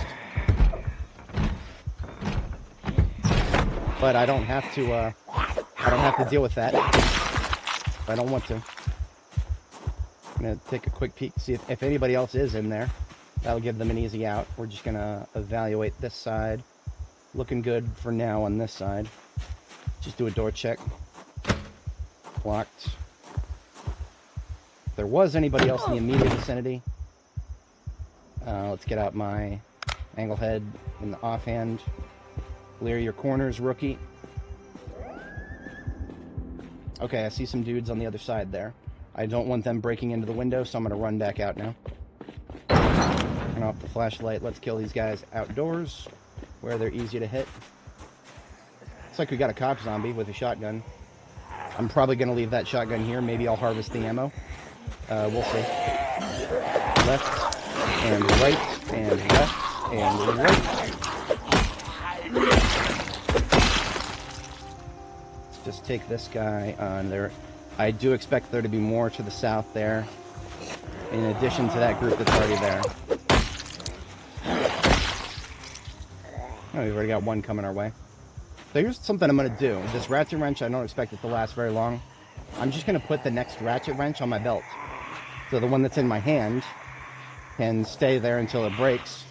but I don't have to deal with that. I don't want to. I'm gonna take a quick peek, see if anybody else is in there. That'll give them an easy out. We're just gonna evaluate this side. Looking good for now on this side. Just do a door check. Locked. If there was anybody else in the immediate vicinity, let's get out my angle head in the offhand. Clear your corners, rookie. Okay, I see some dudes on the other side there. I don't want them breaking into the window, so I'm going to run back out now. Turn off the flashlight. Let's kill these guys outdoors, where they're easy to hit. Looks like we got a cop zombie with a shotgun. I'm probably going to leave that shotgun here. Maybe I'll harvest the ammo. We'll see. Left. And right, and left, and right. Let's just take this guy on there. I do expect there to be more to the south there, in addition to that group that's already there. Oh, we've already got one coming our way. So here's something I'm going to do. This ratchet wrench, I don't expect it to last very long. I'm just going to put the next ratchet wrench on my belt. So the one that's in my hand can stay there until it breaks,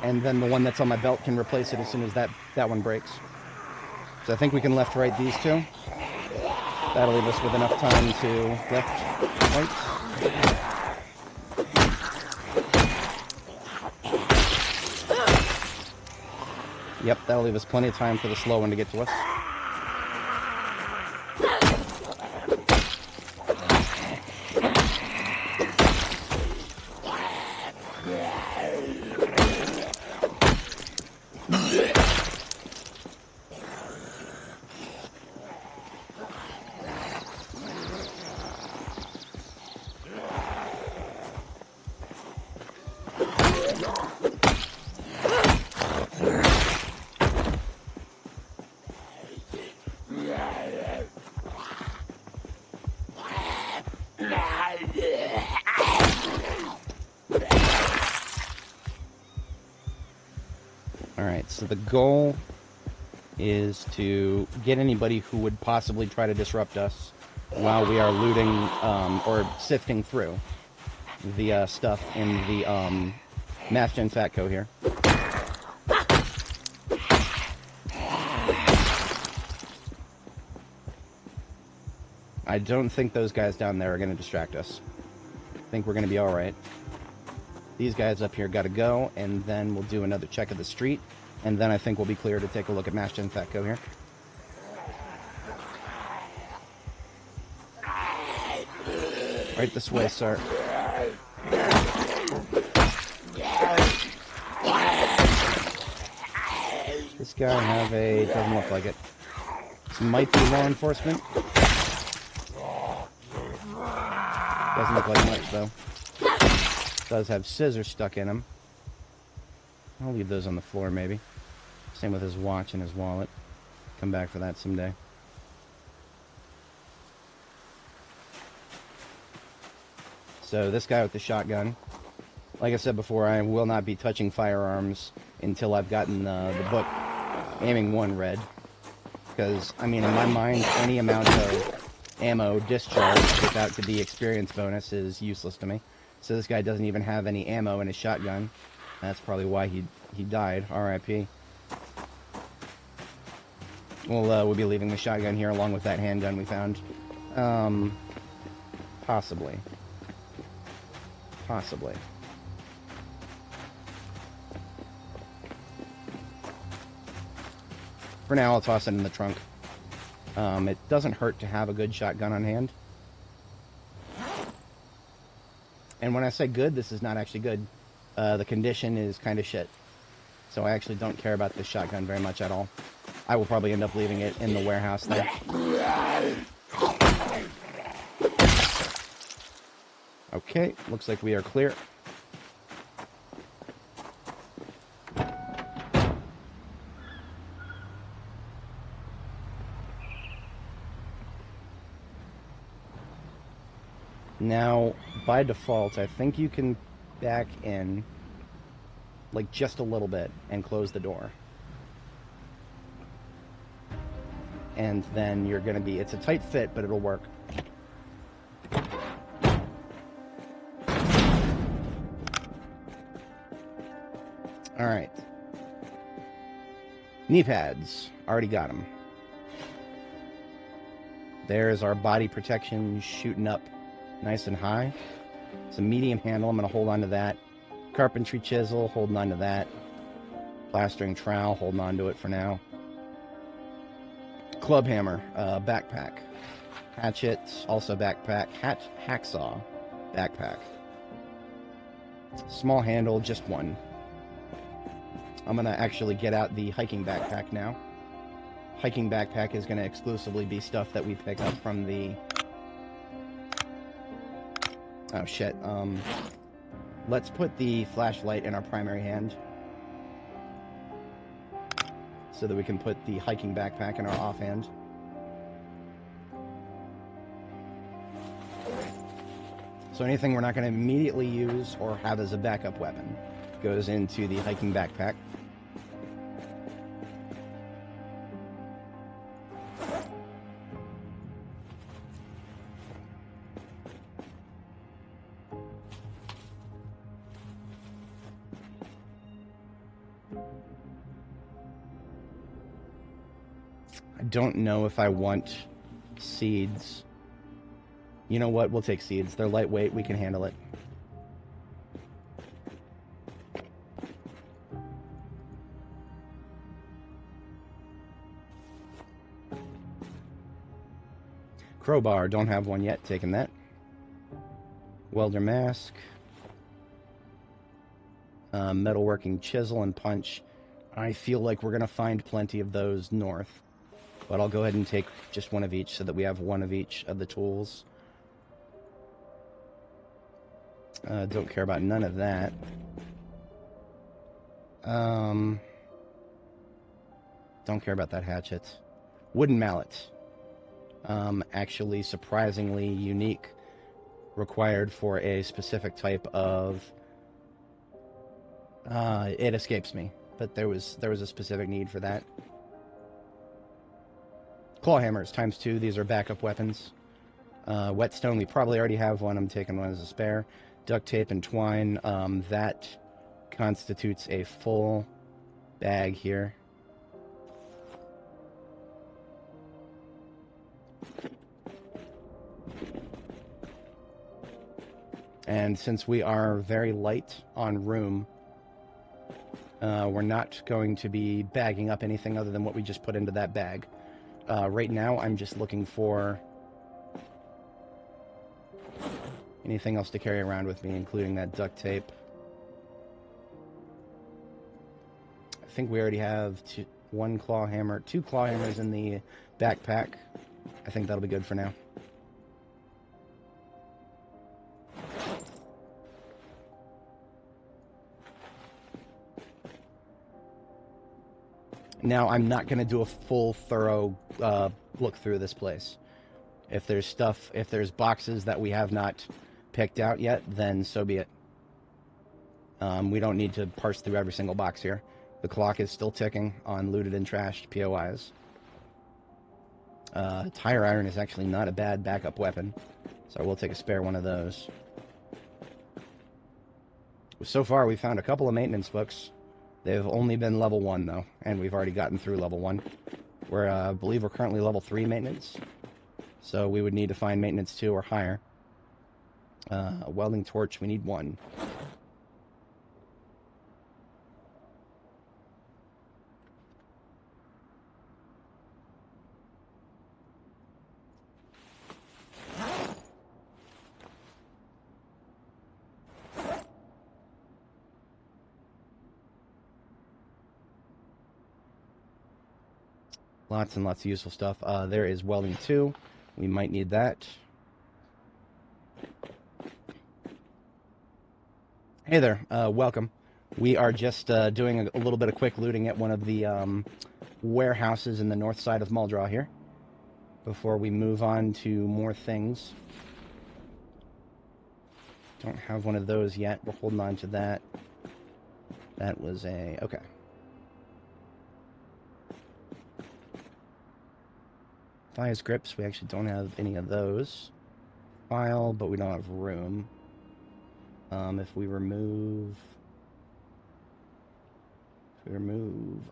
and then the one that's on my belt can replace it as soon as that one breaks. So I think we can left-right these two. That'll leave us with enough time to left-right. Yep, that'll leave us plenty of time for the slow one to get to us. Alright, so the goal is to get anybody who would possibly try to disrupt us while we are looting or sifting through the stuff in the Meshgen Fatco here. I don't think those guys down there are going to distract us. I think we're going to be alright. These guys up here got to go, and then we'll do another check of the street, and then I think we'll be clear to take a look at Meshgen Fatco here. Right this way, sir. This guy have a... doesn't look like it. This might be law enforcement. Doesn't look like much, though. Does have scissors stuck in him. I'll leave those on the floor, maybe. Same with his watch and his wallet. Come back for that someday. So this guy with the shotgun, like I said before, I will not be touching firearms until I've gotten the book Aiming 1 read. Because, I mean, in my mind, any amount of ammo discharged without the experience bonus is useless to me. So this guy doesn't even have any ammo in his shotgun. That's probably why he died. R.I.P. We'll be leaving the shotgun here along with that handgun we found. Possibly. Possibly. For now, I'll toss it in the trunk. It doesn't hurt to have a good shotgun on hand. And when I say good, this is not actually good. The condition is kind of shit. So I actually don't care about this shotgun very much at all. I will probably end up leaving it in the warehouse there. Okay, looks like we are clear. Now, by default, I think you can back in, like, just a little bit and close the door. And then you're going to be, it's a tight fit, but it'll work. All right. Knee pads. Already got them. There's our body protection shooting up nice and high. It's a medium handle. I'm going to hold on to that. Carpentry chisel, holding on to that. Plastering trowel, holding on to it for now. Club hammer, backpack. Hatchet, also backpack. Hacksaw, backpack. Small handle, just one. I'm going to actually get out the hiking backpack now. Hiking backpack is going to exclusively be stuff that we pick up from the... Oh, shit. Let's put the flashlight in our primary hand so that we can put the hiking backpack in our offhand. So anything we're not going to immediately use or have as a backup weapon goes into the hiking backpack. I don't know if I want seeds. You know what? We'll take seeds. They're lightweight. We can handle it. Crowbar. Don't have one yet. Taking that. Welder mask. Metalworking chisel and punch. I feel like we're going to find plenty of those north. But I'll go ahead and take just one of each so that we have one of each of the tools. Don't care about none of that. Don't care about that hatchet. Wooden mallet. Actually surprisingly unique. Required for a specific type of... it escapes me. But there was a specific need for that. Claw hammers, ×2. These are backup weapons. Whetstone, we probably already have one. I'm taking one as a spare. Duct tape and twine. That constitutes a full bag here. And since we are very light on room, we're not going to be bagging up anything other than what we just put into that bag. Right now, I'm just looking for anything else to carry around with me, including that duct tape. I think we already have two claw hammers in the backpack. I think that'll be good for now. Now, I'm not going to do a full, thorough look through this place. If there's boxes that we have not picked out yet, then so be it. We don't need to parse through every single box here. The clock is still ticking on looted and trashed POIs. Tire iron is actually not a bad backup weapon, so I will take a spare one of those. So far, we found a couple of maintenance books. They've only been level 1, though, and we've already gotten through level 1. I believe we're currently level 3 maintenance, so we would need to find maintenance 2 or higher. A welding torch, we need 1. Lots and lots of useful stuff. There is welding 2. We might need that. Hey there, welcome. We are just doing a little bit of quick looting at one of the warehouses in the north side of Muldraw here before we move on to more things. Don't have one of those yet. We're holding on to that. That was a... okay. Vice grips, we actually don't have any of those. File, but we don't have room. If we remove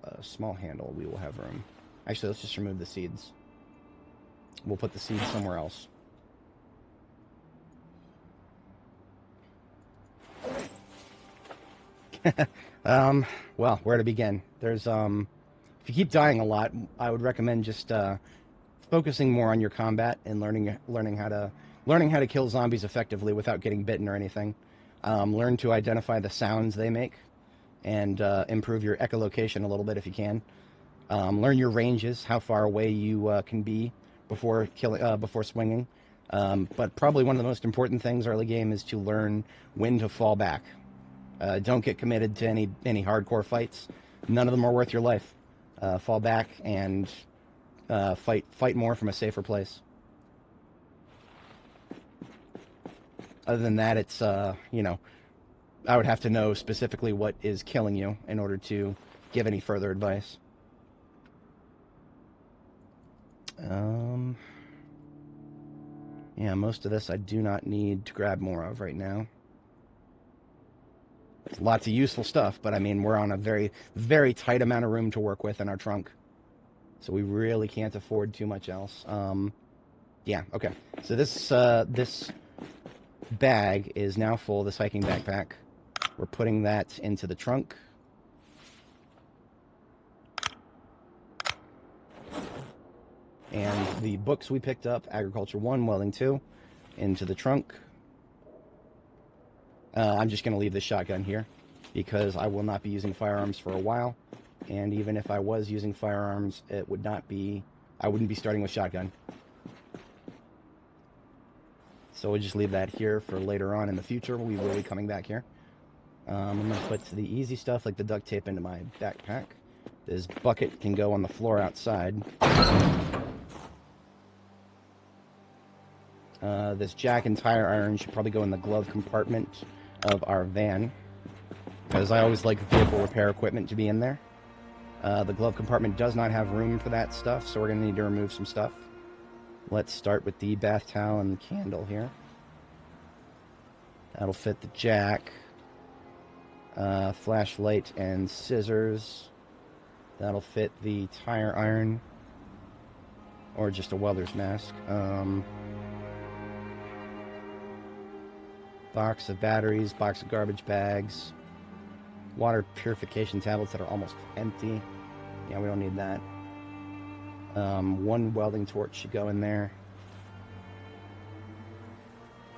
a small handle, we will have room. Actually, let's just remove the seeds. We'll put the seeds somewhere else. Well, where to begin? There's, if you keep dying a lot, I would recommend just, focusing more on your combat and learning how to kill zombies effectively without getting bitten or anything. Learn to identify the sounds they make, and improve your echolocation a little bit if you can. Learn your ranges, how far away you can be before swinging. But probably one of the most important things early game is to learn when to fall back. Don't get committed to any hardcore fights. None of them are worth your life. Fall back and fight more from a safer place. Other than that, it's, you know, I would have to know specifically what is killing you in order to give any further advice. Yeah, most of this I do not need to grab more of right now. There's lots of useful stuff, but I mean, we're on a very, very tight amount of room to work with in our trunk. So we really can't afford too much else. Yeah, okay. So this bag is now full, this hiking backpack. We're putting that into the trunk. And the books we picked up, Agriculture 1, Welding 2, into the trunk. I'm just going to leave this shotgun here because I will not be using firearms for a while. And even if I was using firearms, I wouldn't be starting with shotgun. So we'll just leave that here for later on in the future. We will be coming back here. I'm going to put the easy stuff like the duct tape into my backpack. This bucket can go on the floor outside. This jack and tire iron should probably go in the glove compartment of our van, because I always like vehicle repair equipment to be in there. The glove compartment does not have room for that stuff, so we're going to need to remove some stuff. Let's start with the bath towel and the candle here. That'll fit the jack. Flashlight and scissors. That'll fit the tire iron. Or just a welder's mask. Box of batteries, box of garbage bags. Water purification tablets that are almost empty. Yeah, we don't need that. One welding torch should go in there.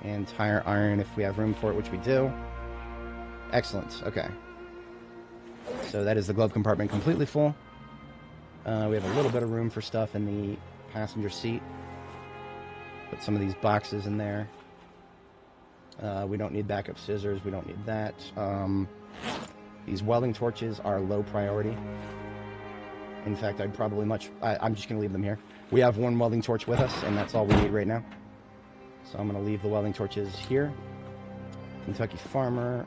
And tire iron if we have room for it, which we do. Excellent, okay. So that is the glove compartment completely full. We have a little bit of room for stuff in the passenger seat. Put some of these boxes in there. We don't need backup scissors, we don't need that. These welding torches are low priority. In fact, I'm just going to leave them here. We have one welding torch with us, and that's all we need right now. So I'm going to leave the welding torches here. Kentucky Farmer.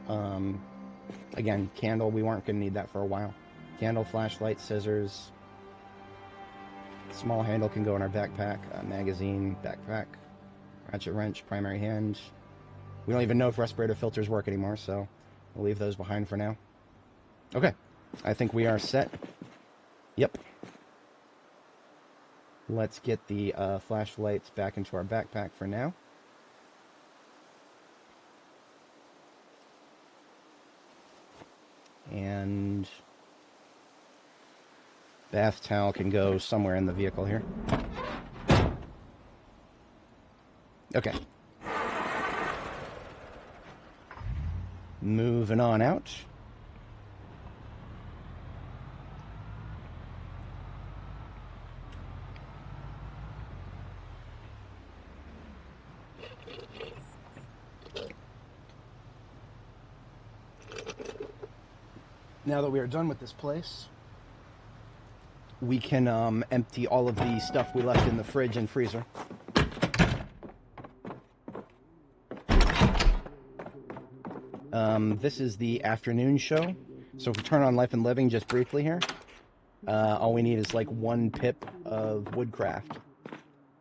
Again, candle, we weren't going to need that for a while. Candle, flashlight, scissors. Small handle can go in our backpack. Magazine, backpack. Ratchet wrench, primary hand. We don't even know if respirator filters work anymore, so we'll leave those behind for now. Okay, I think we are set. Yep. Let's get the flashlights back into our backpack for now. And bath towel can go somewhere in the vehicle here. Okay. Moving on out. Now that we are done with this place, we can empty all of the stuff we left in the fridge and freezer. This is the afternoon show. So if we turn on Life and Living just briefly here, all we need is like 1 pip of woodcraft.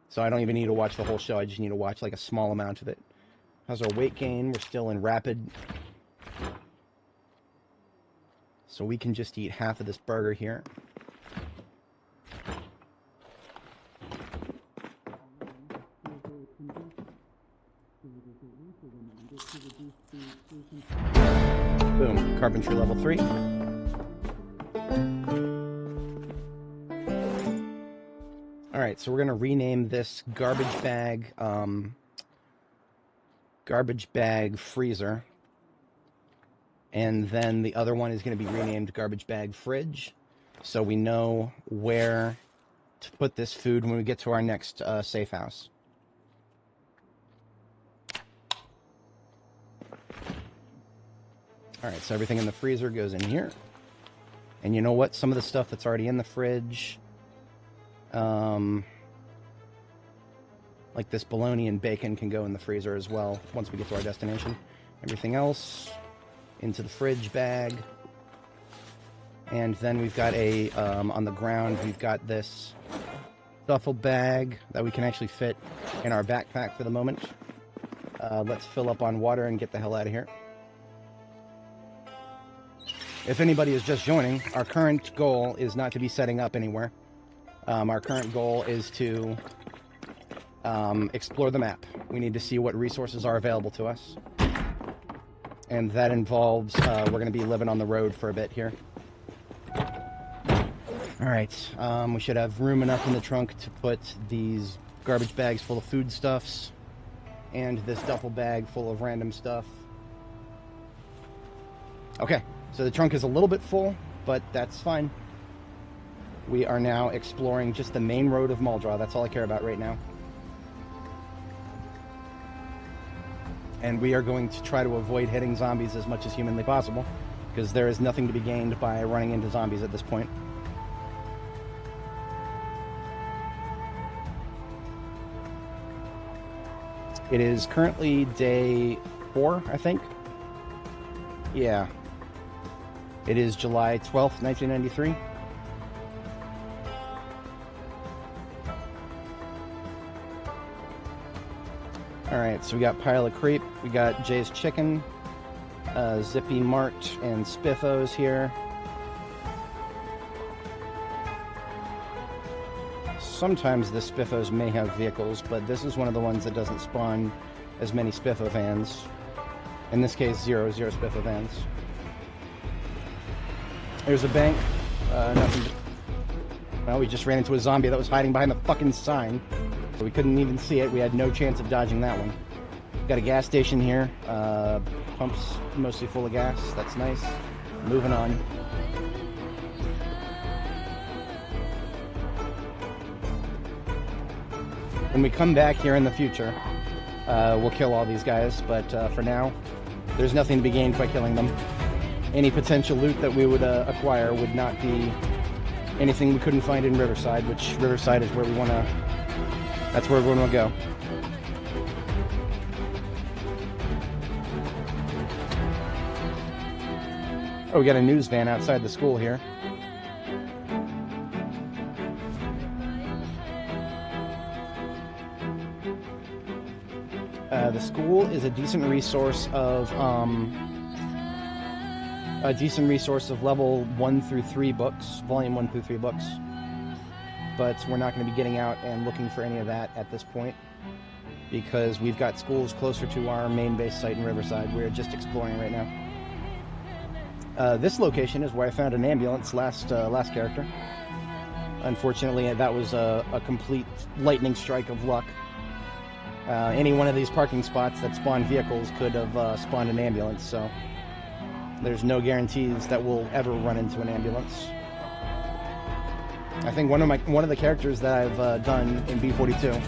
So I don't even need to watch the whole show. I just need to watch like a small amount of it. How's our weight gain? We're still in rapid. So we can just eat half of this burger here. Boom, carpentry level 3. Alright, so we're going to rename this garbage bag freezer. And then the other one is going to be renamed garbage bag fridge. So we know where to put this food when we get to our next safe house. Alright, so everything in the freezer goes in here. And you know what? Some of the stuff that's already in the fridge, like this bologna and bacon, can go in the freezer as well once we get to our destination. Everything else into the fridge bag. And then we've got a, on the ground, we've got this duffel bag that we can actually fit in our backpack for the moment. Let's fill up on water and get the hell out of here. If anybody is just joining, our current goal is not to be setting up anywhere. Our current goal is to explore the map. We need to see what resources are available to us. And that involves, we're going to be living on the road for a bit here. Alright, we should have room enough in the trunk to put these garbage bags full of foodstuffs and this duffel bag full of random stuff. Okay, so the trunk is a little bit full, but that's fine. We are now exploring just the main road of Muldraugh. That's all I care about right now. And we are going to try to avoid hitting zombies as much as humanly possible, because there is nothing to be gained by running into zombies at this point. It is currently day 4, I think. Yeah. It is July 12th, 1993. Alright, so we got Pile of Creep, we got Jay's Chicken, Zippy Mart, and Spiffos here. Sometimes the Spiffos may have vehicles, but this is one of the ones that doesn't spawn as many Spiffo vans. In this case, zero Spiffo vans. There's a bank. Nothing. Well, we just ran into a zombie that was hiding behind the fucking sign. So we couldn't even see it. We had no chance of dodging that one. Got a gas station here. Pumps mostly full of gas. That's nice. Moving on. When we come back here in the future, we'll kill all these guys. But for now, there's nothing to be gained by killing them. Any potential loot that we would acquire would not be anything we couldn't find in Riverside, which Riverside is where we want to... That's where everyone will go. Oh, we got a news van outside the school here. The school is a decent resource of level 1 through 3 books, volume 1 through 3 books. But we're not going to be getting out and looking for any of that at this point, because we've got schools closer to our main base site in Riverside. We're just exploring right now. This location is where I found an ambulance last character. Unfortunately, that was a complete lightning strike of luck. Any one of these parking spots that spawn vehicles could have spawned an ambulance, so there's no guarantees that we'll ever run into an ambulance. I think one of the characters that I've done in B42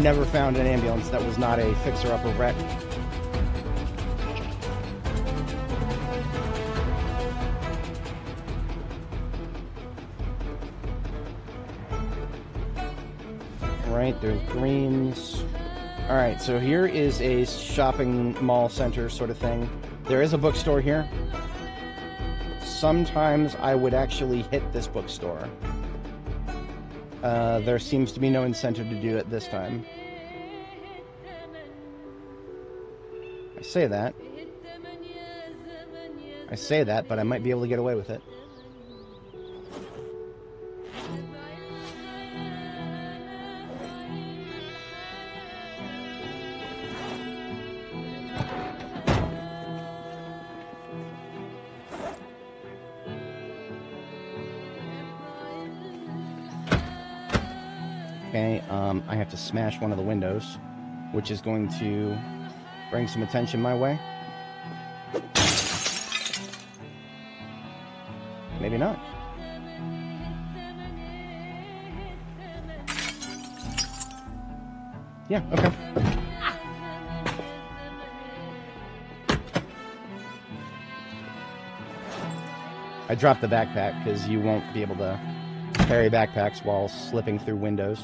never found an ambulance that was not a fixer-upper wreck. Alright, there's greens. Alright, so here is a shopping mall center sort of thing. There is a bookstore here. Sometimes I would actually hit this bookstore. There seems to be no incentive to do it this time. I say that, but I might be able to get away with it. Okay, I have to smash one of the windows, which is going to bring some attention my way. Maybe not. Yeah, okay. I dropped the backpack because you won't be able to carry backpacks while slipping through windows.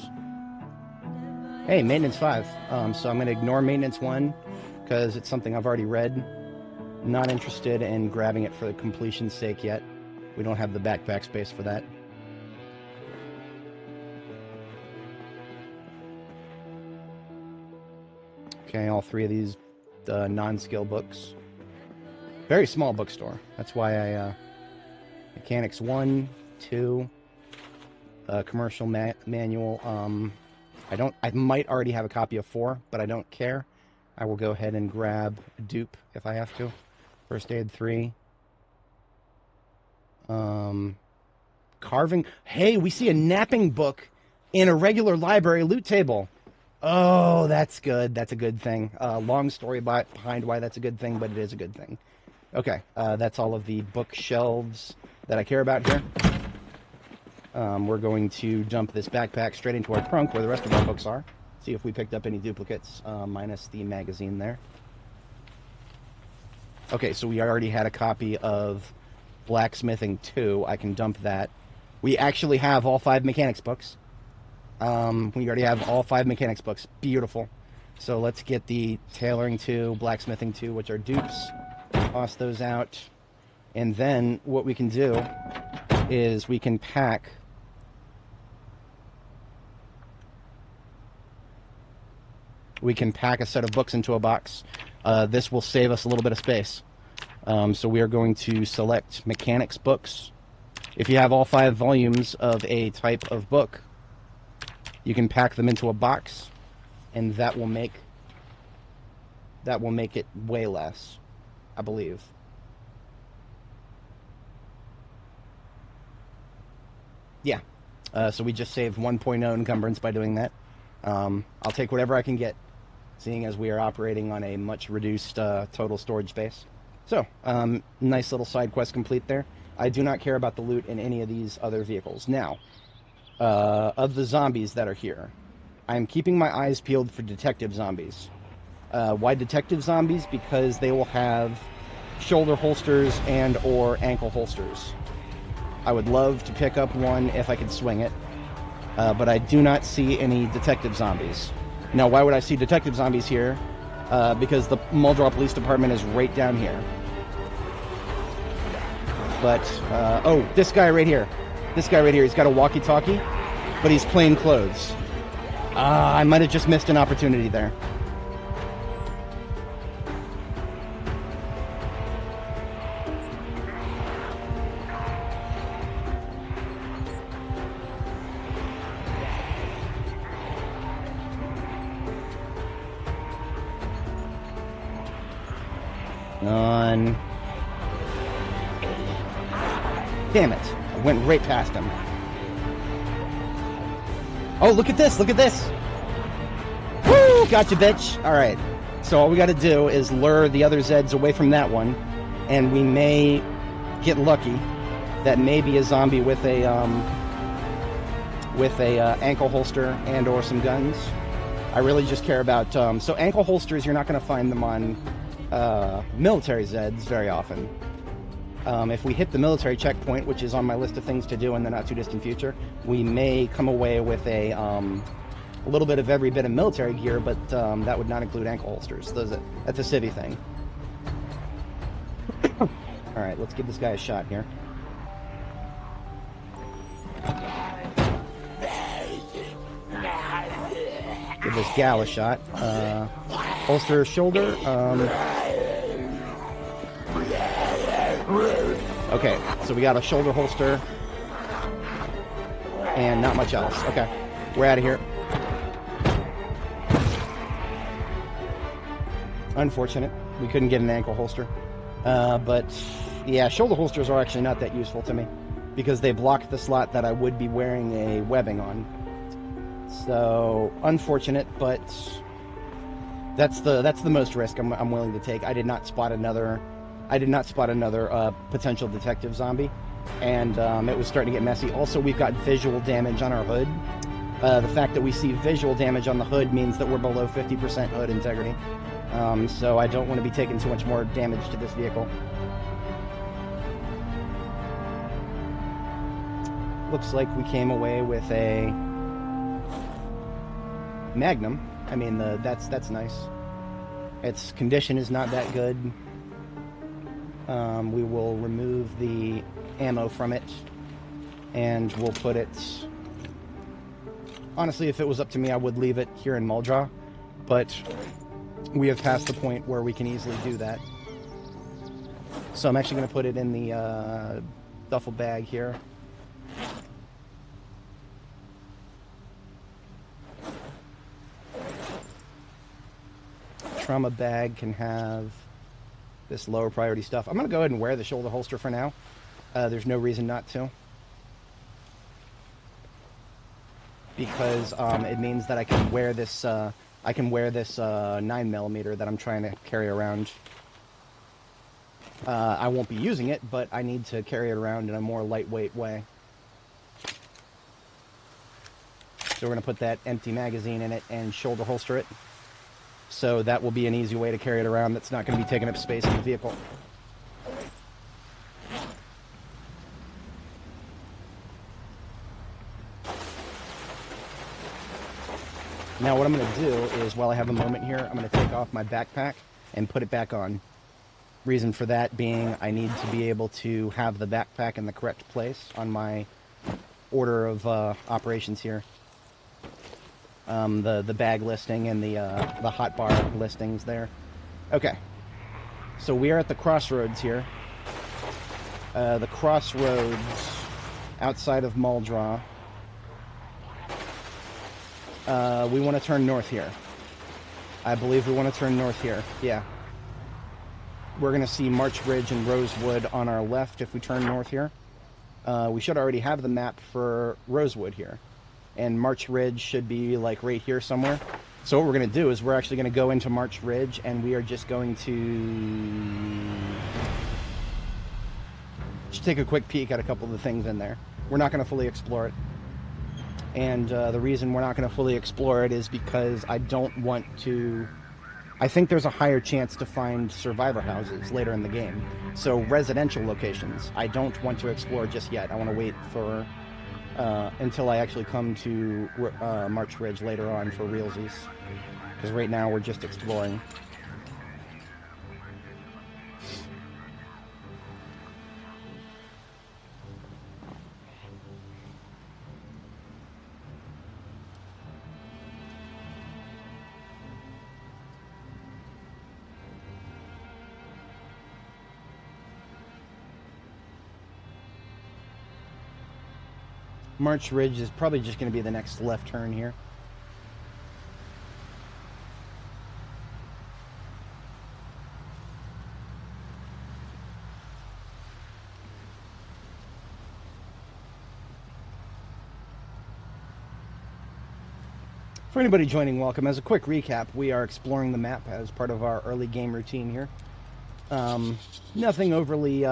Hey, maintenance 5. So I'm going to ignore maintenance 1 because it's something I've already read. Not interested in grabbing it for the completion's sake yet. We don't have the backpack space for that. Okay, all 3 of these non-skill books. Very small bookstore. That's why I... Mechanics 1, 2, commercial manual. I might already have a copy of 4, but I don't care. I will go ahead and grab a dupe if I have to. First aid 3. Carving. Hey, we see a napping book in a regular library loot table. Oh, that's good. That's a good thing. Long story behind why that's a good thing, but it is a good thing. Okay, that's all of the bookshelves that I care about here. We're going to dump this backpack straight into our trunk where the rest of our books are. See if we picked up any duplicates, minus the magazine there. Okay, so we already had a copy of Blacksmithing 2. I can dump that. We actually have all 5 mechanics books. We already have all 5 mechanics books. Beautiful. So let's get the Tailoring 2, Blacksmithing 2, which are dupes. Toss those out. And then what we can do is we can pack a set of books into a box. This will save us a little bit of space. So we are going to select mechanics books. If you have all 5 volumes of a type of book, you can pack them into a box, and that will make it way less, I believe. Yeah. So we just saved 1.0 encumbrance by doing that. I'll take whatever I can get, seeing as we are operating on a much reduced total storage space. So, nice little side quest complete there. I do not care about the loot in any of these other vehicles. Now, of the zombies that are here, I'm keeping my eyes peeled for detective zombies. Why detective zombies? Because they will have shoulder holsters and or ankle holsters. I would love to pick up one if I could swing it, but I do not see any detective zombies. Now, why would I see detective zombies here? Because the Muldraugh Police Department is right down here. But, oh, this guy right here. This guy right here, he's got a walkie-talkie, but he's plain clothes. I might have just missed an opportunity there. Damn it. I went right past him. Oh, look at this. Look at this. Woo! Gotcha, bitch. Alright. So all we got to do is lure the other Zeds away from that one, and we may get lucky. That may be a zombie with a ankle holster and or some guns. I really just care about... so ankle holsters, you're not going to find them on military Zeds very often. If we hit the military checkpoint, which is on my list of things to do in the not-too-distant future, we may come away with a a little bit of every bit of military gear, but that would not include ankle holsters. That's a civvy thing. Alright, let's give this guy a shot here. Give this gal a shot. Holster shoulder. Okay, so we got a shoulder holster. And not much else. Okay, we're out of here. Unfortunate. We couldn't get an ankle holster. But, yeah, shoulder holsters are actually not that useful to me, because they block the slot that I would be wearing a webbing on. So, unfortunate, but that's the most risk I'm willing to take. I did not spot another potential detective zombie, and it was starting to get messy. Also, we've got visual damage on our hood. The fact that we see visual damage on the hood means that we're below 50% hood integrity. So I don't want to be taking too much more damage to this vehicle. Looks like we came away with a Magnum. I mean, that's nice. Its condition is not that good. We will remove the ammo from it, and we'll put it... Honestly, if it was up to me, I would leave it here in Muldraugh, but we have passed the point where we can easily do that. So I'm actually going to put it in the duffel bag here. Trauma bag can have this lower priority stuff. I'm going to go ahead and wear the shoulder holster for now. There's no reason not to, because it means that I can wear this 9mm that I'm trying to carry around. I won't be using it, but I need to carry it around in a more lightweight way. So we're going to put that empty magazine in it and shoulder holster it. So that will be an easy way to carry it around that's not going to be taking up space in the vehicle. Now what I'm going to do is, while I have a moment here, I'm going to take off my backpack and put it back on. Reason for that being, I need to be able to have the backpack in the correct place on my order of operations here. The bag listing and the hotbar listings there. Okay, so we are at the crossroads here. The crossroads outside of Muldraugh. We want to turn north here. I believe we want to turn north here. Yeah. We're going to see March Ridge and Rosewood on our left if we turn north here. We should already have the map for Rosewood here. And March Ridge should be like right here somewhere. So what we're going to do is we're actually going to go into March Ridge, and we are just going to just take a quick peek at a couple of the things in there. We're not going to fully explore it. And the reason we're not going to fully explore it is because I don't want to... I think there's a higher chance to find survivor houses later in the game. So residential locations, I don't want to explore just yet. I want to wait for... until I actually come to March Ridge later on for realsies. Because right now we're just exploring. March Ridge is probably just going to be the next left turn here. For anybody joining, welcome. As a quick recap, we are exploring the map as part of our early game routine here. Nothing overly...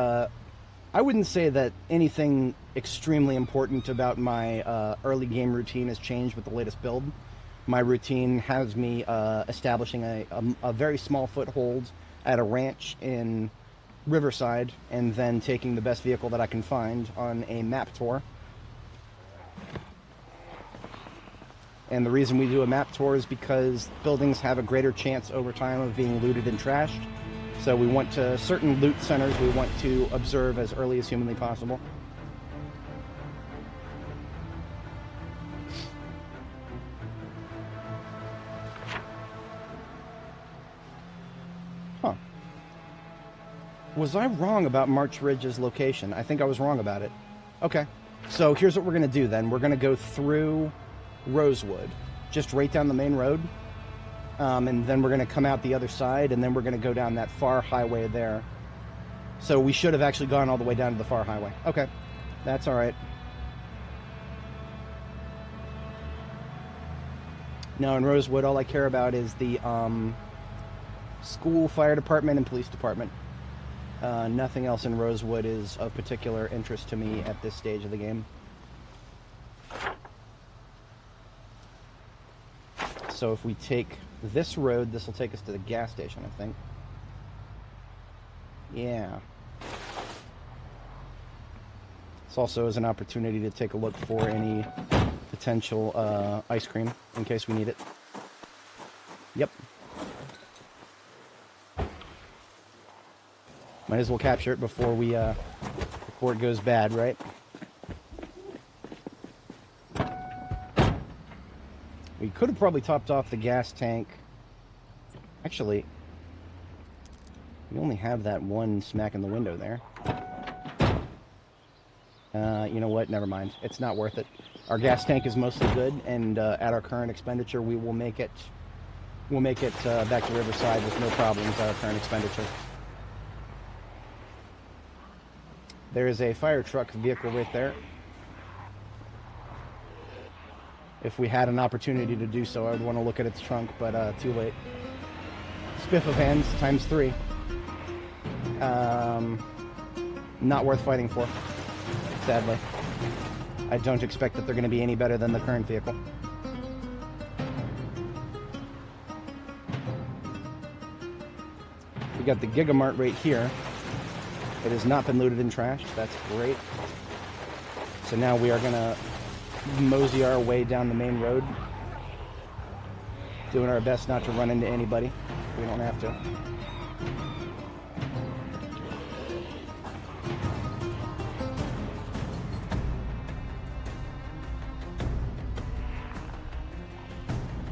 I wouldn't say that anything extremely important about my early game routine has changed with the latest build. My routine has me establishing a very small foothold at a ranch in Riverside, and then taking the best vehicle that I can find on a map tour. And the reason we do a map tour is because buildings have a greater chance over time of being looted and trashed. So we want to, certain loot centers we want to observe as early as humanly possible. Huh. Was I wrong about March Ridge's location? I think I was wrong about it. Okay. So here's what we're going to do then. We're going to go through Rosewood, just right down the main road. And then we're going to come out the other side, and then we're going to go down that far highway there. So we should have actually gone all the way down to the far highway. Okay. That's all right. No, in Rosewood, all I care about is the school, fire department, and police department. Nothing else in Rosewood is of particular interest to me at this stage of the game. So if we take this road, this will take us to the gas station, I think. Yeah. This also is an opportunity to take a look for any potential ice cream in case we need it. Yep. Might as well capture it before it goes bad, right? We could have probably topped off the gas tank. Actually, we only have that one smack in the window there. You know what? Never mind. It's not worth it. Our gas tank is mostly good, and at our current expenditure, we will make it. We'll make it back to Riverside with no problems at our current expenditure. There is a fire truck vehicle right there. If we had an opportunity to do so, I would want to look at its trunk, but too late. Spiff of hands times 3. Not worth fighting for, sadly. I don't expect that they're going to be any better than the current vehicle. We got the Gigamart right here. It has not been looted and trashed. That's great. So now we are going to mosey our way down the main road, doing our best not to run into anybody. We don't have to.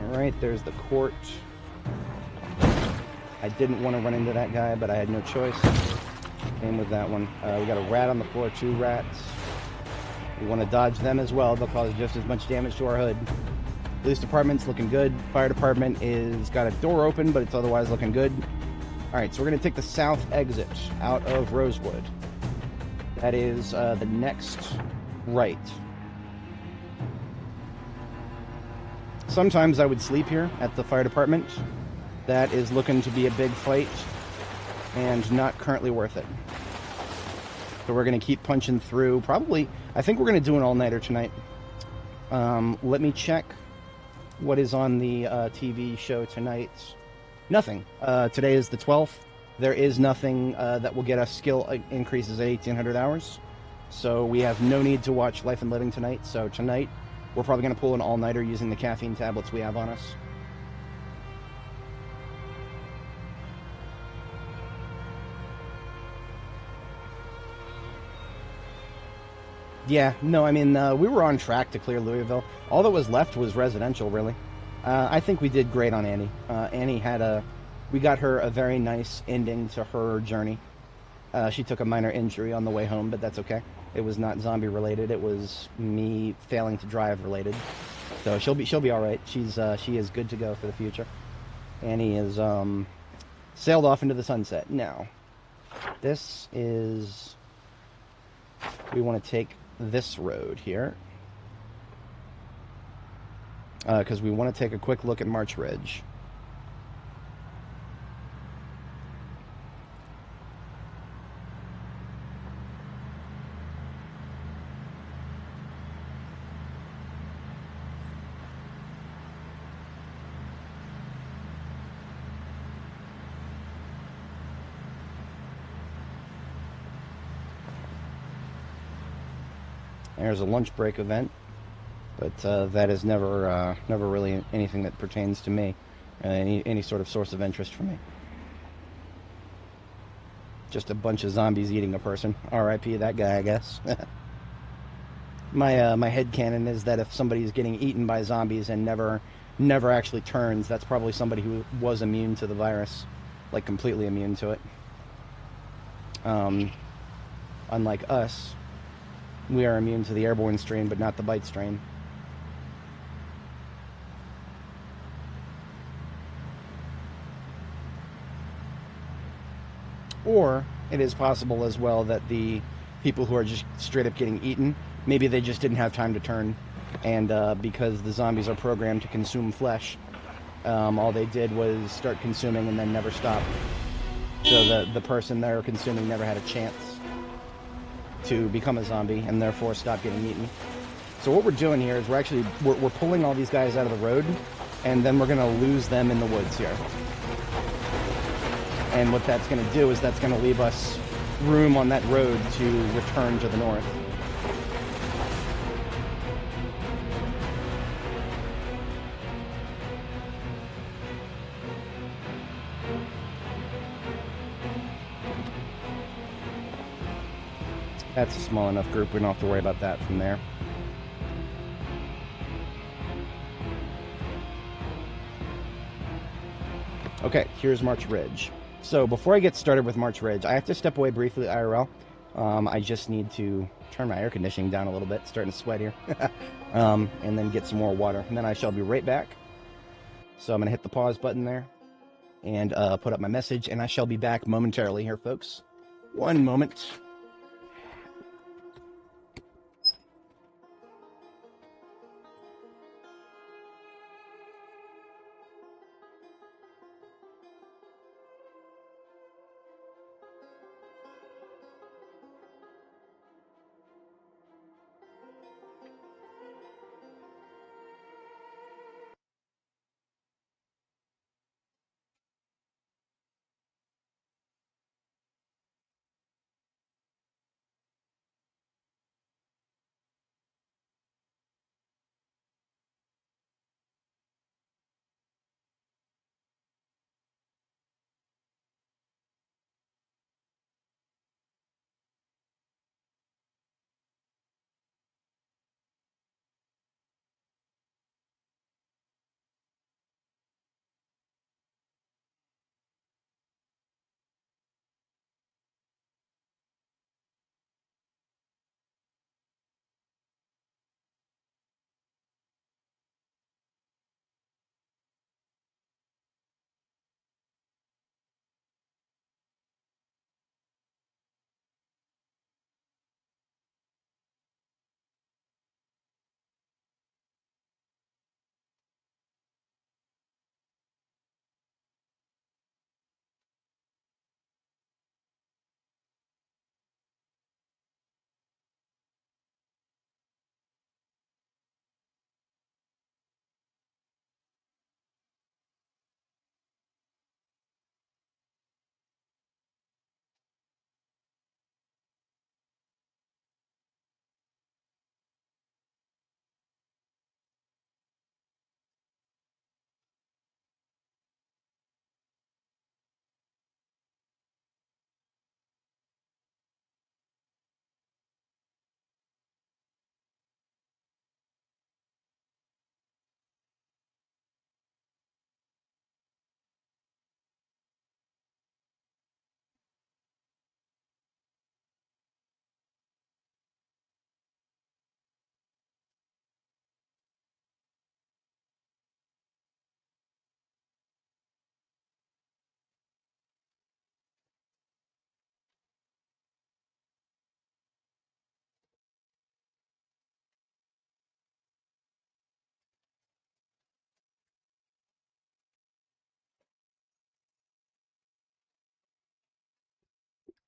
Alright, there's the court. I didn't want to run into that guy, but I had no choice. Same with that one. We got a rat on the floor, 2 rats. We want to dodge them as well. They'll cause just as much damage to our hood. Police department's looking good. Fire department is got a door open, but it's otherwise looking good. Alright, so we're going to take the south exit out of Rosewood. That is the next right. Sometimes I would sleep here at the fire department. That is looking to be a big fight and not currently worth it. So we're going to keep punching through. Probably, I think we're going to do an all-nighter tonight. Let me check what is on the TV show tonight. Nothing. Today is the 12th. There is nothing that will get us skill increases at 1800 hours. So we have no need to watch Life and Living tonight. So tonight, we're probably going to pull an all-nighter using the caffeine tablets we have on us. Yeah, no, I mean, we were on track to clear Louisville. All that was left was residential, really. I think we did great on Annie. Annie had we got her a very nice ending to her journey. She took a minor injury on the way home, but that's okay. It was not zombie related. It was me failing to drive related. So she'll be all right. She is good to go for the future. Annie is sailed off into the sunset. Now, this is, we want to take this road here because we want to take a quick look at March Ridge. There's a lunch break event. But that is never really anything that pertains to me, any sort of source of interest for me. Just a bunch of zombies eating a person. R.I.P. that guy, I guess. My headcanon is that if somebody's getting eaten by zombies and never actually turns, that's probably somebody who was immune to the virus, like completely immune to it. Unlike us, we are immune to the airborne strain, but not the bite strain. Or it is possible as well that the people who are just straight up getting eaten, maybe they just didn't have time to turn, and because the zombies are programmed to consume flesh, all they did was start consuming and then never stop. So the person they're consuming never had a chance to become a zombie and therefore stop getting eaten. So what we're doing here is we're pulling all these guys out of the road, and then we're going to lose them in the woods here. And what that's going to do is that's going to leave us room on that road to return to the north. That's a small enough group, we don't have to worry about that from there. Okay, here's March Ridge. So before I get started with March Ridge, I have to step away briefly IRL. I just need to turn my air conditioning down a little bit, starting to sweat here, and then get some more water. And then I shall be right back. So I'm going to hit the pause button there and put up my message, and I shall be back momentarily here, folks. One moment.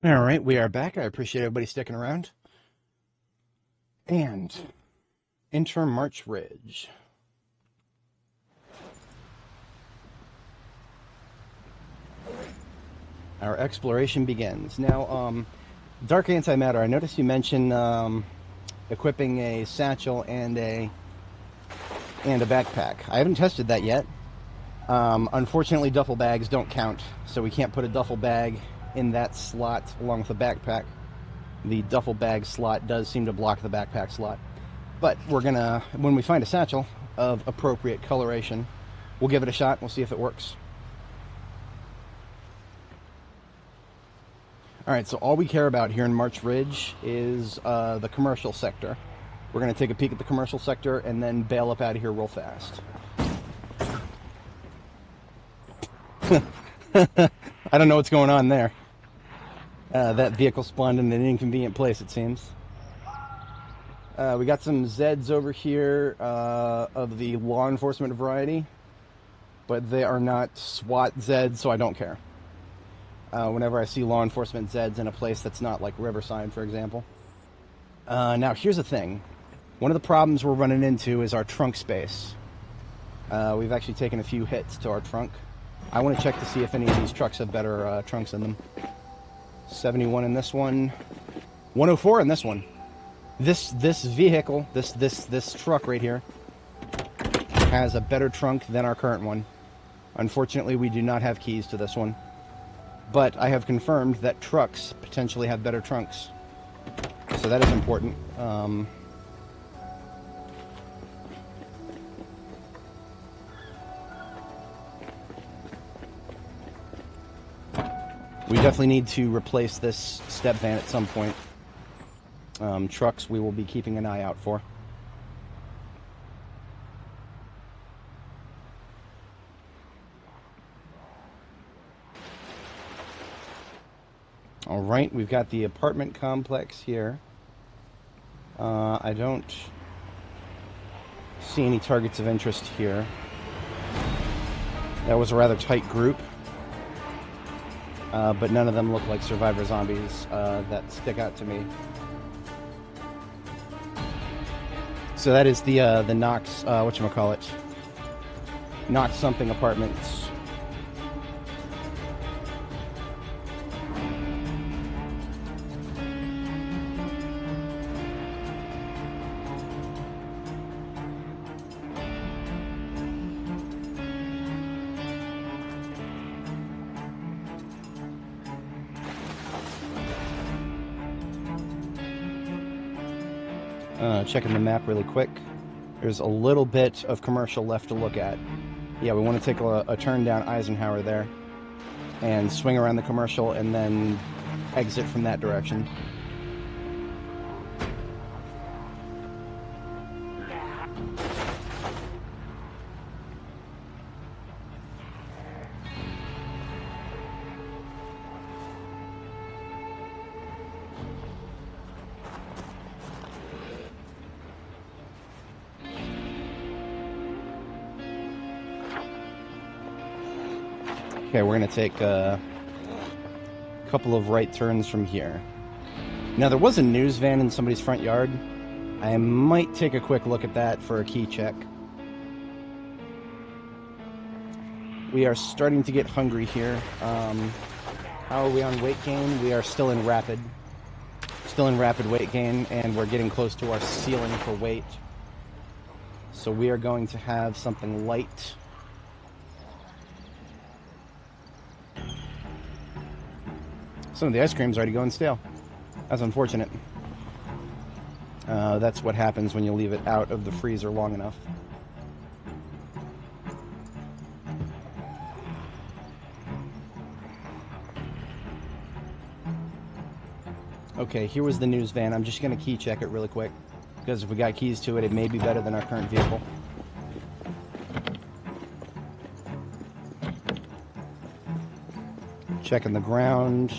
All right, we are back. I appreciate everybody sticking around. And enter March Ridge. Our exploration begins. Now, Dark Antimatter, I noticed you mentioned equipping a satchel and a and a backpack. I haven't tested that yet. Unfortunately, duffel bags don't count, so we can't put a duffel bag in that slot along with a backpack. The duffel bag slot does seem to block the backpack slot. But we're gonna, when we find a satchel of appropriate coloration, we'll give it a shot. We'll see if it works. Alright, so all we care about here in March Ridge is the commercial sector. We're going to take a peek at the commercial sector and then bail up out of here real fast. I don't know what's going on there. That vehicle spawned in an inconvenient place, it seems. We got some Zeds over here of the law enforcement variety, but they are not SWAT Zeds, so I don't care. Whenever I see law enforcement Zeds in a place that's not like Riverside, for example. Now, here's the thing. One of the problems we're running into is our trunk space. We've actually taken a few hits to our trunk. I want to check to see if any of these trucks have better trunks in them. 71 in this one. 104 in this one. This vehicle, this truck right here, has a better trunk than our current one. Unfortunately, we do not have keys to this one. But I have confirmed that trucks potentially have better trunks. So that is important. We definitely need to replace this step van at some point. Trucks we will be keeping an eye out for. Alright, we've got the apartment complex here. I don't see any targets of interest here. That was a rather tight group. But none of them look like survivor zombies that stick out to me. So that is the Knox, whatchamacallit, Knox something apartments. Checking the map really quick. There's a little bit of commercial left to look at. Yeah, we want to take a turn down Eisenhower there and swing around the commercial and then exit from that direction. Okay, we're going to take a couple of right turns from here. Now, there was a news van in somebody's front yard. I might take a quick look at that for a key check. We are starting to get hungry here. How are we on weight gain? We are still in rapid weight gain, and we're getting close to our ceiling for weight. So we are going to have something light. Some of the ice cream's already going stale. That's unfortunate. That's what happens when you leave it out of the freezer long enough. Okay, here was the news van. I'm just going to key check it really quick, because if we got keys to it, it may be better than our current vehicle. Checking the ground.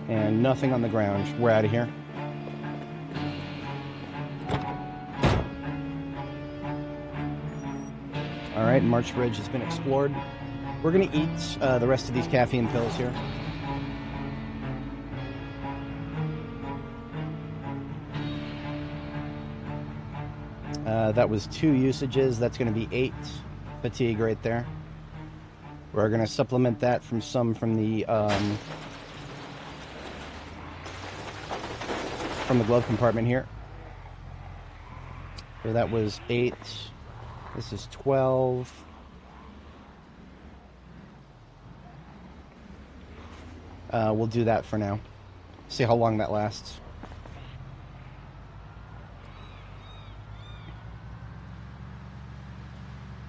And nothing on the ground. We're out of here. Alright, March Ridge has been explored. We're going to eat the rest of these caffeine pills here. That was 2 usages. That's going to be 8 fatigue right there. We're going to supplement that from some from the glove compartment here. So that was 8. This is 12. We'll do that for now. See how long that lasts.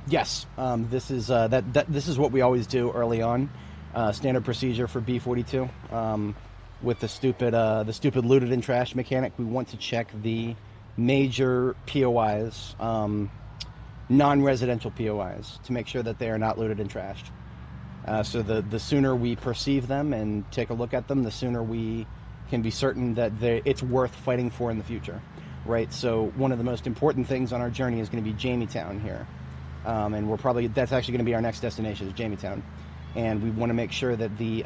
Yes, this is this is what we always do early on. Standard procedure for B42. With the stupid looted and trashed mechanic, we want to check the major POIs, non-residential POIs, to make sure that they are not looted and trashed. So the sooner we perceive them and take a look at them, the sooner we can be certain that it's worth fighting for in the future, right? So one of the most important things on our journey is going to be Jametown here. And that's actually going to be our next destination, is Jametown. And we want to make sure that the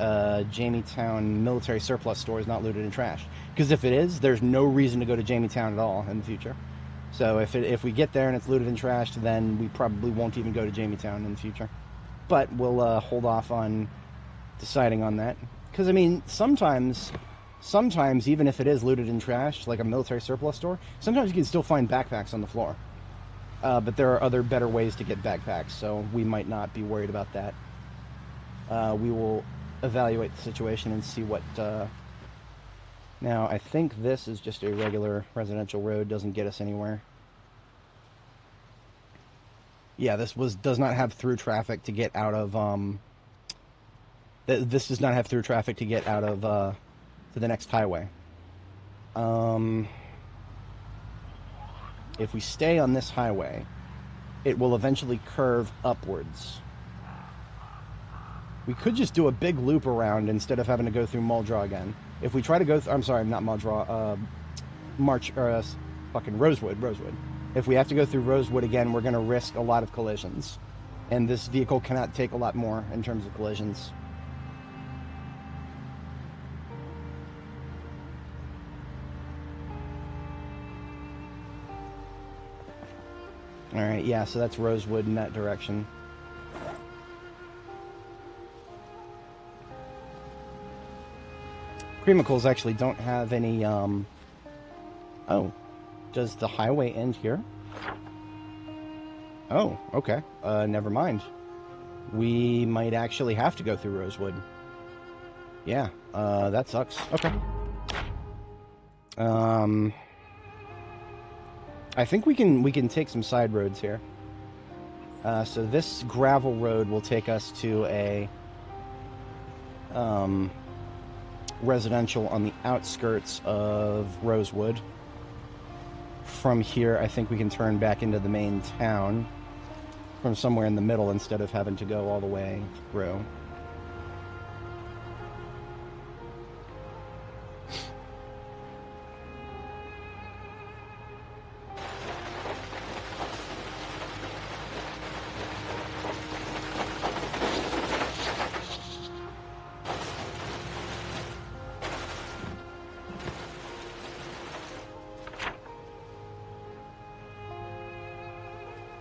Jametown military surplus store is not looted and trashed. Because if it is, there's no reason to go to Jametown at all in the future. So if we get there and it's looted and trashed, then we probably won't even go to Jametown in the future. But we'll hold off on deciding on that. Because, I mean, sometimes, even if it is looted and trashed, like a military surplus store, sometimes you can still find backpacks on the floor. But there are other better ways to get backpacks, so we might not be worried about that. We will evaluate the situation and see what... Now, I think this is just a regular residential road, doesn't get us anywhere. Yeah, this does not have through traffic to get out of... This does not have through traffic to get out of to the next highway. If we stay on this highway, it will eventually curve upwards. We could just do a big loop around instead of having to go through Muldraw again. If we try to go I'm sorry, not Muldraw, fucking Rosewood. If we have to go through Rosewood again, we're going to risk a lot of collisions. And this vehicle cannot take a lot more in terms of collisions. Alright, yeah, so that's Rosewood in that direction. Cremicals actually don't have any, Oh. Does the highway end here? Oh, okay. Never mind. We might actually have to go through Rosewood. Yeah, that sucks. Okay. I think we can take some side roads here. So this gravel road will take us to a residential on the outskirts of Rosewood. From here, I think we can turn back into the main town from somewhere in the middle instead of having to go all the way through.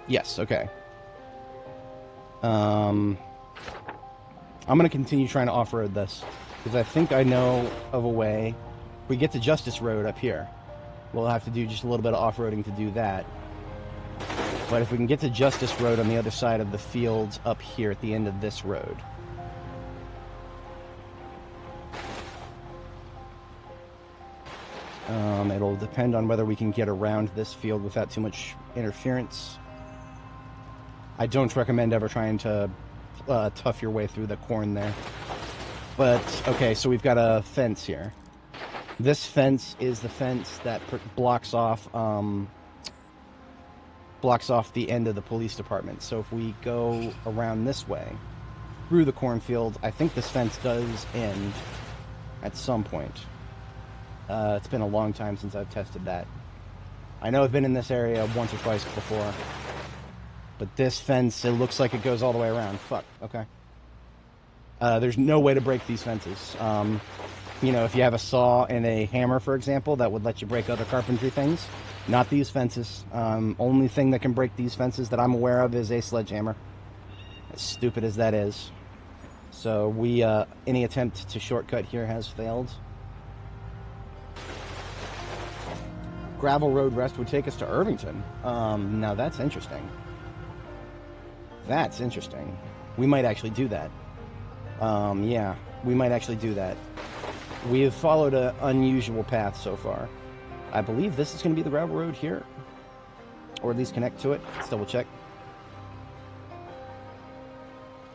Yes, okay. I'm going to continue trying to off-road this, because I think I know of a way. If we get to Justice Road up here, we'll have to do just a little bit of off-roading to do that. But if we can get to Justice Road on the other side of the fields up here at the end of this road. It'll depend on whether we can get around this field without too much interference. I don't recommend ever trying to tough your way through the corn there. But, okay, so we've got a fence here. This fence is the fence that blocks off the end of the police department. So if we go around this way, through the cornfield, I think this fence does end at some point. It's been a long time since I've tested that. I know I've been in this area once or twice before. But this fence, it looks like it goes all the way around. Fuck, okay. There's no way to break these fences. You know, if you have a saw and a hammer, for example, that would let you break other carpentry things. Not these fences. Only thing that can break these fences that I'm aware of is a sledgehammer. As stupid as that is. So any attempt to shortcut here has failed. gravel road rest would take us to Irvington. Now that's interesting. That's interesting. We might actually do that. Yeah, we might actually do that. We have followed an unusual path so far. I believe this is going to be the gravel road here. Or at least connect to it. Let's double check.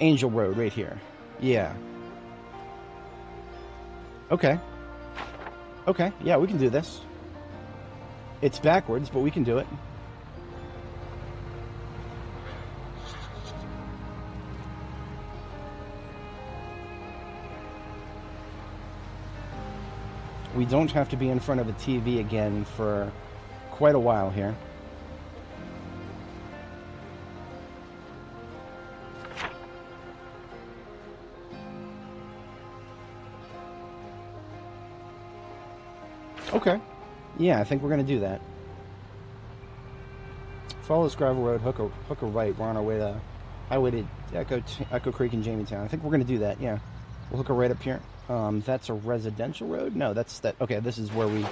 Angel Road right here. Yeah. Okay. Okay, yeah, we can do this. It's backwards, but we can do it. We don't have to be in front of a TV again for quite a while here. Okay. Yeah, I think we're going to do that. Follow this gravel road, hook a right. We're on our way to highway to Echo Creek and Jamiestown. I think we're going to do that, yeah. We'll hook a right up here. That's a residential road? No, that's that. Okay, this is where we...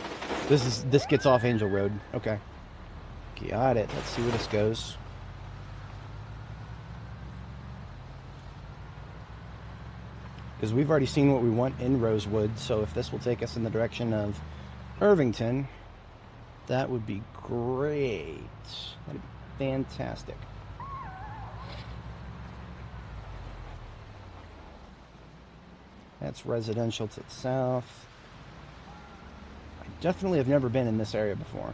This gets off Angel Road. Okay. Got it. Let's see where this goes. Because we've already seen what we want in Rosewood, so if this will take us in the direction of Irvington, that would be great. That'd be fantastic. That's residential to the south. I definitely have never been in this area before.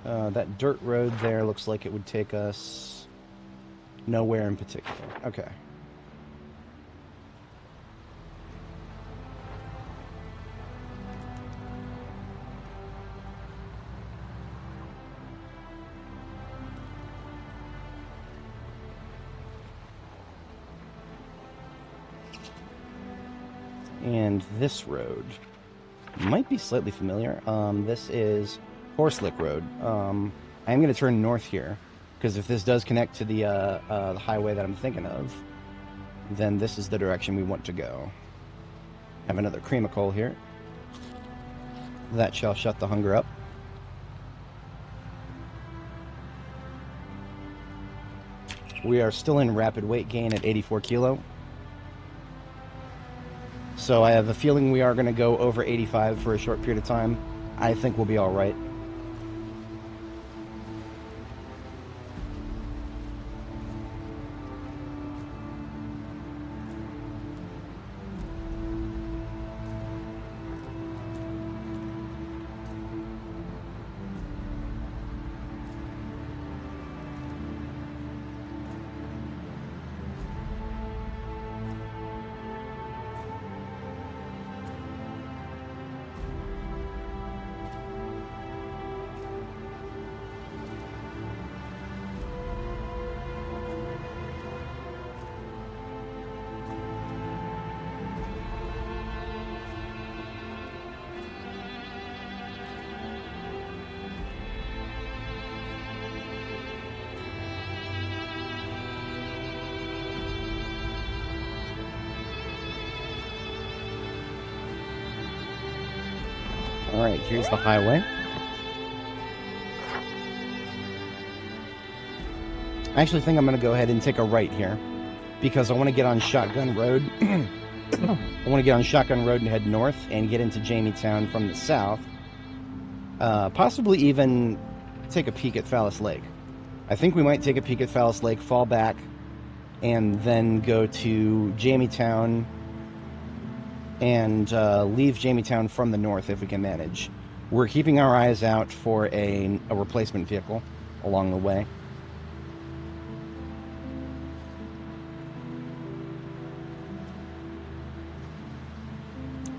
That dirt road there looks like it would take us nowhere in particular. Okay. And this road might be slightly familiar. This is Horselick Road. I'm going to turn north here, because if this does connect to the highway that I'm thinking of, then this is the direction we want to go. Have another cream of coal here. That shall shut the hunger up. We are still in rapid weight gain at 84 kilo. So I have a feeling we are going to go over 85 for a short period of time. I think we'll be all right. All right, here's the highway. I actually think I'm going to go ahead and take a right here, because I want to get on Shotgun Road. I want to get on Shotgun Road and head north and get into Jamiestown from the south. Possibly even take a peek at Fallis Lake. I think we might take a peek at Fallis Lake, fall back, and then go to Jamiestown and leave Jamiestown from the north if we can manage. We're keeping our eyes out for a replacement vehicle along the way.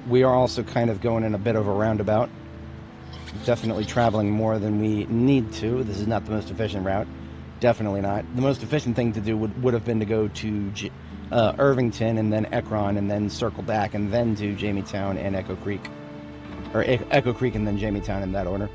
We are also kind of going in a bit of a roundabout. Definitely traveling more than we need to. This is not the most efficient route. Definitely not. The most efficient thing to do would have been to go to Irvington and then Ekron and then circle back and then do Jamiestown and Echo Creek. Or Echo Creek and then Jamiestown in that order.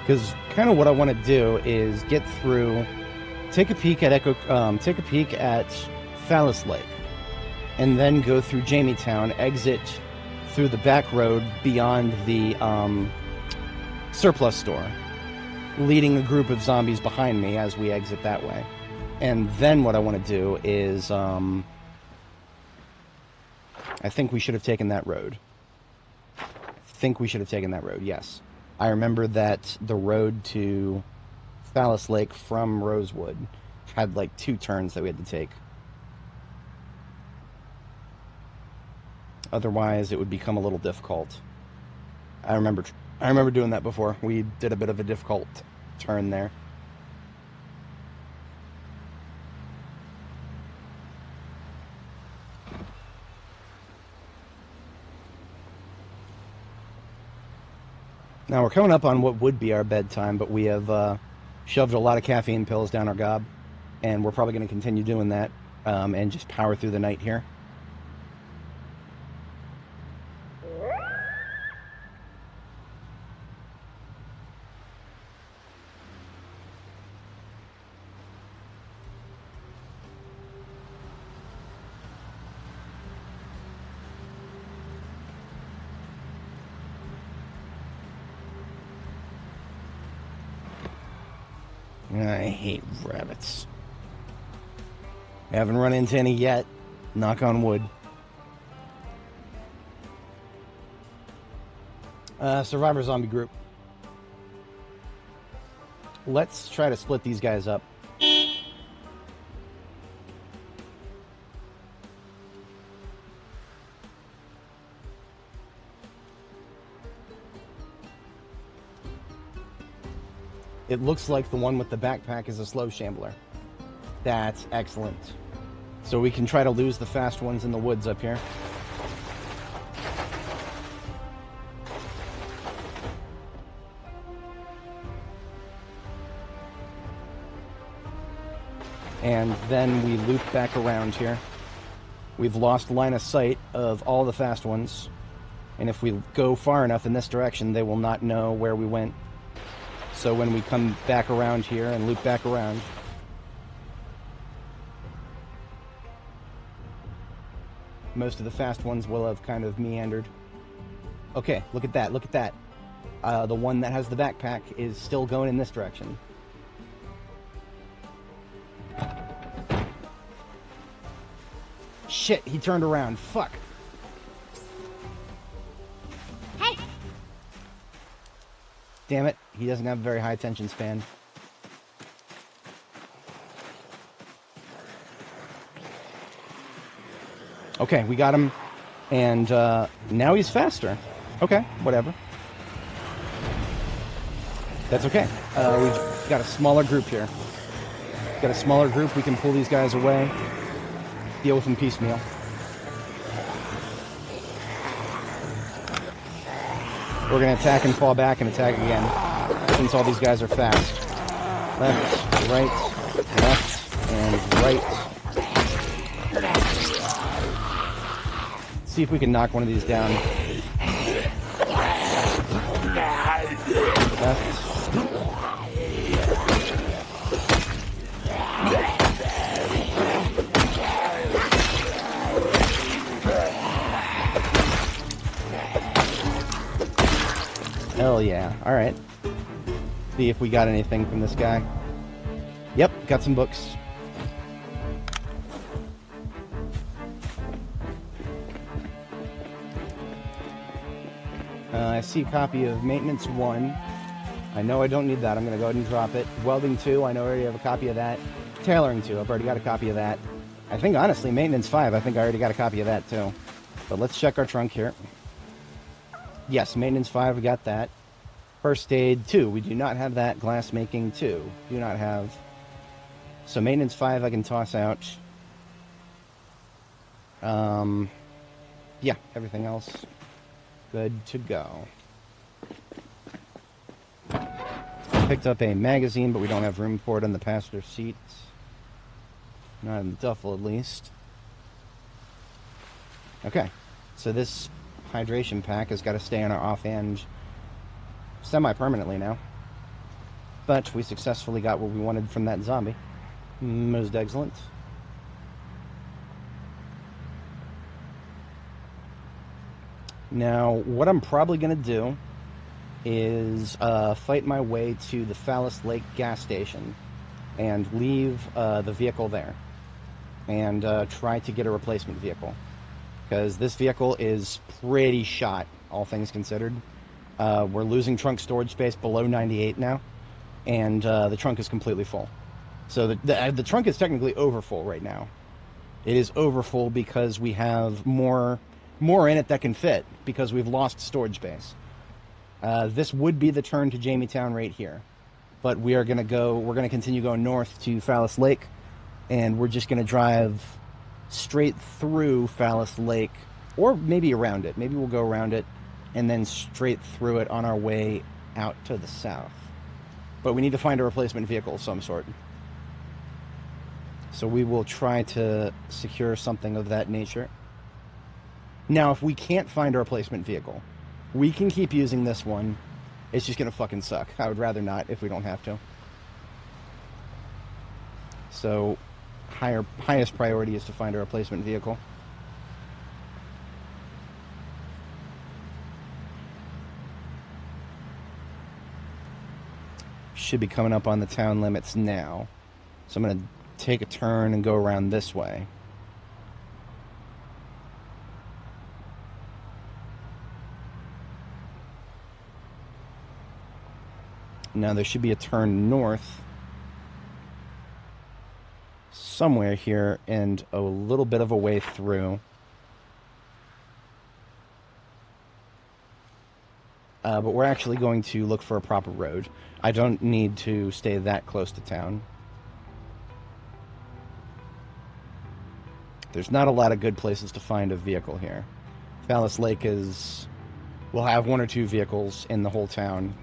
Because kind of what I want to do is get through, take a peek at Phallus Lake, and then go through Jamie-Town, exit through the back road beyond the surplus store, leading a group of zombies behind me as we exit that way. And then what I want to do is, I think we should have taken that road. Yes. I remember that the road to Phallus Lake from Rosewood had like 2 turns that we had to take. Otherwise, it would become a little difficult. I remember doing that before. We did a bit of a difficult turn there. Now we're coming up on what would be our bedtime, but we have shoved a lot of caffeine pills down our gob, and we're probably going to continue doing that and just power through the night here. I hate rabbits. I haven't run into any yet. Knock on wood. Survivor zombie group. Let's try to split these guys up. It looks like the one with the backpack is a slow shambler. That's excellent. So we can try to lose the fast ones in the woods up here. And then we loop back around here. We've lost line of sight of all the fast ones. And if we go far enough in this direction, they will not know where we went. So when we come back around here and loop back around, most of the fast ones will have kind of meandered. Okay, look at that, look at that. The one that has the backpack is still going in this direction. Shit, he turned around. Fuck. Hey! Damn it, he doesn't have a very high attention span. Okay, we got him, and now he's faster. Okay, whatever. That's okay. We've got a smaller group here. Got a smaller group, we can pull these guys away, deal with them piecemeal. We're going to attack and fall back and attack again, since all these guys are fast. Left, and right. See if we can knock one of these down. Left. Hell yeah. Alright. See if we got anything from this guy. Yep, got some books. I see a copy of Maintenance 1. I know I don't need that. I'm going to go ahead and drop it. Welding 2. I know I already have a copy of that. Tailoring 2. I've already got a copy of that. I think, honestly, Maintenance 5. I think I already got a copy of that, too. But let's check our trunk here. Yes, Maintenance 5. We got that. First Aid 2. We do not have that. Glass Making 2. Do not have. So Maintenance 5 I can toss out. Yeah, everything else good to go. Picked up a magazine, but we don't have room for it in the passenger seats. Not in the duffel, at least. Okay, so this hydration pack has got to stay on our offhand semi-permanently now. But we successfully got what we wanted from that zombie. Most excellent. Now, what I'm probably going to do is fight my way to the Phallus Lake gas station and leave the vehicle there and try to get a replacement vehicle, because this vehicle is pretty shot, all things considered. We're losing trunk storage space below 98 now, and the trunk is completely full. So the trunk is technically overfull right now. It is overfull because we have more in it that can fit, because we've lost storage space. This would be the turn to Jamietown right here, but we're going to continue going north to Phallus Lake, and we're just going to drive straight through Phallus Lake, or maybe around it. Maybe we'll go around it and then straight through it on our way out to the south. But we need to find a replacement vehicle of some sort. So we will try to secure something of that nature. Now, if we can't find a replacement vehicle, we can keep using this one. It's just going to fucking suck. I would rather not if we don't have to. So, highest priority is to find a replacement vehicle. Should be coming up on the town limits now. So I'm going to take a turn and go around this way. Now there should be a turn north somewhere here and a little bit of a way through. But we're actually going to look for a proper road. I don't need to stay that close to town. There's not a lot of good places to find a vehicle here. Phallus Lake will have one or two vehicles in the whole town.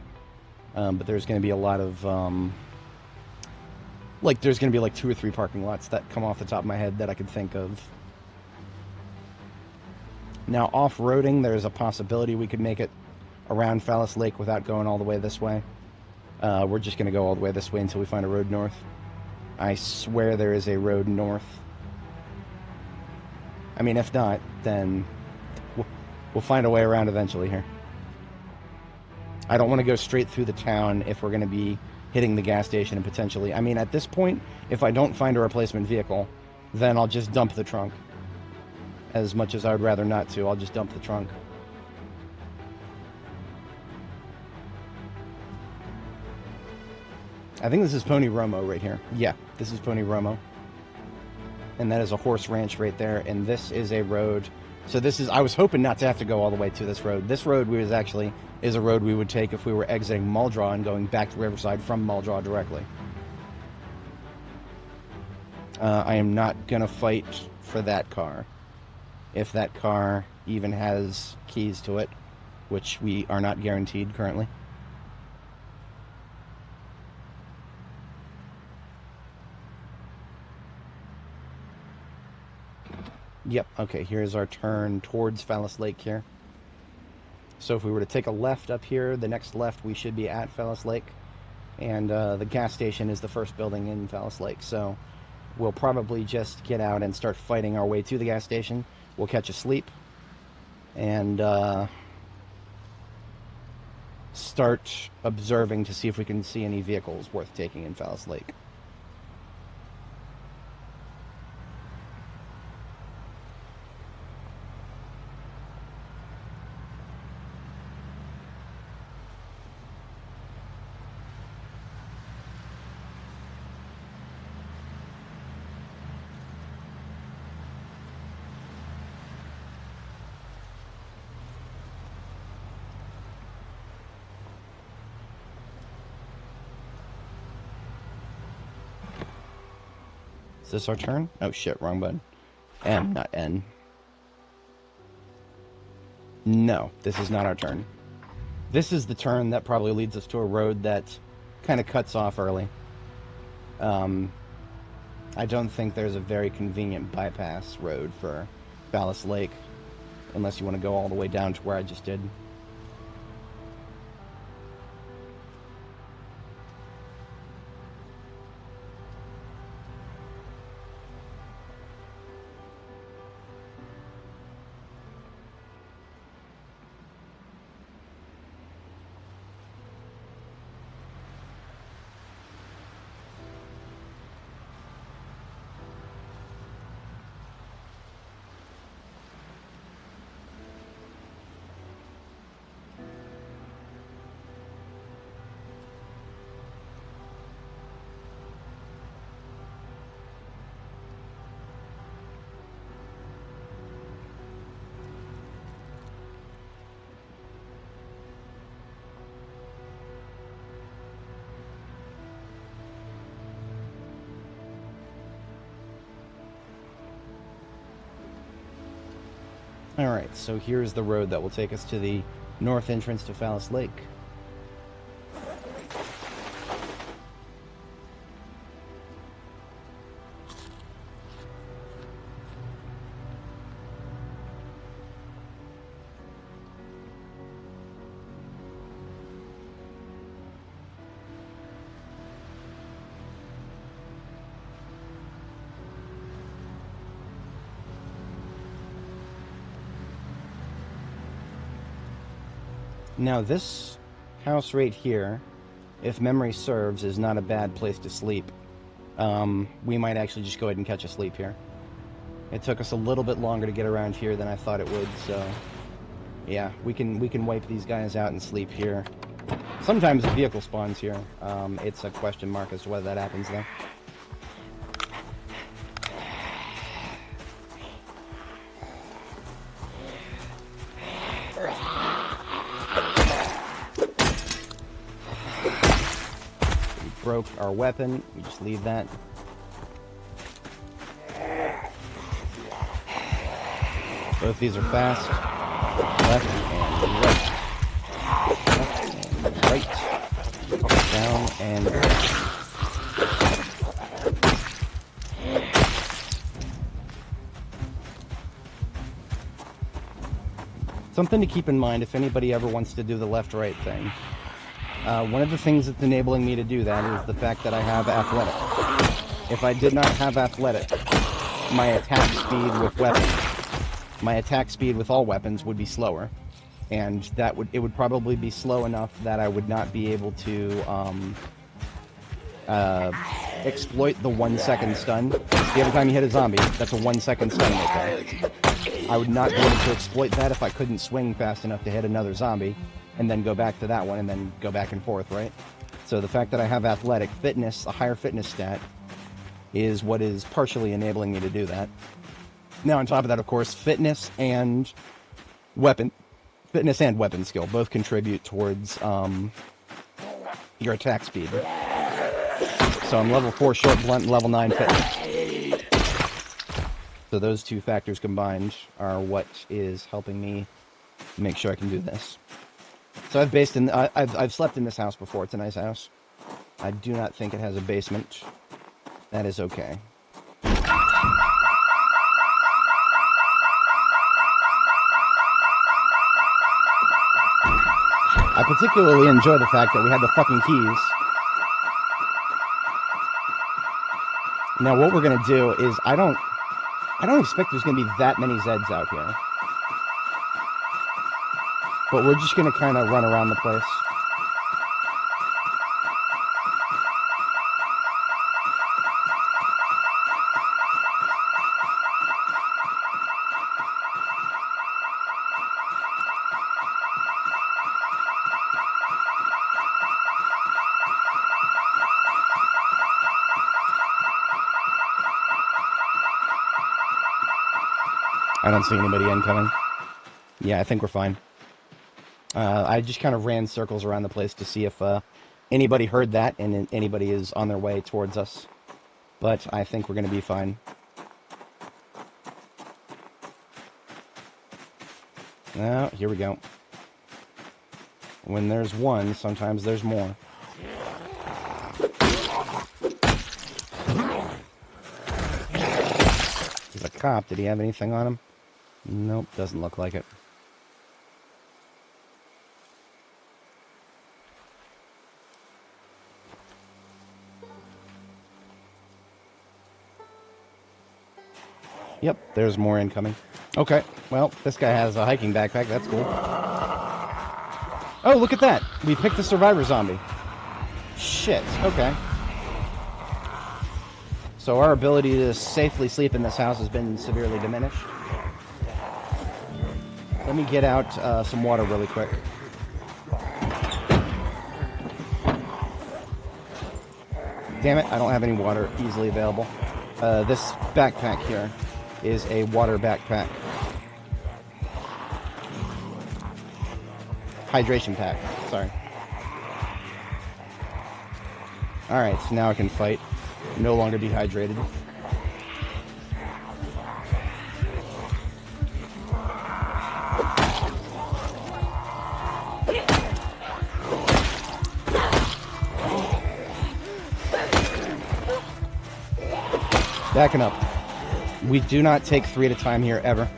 But there's going to be a lot of, there's going to be like 2 or 3 parking lots that come off the top of my head that I could think of. Now, off-roading, there's a possibility we could make it around Phallus Lake without going all the way this way. We're just going to go all the way this way until we find a road north. I swear there is a road north. I mean, if not, then we'll find a way around eventually here. I don't want to go straight through the town if we're going to be hitting the gas station and potentially... I mean, at this point, if I don't find a replacement vehicle, then I'll just dump the trunk. As much as I would rather not to, I'll just dump the trunk. I think this is Pony Romo right here. Yeah, this is Pony Romo. And that is a horse ranch right there, and this is a road... So this is... I was hoping not to have to go all the way to this road. This road is a road we would take if we were exiting Muldraw and going back to Riverside from Muldraw directly. I am not going to fight for that car. If that car even has keys to it, which we are not guaranteed currently. Yep, okay, here's our turn towards Phallus Lake here. So if we were to take a left up here, the next left we should be at Phallus Lake. And the gas station is the first building in Phallus Lake. So we'll probably just get out and start fighting our way to the gas station. We'll catch a sleep. And start observing to see if we can see any vehicles worth taking in Phallus Lake. Is this our turn? Oh shit, wrong button. M, not N. No, this is not our turn. This is the turn that probably leads us to a road that kind of cuts off early. I don't think there's a very convenient bypass road for Phallus Lake, unless you want to go all the way down to where I just did. Alright, so here's the road that will take us to the north entrance to Phallus Lake. Now this house right here, if memory serves, is not a bad place to sleep. We might actually just go ahead and catch a sleep here. It took us a little bit longer to get around here than I thought it would, so yeah, we can wipe these guys out and sleep here. Sometimes the vehicle spawns here. It's a question mark as to whether that happens though. Broke our weapon, we just leave that. Both these are fast. Left and right. Left and right. Up, down and right. Something to keep in mind if anybody ever wants to do the left-right thing. One of the things that's enabling me to do that is the fact that I have athletic. If I did not have athletic, my attack speed with weapons, my attack speed with all weapons would be slower, and it would probably be slow enough that I would not be able to exploit the 1 second stun. Every time you hit a zombie, that's a 1 second stun right there. I would not be able to exploit that if I couldn't swing fast enough to hit another zombie, and then go back to that one, and then go back and forth, right? So the fact that I have athletic fitness, a higher fitness stat, is what is partially enabling me to do that. Now, on top of that, of course, fitness and weapon skill both contribute towards your attack speed. So I'm level 4 short blunt and level 9 fitness. So those two factors combined are what is helping me make sure I can do this. So I've slept in this house before. It's a nice house. I do not think it has a basement. That is okay. I particularly enjoy the fact that we had the fucking keys. Now what we're gonna do is I don't expect there's gonna be that many Zeds out here. But we're just going to kind of run around the place. I don't see anybody incoming. Yeah, I think we're fine. I just kind of ran circles around the place to see if anybody heard that and anybody is on their way towards us. But I think we're going to be fine. Now, here we go. When there's one, sometimes there's more. He's a cop. Did he have anything on him? Nope, doesn't look like it. Yep, there's more incoming. Okay, well, this guy has a hiking backpack. That's cool. Oh, look at that. We picked the survivor zombie. Shit, okay. So our ability to safely sleep in this house has been severely diminished. Let me get out some water really quick. Damn it, I don't have any water easily available. This backpack here is a water backpack. Hydration pack, sorry. Alright, so now I can fight. No longer dehydrated. Backing up. We do not take 3 at a time here, ever.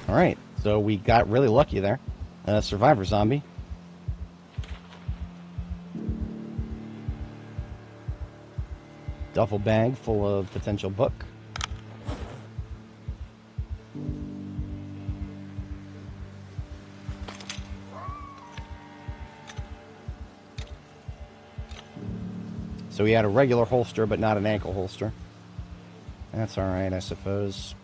Alright, so we got really lucky there. Survivor zombie. Duffel bag full of potential book. So he had a regular holster, but not an ankle holster. That's alright, I suppose.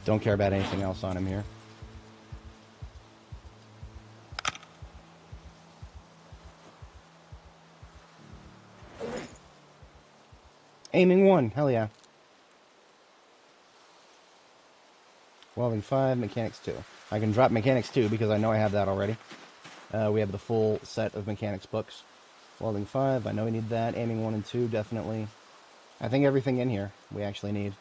Don't care about anything else on him here. Aiming 1, hell yeah. Welding 5, mechanics 2. I can drop mechanics 2 because I know I have that already. We have the full set of mechanics books. Welding 5, I know we need that. Aiming 1 and 2, definitely. I think everything in here we actually need.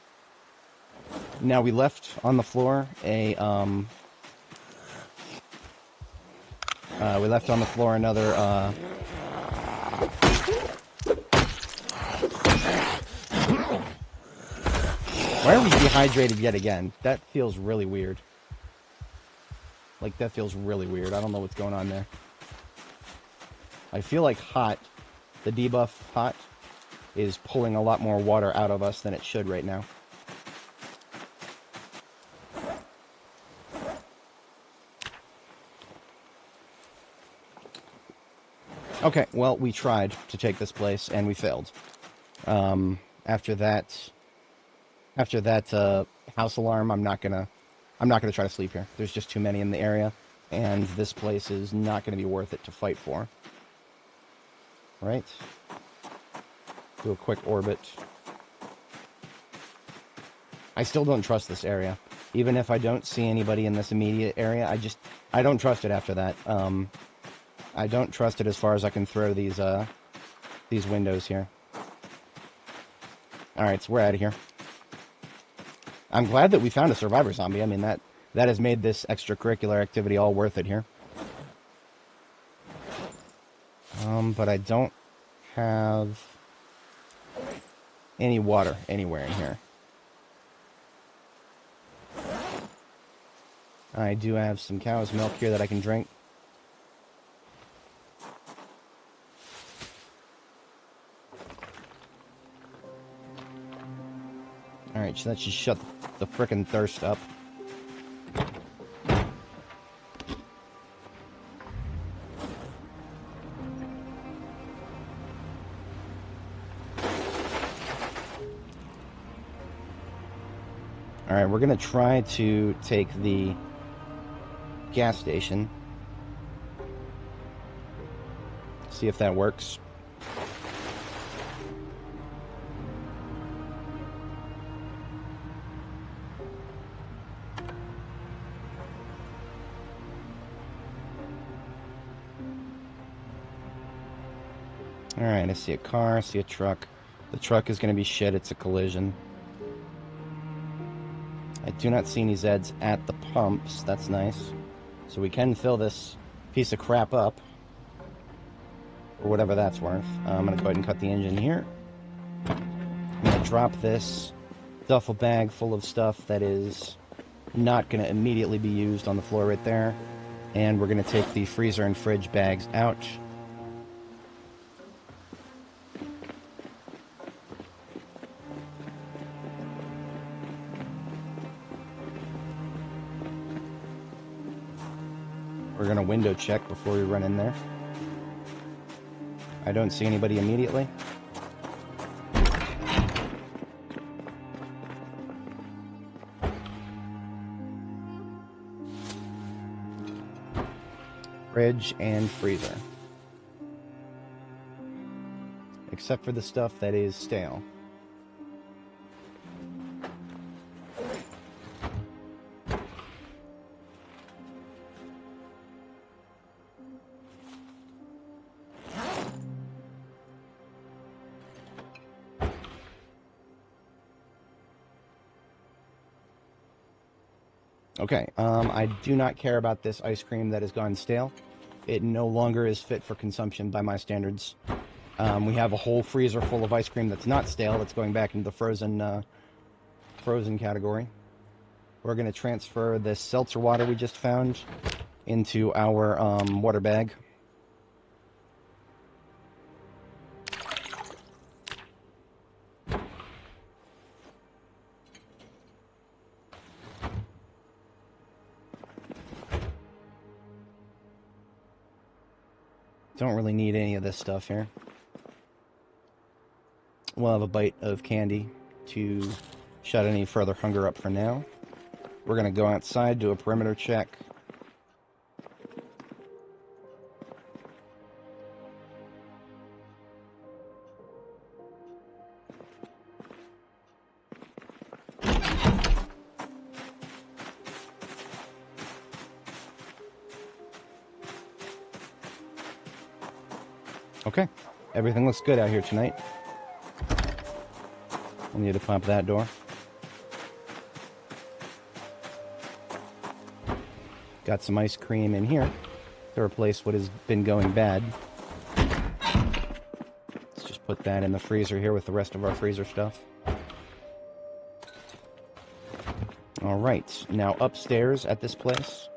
Now we left on the floor another why are we dehydrated yet again? That feels really weird. Like, that feels really weird. I don't know what's going on there. I feel like hot, the debuff hot, is pulling a lot more water out of us than it should right now. Okay, well, we tried to take this place, and we failed. After that house alarm, I'm not gonna try to sleep here. There's just too many in the area, and this place is not gonna be worth it to fight for. Right? Do a quick orbit. I still don't trust this area. Even if I don't see anybody in this immediate area, I don't trust it after that. I don't trust it as far as I can throw these windows here. Alright, so we're out of here. I'm glad that we found a survivor zombie. I mean, that has made this extracurricular activity all worth it here. But I don't have any water anywhere in here. I do have some cow's milk here that I can drink. Alright, so that should shut the frickin' thirst up. Alright, we're gonna try to take the gas station. See if that works. Alright, I see a car, I see a truck. The truck is going to be shit, it's a collision. I do not see any Zeds at the pumps, that's nice. So we can fill this piece of crap up. Or whatever that's worth. I'm going to go ahead and cut the engine here. I'm going to drop this duffel bag full of stuff that is not going to immediately be used on the floor right there. And we're going to take the freezer and fridge bags out. We're going to window check before we run in there. I don't see anybody immediately. Fridge and freezer. Except for the stuff that is stale. Okay, I do not care about this ice cream that has gone stale. It no longer is fit for consumption by my standards. We have a whole freezer full of ice cream that's not stale, that's going back into the frozen category. We're going to transfer this seltzer water we just found into our water bag. Don't really need any of this stuff here. We'll have a bite of candy to shut any further hunger up for now. We're going to go outside, do a perimeter check. Okay, everything looks good out here tonight. We'll need to pop that door. Got some ice cream in here to replace what has been going bad. Let's just put that in the freezer here with the rest of our freezer stuff. Alright, now upstairs at this place.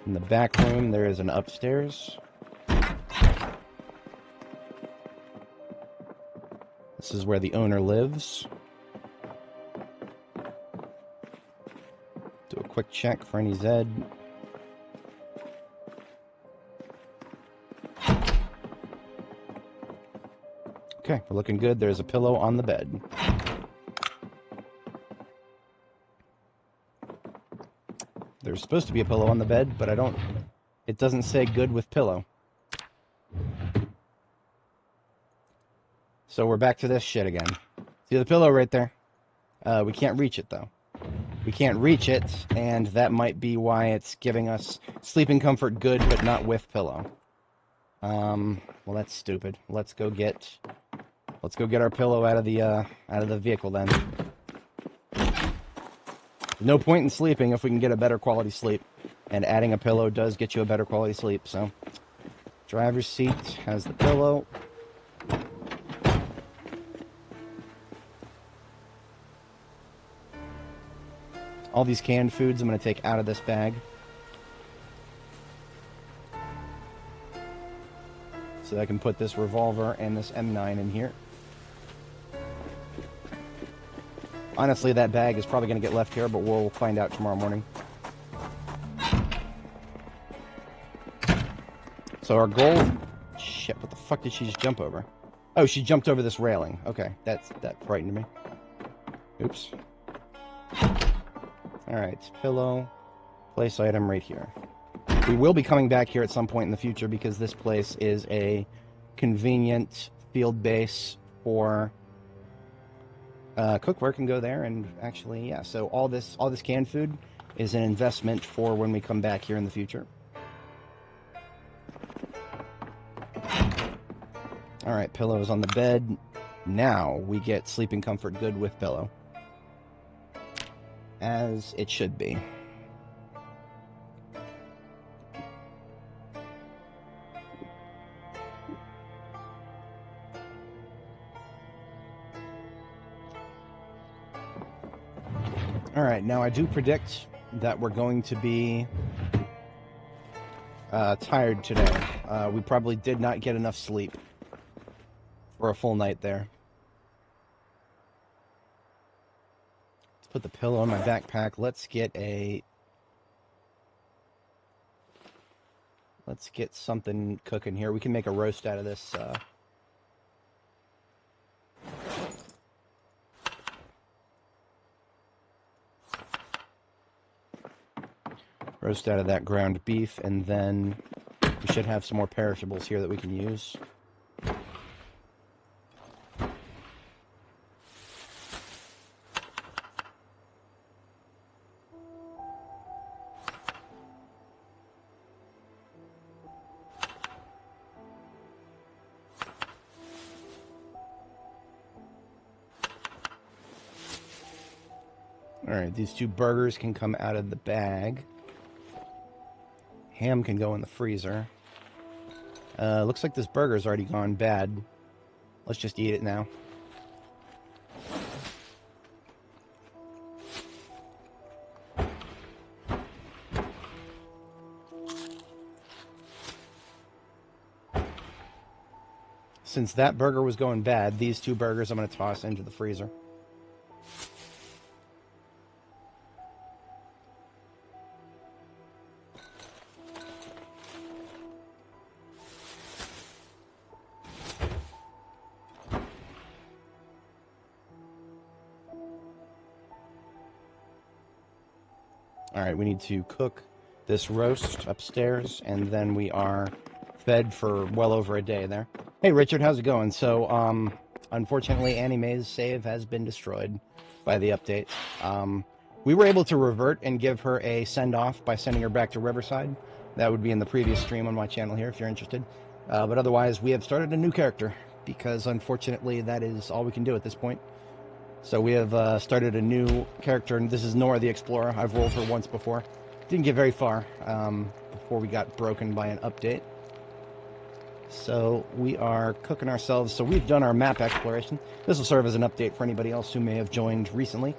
In the back room, there is an upstairs. This is where the owner lives. Do a quick check for any Zed. Okay, we're looking good. There's a pillow on the bed. There's supposed to be a pillow on the bed, but it doesn't say good with pillow. So we're back to this shit again. See the pillow right there? We can't reach it, though. We can't reach it, and that might be why it's giving us sleeping comfort good, but not with pillow. Well, that's stupid. Let's go get our pillow out of the vehicle then. No point in sleeping if we can get a better quality sleep, and adding a pillow does get you a better quality sleep. So, driver's seat has the pillow. All these canned foods I'm going to take out of this bag. So I can put this revolver and this M9 in here. Honestly, that bag is probably going to get left here, but we'll find out tomorrow morning. So our goal... Shit, what the fuck did she just jump over? Oh, she jumped over this railing. Okay, that frightened me. Oops. Alright, pillow. Place item right here. We will be coming back here at some point in the future because this place is a convenient field base for... cookware can go there, and actually, yeah. So all this canned food is an investment for when we come back here in the future. All right, pillows on the bed. Now we get sleeping comfort good with pillow, as it should be. All right, now I do predict that we're going to be tired today. We probably did not get enough sleep for a full night there. Let's put the pillow in my backpack. Let's get something cooking here. We can make a roast out of this. Roast out of that ground beef, and then we should have some more perishables here that we can use. Alright, these 2 burgers can come out of the bag. Ham can go in the freezer. Looks like this burger's already gone bad. Let's just eat it now. Since that burger was going bad, these 2 burgers I'm going to toss into the freezer. Alright, we need to cook this roast upstairs, and then we are fed for well over a day there. Hey Richard, how's it going? So, unfortunately Annie Mae's save has been destroyed by the update. We were able to revert and give her a send-off by sending her back to Riverside. That would be in the previous stream on my channel here if you're interested. But otherwise, we have started a new character, because unfortunately that is all we can do at this point. So we have started a new character, and this is Nora the Explorer. I've rolled her once before. Didn't get very far before we got broken by an update. So we are cooking ourselves. So we've done our map exploration. This will serve as an update for anybody else who may have joined recently.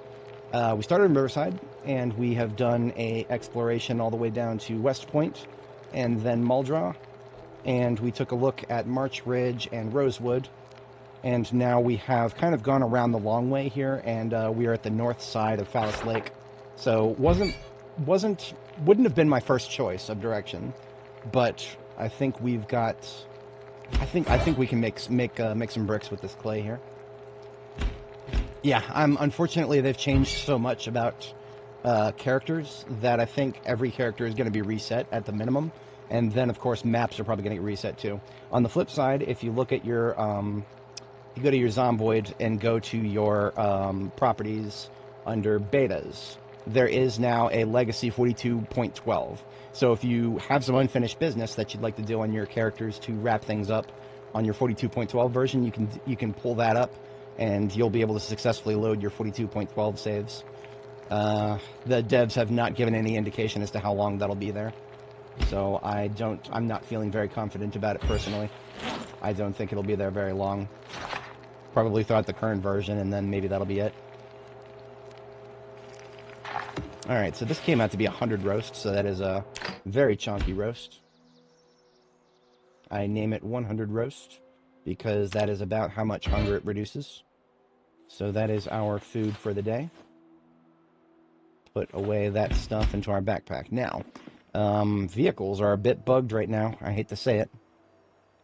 We started in Riverside, and we have done a exploration all the way down to West Point, and then Muldraugh. And we took a look at March Ridge and Rosewood. And now we have kind of gone around the long way here, and we are at the north side of Phallus Lake. So wouldn't have been my first choice of direction, but I think we've got. I think we can make some bricks with this clay here. Yeah, unfortunately they've changed so much about characters that I think every character is going to be reset at the minimum, and then of course maps are probably going to get reset too. On the flip side, if you look at your you go to your Zomboid and go to your properties under betas, there is now a Legacy 42.12. So if you have some unfinished business that you'd like to do on your characters to wrap things up on your 42.12 version, you can pull that up, and you'll be able to successfully load your 42.12 saves. The devs have not given any indication as to how long that'll be there. So I'm not feeling very confident about it personally. I don't think it'll be there very long. Probably throughout the current version, and then maybe that'll be it. Alright, so this came out to be 100 roast, so that is a very chunky roast. I name it 100 roast because that is about how much hunger it reduces. So that is our food for the day. Put away that stuff into our backpack. Now, vehicles are a bit bugged right now. I hate to say it.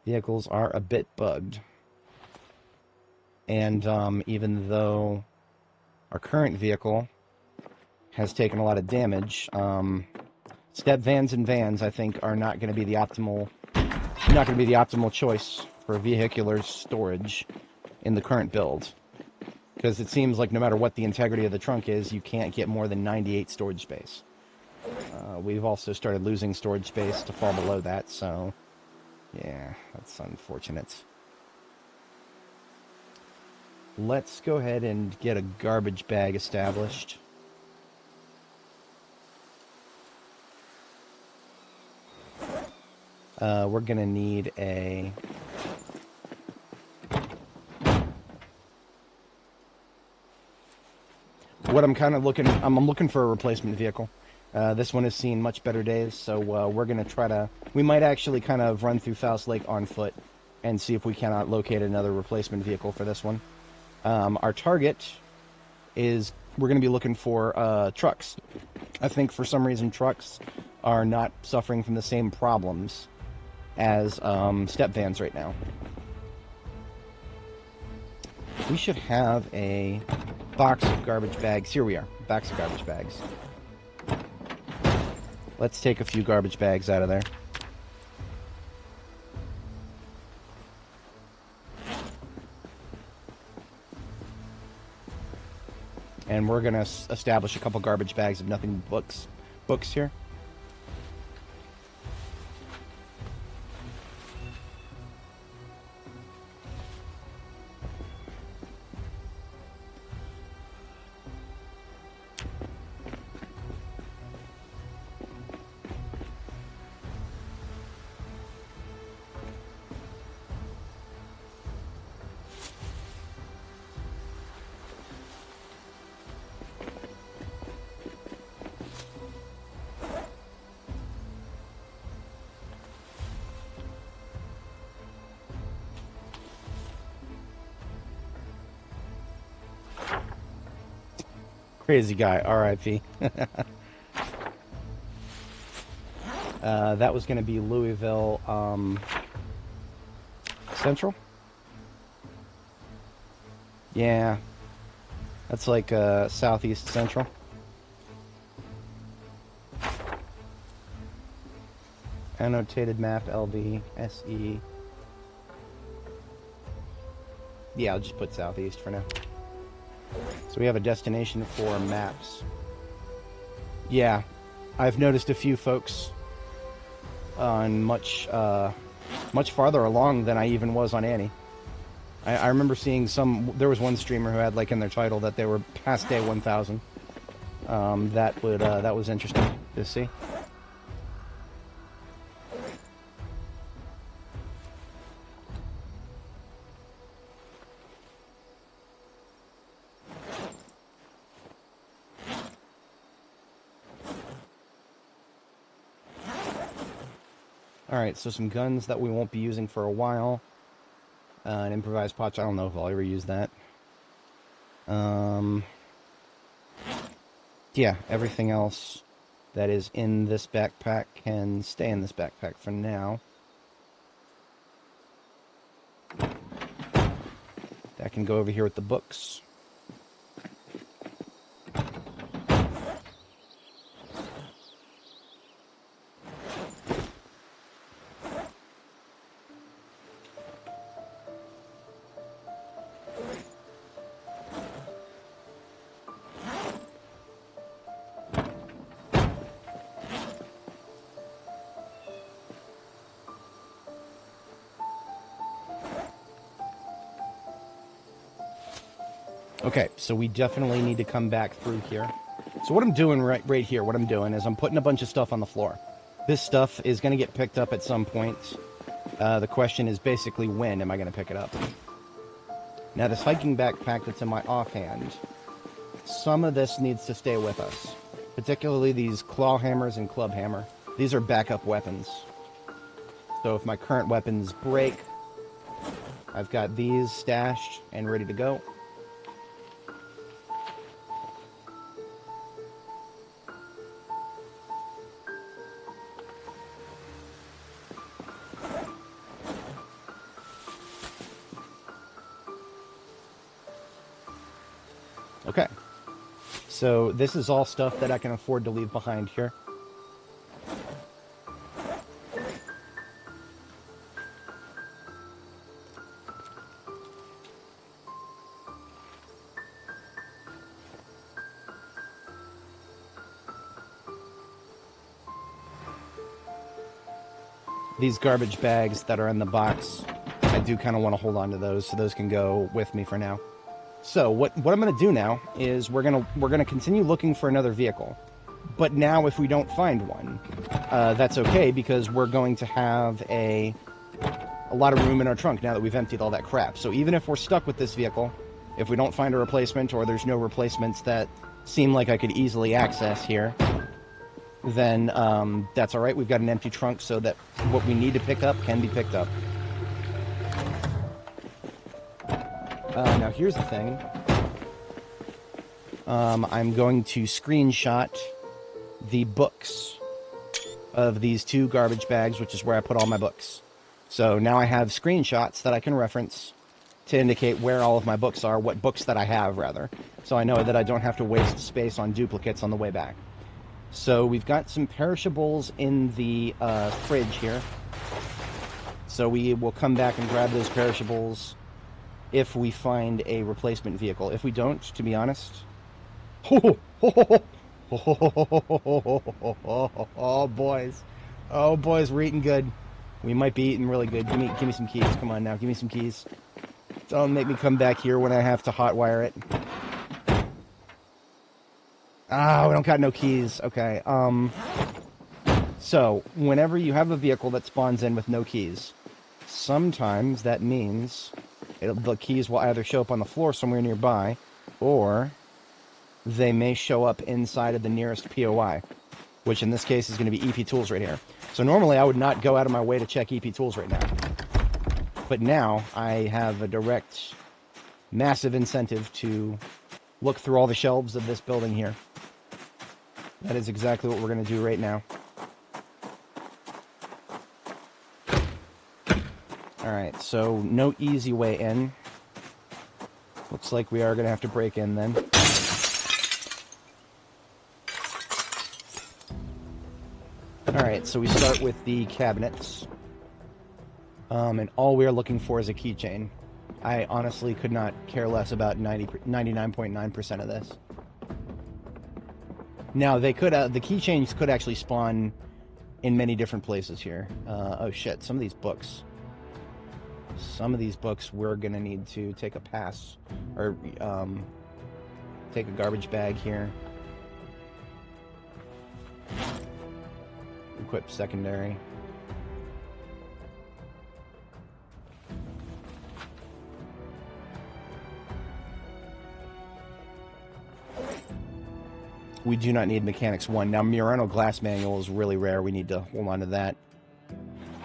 Vehicles are a bit bugged. And even though our current vehicle has taken a lot of damage, step vans and vans, I think, are not going to be the optimal choice for vehicular storage in the current build. Because it seems like no matter what the integrity of the trunk is, you can't get more than 98 storage space. We've also started losing storage space to fall below that, so yeah, that's unfortunate. Let's go ahead and get a garbage bag established. We're gonna need a... What I'm kind of looking... I'm looking for a replacement vehicle. This one has seen much better days, so we're gonna try to... We might actually kind of run through Phallus Lake on foot and see if we cannot locate another replacement vehicle for this one. Our target is... We're gonna be looking for trucks. I think for some reason trucks are not suffering from the same problems as step vans right now. We should have a box of garbage bags. Here we are, box of garbage bags. Let's take a few garbage bags out of there. And we're going to establish a couple garbage bags of nothing but books here. Crazy guy, R.I.P. That was going to be Louisville Central? Yeah. That's like Southeast Central. Annotated map, LV, SE. Yeah, I'll just put Southeast for now. So we have a destination for maps. Yeah, I've noticed a few folks on much farther along than I even was on Annie. I remember seeing there was one streamer who had like in their title that they were past day 1000. That was interesting to see. Alright, so some guns that we won't be using for a while. An improvised potch, I don't know if I'll ever use that. Yeah, everything else that is in this backpack can stay in this backpack for now. That can go over here with the books. Okay, so we definitely need to come back through here. So what I'm doing right here, what I'm doing is I'm putting a bunch of stuff on the floor. This stuff is going to get picked up at some point. The question is basically when am I going to pick it up? Now this hiking backpack that's in my offhand, some of this needs to stay with us. Particularly these claw hammers and club hammer. These are backup weapons. So if my current weapons break, I've got these stashed and ready to go. Okay, so this is all stuff that I can afford to leave behind here. These garbage bags that are in the box, I do kind of want to hold on to those, so those can go with me for now. So what I'm going to do now is we're gonna continue looking for another vehicle. But now if we don't find one, that's okay, because we're going to have a lot of room in our trunk now that we've emptied all that crap. So even if we're stuck with this vehicle, if we don't find a replacement or there's no replacements that seem like I could easily access here, then that's all right. We've got an empty trunk so that what we need to pick up can be picked up. Now here's the thing. I'm going to screenshot the books of these two garbage bags, which is where I put all my books. So now I have screenshots that I can reference to indicate where all of my books are, what books that I have, rather. So I know that I don't have to waste space on duplicates on the way back. So we've got some perishables in the fridge here. So we will come back and grab those perishables if we find a replacement vehicle. If we don't, to be honest... Oh, boys. Oh, boys, we're eating good. We might be eating really good. Give me some keys. Come on now, give me some keys. Don't make me come back here when I have to hotwire it. Ah, we don't got no keys. Okay, so, whenever you have a vehicle that spawns in with no keys, sometimes that means the keys will either show up on the floor somewhere nearby, or they may show up inside of the nearest POI, which in this case is going to be EP Tools right here. So normally I would not go out of my way to check EP Tools right now. But now I have a direct, massive incentive to look through all the shelves of this building here. That is exactly what we're going to do right now. Alright, so no easy way in. Looks like we are going to have to break in then. Alright, so we start with the cabinets. And all we are looking for is a keychain. I honestly could not care less about 99.9% of this. Now, they could, the keychains could actually spawn in many different places here. Oh shit, some of these books. Some of these books we're going to need to take a pass, or take a garbage bag here. Equip secondary. We do not need Mechanics 1. Now, Murano Glass Manual is really rare. We need to hold on to that.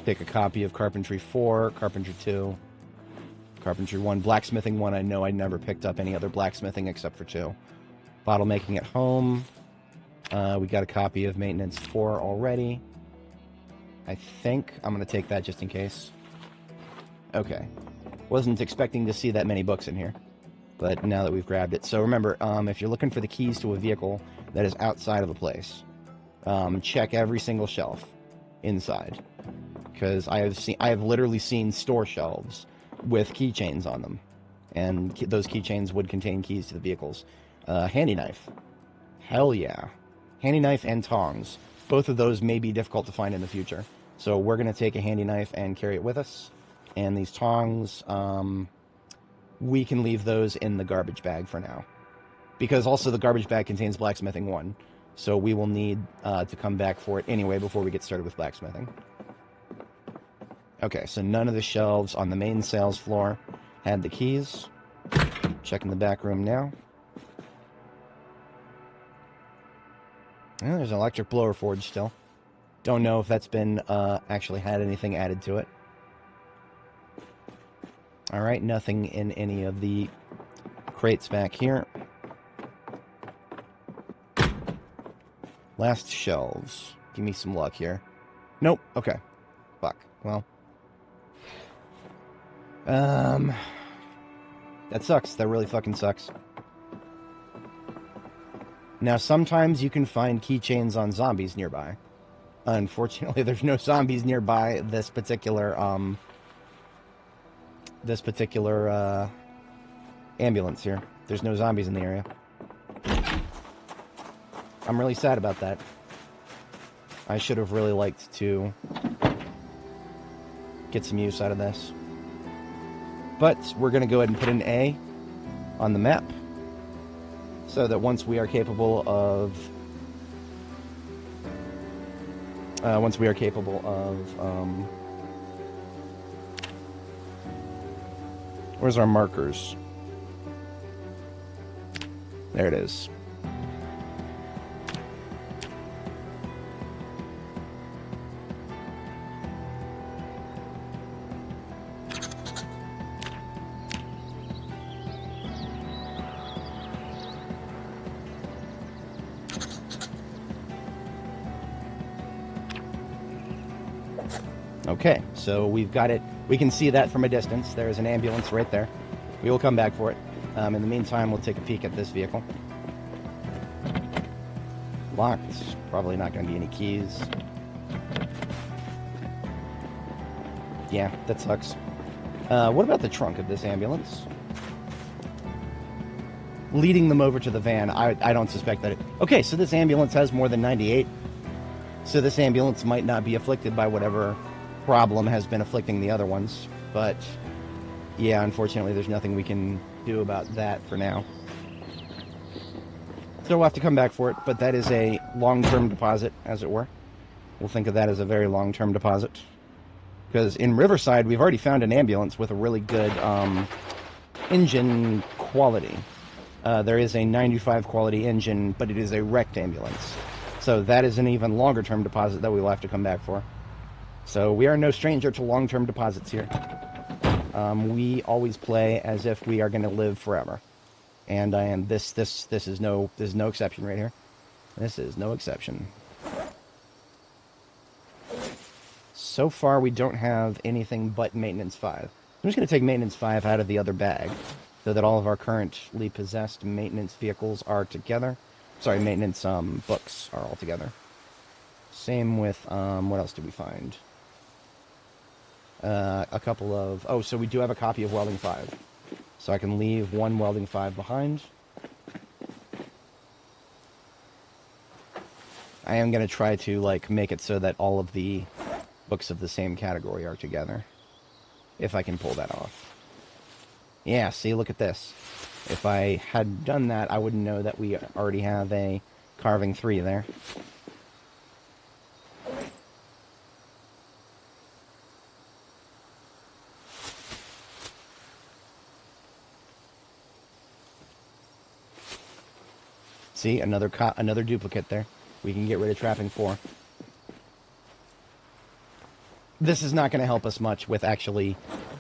Take a copy of Carpentry 4, Carpentry 2, Carpentry 1, Blacksmithing 1. I know I never picked up any other blacksmithing except for 2. Bottle Making at Home. We got a copy of Maintenance 4 already. I think I'm going to take that just in case. Okay. Wasn't expecting to see that many books in here, but now that we've grabbed it. So remember, if you're looking for the keys to a vehicle that is outside of a place, check every single shelf inside. Because I have literally seen store shelves with keychains on them, and those keychains would contain keys to the vehicles. Handy knife, hell yeah, handy knife and tongs. Both of those may be difficult to find in the future, so we're gonna take a handy knife and carry it with us. And these tongs, we can leave those in the garbage bag for now, because also the garbage bag contains Blacksmithing 1, so we will need to come back for it anyway before we get started with blacksmithing. Okay, so none of the shelves on the main sales floor had the keys. Checking the back room now. There's an electric blower forge still. Don't know if that's been actually had anything added to it. Alright, nothing in any of the crates back here. Last shelves. Give me some luck here. Nope, okay. Fuck, well. That sucks. That really fucking sucks. Now, sometimes you can find keychains on zombies nearby. Unfortunately, there's no zombies nearby this particular ambulance here. There's no zombies in the area. I'm really sad about that. I should have really liked to get some use out of this. But we're going to go ahead and put an A on the map, so that once we are capable of where's our markers? There it is. Okay, so we've got it. We can see that from a distance. There's an ambulance right there. We will come back for it. In the meantime, we'll take a peek at this vehicle. Locked. Probably not going to be any keys. Yeah, that sucks. What about the trunk of this ambulance? Leading them over to the van, I don't suspect that it... Okay, so this ambulance has more than 98. So this ambulance might not be afflicted by whatever problem has been afflicting the other ones. But, yeah, unfortunately, there's nothing we can do about that for now. So we'll have to come back for it, but that is a long-term deposit, as it were. We'll think of that as a very long-term deposit. Because in Riverside, we've already found an ambulance with a really good engine quality. There is a 95 quality engine, but it is a wrecked ambulance. So that is an even longer-term deposit that we will have to come back for. So we are no stranger to long-term deposits here. We always play as if we are going to live forever. And I am this is no exception right here. This is no exception. So far, we don't have anything but Maintenance 5. I'm just going to take Maintenance 5 out of the other bag, so that all of our currently possessed maintenance vehicles are together. Sorry, maintenance books are all together. Same with, what else did we find? A couple of... Oh, so we do have a copy of Welding 5. So I can leave one Welding 5 behind. I am going to try to, like, make it so that all of the books of the same category are together. If I can pull that off. Yeah, see, look at this. If I had done that, I wouldn't know that we already have a Carving 3 there. See, another duplicate there. We can get rid of Trapping 4. This is not going to help us much with actually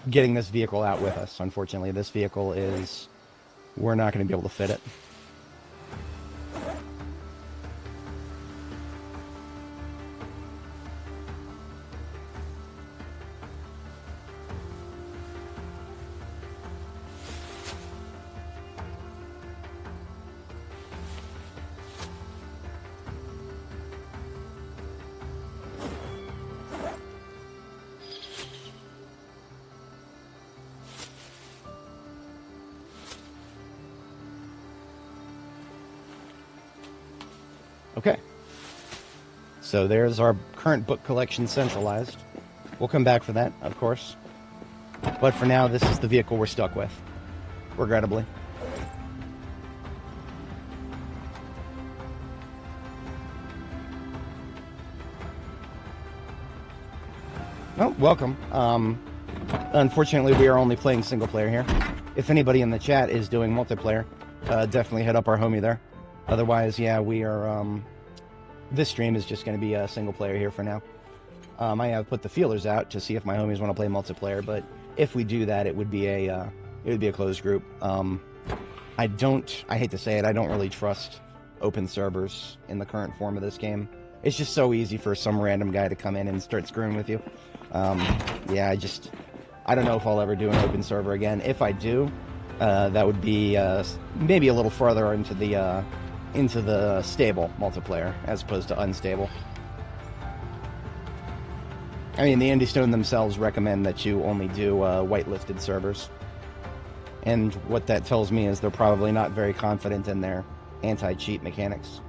getting this vehicle out with us. Unfortunately, this vehicle is... We're not going to be able to fit it. Okay, so there's our current book collection centralized. We'll come back for that, of course. But for now, this is the vehicle we're stuck with, regrettably. Oh, welcome. Unfortunately, we are only playing single player here. If anybody in the chat is doing multiplayer, definitely hit up our homie there. Otherwise, yeah, we are, this stream is just going to be a single player here for now. I have put the feelers out to see if my homies want to play multiplayer, but if we do that, it would be a closed group. I hate to say it, I don't really trust open servers in the current form of this game. It's just so easy for some random guy to come in and start screwing with you. Yeah, I don't know if I'll ever do an open server again. If I do, that would be, maybe a little further into the stable multiplayer, as opposed to unstable. I mean, the Indie Stone themselves recommend that you only do whitelisted servers. And what that tells me is they're probably not very confident in their anti-cheat mechanics.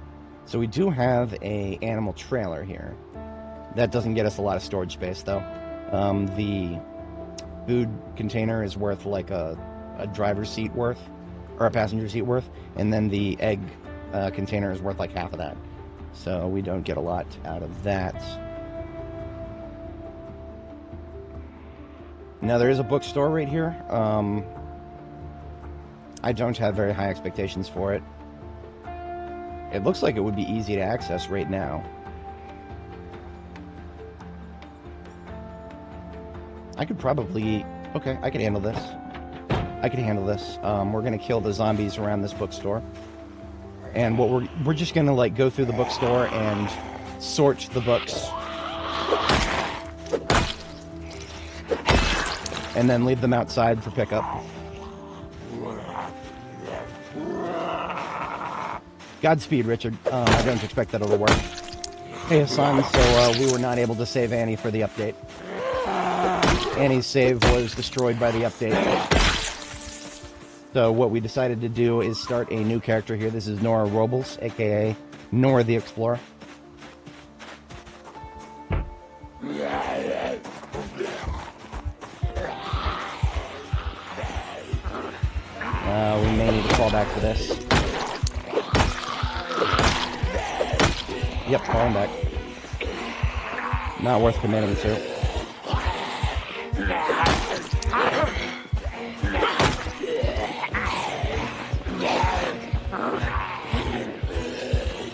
So we do have a animal trailer here. That doesn't get us a lot of storage space, though. The food container is worth like a driver's seat worth, or a passenger seat worth, and then the egg container is worth like half of that. So we don't get a lot out of that. Now there is a bookstore right here. I don't have very high expectations for it. It looks like it would be easy to access right now. I could probably... Okay, I can handle this. I can handle this. We're gonna kill the zombies around this bookstore. And what we're just gonna like go through the bookstore and sort the books. And then leave them outside for pickup. Godspeed, Richard. I don't expect that it'll work. Hey, Hassan, so we were not able to save Annie for the update. Annie's save was destroyed by the update. So what we decided to do is start a new character here. This is Nora Robles, aka Nora the Explorer. We may need to fall back for this. Yep, falling back. Not worth committing to.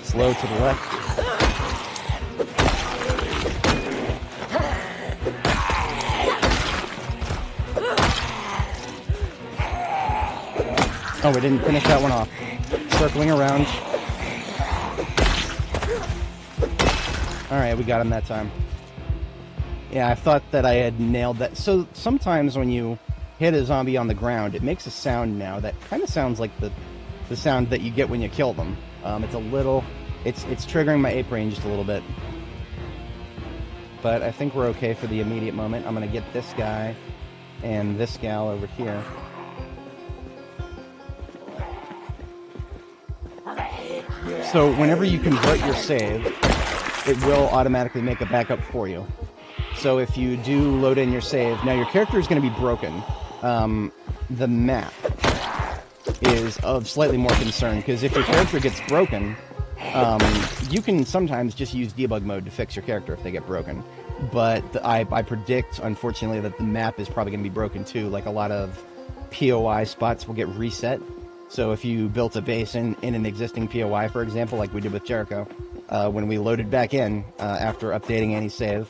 Slow to the left. Oh, we didn't finish that one off. Circling around. Alright, we got him that time. Yeah, I thought that I had nailed that. So sometimes when you hit a zombie on the ground, it makes a sound now that kind of sounds like the sound that you get when you kill them. It's a little... It's triggering my ape range just a little bit. But I think we're okay for the immediate moment. I'm going to get this guy and this gal over here. So whenever you convert your save, it will automatically make a backup for you. So if you do load in your save, now your character is going to be broken. The map is of slightly more concern, because if your character gets broken, you can sometimes just use debug mode to fix your character if they get broken. But I predict, unfortunately, that the map is probably going to be broken too. Like, a lot of POI spots will get reset. So if you built a base in an existing POI, for example, like we did with Jericho, when we loaded back in after updating Annie's save,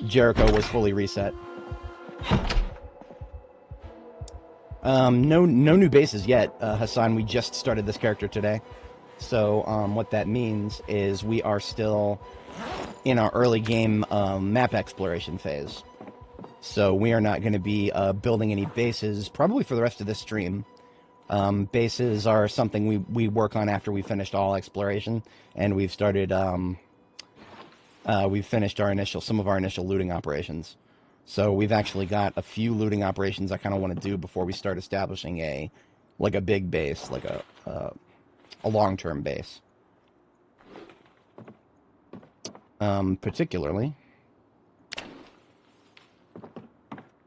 Jericho was fully reset. No new bases yet, Hassan. We just started this character today. So what that means is we are still in our early game map exploration phase. So we are not going to be building any bases probably for the rest of this stream. Bases are something we work on after we finished all exploration, and we've started we've finished some of our initial looting operations. So we've actually got a few looting operations I kind of want to do before we start establishing a big base, like a long-term base. Particularly,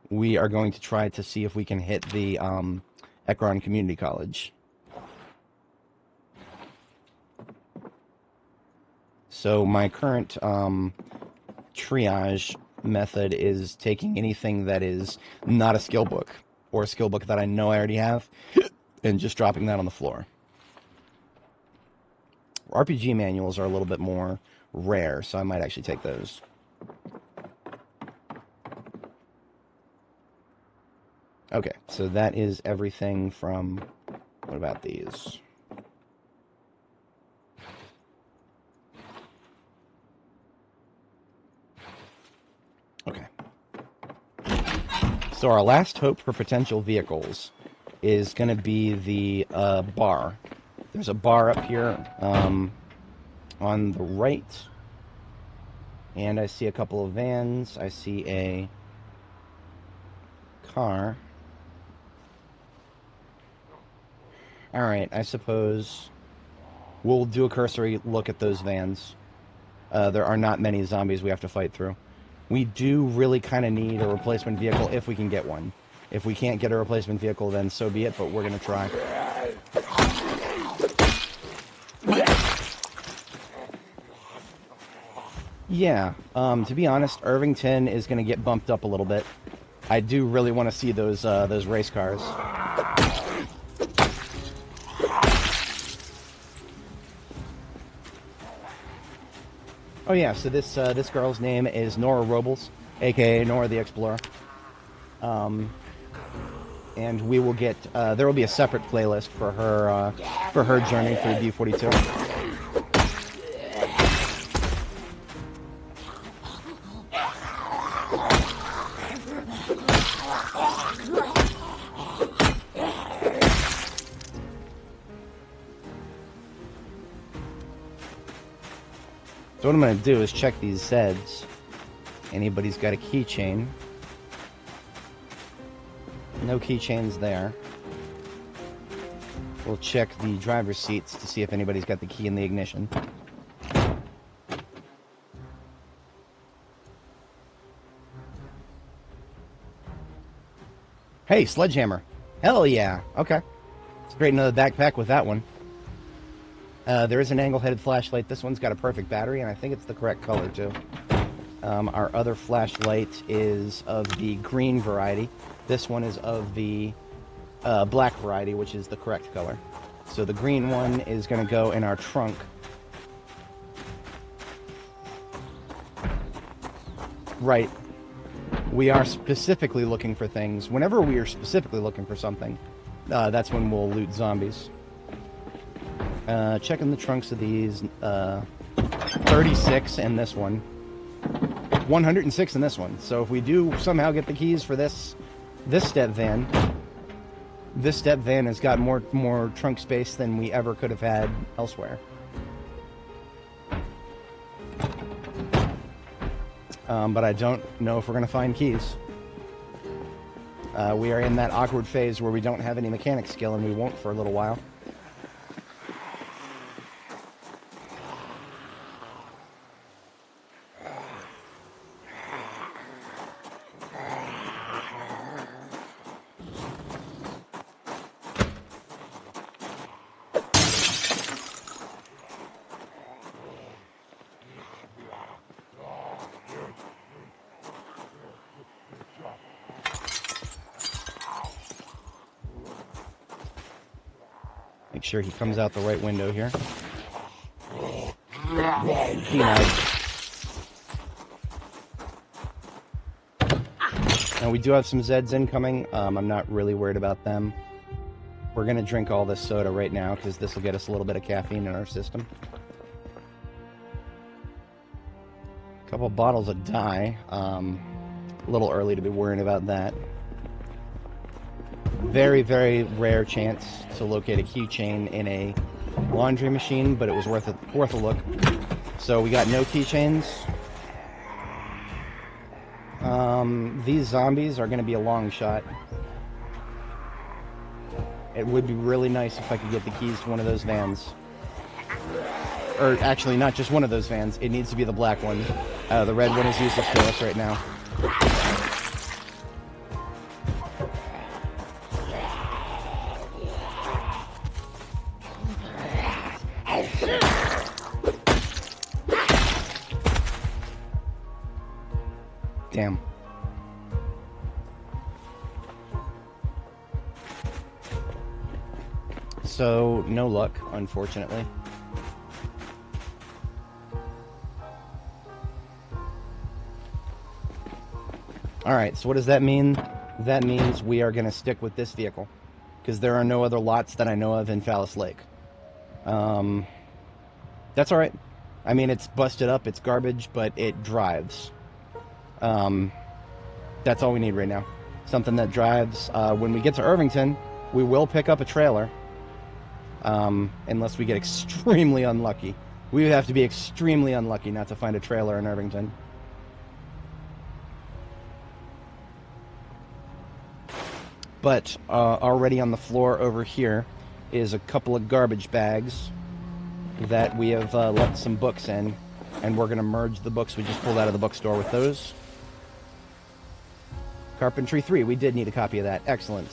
we are going to try to see if we can hit the Ekron Community College. So my current triage method is taking anything that is not a skill book, or a skill book that I know I already have, and just dropping that on the floor. RPG manuals are a little bit more rare, so I might actually take those. Okay, so that is everything from... What about these? Okay. So our last hope for potential vehicles is going to be the bar. There's a bar up here on the right. And I see a couple of vans. I see a car. Alright, I suppose we'll do a cursory look at those vans. There are not many zombies we have to fight through. We do really kind of need a replacement vehicle if we can get one. If we can't get a replacement vehicle, then so be it, but we're going to try. Yeah, to be honest, Irvington is going to get bumped up a little bit. I do really want to see those race cars. Oh yeah, so this girl's name is Nora Robles, aka Nora the Explora. And we will get there will be a separate playlist for her journey through B42. So what I'm going to do is check these Zeds. Anybody's got a keychain. No keychains there. We'll check the driver's seats to see if anybody's got the key in the ignition. Hey, sledgehammer. Hell yeah. Okay. It's great another backpack with that one. There is an angle-headed flashlight. This one's got a perfect battery, and I think it's the correct color, too. Our other flashlight is of the green variety. This one is of the black variety, which is the correct color. So the green one is going to go in our trunk. Right. We are specifically looking for things. Whenever we are specifically looking for something, That's when we'll loot zombies. Checking the trunks of these. 36 in this one. 106 in this one. So if we do somehow get the keys for this step van, this step van has got more trunk space than we ever could have had elsewhere. But I don't know if we're going to find keys. We are in that awkward phase where we don't have any mechanic skill, and we won't for a little while. Make sure he comes out the right window here. Now we do have some Zeds incoming. I'm not really worried about them. We're going to drink all this soda right now because this will get us a little bit of caffeine in our system. A couple bottles of dye. A little early to be worrying about that. Very, very rare chance to locate a keychain in a laundry machine, but it was worth a look. So we got no keychains. These zombies are going to be a long shot. It would be really nice if I could get the keys to one of those vans. Or actually, not just one of those vans. It needs to be the black one. The red one is useless to us right now. Damn. So, no luck, unfortunately. Alright, so what does that mean? That means we are going to stick with this vehicle. Because there are no other lots that I know of in Phallus Lake. That's alright. I mean, it's busted up, it's garbage, but it drives. That's all we need right now. Something that drives. When we get to Irvington, we will pick up a trailer. Unless we get extremely unlucky. We would have to be extremely unlucky not to find a trailer in Irvington. But already on the floor over here is a couple of garbage bags that we have left some books in. And we're going to merge the books we just pulled out of the bookstore with those. Carpentry 3, we did need a copy of that. Excellent.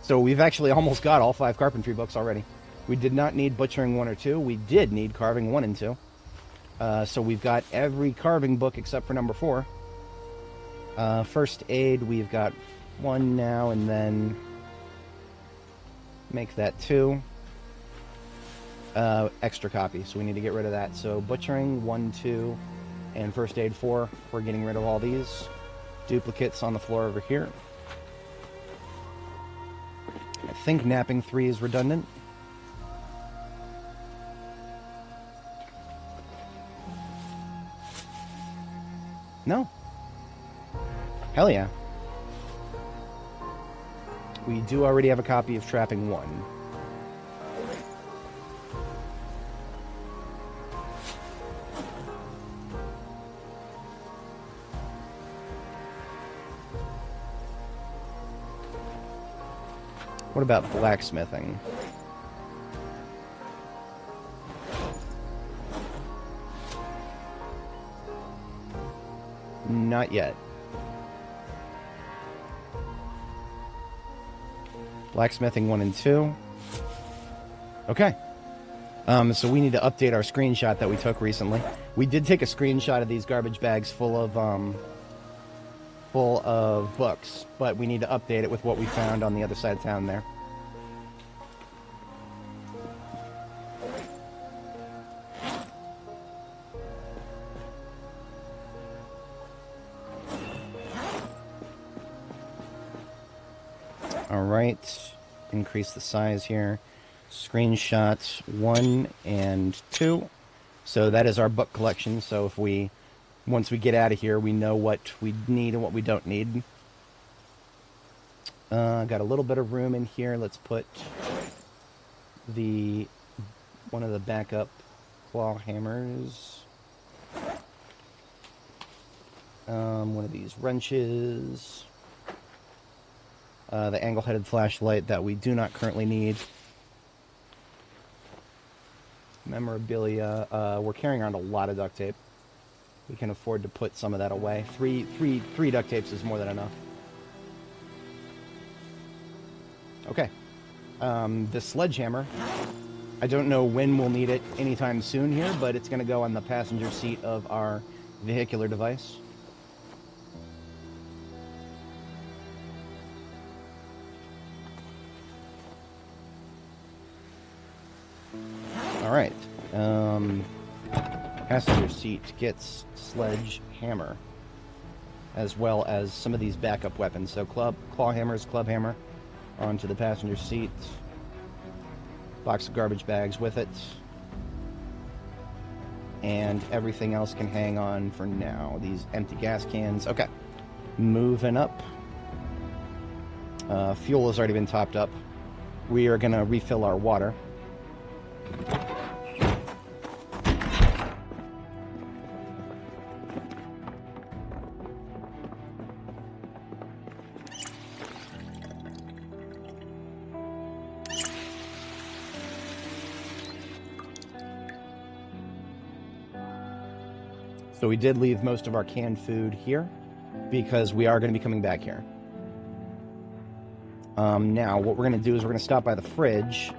So we've actually almost got all 5 carpentry books already. We did not need butchering 1 or 2. We did need carving 1 and 2. So we've got every carving book except for number 4. First aid, we've got 1 now, and then make that 2. Extra copy, so we need to get rid of that. So butchering 1, 2, and first aid 4. We're getting rid of all these duplicates on the floor over here. I think napping 3 is redundant. No. Hell yeah. We do already have a copy of Trapping 1. What about blacksmithing? Not yet. Blacksmithing 1 and 2. Okay. So we need to update our screenshot that we took recently. We did take a screenshot of these garbage bags full of books, but we need to update it with what we found on the other side of town there. All right. increase the size here. Screenshots 1 and 2. So that is our book collection. So if once we get out of here, we know what we need and what we don't need. Got a little bit of room in here. Let's put one of the backup claw hammers. One of these wrenches. The angle-headed flashlight that we do not currently need. Memorabilia. We're carrying around a lot of duct tape. We can afford to put some of that away. Three duct tapes is more than enough. Okay. The sledgehammer. I don't know when we'll need it anytime soon here, but it's going to go on the passenger seat of our vehicular device. All right. Passenger seat gets sledgehammer, as well as some of these backup weapons. So claw hammers, club hammer, onto the passenger seat. Box of garbage bags with it. And everything else can hang on for now. These empty gas cans. Okay. Moving up. Fuel has already been topped up. We are going to refill our water. So we did leave most of our canned food here because we are going to be coming back here. Now, what we're going to do is we're going to stop by the fridge.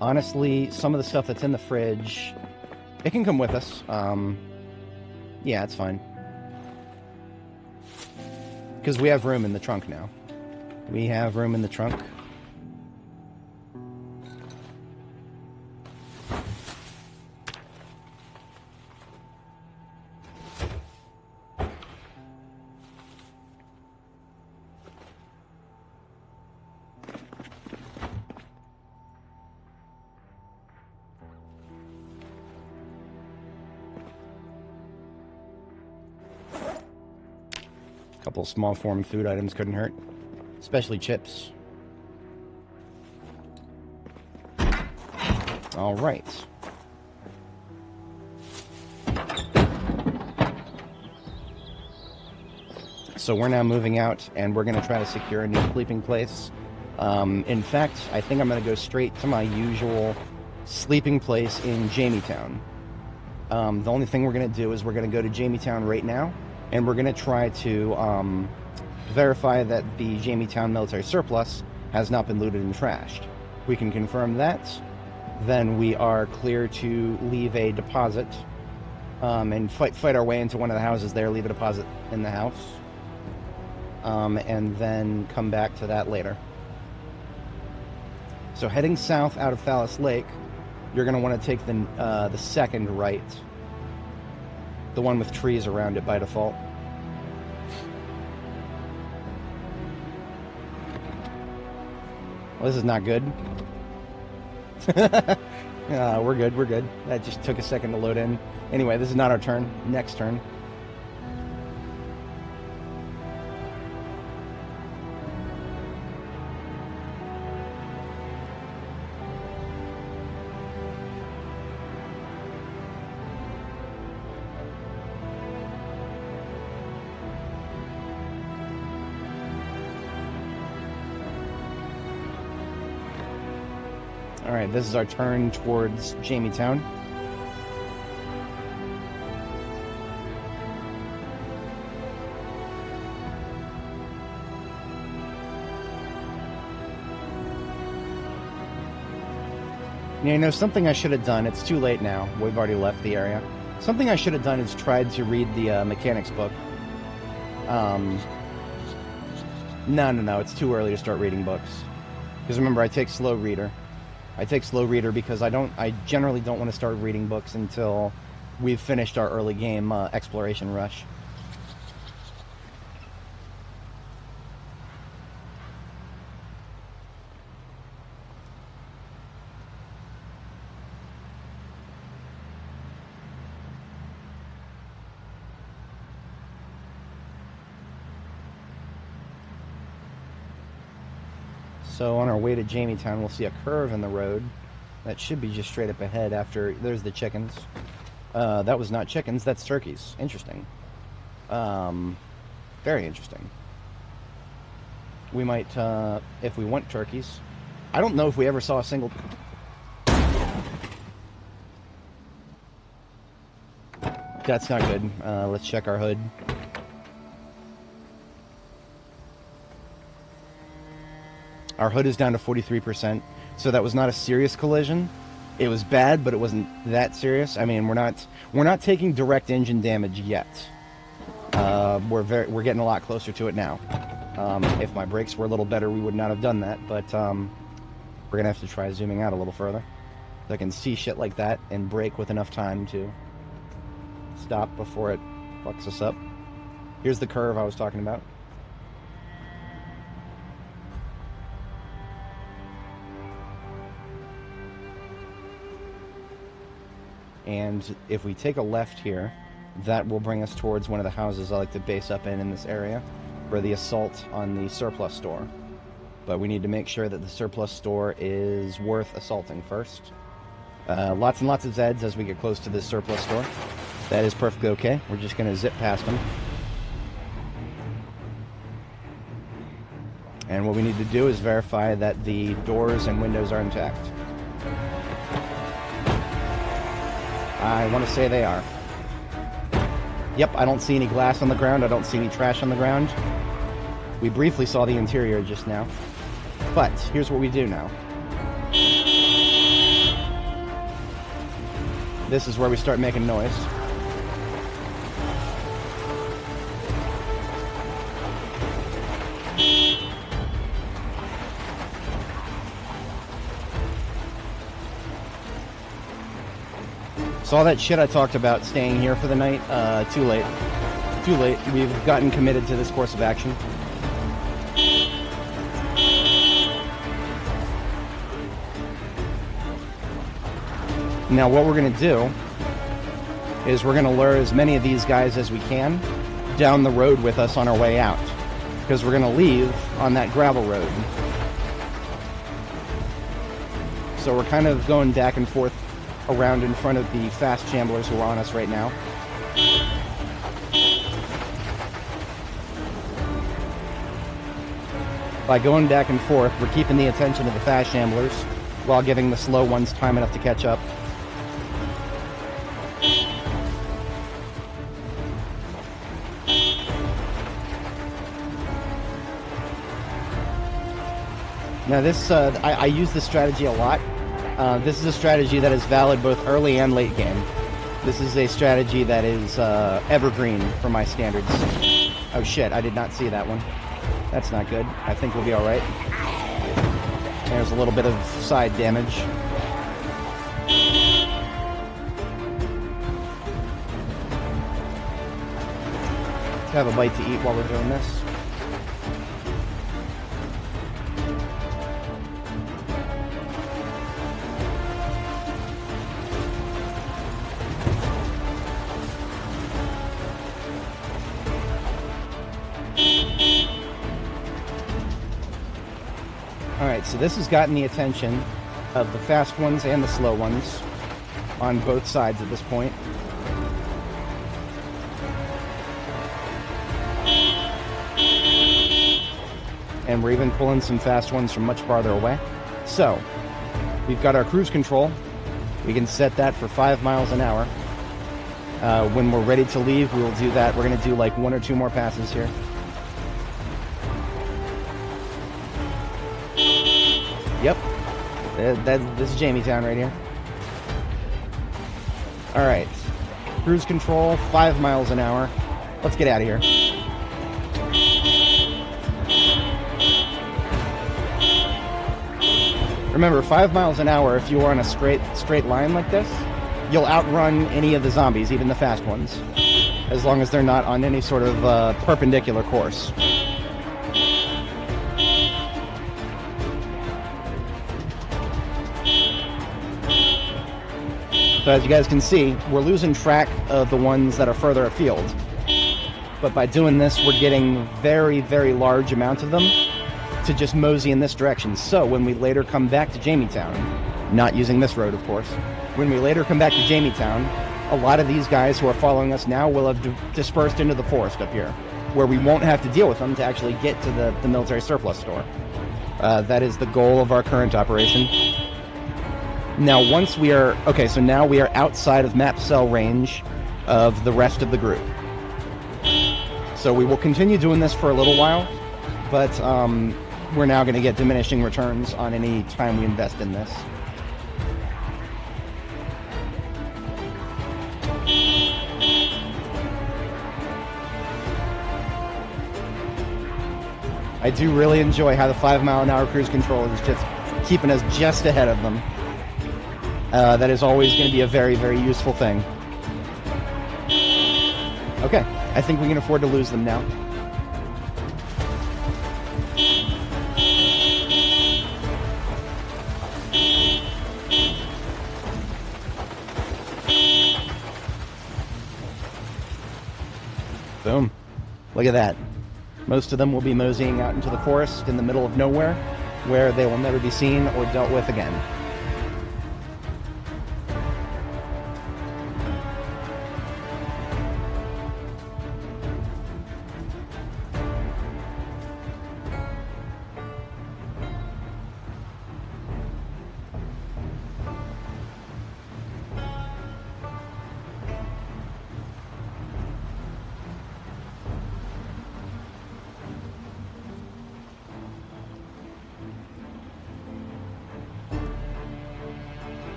Honestly, some of the stuff that's in the fridge, it can come with us. Yeah, it's fine. Because we have room in the trunk now. We have room in the trunk. Couple small form food items couldn't hurt, especially chips. All right. So we're now moving out, and we're going to try to secure a new sleeping place. In fact, I think I'm going to go straight to my usual sleeping place in Jametown. The only thing we're going to do is we're going to go to Jametown right now, and we're going to try to verify that the Jametown military surplus has not been looted and trashed. If we can confirm that, then we are clear to leave a deposit and fight our way into one of the houses there, leave a deposit in the house, and then come back to that later. So heading south out of Phallus Lake, you're going to want to take the second right. The one with trees around it by default. Well, this is not good. We're good, we're good. That just took a second to load in. Anyway, this is not our turn. Next turn. Alright, this is our turn towards Jametown. You know, something I should have done, it's too late now, we've already left the area. Something I should have done is tried to read the mechanics book. No, it's too early to start reading books. Because remember, I take slow reader. I take slow reader because I generally don't want to start reading books until we've finished our early game exploration rush. So on our way to Jametown, we'll see a curve in the road that should be just straight up ahead after... There's the chickens. That was not chickens, that's turkeys. Interesting. Very interesting. We might, if we want turkeys... I don't know if we ever saw a single... That's not good. Let's check our hood. Our hood is down to 43%, so that was not a serious collision. It was bad, but it wasn't that serious. I mean, we're not taking direct engine damage yet. We're getting a lot closer to it now. If my brakes were a little better, we would not have done that, but we're gonna have to try zooming out a little further so I can see shit like that and brake with enough time to stop before it fucks us up. Here's the curve I was talking about. And if we take a left here, that will bring us towards one of the houses I like to base up in this area for the assault on the surplus store. But we need to make sure that the surplus store is worth assaulting first. Lots and lots of Zeds as we get close to this surplus store. That is perfectly okay. We're just going to zip past them. And what we need to do is verify that the doors and windows are intact. I want to say they are. Yep, I don't see any glass on the ground. I don't see any trash on the ground. We briefly saw the interior just now. But here's what we do now. This is where we start making noise. So all that shit I talked about staying here for the night, too late. Too late. We've gotten committed to this course of action. Now what we're going to do is we're going to lure as many of these guys as we can down the road with us on our way out. Because we're going to leave on that gravel road. So we're kind of going back and forth around in front of the fast shamblers who are on us right now. By going back and forth, we're keeping the attention of the fast shamblers while giving the slow ones time enough to catch up. Now this, I use this strategy a lot. This is a strategy that is valid both early and late game. This is a strategy that is evergreen for my standards. Oh shit, I did not see that one. That's not good. I think we'll be alright. There's a little bit of side damage. Let's have a bite to eat while we're doing this. Alright, so this has gotten the attention of the fast ones and the slow ones on both sides at this point. And we're even pulling some fast ones from much farther away. So, we've got our cruise control. We can set that for 5 miles an hour. When we're ready to leave, we will do that. We're going to do like 1 or 2 more passes here. Yep, this is Jametown right here. Alright, cruise control, 5 miles an hour. Let's get out of here. Remember, 5 miles an hour, if you are on a straight line like this, you'll outrun any of the zombies, even the fast ones, as long as they're not on any sort of perpendicular course. So as you guys can see, we're losing track of the ones that are further afield. But by doing this, we're getting very, very large amounts of them. to just mosey in this direction. So when we later come back to Jametown, not using this road, of course, when we later come back to Jametown, a lot of these guys who are following us now will have dispersed into the forest up here, where we won't have to deal with them to actually get to the military surplus store. That is the goal of our current operation. Now, once we are... Okay, so now we are outside of map cell range of the rest of the group. So we will continue doing this for a little while, but we're now going to get diminishing returns on any time we invest in this. I do really enjoy how the 5-mile-an-hour cruise control is just keeping us just ahead of them. That is always going to be a very, very useful thing. Okay, I think we can afford to lose them now. Boom. Look at that. Most of them will be moseying out into the forest in the middle of nowhere, where they will never be seen or dealt with again.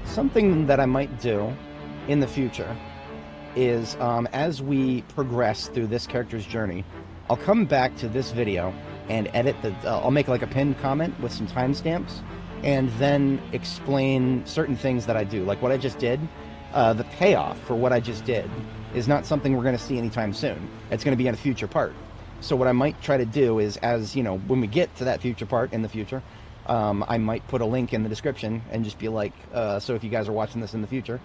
Something that I might do in the future is, as we progress through this character's journey, I'll come back to this video and edit the... I'll make like a pinned comment with some timestamps, and then explain certain things that I do. Like what I just did, the payoff for what I just did is not something we're going to see anytime soon. It's going to be in a future part. So what I might try to do is, as you know, when we get to that future part in the future, I might put a link in the description and just be like, so if you guys are watching this in the future,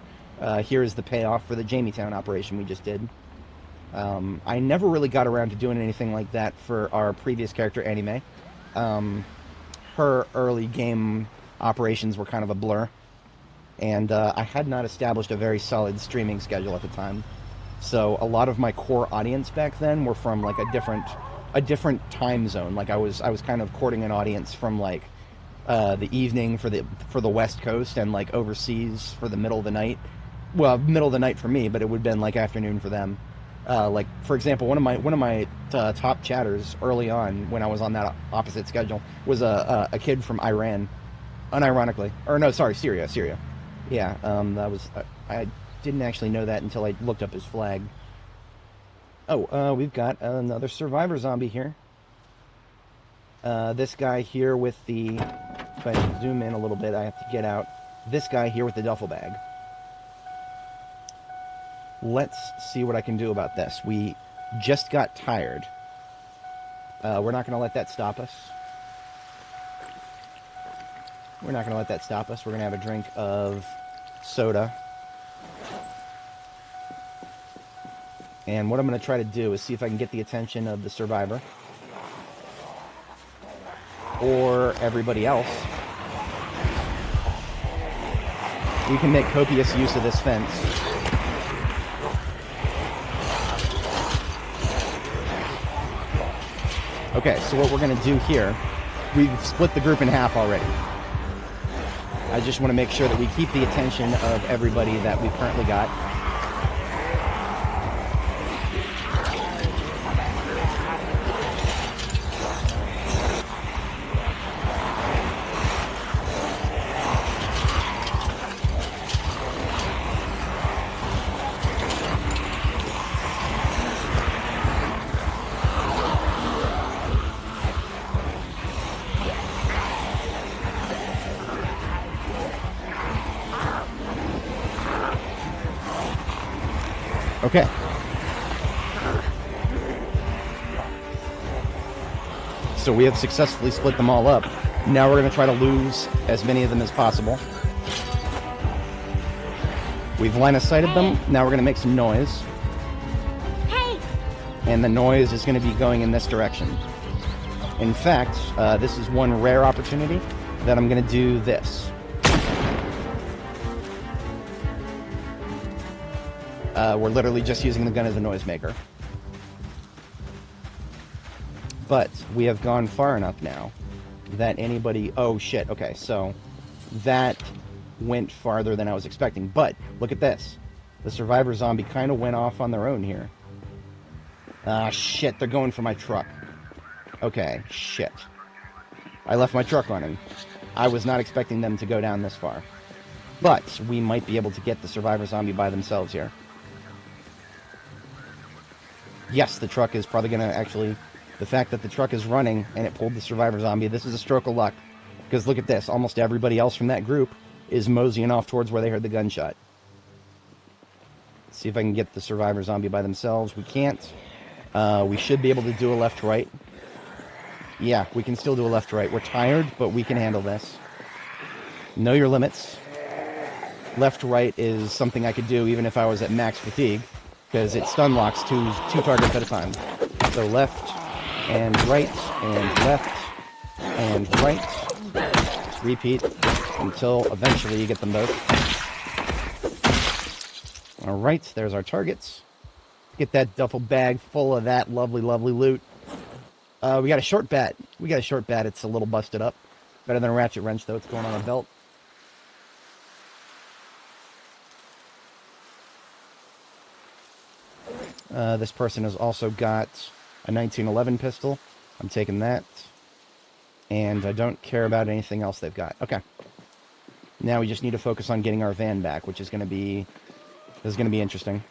here is the payoff for the Jametown operation we just did. I never really got around to doing anything like that for our previous character, Annie Mae. Her early game operations were kind of a blur, and I had not established a very solid streaming schedule at the time. So a lot of my core audience back then were from like a different time zone. Like I was kind of courting an audience from like the evening for the West Coast, and like overseas for the middle of the night. Well, middle of the night for me, but it would have been like afternoon for them. Like for example, one of my top chatters early on when I was on that opposite schedule was a kid from Iran, unironically, or no, sorry, Syria. Yeah, that was I didn't actually know that until I looked up his flag. Oh, we've got another survivor zombie here. This guy here with the... If I zoom in a little bit, I have to get out. This guy here with the duffel bag. Let's see what I can do about this. We just got tired. We're not going to let that stop us. We're not going to let that stop us. We're going to have a drink of soda. And what I'm going to try to do is see if I can get the attention of the survivor. Or everybody else. We can make copious use of this fence. Okay, so what we're going to do here, we've split the group in half already. I just want to make sure that we keep the attention of everybody that we've currently got. Okay. So we have successfully split them all up. Now we're going to try to lose as many of them as possible. We've line of sighted them. Now we're going to make some noise. Hey! and the noise is going to be going in this direction. In fact, this is one rare opportunity that I'm going to do this. We're literally just using the gun as a noisemaker. But we have gone far enough now that anybody... Oh, shit. Okay, so that went farther than I was expecting. But look at this. The survivor zombie kind of went off on their own here. Ah, shit. They're going for my truck. Okay, shit. I left my truck running. I was not expecting them to go down this far. But we might be able to get the survivor zombie by themselves here. Yes, the truck is probably going to actually... The fact that the truck is running and it pulled the survivor zombie, this is a stroke of luck. Because look at this, almost everybody else from that group is moseying off towards where they heard the gunshot. Let's see if I can get the survivor zombie by themselves. We can't. We should be able to do a left-right. Yeah, we can still do a left-right. We're tired, but we can handle this. Know your limits. Left-right is something I could do even if I was at max fatigue, because it stun locks two targets at a time. So left and right and left and right. Repeat until eventually you get them both. Alright, there's our targets. Get that duffel bag full of that lovely, lovely loot. We got a short bat. It's a little busted up. Better than a ratchet wrench, though. It's going on a belt. This person has also got a 1911 pistol. I'm taking that. And I don't care about anything else they've got. Okay. Now we just need to focus on getting our van back, which is going to be... This is going to be interesting.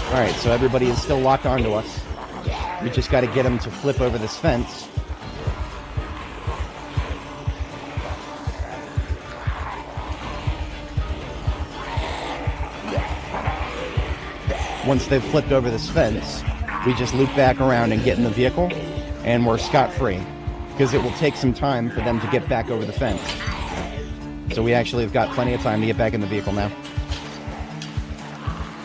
Alright, so everybody is still locked onto us. We just got to get them to flip over this fence. Once they've flipped over this fence, we just loop back around and get in the vehicle, and we're scot-free. Because it will take some time for them to get back over the fence. So we actually have got plenty of time to get back in the vehicle now.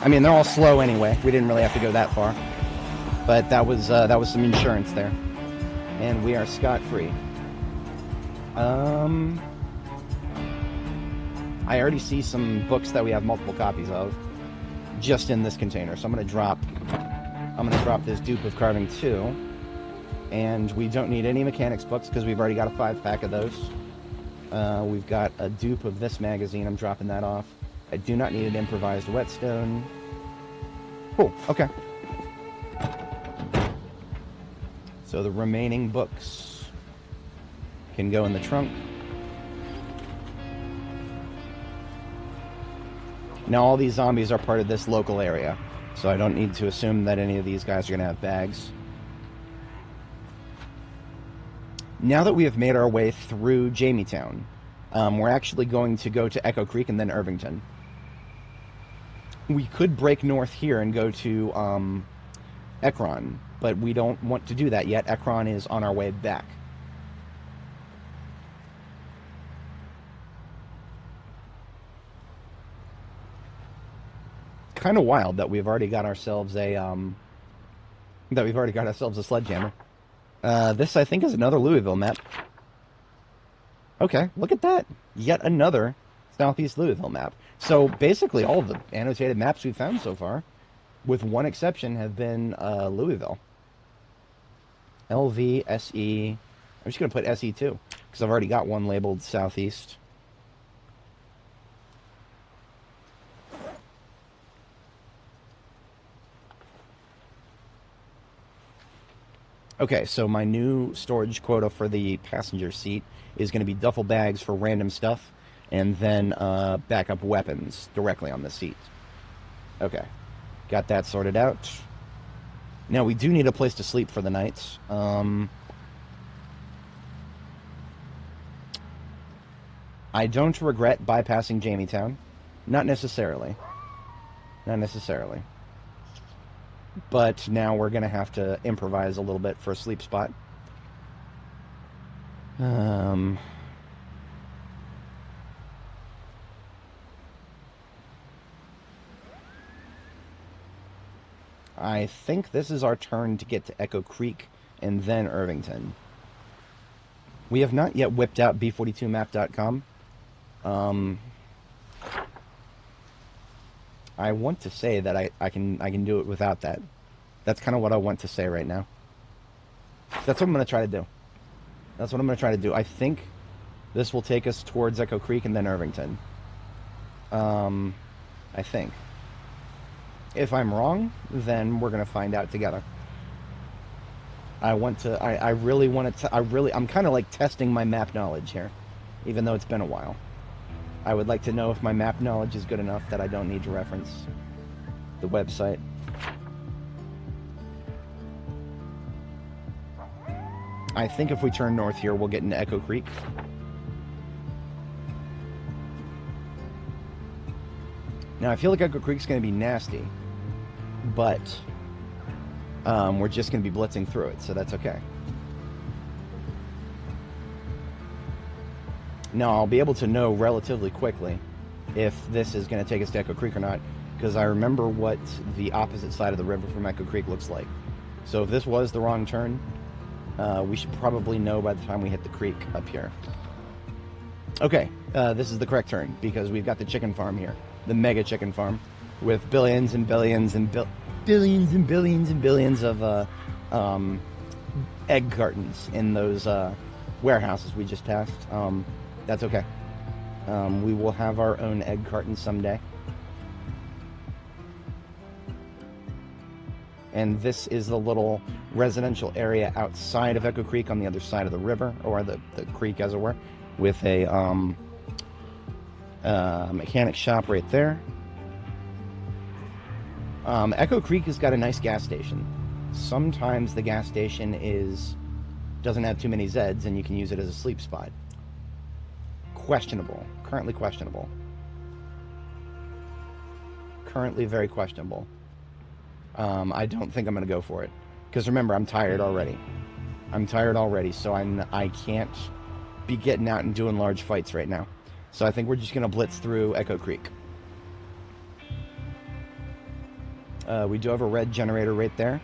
I mean, they're all slow anyway. We didn't really have to go that far. But that was some insurance there. And we are scot-free. I already see some books that we have multiple copies of just in this container. So I'm going to drop this dupe of carving 2. And we don't need any mechanics books because we've already got a 5-pack of those. We've got a dupe of this magazine. I'm dropping that off. I do not need an improvised whetstone. Cool, okay. So the remaining books can go in the trunk. Now all these zombies are part of this local area, so I don't need to assume that any of these guys are going to have bags. Now that we have made our way through Jametown, we're actually going to go to Echo Creek and then Irvington. We could break north here and go to Ekron, but we don't want to do that yet. Ekron is on our way back. Kind of wild that we've already got ourselves a sledgehammer. This I think is another Louisville map. Okay, look at that. Yet another Southeast Louisville map. So basically all of the annotated maps we've found so far, with one exception, have been Louisville. LV, SE. I'm just going to put SE2 because I've already got one labeled Southeast. Okay, so my new storage quota for the passenger seat is going to be duffel bags for random stuff, and then backup weapons directly on the seat. Okay, got that sorted out. Now, we do need a place to sleep for the night. I don't regret bypassing Jametown. Not necessarily. Not necessarily. but now we're going to have to improvise a little bit for a sleep spot. I think this is our turn to get to Echo Creek and then Irvington. We have not yet whipped out B42map.com. I want to say that I can do it without that. That's kind of what I want to say right now. That's what I'm going to try to do. That's what I'm going to try to do. I think this will take us towards Echo Creek and then Irvington. I think. If I'm wrong, then we're going to find out together. I really want to, I'm kind of like testing my map knowledge here, even though it's been a while. I would like to know if my map knowledge is good enough that I don't need to reference the website. I think if we turn north here, we'll get into Echo Creek. Now, I feel like Echo Creek's going to be nasty, but we're just going to be blitzing through it, so that's okay. Now, I'll be able to know relatively quickly if this is going to take us to Echo Creek or not, because I remember what the opposite side of the river from Echo Creek looks like. So if this was the wrong turn, we should probably know by the time we hit the creek up here. Okay, this is the correct turn, because we've got the chicken farm here. The mega chicken farm, with billions and billions and billions and billions and billions of egg cartons in those warehouses we just passed. That's okay. We will have our own egg carton someday. And this is the little residential area outside of Echo Creek on the other side of the river, or the creek as it were, with a mechanic shop right there. Echo Creek has got a nice gas station. Sometimes the gas station doesn't have too many Zeds and you can use it as a sleep spot. Questionable. Currently questionable. Currently very questionable. I don't think I'm going to go for it. Because remember, I'm tired already. So I can't be getting out and doing large fights right now. So I think we're just going to blitz through Echo Creek. We do have a red generator right there.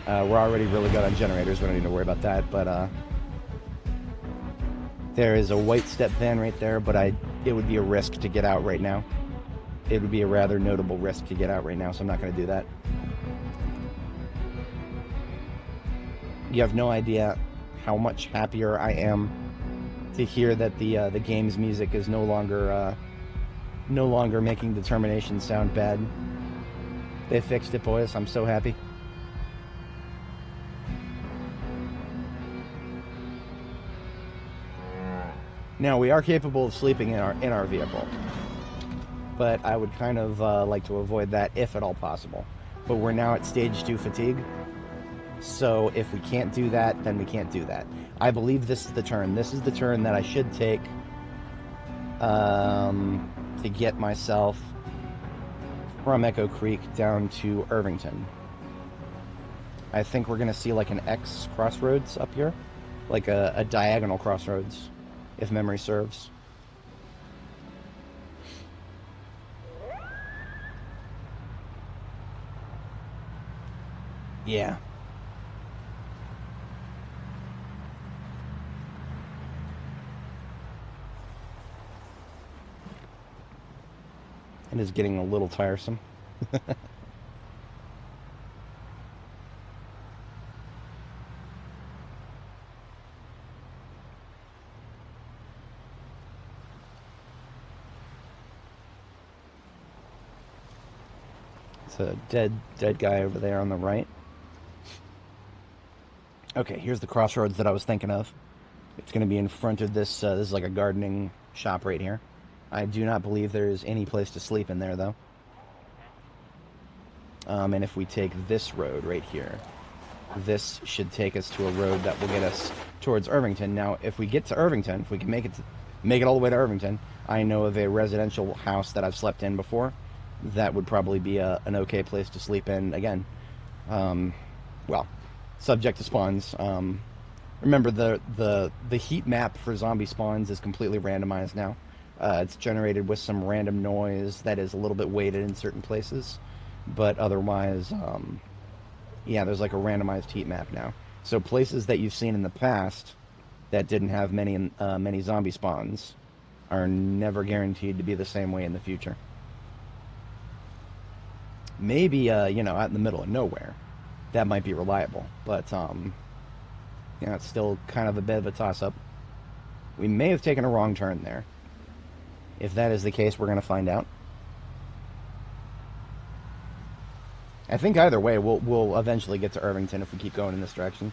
We're already really good on generators. We don't need to worry about that. But there is a white step van right there. But it would be a risk to get out right now. It would be a rather notable risk to get out right now. So I'm not going to do that. You have no idea how much happier I am to hear that the game's music is no longer making determination sound bad. They fixed it, boys. I'm so happy. Now, we are capable of sleeping in our vehicle, but I would kind of like to avoid that if at all possible. But we're now at stage 2 fatigue, so if we can't do that, then we can't do that. I believe this is the turn. This is the turn that I should take to get myself from Echo Creek down to Irvington. I think we're going to see like an X crossroads up here, like a diagonal crossroads, if memory serves. Yeah. It is getting a little tiresome. It's a dead guy over there on the right. Okay, here's the crossroads that I was thinking of. It's going to be in front of this. This is like a gardening shop right here. I do not believe there's any place to sleep in there, though. And if we take this road right here, this should take us to a road that will get us towards Irvington. Now, if we get to Irvington, if we can make it all the way to Irvington, I know of a residential house that I've slept in before that would probably be an okay place to sleep in. Again, well, subject to spawns. Remember, the heat map for zombie spawns is completely randomized now. It's generated with some random noise that is a little bit weighted in certain places, but otherwise, yeah, there's like a randomized heat map now. So places that you've seen in the past that didn't have many zombie spawns are never guaranteed to be the same way in the future. Maybe, you know, out in the middle of nowhere, that might be reliable, but you know, it's still kind of a bit of a toss-up. We may have taken a wrong turn there. If that is the case, we're going to find out. I think either way, we'll eventually get to Irvington if we keep going in this direction.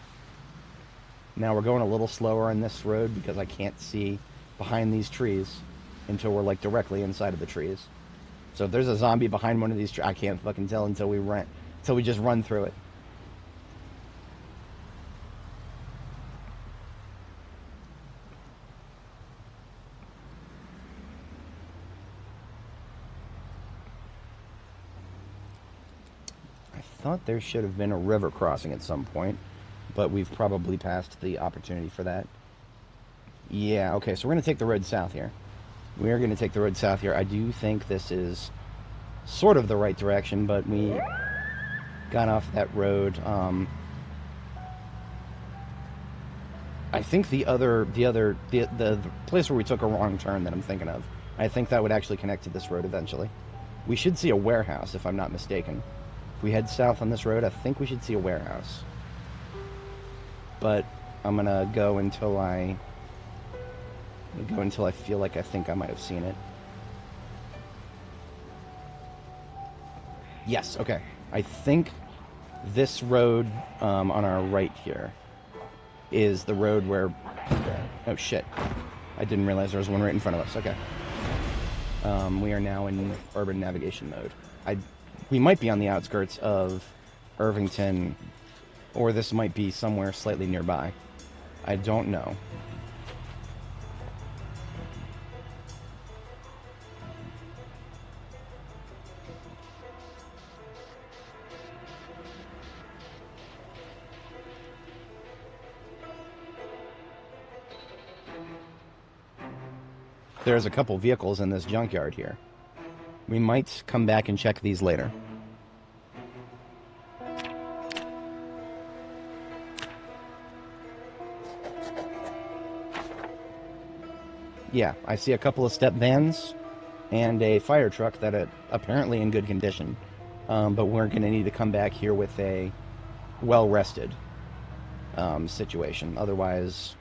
Now we're going a little slower on this road because I can't see behind these trees until we're like directly inside of the trees. So if there's a zombie behind one of these trees, I can't fucking tell until we just run through it. I thought there should have been a river crossing at some point, but we've probably passed the opportunity for that. Yeah, okay, so we're going to take the road south here. We are going to take the road south here. I do think this is sort of the right direction, but we got off that road. I think the place where we took a wrong turn that I'm thinking of, I think that would actually connect to this road eventually. We should see a warehouse, if I'm not mistaken. If we head south on this road, I think we should see a warehouse. But I'm gonna go until I feel like I think I might have seen it. Yes, okay. I think this road on our right here is the road where... Oh, shit. I didn't realize there was one right in front of us. Okay. We are now in urban navigation mode. We might be on the outskirts of Irvington, or this might be somewhere slightly nearby. I don't know. There's a couple vehicles in this junkyard here. We might come back and check these later. Yeah, I see a couple of step vans and a fire truck that are apparently in good condition. But we're going to need to come back here with a well-rested situation. Otherwise,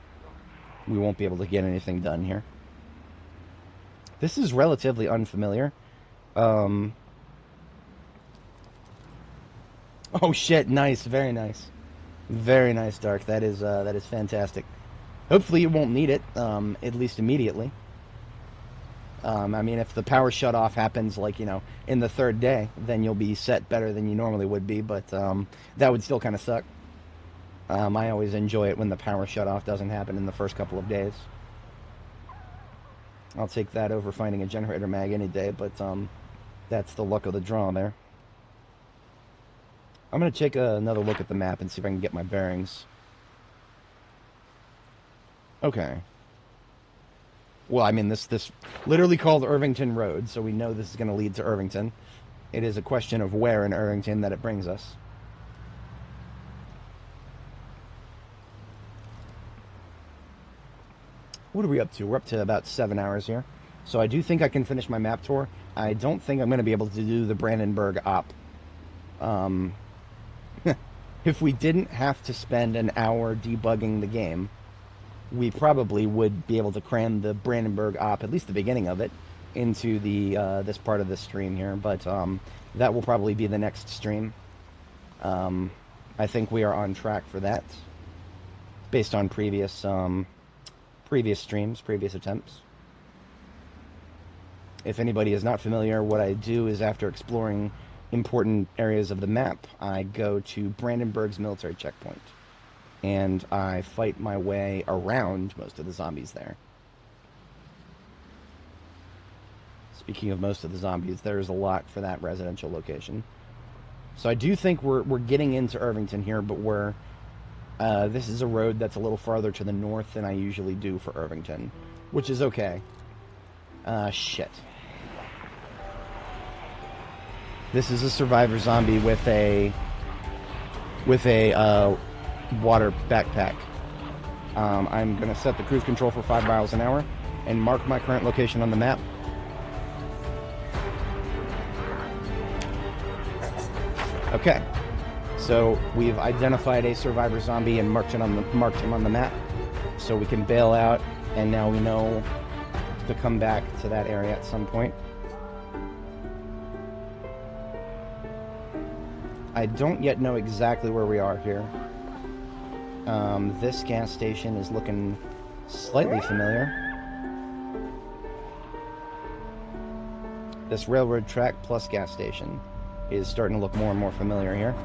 we won't be able to get anything done here. This is relatively unfamiliar. Oh shit, nice, very nice. Very nice, Dark. That is fantastic. Hopefully you won't need it, at least immediately. I mean, if the power shut-off happens, like, you know, in the third day, then you'll be set better than you normally would be, but that would still kind of suck. I always enjoy it when the power shut-off doesn't happen in the first couple of days. I'll take that over finding a generator mag any day, but that's the luck of the draw there. I'm going to take another look at the map and see if I can get my bearings. Okay. Well, I mean, this literally called Irvington Road, so we know this is going to lead to Irvington. It is a question of where in Irvington that it brings us. What are we up to? We're up to about 7 hours here. So I do think I can finish my map tour. I don't think I'm going to be able to do the Brandenburg op. If we didn't have to spend an hour debugging the game, we probably would be able to cram the Brandenburg op, at least the beginning of it, into the this part of the stream here. But that will probably be the next stream. I think we are on track for that, based on previous streams, previous attempts. If anybody is not familiar, what I do is after exploring important areas of the map, I go to Brandenburg's military checkpoint, and I fight my way around most of the zombies there. Speaking of most of the zombies, there's a lot for that residential location. So I do think we're getting into Irvington here, but this is a road that's a little farther to the north than I usually do for Irvington, which is okay. Shit. This is a survivor zombie with a water backpack. I'm gonna set the cruise control for 5 miles an hour and mark my current location on the map. Okay, so we've identified a survivor zombie and marked him on the map, so we can bail out, and now we know to come back to that area at some point. I don't yet know exactly where we are here. This gas station is looking slightly familiar. This railroad track plus gas station is starting to look more and more familiar here.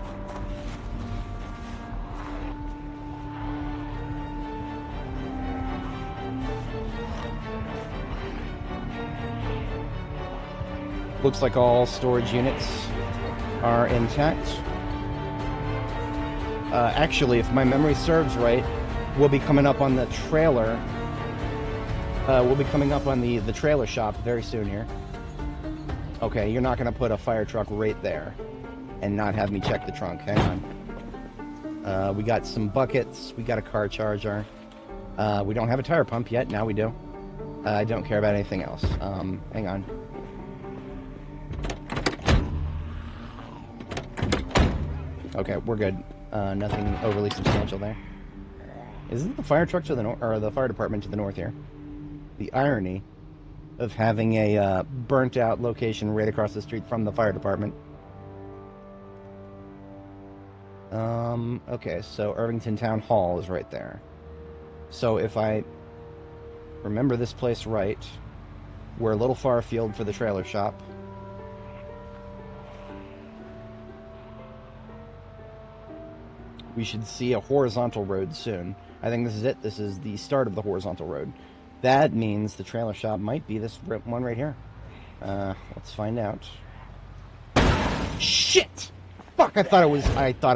Looks like all storage units are intact. Actually, if my memory serves right, we'll be coming up on the trailer. We'll be coming up on the trailer shop very soon here. Okay, you're not going to put a fire truck right there and not have me check the trunk. Hang on. We got some buckets. We got a car charger. We don't have a tire pump yet. Now we do. I don't care about anything else. Hang on. Okay, we're good. Nothing overly substantial there. Isn't the fire truck to the north, or the fire department to the north here? The irony of having a burnt out location right across the street from the fire department. Okay, so Irvington Town Hall is right there. So if I remember this place right, we're a little far afield for the trailer shop. We should see a horizontal road soon. I think this is it. This is the start of the horizontal road. That means the trailer shop might be this one right here. Let's find out. Shit! Fuck! I thought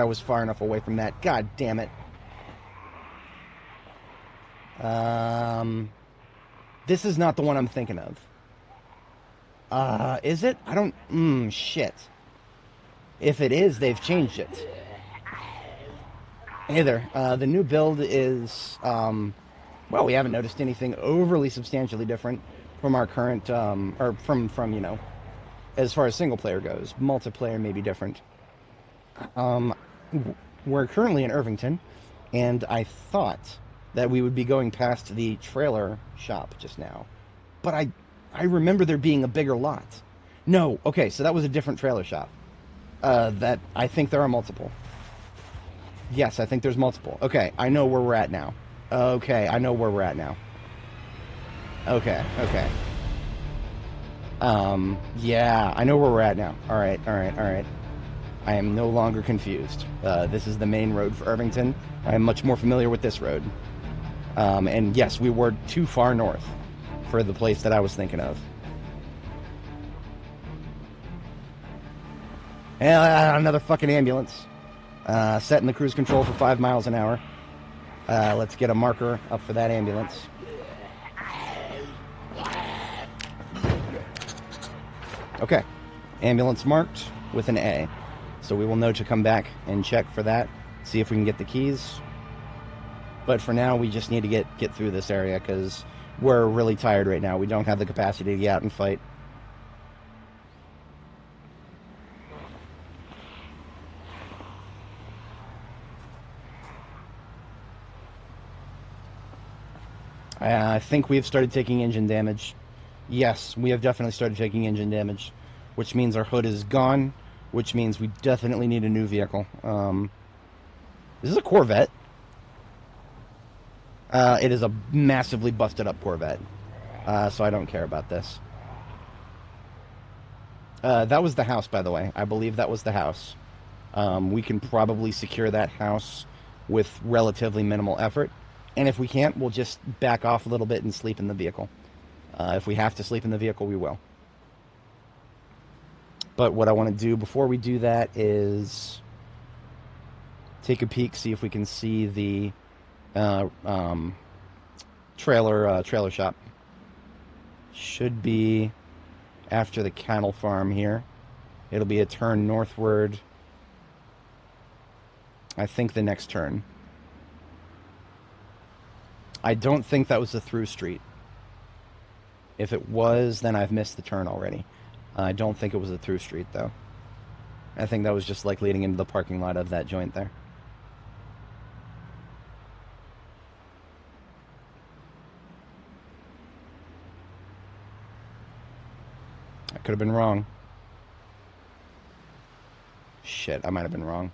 I was far enough away from that. God damn it. This is not the one I'm thinking of. Is it? I don't... shit. If it is, they've changed it. Hey there. The new build is... well, we haven't noticed anything overly substantially different from our current... or from, you know, as far as single player goes. Multiplayer may be different. We're currently in Irvington, and I thought that we would be going past the trailer shop just now. But I remember there being a bigger lot. No, okay, so that was a different trailer shop. That I think there are multiple. Yes, I think there's multiple. Okay, I know where we're at now. Okay, I know where we're at now. Okay. Yeah, I know where we're at now. Alright. I am no longer confused. This is the main road for Irvington. I am much more familiar with this road. And yes, we were too far north for the place that I was thinking of. And another fucking ambulance. Setting the cruise control for 5 miles an hour. Let's get a marker up for that ambulance. Okay. Ambulance marked with an A. So we will know to come back and check for that. See if we can get the keys. But for now, we just need to get through this area because we're really tired right now. We don't have the capacity to get out and fight. I think we've started taking engine damage. Yes, we have definitely started taking engine damage, which means our hood is gone, which means we definitely need a new vehicle. This is a Corvette. It is a massively busted up Corvette, so I don't care about this. That was the house, by the way. I believe that was the house. We can probably secure that house with relatively minimal effort. And if we can't, we'll just back off a little bit and sleep in the vehicle. If we have to sleep in the vehicle, we will. But what I want to do before we do that is take a peek, see if we can see the trailer shop. Should be after the cattle farm here. It'll be a turn northward. I think the next turn. I don't think that was the through street. If it was, then I've missed the turn already. I don't think it was a through street, though. I think that was just like leading into the parking lot of that joint there. I could have been wrong. Shit, I might have been wrong.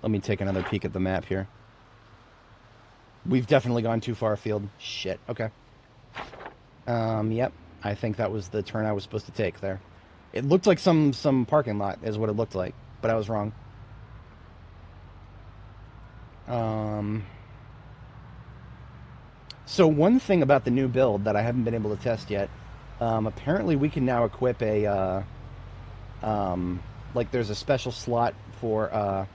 Let me take another peek at the map here. We've definitely gone too far afield. Shit, okay. Yep. I think that was the turn I was supposed to take there. It looked like some parking lot is what it looked like, but I was wrong. So one thing about the new build that I haven't been able to test yet, apparently we can now equip a, like there's a special slot for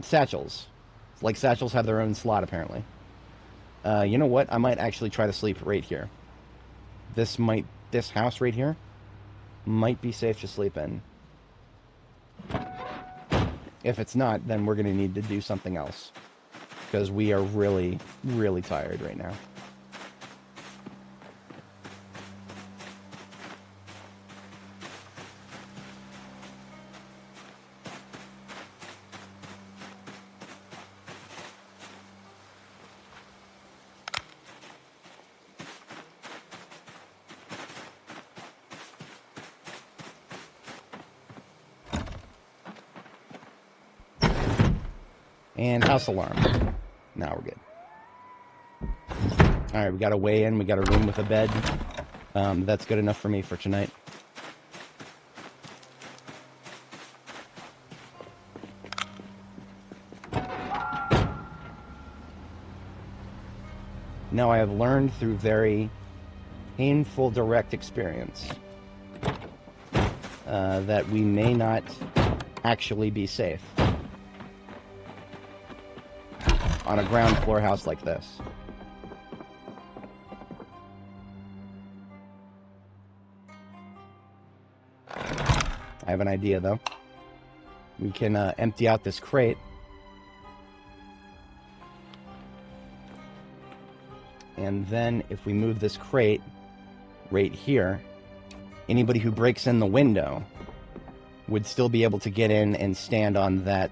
satchels. Like satchels have their own slot apparently. You know what? I might actually try to sleep right here. This house right here might be safe to sleep in. If it's not, then we're going to need to do something else. Because we are really, really tired right now. And house alarm. Now we're good. Alright, we got a way in. We got a room with a bed. That's good enough for me for tonight. Now I have learned through very painful direct experience that we may not actually be safe on a ground floor house like this. I have an idea, though. We can empty out this crate. And then if we move this crate right here, anybody who breaks in the window would still be able to get in and stand on that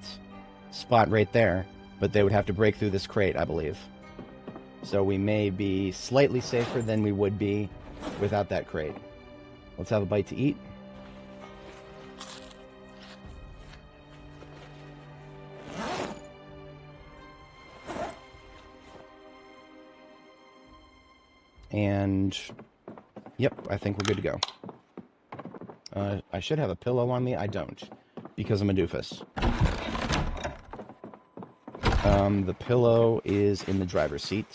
spot right there. But they would have to break through this crate, I believe. So we may be slightly safer than we would be without that crate. Let's have a bite to eat. And, yep, I think we're good to go. I should have a pillow on me. I don't, because I'm a doofus. The pillow is in the driver's seat.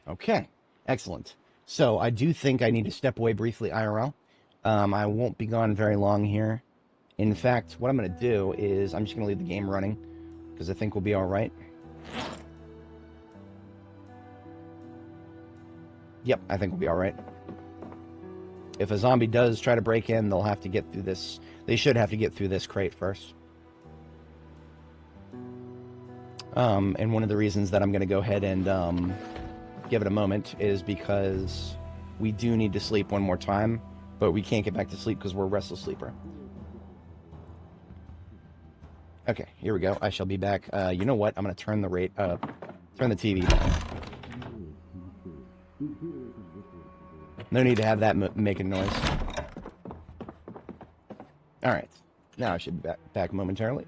Okay, excellent. So I do think I need to step away briefly IRL. I won't be gone very long here. In fact, what I'm going to do is I'm just going to leave the game running, because I think we'll be alright. Yep, I think we'll be alright. If a zombie does try to break in, they'll have to get through this. They should have to get through this crate first. And one of the reasons that I'm going to go ahead and give it a moment is because we do need to sleep one more time, but we can't get back to sleep because we're a restless sleeper. Okay, here we go. I shall be back. You know what? I'm going to turn the TV down. No need to have that making noise. Alright. Now I should be back momentarily.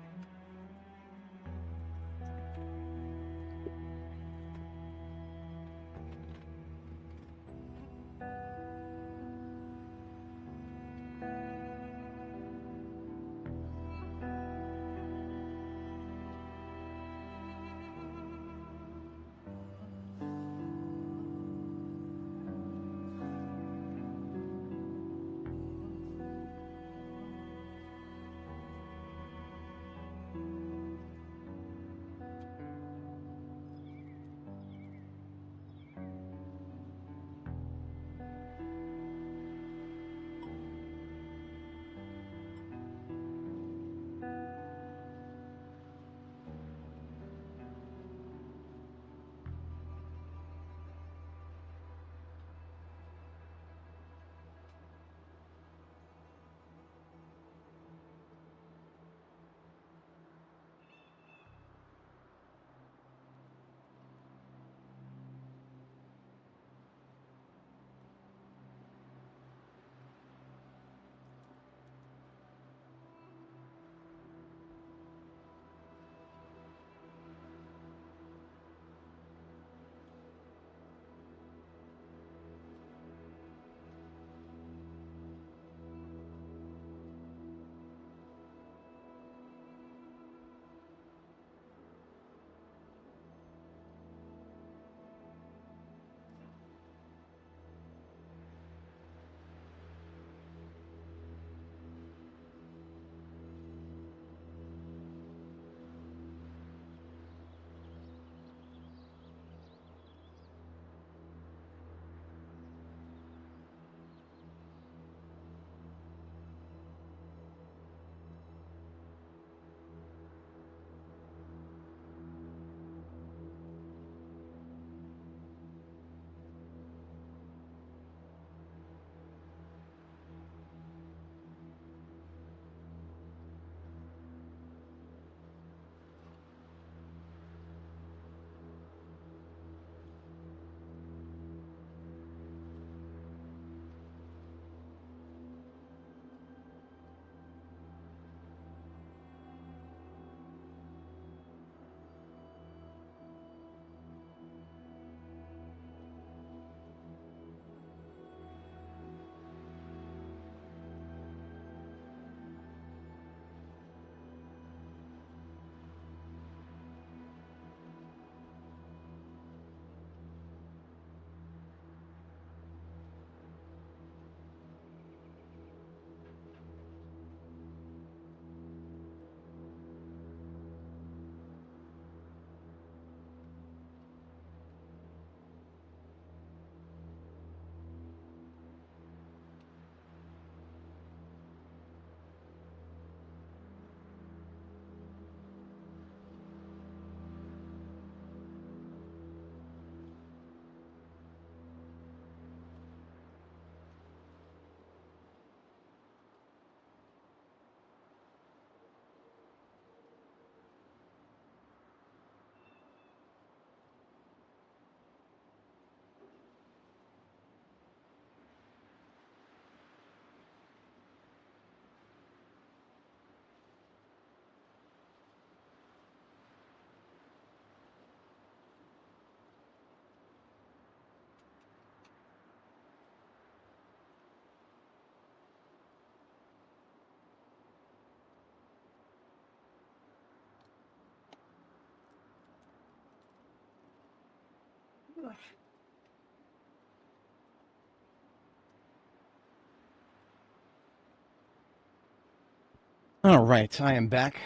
All right, I am back.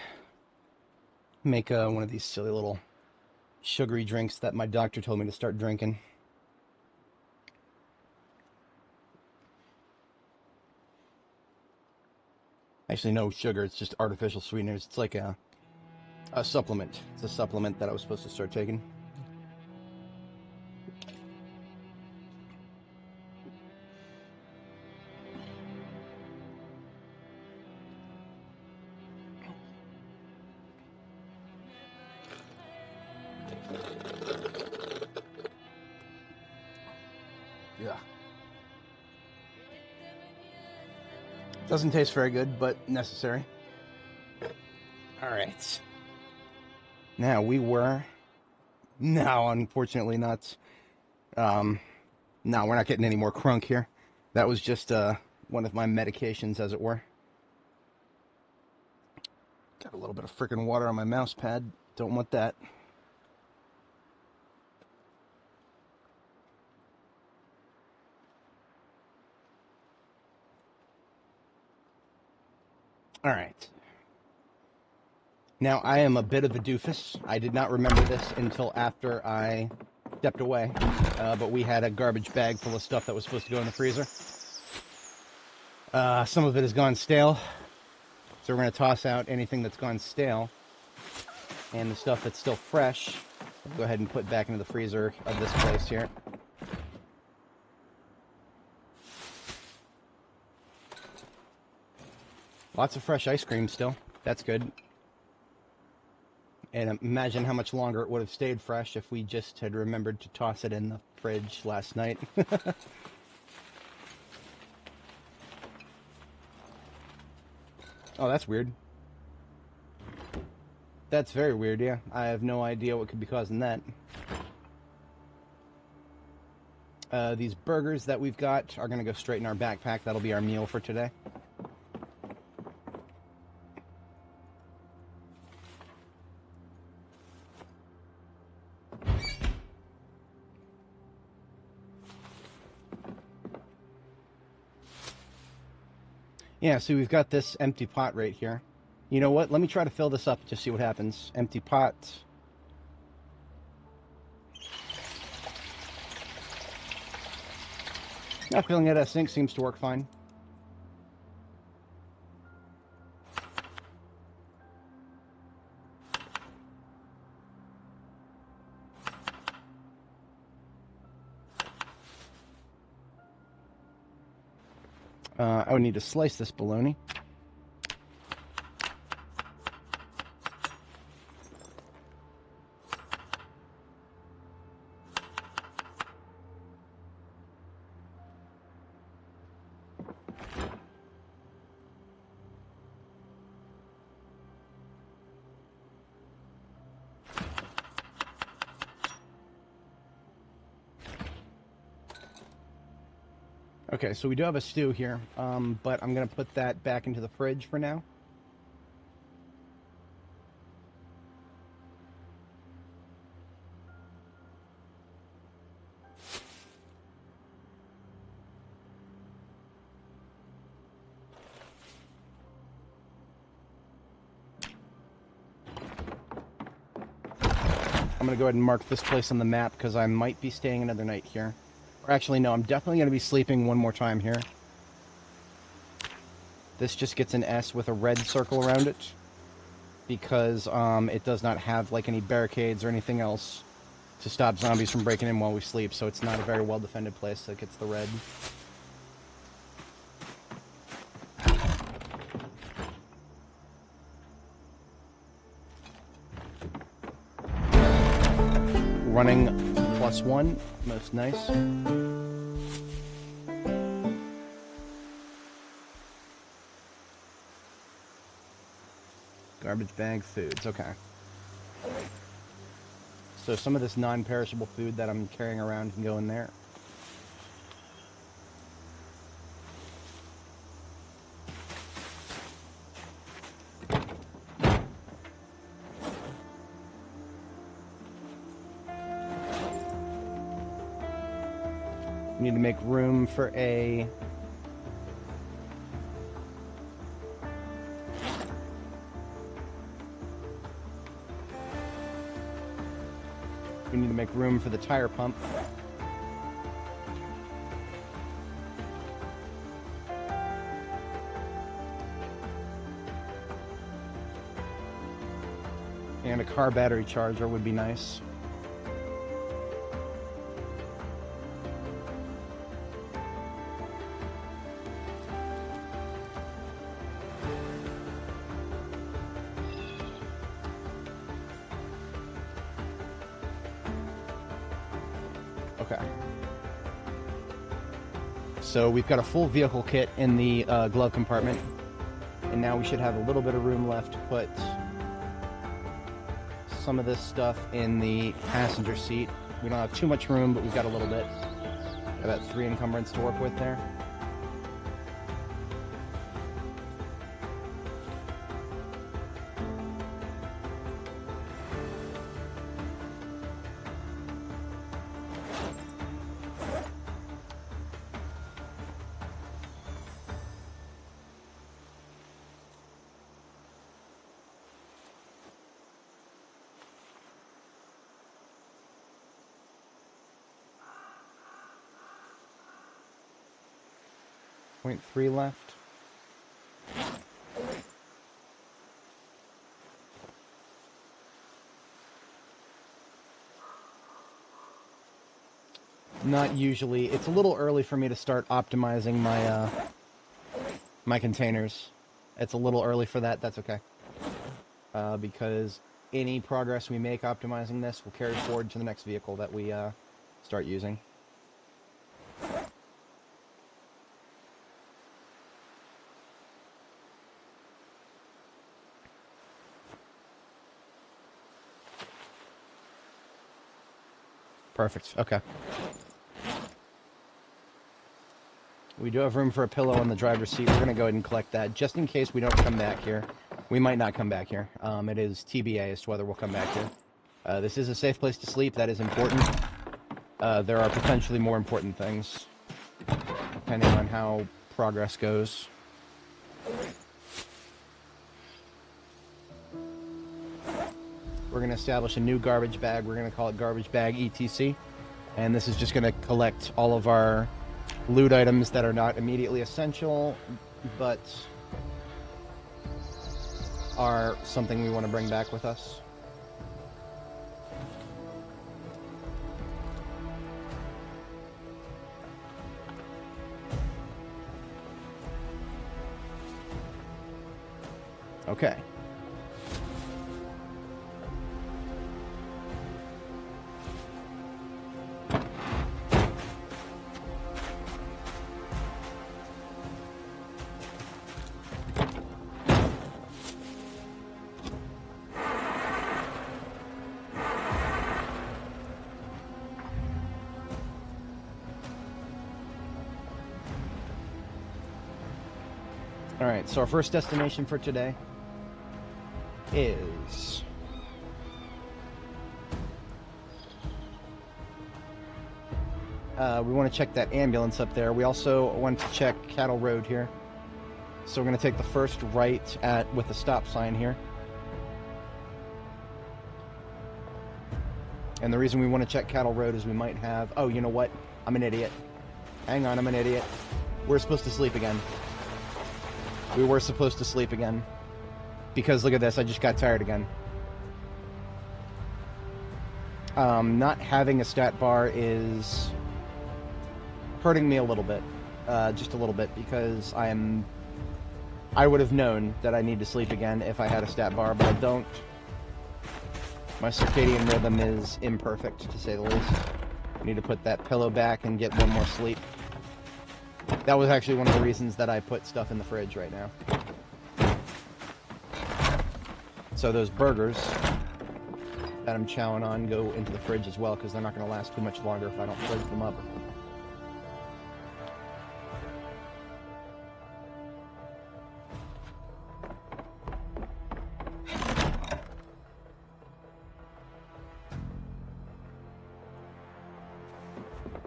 Make one of these silly little sugary drinks that my doctor told me to start drinking. Actually, no sugar. It's just artificial sweeteners. It's like a supplement. It's a supplement that I was supposed to start taking. Yeah. Doesn't taste very good, but necessary. All right. Now No, unfortunately not. No, we're not getting any more crunk here. That was just one of my medications, as it were. Got a little bit of freaking water on my mouse pad. Don't want that. All right. Now, I am a bit of a doofus. I did not remember this until after I stepped away. But we had a garbage bag full of stuff that was supposed to go in the freezer. Some of it has gone stale. So we're going to toss out anything that's gone stale. And the stuff that's still fresh, go ahead and put back into the freezer of this place here. Lots of fresh ice cream still. That's good. And imagine how much longer it would have stayed fresh if we just had remembered to toss it in the fridge last night. Oh, that's weird. That's very weird, yeah. I have no idea what could be causing that. These burgers that we've got are going to go straight in our backpack. That'll be our meal for today. Yeah, so we've got this empty pot right here. You know what? Let me try to fill this up to see what happens. Empty pot. Not filling it at a sink seems to work fine. I would need to slice this bologna. Okay, so we do have a stew here, but I'm going to put that back into the fridge for now. I'm going to go ahead and mark this place on the map because I might be staying another night here. Or actually, no, I'm definitely going to be sleeping one more time here. This just gets an S with a red circle around it because it does not have like any barricades or anything else to stop zombies from breaking in while we sleep, so it's not a very well-defended place that gets the red. Running +1, most nice. Garbage bag foods, okay. So some of this non-perishable food that I'm carrying around can go in there. We need to make room for a... We need to make room for the tire pump. And a car battery charger would be nice. Okay. So we've got a full vehicle kit in the glove compartment. And now we should have a little bit of room left to put some of this stuff in the passenger seat. We don't have too much room, but we've got a little bit. Got about 3 encumbrance to work with there. .3 left. Not usually. It's a little early for me to start optimizing my my containers. It's a little early for that. That's okay. Because any progress we make optimizing this will carry forward to the next vehicle that we start using. Perfect. Okay. We do have room for a pillow in the driver's seat. We're going to go ahead and collect that, just in case we don't come back here. We might not come back here. It is TBA as to whether we'll come back here. This is a safe place to sleep. That is important. There are potentially more important things, depending on how progress goes. We're going to establish a new garbage bag. We're going to call it garbage bag ETC. And this is just going to collect all of our loot items that are not immediately essential, but are something we want to bring back with us. Okay. Alright, so our first destination for today is we want to check that ambulance up there. We also want to check Cattle Road here. So we're going to take the first right with the stop sign here. And the reason we want to check Cattle Road is we might have... Oh, you know what? I'm an idiot. Hang on, I'm an idiot. We're supposed to sleep again. We were supposed to sleep again. Because, look at this, I just got tired again. Not having a stat bar is hurting me a little bit. Just a little bit, because I would have known that I need to sleep again if I had a stat bar, but I don't. My circadian rhythm is imperfect, to say the least. I need to put that pillow back and get one more sleep. That was actually one of the reasons that I put stuff in the fridge right now. So those burgers that I'm chowing on go into the fridge as well, because they're not going to last too much longer if I don't fridge them up.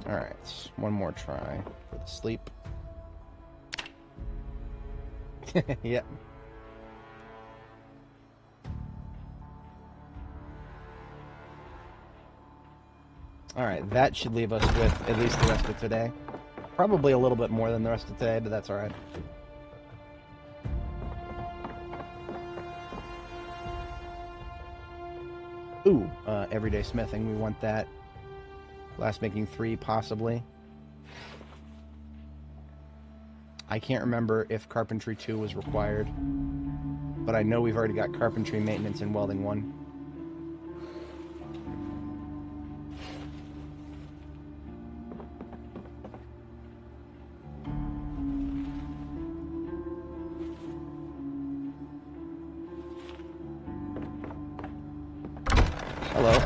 Alright, one more try for the sleep. Yep. Alright, that should leave us with at least the rest of today. Probably a little bit more than the rest of today, but that's alright. Ooh, everyday smithing, we want that. Glass making 3, possibly. I can't remember if carpentry 2 was required, but I know we've already got carpentry, maintenance, and welding 1. Hello.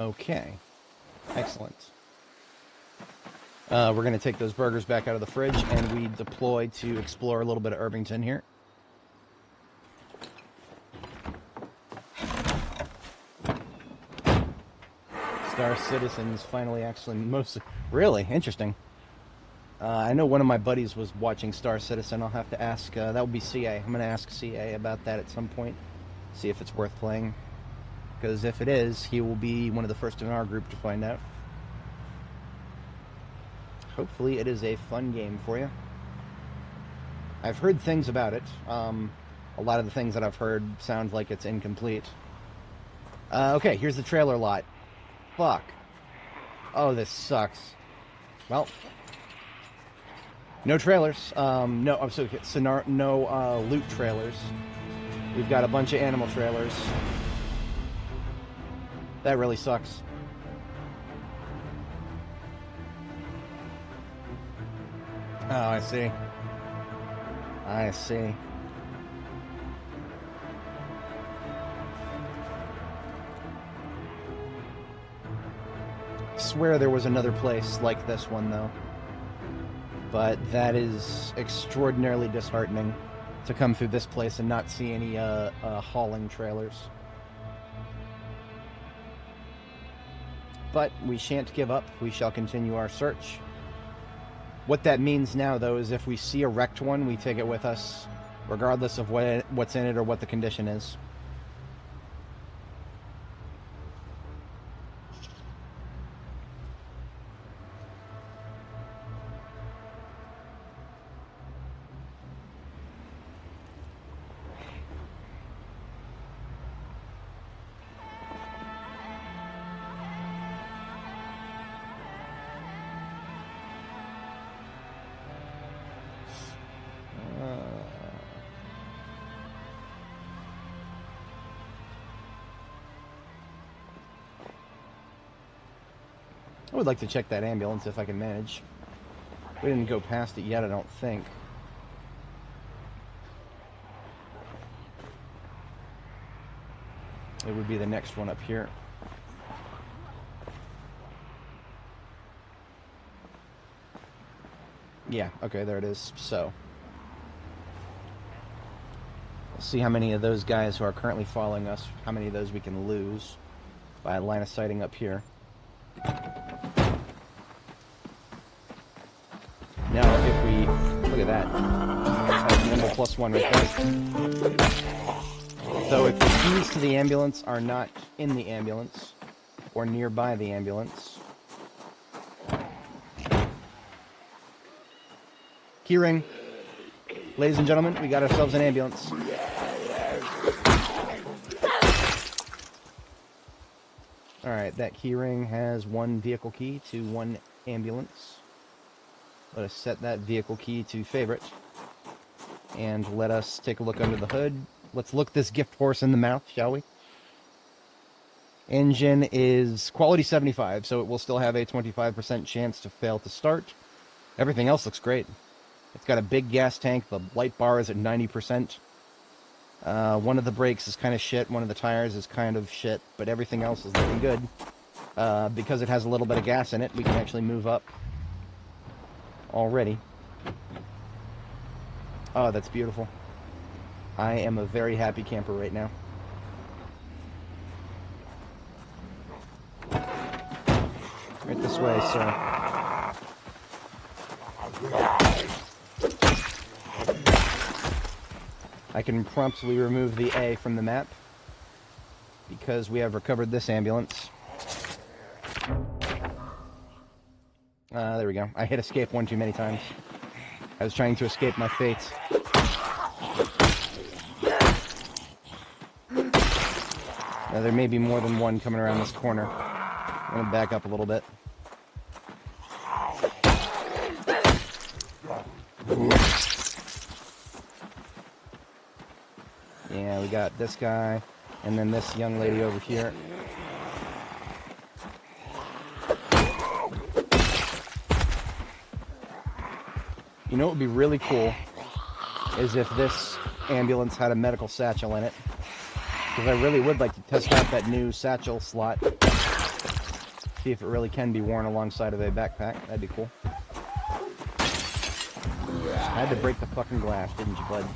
Okay, excellent. We're going to take those burgers back out of the fridge, and we deploy to explore a little bit of Irvington here. Star Citizen's finally actually mostly... Really? Interesting. I know one of my buddies was watching Star Citizen. I'll have to ask... that would be CA. I'm going to ask CA about that at some point. See if it's worth playing. Because if it is, he will be one of the first in our group to find out. Hopefully it is a fun game for you. I've heard things about it. A lot of the things that I've heard sound like it's incomplete. Okay, here's the trailer lot. Fuck. Oh, this sucks. Well, no trailers. No, I'm so no loot trailers. We've got a bunch of animal trailers. That really sucks. Oh, I see. I see. I swear there was another place like this one, though. But that is extraordinarily disheartening to come through this place and not see any hauling trailers. But we shan't give up. We shall continue our search. What that means now, though, is if we see a wrecked one, we take it with us, regardless of what's in it or what the condition is. I would like to check that ambulance if I can manage. We didn't go past it yet, I don't think. It would be the next one up here. Yeah, okay, there it is. So, let's see how many of those guys who are currently following us, how many of those we can lose by line of sighting up here. Now, if we... Look at that. That's nimble +1 right there. So if the keys to the ambulance are not in the ambulance, or nearby the ambulance... Keyring. Ladies and gentlemen, we got ourselves an ambulance. Alright, that keyring has one vehicle key to one ambulance. Let us set that vehicle key to favorite. and let us take a look under the hood. Let's look this gift horse in the mouth, shall we? Engine is quality 75, so it will still have a 25% chance to fail to start. Everything else looks great. It's got a big gas tank. The light bar is at 90%. One of the brakes is kind of shit. One of the tires is kind of shit. But everything else is looking good. Because it has a little bit of gas in it, we can actually move up already. Oh, that's beautiful. I am a very happy camper right now. Right this way, sir. I can promptly remove the A from the map because we have recovered this ambulance. There we go. I hit escape one too many times. I was trying to escape my fate. Now, there may be more than one coming around this corner. I'm going to back up a little bit. Yeah, we got this guy, and then this young lady over here. You know what would be really cool is if this ambulance had a medical satchel in it. Because I really would like to test out that new satchel slot. See if it really can be worn alongside of a backpack. That'd be cool. Had to break the fucking glass, didn't you, bud?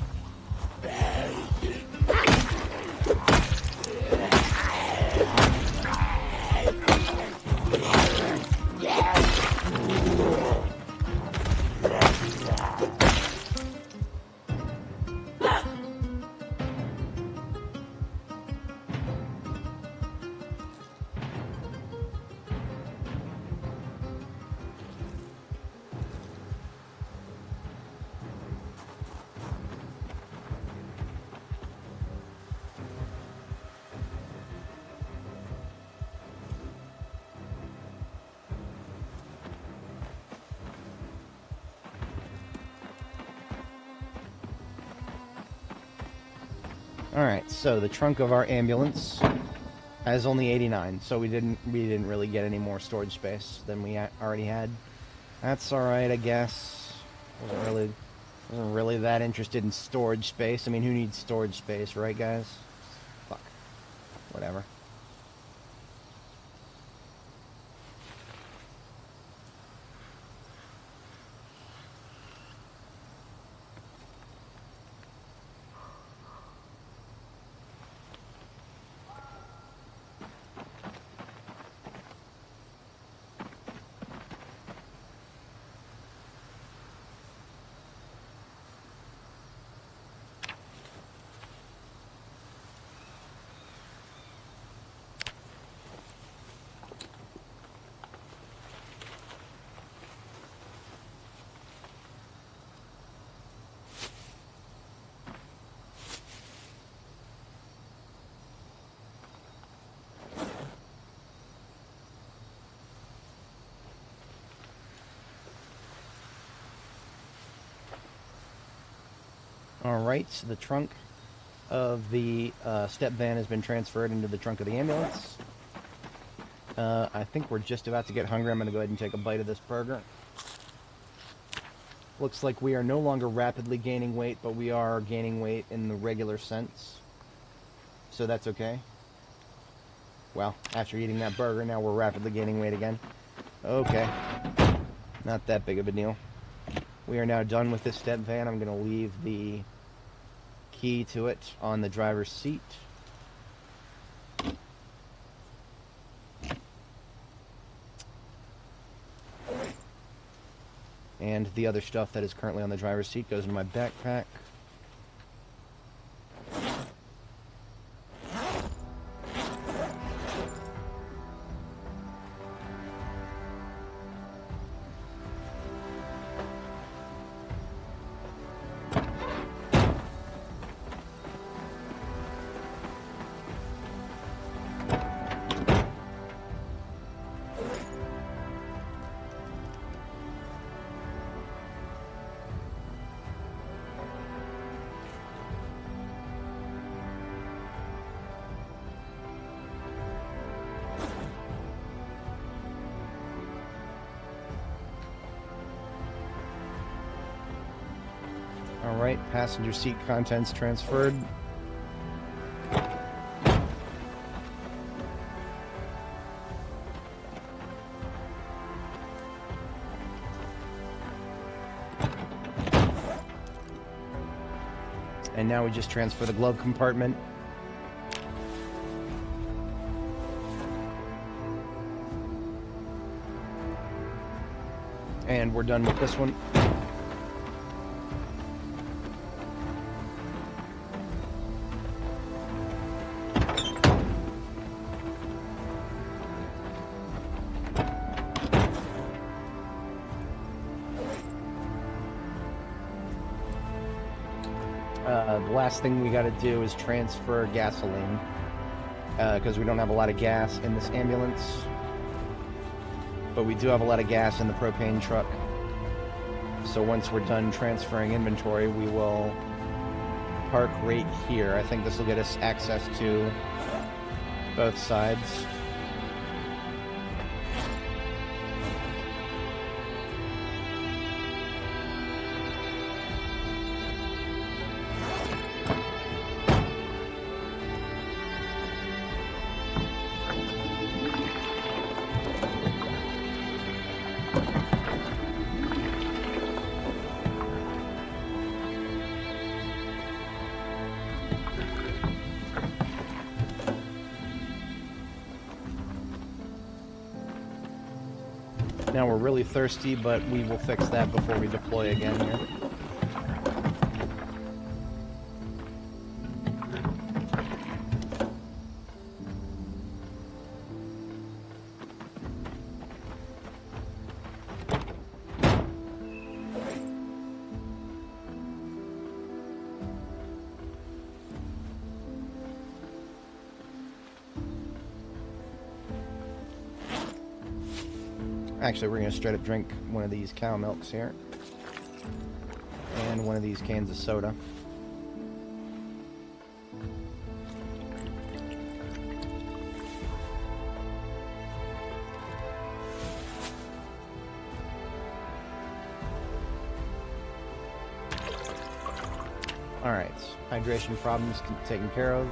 Alright, so the trunk of our ambulance has only 89, so we didn't really get any more storage space than we already had. That's alright, I guess. Wasn't really that interested in storage space. I mean, who needs storage space, right, guys? Fuck. Whatever. Alright, so the trunk of the step van has been transferred into the trunk of the ambulance. I think we're just about to get hungry. I'm going to go ahead and take a bite of this burger. Looks like we are no longer rapidly gaining weight, but we are gaining weight in the regular sense. So that's okay. Well, after eating that burger, now we're rapidly gaining weight again. Okay. Not that big of a deal. We are now done with this step van. I'm going to leave the key to it on the driver's seat. And the other stuff that is currently on the driver's seat goes in my backpack. Alright, passenger seat contents transferred. And now we just transfer the glove compartment. And we're done with this one. The last thing we got to do is transfer gasoline, because we don't have a lot of gas in this ambulance, but we do have a lot of gas in the propane truck. So once we're done transferring inventory, we will park right here. I think this will get us access to both sides. Now we're really thirsty, but we will fix that before we deploy again here. Actually, we're going to straight up drink one of these cow milks here. And one of these cans of soda. Alright, hydration problems taken care of.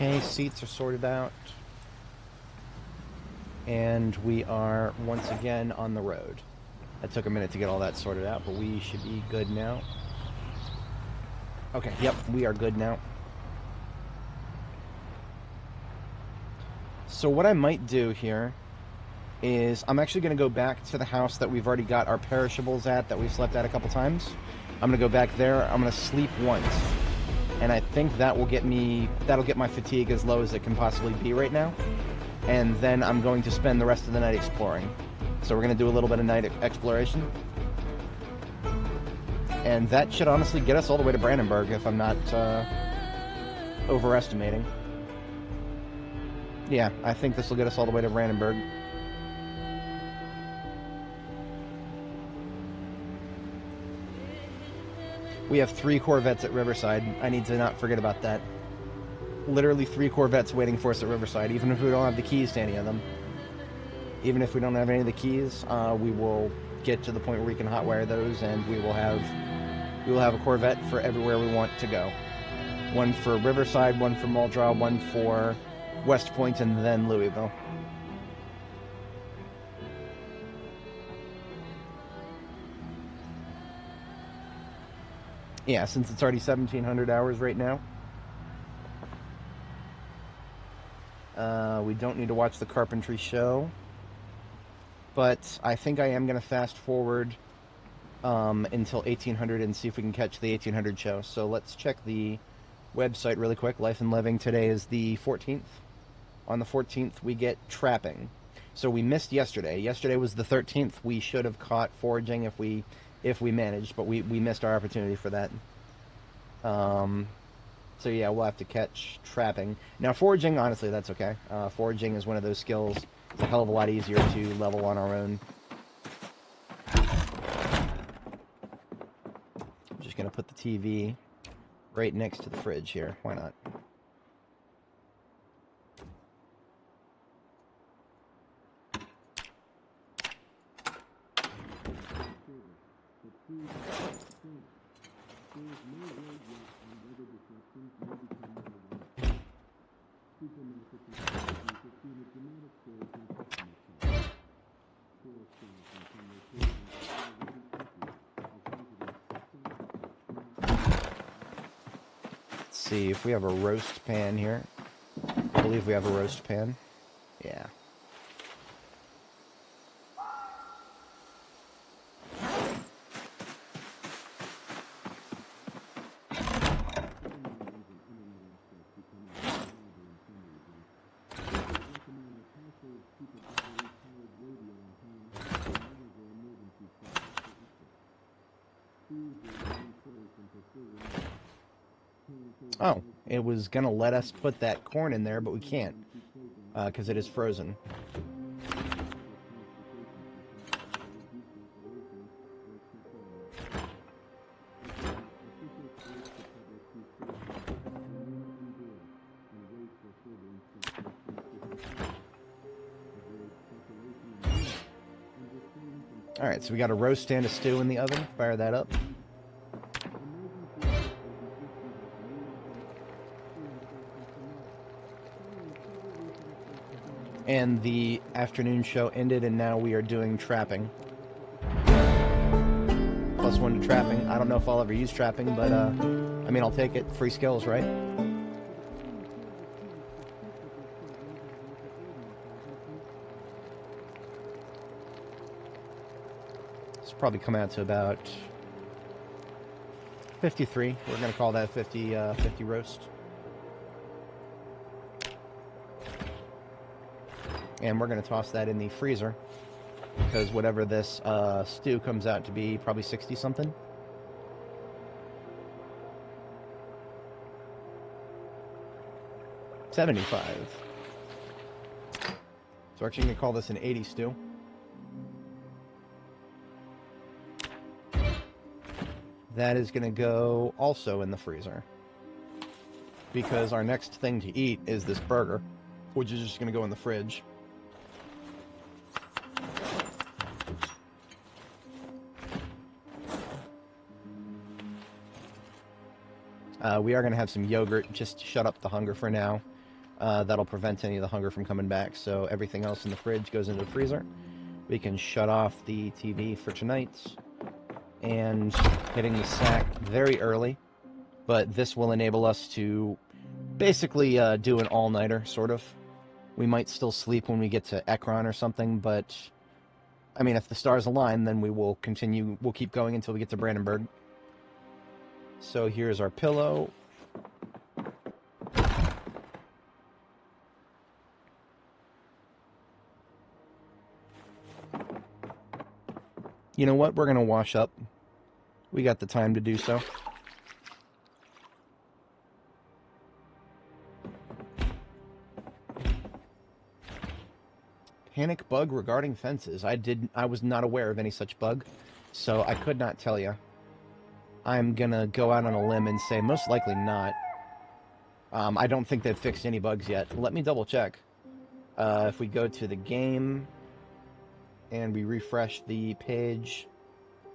Okay, seats are sorted out. And we are once again on the road. That took a minute to get all that sorted out, but we should be good now. Okay, yep, we are good now. So what I might do here is I'm actually going to go back to the house that we've already got our perishables at, that we've slept at a couple times. I'm going to go back there. I'm going to sleep once. And I think that will get me, that'll get my fatigue as low as it can possibly be right now. And then I'm going to spend the rest of the night exploring. So we're going to do a little bit of night exploration. And that should honestly get us all the way to Brandenburg, if I'm not overestimating. Yeah, I think this will get us all the way to Brandenburg. We have 3 Corvettes at Riverside. I need to not forget about that. Literally 3 Corvettes waiting for us at Riverside, even if we don't have the keys to any of them. Even if we don't have any of the keys, we will get to the point where we can hotwire those, and we will have a Corvette for everywhere we want to go. One for Riverside, one for Muldraugh, one for West Point, and then Louisville. Yeah, since it's already 1,700 hours right now. We don't need to watch the carpentry show. But I think I am going to fast forward until 1800 and see if we can catch the 1800 show. So let's check the website really quick. Life and Living today is the 14th. On the 14th, we get trapping. So we missed yesterday. Yesterday was the 13th. We should have caught foraging if we managed, but we missed our opportunity for that. So yeah, we'll have to catch trapping. Now foraging, honestly, that's okay. Foraging is one of those skills. It's a hell of a lot easier to level on our own. I'm just going to put the TV right next to the fridge here. Why not? Let's see if we have a roast pan here. I believe we have a roast pan. Yeah. Oh, it was going to let us put that corn in there, but we can't, because it is frozen. Alright, so we got a roast and a stew in the oven. Fire that up. And the afternoon show ended, and now we are doing trapping. +1 to trapping. I don't know if I'll ever use trapping, but, I mean, I'll take it. Free skills, right? This will probably come out to about 53. We're going to call that 50 roast. And we're going to toss that in the freezer, because whatever this stew comes out to be, probably 60-something. $75. So we're actually going to call this an 80 stew. That is going to go also in the freezer, because our next thing to eat is this burger, which is just going to go in the fridge. We are going to have some yogurt just to shut up the hunger for now. That'll prevent any of the hunger from coming back. So everything else in the fridge goes into the freezer. We can shut off the TV for tonight. And hitting the sack very early. But this will enable us to basically do an all-nighter, sort of. We might still sleep when we get to Ekron or something, but I mean, if the stars align, then we will continue. We'll keep going until we get to Brandenburg. So here's our pillow. You know what? We're going to wash up. We got the time to do so. Panic bug regarding fences. I was not aware of any such bug, so I could not tell you. I'm gonna go out on a limb and say most likely not. I don't think they've fixed any bugs yet. Let me double check. If we go to the game and we refresh the page,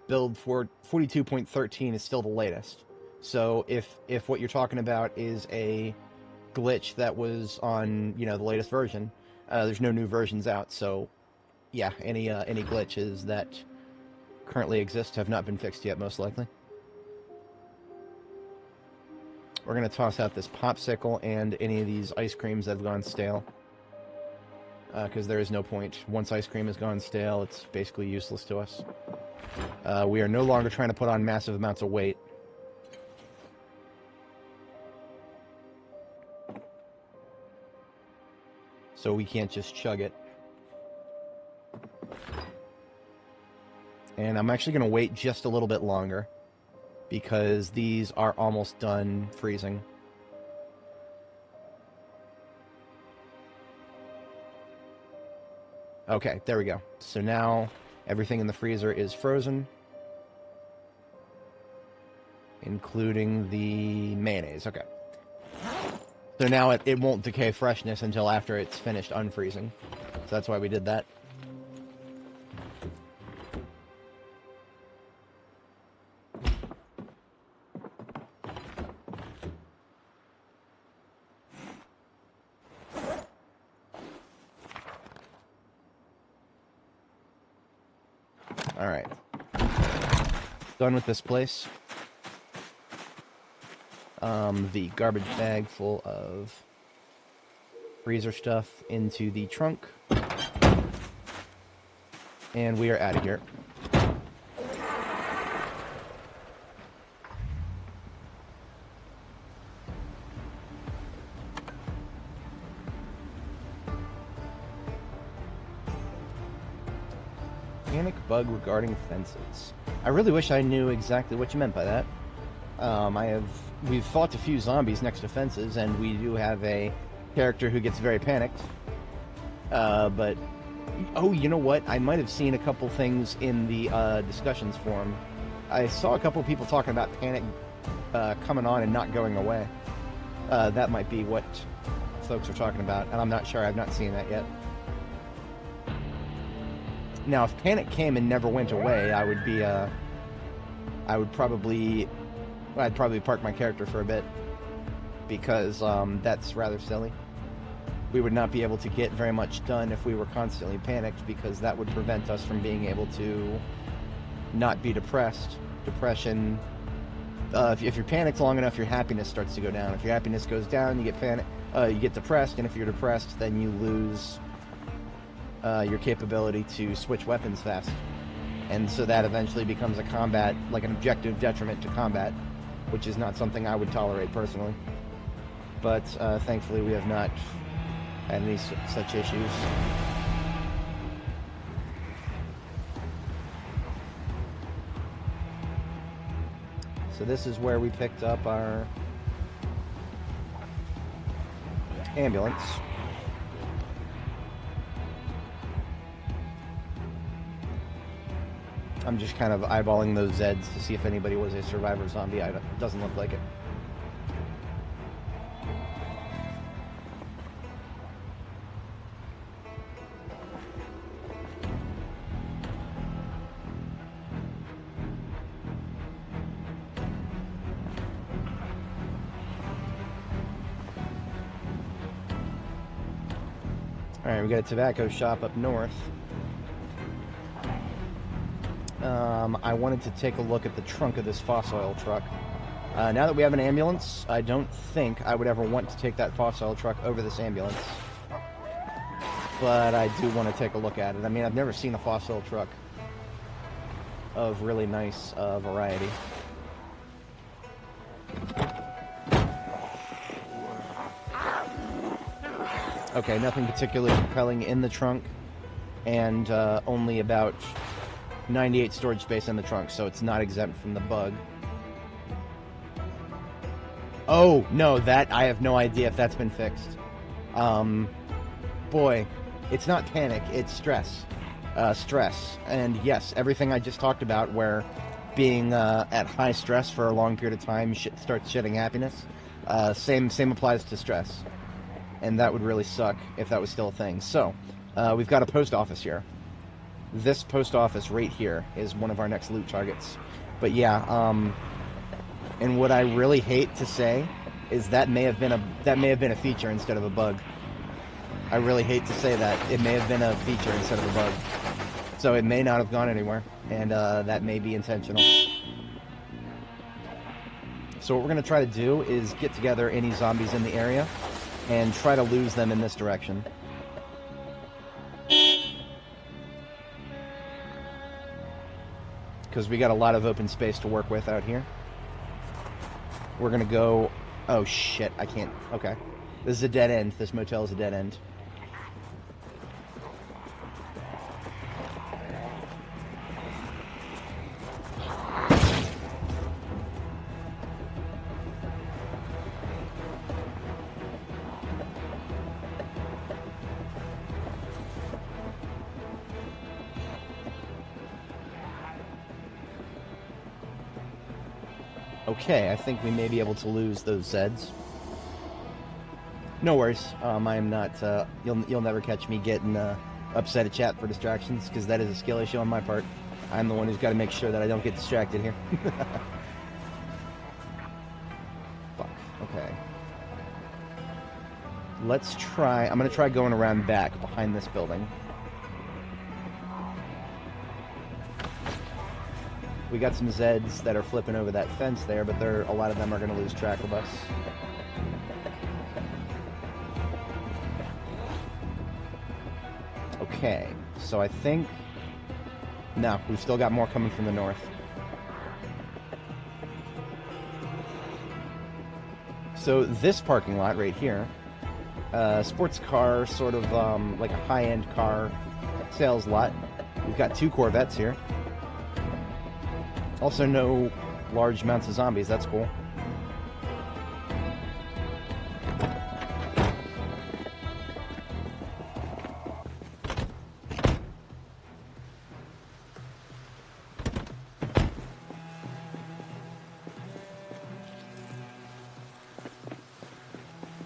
build for 42.13 is still the latest. So if what you're talking about is a glitch that was on, you know, the latest version, there's no new versions out. So yeah, any glitches that currently exist have not been fixed yet, most likely. We're going to toss out this popsicle and any of these ice creams that have gone stale. Because there is no point. Once ice cream has gone stale, it's basically useless to us. We are no longer trying to put on massive amounts of weight. So we can't just chug it. And I'm actually going to wait just a little bit longer, because these are almost done freezing. Okay, there we go. So now everything in the freezer is frozen, including the mayonnaise. Okay. So now it won't decay freshness until after it's finished unfreezing. So that's why we did that. Alright. Done with this place. The garbage bag full of freezer stuff into the trunk. And we are out of here. Panic bug regarding fences. I really wish I knew exactly what you meant by that. We've fought a few zombies next to fences, and we do have a character who gets very panicked. But, oh, you know what? I might have seen a couple things in the discussions forum. I saw a couple people talking about panic coming on and not going away. That might be what folks are talking about, and I'm not sure. I've not seen that yet. Now, if panic came and never went away, I'd probably park my character for a bit, because that's rather silly. We would not be able to get very much done if we were constantly panicked, because that would prevent us from being able to not be depressed. Depression, if you're panicked long enough, your happiness starts to go down. If your happiness goes down, you get depressed, and if you're depressed, then you lose your capability to switch weapons fast. And so that eventually becomes an objective detriment to combat, which is not something I would tolerate personally. But thankfully we have not had any such issues. So this is where we picked up our ambulance. I'm just kind of eyeballing those Zeds to see if anybody was a survivor zombie. It doesn't look like it. Alright, we got a tobacco shop up north. I wanted to take a look at the trunk of this fossil oil truck. Now that we have an ambulance, I don't think I would ever want to take that fossil oil truck over this ambulance. But I do want to take a look at it. I mean, I've never seen a fossil oil truck of really nice variety. Okay, nothing particularly compelling in the trunk, and only about 98 storage space in the trunk, so it's not exempt from the bug. Oh, no, that, I have no idea if that's been fixed. Boy, it's not panic, it's stress. Stress. And yes, everything I just talked about, where being at high stress for a long period of time starts shedding happiness, same applies to stress. And that would really suck if that was still a thing. So, we've got a post office here. This post office right here is one of our next loot targets. But yeah, and what I really hate to say is that may have been a feature instead of a bug. I really hate to say that. It may have been a feature instead of a bug. So it may not have gone anywhere, and that may be intentional. So what we're going to try to do is get together any zombies in the area and try to lose them in this direction. Because we got a lot of open space to work with out here. We're going to go... Oh, shit. I can't... Okay. This is a dead end. This motel is a dead end. Okay, I think we may be able to lose those Zeds. No worries. I am not. You'll never catch me getting upset at chat for distractions, because that is a skill issue on my part. I'm the one who's got to make sure that I don't get distracted here. Fuck. Okay. Let's try. I'm gonna try going around back behind this building. We got some Zeds that are flipping over that fence there, but a lot of them are going to lose track of us. Okay, so I think... No, we've still got more coming from the north. So this parking lot right here, sports car, sort of like a high-end car sales lot. We've got 2 Corvettes here. Also, no large amounts of zombies. That's cool.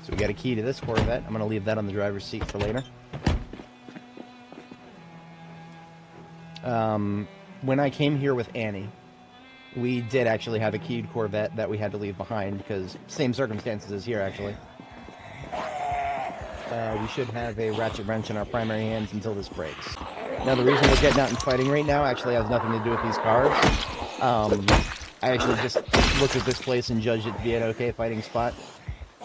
So we got a key to this Corvette. I'm going to leave that on the driver's seat for later. When I came here with Annie, we did actually have a keyed Corvette that we had to leave behind, because same circumstances as here, actually. We should have a ratchet wrench in our primary hands until this breaks. Now, the reason we're getting out and fighting right now actually has nothing to do with these cars. I actually just looked at this place and judged it to be an okay fighting spot.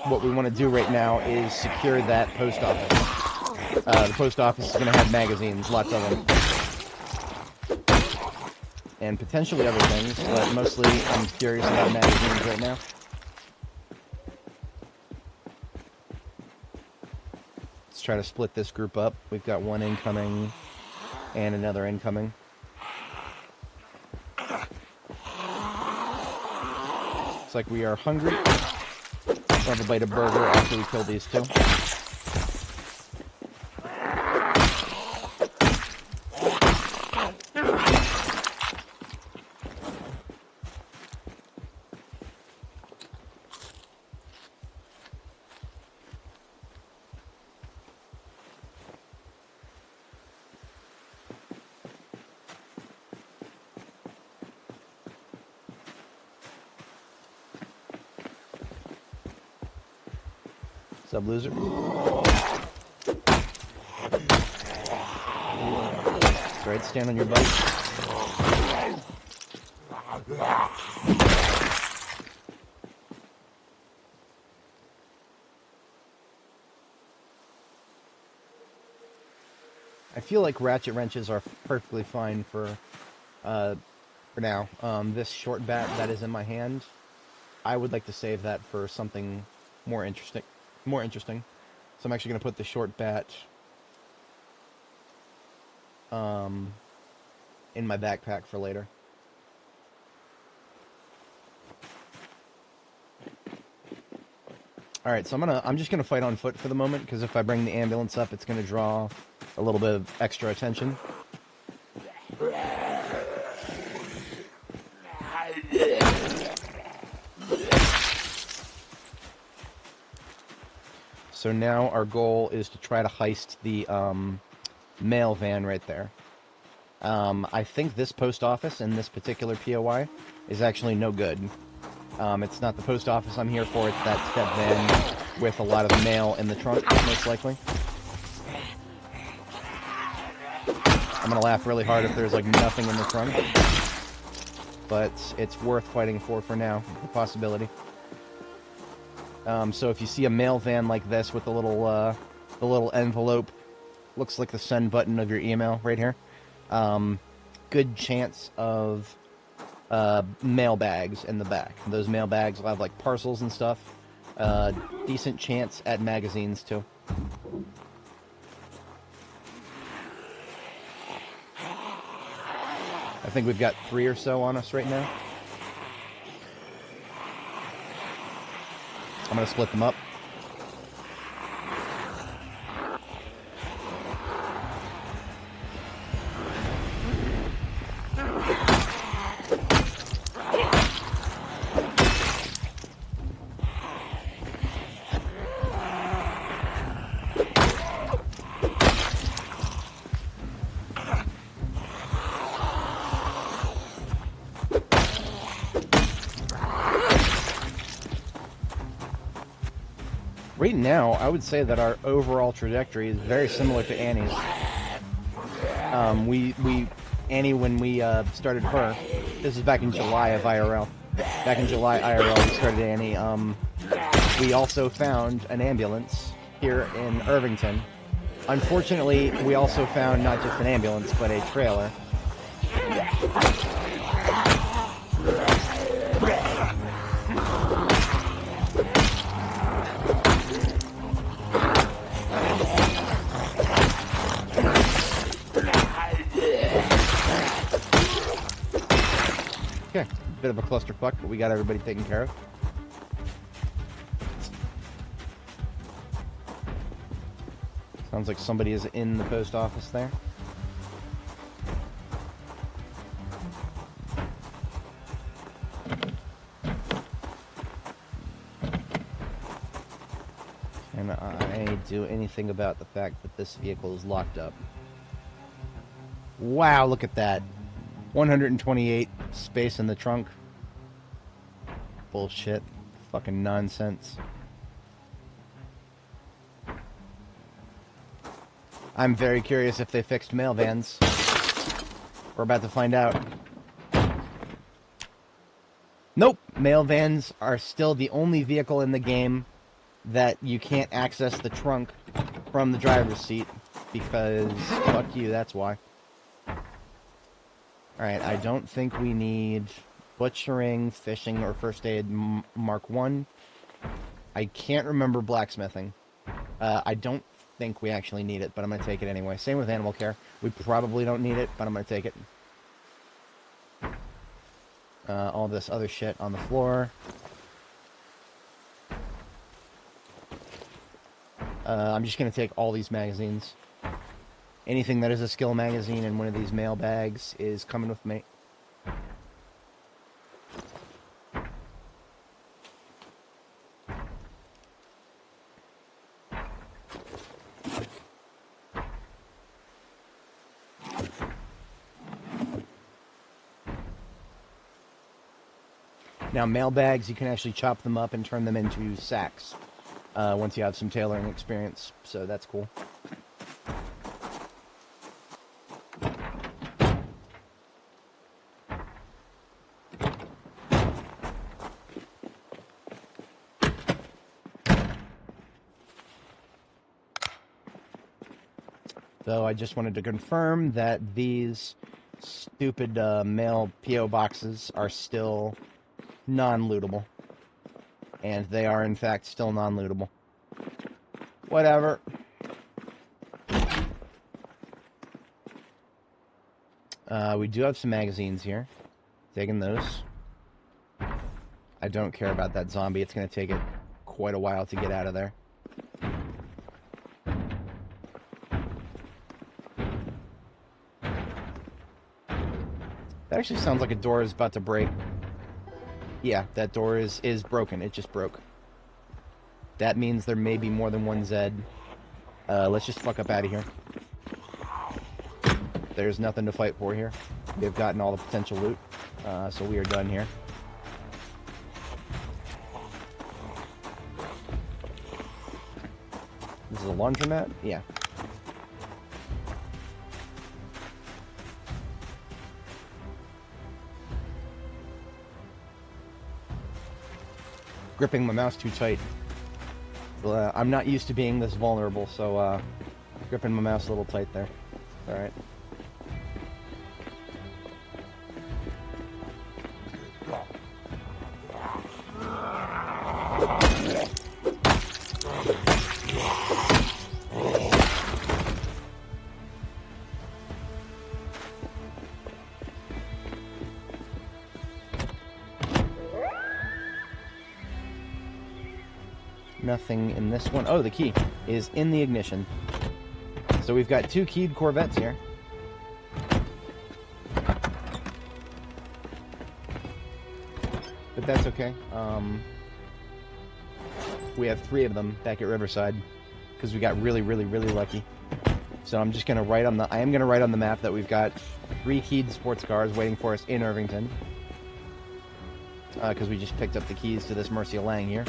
What we want to do right now is secure that post office. The post office is going to have magazines, lots of them. And potentially other things, but mostly I'm curious about magazines right now. Let's try to split this group up. We've got one incoming and another incoming. Looks like we are hungry. We'll have a bite of burger after we kill these 2. Sub loser. That's right, stand on your butt. I feel like ratchet wrenches are perfectly fine for now. This short bat that is in my hand, I would like to save that for something more interesting. So I'm actually going to put the short bat in my backpack for later. Alright, so I'm just going to fight on foot for the moment, because if I bring the ambulance up, it's going to draw a little bit of extra attention. So now our goal is to try to heist the mail van right there. I think this post office and this particular POI is actually no good. It's not the post office I'm here for, it's that step van with a lot of mail in the trunk, most likely. I'm gonna laugh really hard if there's like nothing in the trunk. but it's worth fighting for now, the possibility. So if you see a mail van like this with the little envelope, looks like the send button of your email right here, good chance of mail bags in the back. Those mail bags will have like parcels and stuff. Decent chance at magazines too. I think we've got 3 or so on us right now. I'm gonna split them up. Right now, I would say that our overall trajectory is very similar to Annie's. Annie, when we started her, this is back in July of IRL. Back in July IRL, we started Annie. We also found an ambulance here in Irvington. Unfortunately, we also found not just an ambulance, but a trailer. Okay, bit of a clusterfuck, but we got everybody taken care of. Sounds like somebody is in the post office there. Can I do anything about the fact that this vehicle is locked up? Wow, look at that. 128 space in the trunk. Bullshit. Fucking nonsense. I'm very curious if they fixed mail vans. We're about to find out. Nope. Mail vans are still the only vehicle in the game that you can't access the trunk from the driver's seat. Because, fuck you, that's why. Alright, I don't think we need butchering, fishing, or first aid Mark 1. I can't remember blacksmithing. I don't think we actually need it, but I'm going to take it anyway. Same with animal care. We probably don't need it, but I'm going to take it. All this other shit on the floor. I'm just going to take all these magazines. Anything that is a skill magazine in one of these mail bags is coming with me. Now, mail bags, you can actually chop them up and turn them into sacks once you have some tailoring experience, so that's cool. So I just wanted to confirm that these stupid mail P.O. boxes are still non-lootable. And they are, in fact, still non-lootable. Whatever. We do have some magazines here. Taking those. I don't care about that zombie. It's going to take it quite a while to get out of there. That actually sounds like a door is about to break. Yeah, that door is broken. It just broke. That means there may be more than one Zed. Let's just fuck up out of here. There's nothing to fight for here. We've gotten all the potential loot. So we are done here. This is a laundromat? Yeah. gripping my mouse too tight. I'm not used to being this vulnerable, so gripping my mouse a little tight there. Alright. Nothing in this one. Oh, the key is in the ignition. So we've got 2 keyed Corvettes here. But that's okay. We have 3 of them back at Riverside because we got really, really, really lucky. So I'm just gonna write on the. I am gonna write on the map that we've got 3 keyed sports cars waiting for us in Irvington. Because we just picked up the keys to this Mercia Lang here.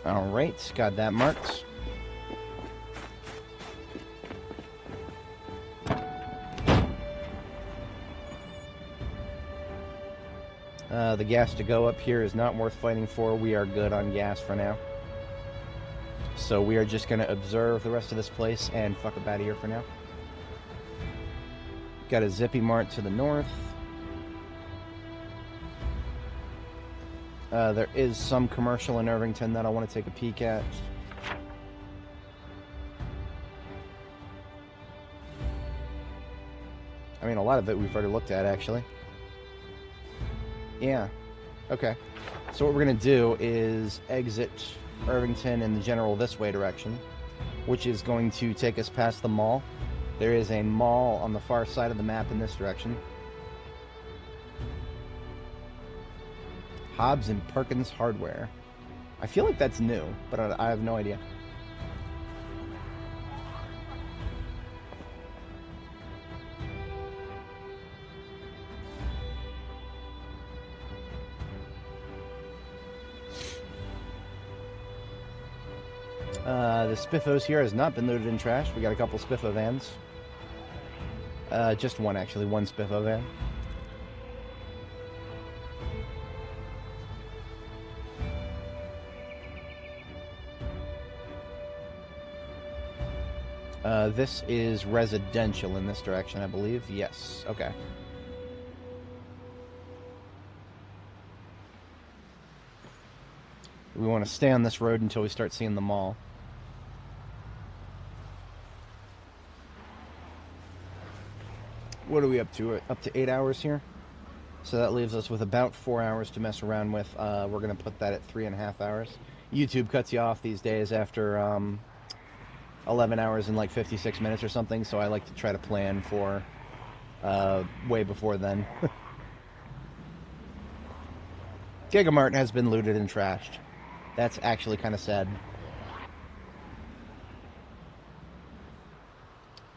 Alright, got that marked. The gas to go up here is not worth fighting for. We are good on gas for now. So we are just going to observe the rest of this place and fuck up out of here for now. Got a Zippy Mart to the north. There is some commercial in Irvington that I want to take a peek at. I mean, a lot of it we've already looked at, actually. Yeah. Okay. So what we're going to do is exit Irvington in the general this way direction, which is going to take us past the mall. There is a mall on the far side of the map in this direction. Hobbs and Perkins Hardware. I feel like that's new, but I have no idea. The Spiffos here has not been looted and trashed. We got a couple Spiffo vans. Just one, actually. One Spiffo van. This is residential in this direction, I believe. Yes. Okay. We want to stay on this road until we start seeing the mall. What are we up to? Up to 8 hours here? So that leaves us with about 4 hours to mess around with. We're going to put that at 3.5 hours. YouTube cuts you off these days after 11 hours and like 56 minutes or something, so I like to try to plan for way before then. Gigamart has been looted and trashed. That's actually kind of sad.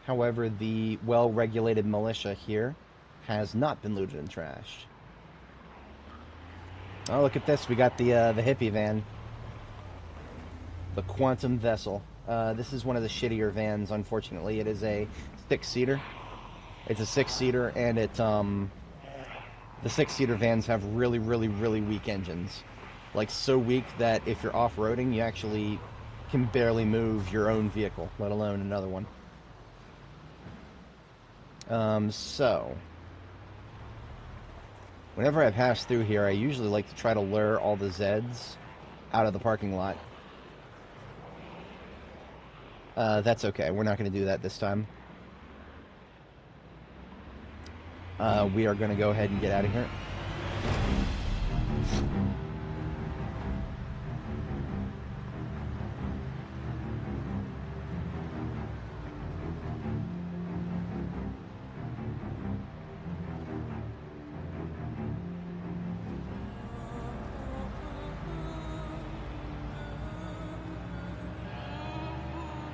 However, the well-regulated militia here has not been looted and trashed. Oh, look at this. We got the hippie van. The Quantum Vessel. This is one of the shittier vans, unfortunately. It is a 6-seater. It's a 6-seater, and it, the 6-seater vans have really, really, really weak engines. Like, so weak that if you're off-roading, you actually can barely move your own vehicle, let alone another one. So, whenever I pass through here, I usually like to try to lure all the Zeds out of the parking lot. That's okay. We're not going to do that this time. We are going to go ahead and get out of here.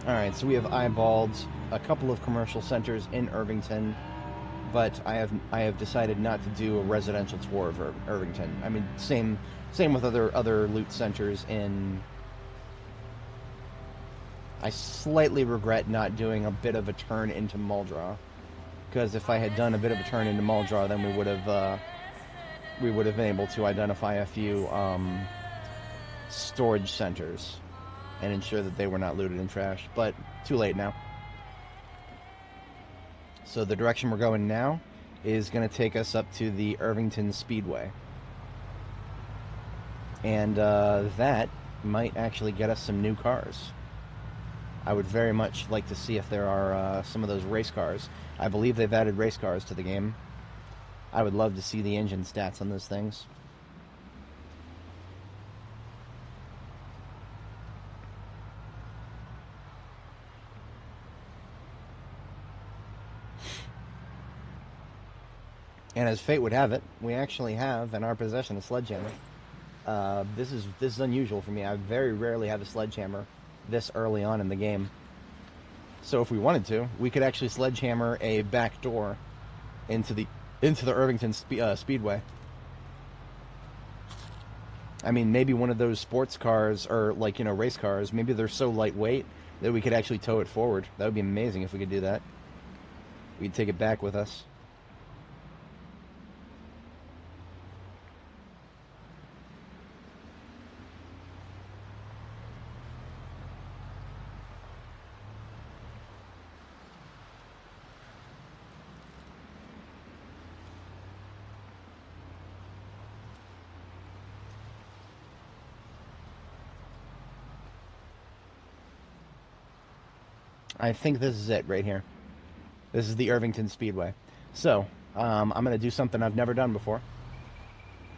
Alright, so we have eyeballed a couple of commercial centers in Irvington, but I have decided not to do a residential tour of Irvington. I mean, same with other loot centers in... I slightly regret not doing a bit of a turn into Muldraugh, because if I had done a bit of a turn into Muldraugh, then we would have been able to identify a few storage centers and ensure that they were not looted and trashed, but too late now. So the direction we're going now is going to take us up to the Irvington Speedway. And that might actually get us some new cars. I would very much like to see if there are some of those race cars. I believe they've added race cars to the game. I would love to see the engine stats on those things. And as fate would have it, we actually have in our possession a sledgehammer. This is unusual for me. I very rarely have a sledgehammer this early on in the game. So if we wanted to, we could actually sledgehammer a back door into the Irvington Speedway. I mean, maybe one of those sports cars or like, you know, race cars, maybe they're so lightweight that we could actually tow it forward. That would be amazing if we could do that. We'd take it back with us. I think this is it right here. This is the Irvington Speedway. So, I'm going to do something I've never done before.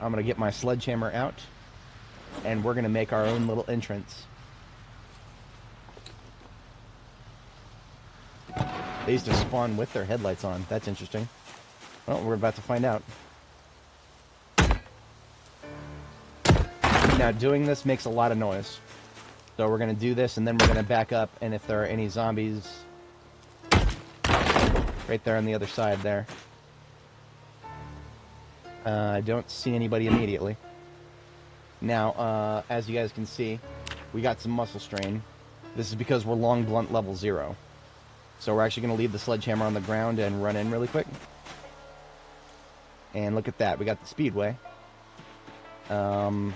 I'm going to get my sledgehammer out, and we're going to make our own little entrance. They used to spawn with their headlights on. That's interesting. Well, we're about to find out. Now, doing this makes a lot of noise. So we're going to do this, and then we're going to back up, and if there are any zombies... right there on the other side there. I don't see anybody immediately. Now, as you guys can see, we got some muscle strain. This is because we're long blunt level 0. So we're actually going to leave the sledgehammer on the ground and run in really quick. And look at that, we got the speedway. I'm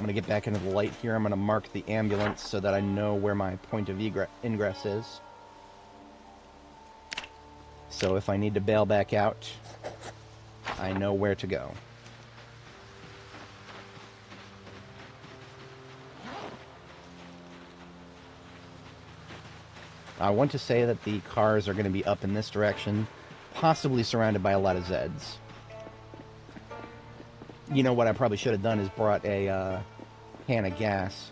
going to get back into the light here. I'm going to mark the ambulance so that I know where my point of ingress is. So if I need to bail back out, I know where to go. I want to say that the cars are going to be up in this direction, possibly surrounded by a lot of Zeds. You know what I probably should have done is brought a can of gas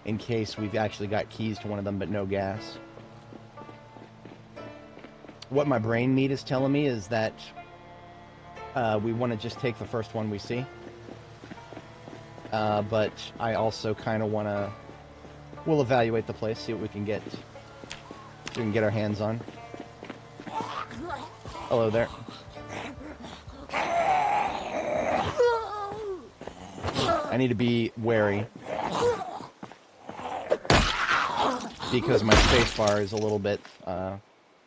in case we've actually got keys to one of them but no gas. What my brain meat is telling me is that we want to just take the first one we see. But I also kind of want to... We'll evaluate the place, see what we can get. We can get our hands on. Hello there. I need to be wary because my spacebar is a little bit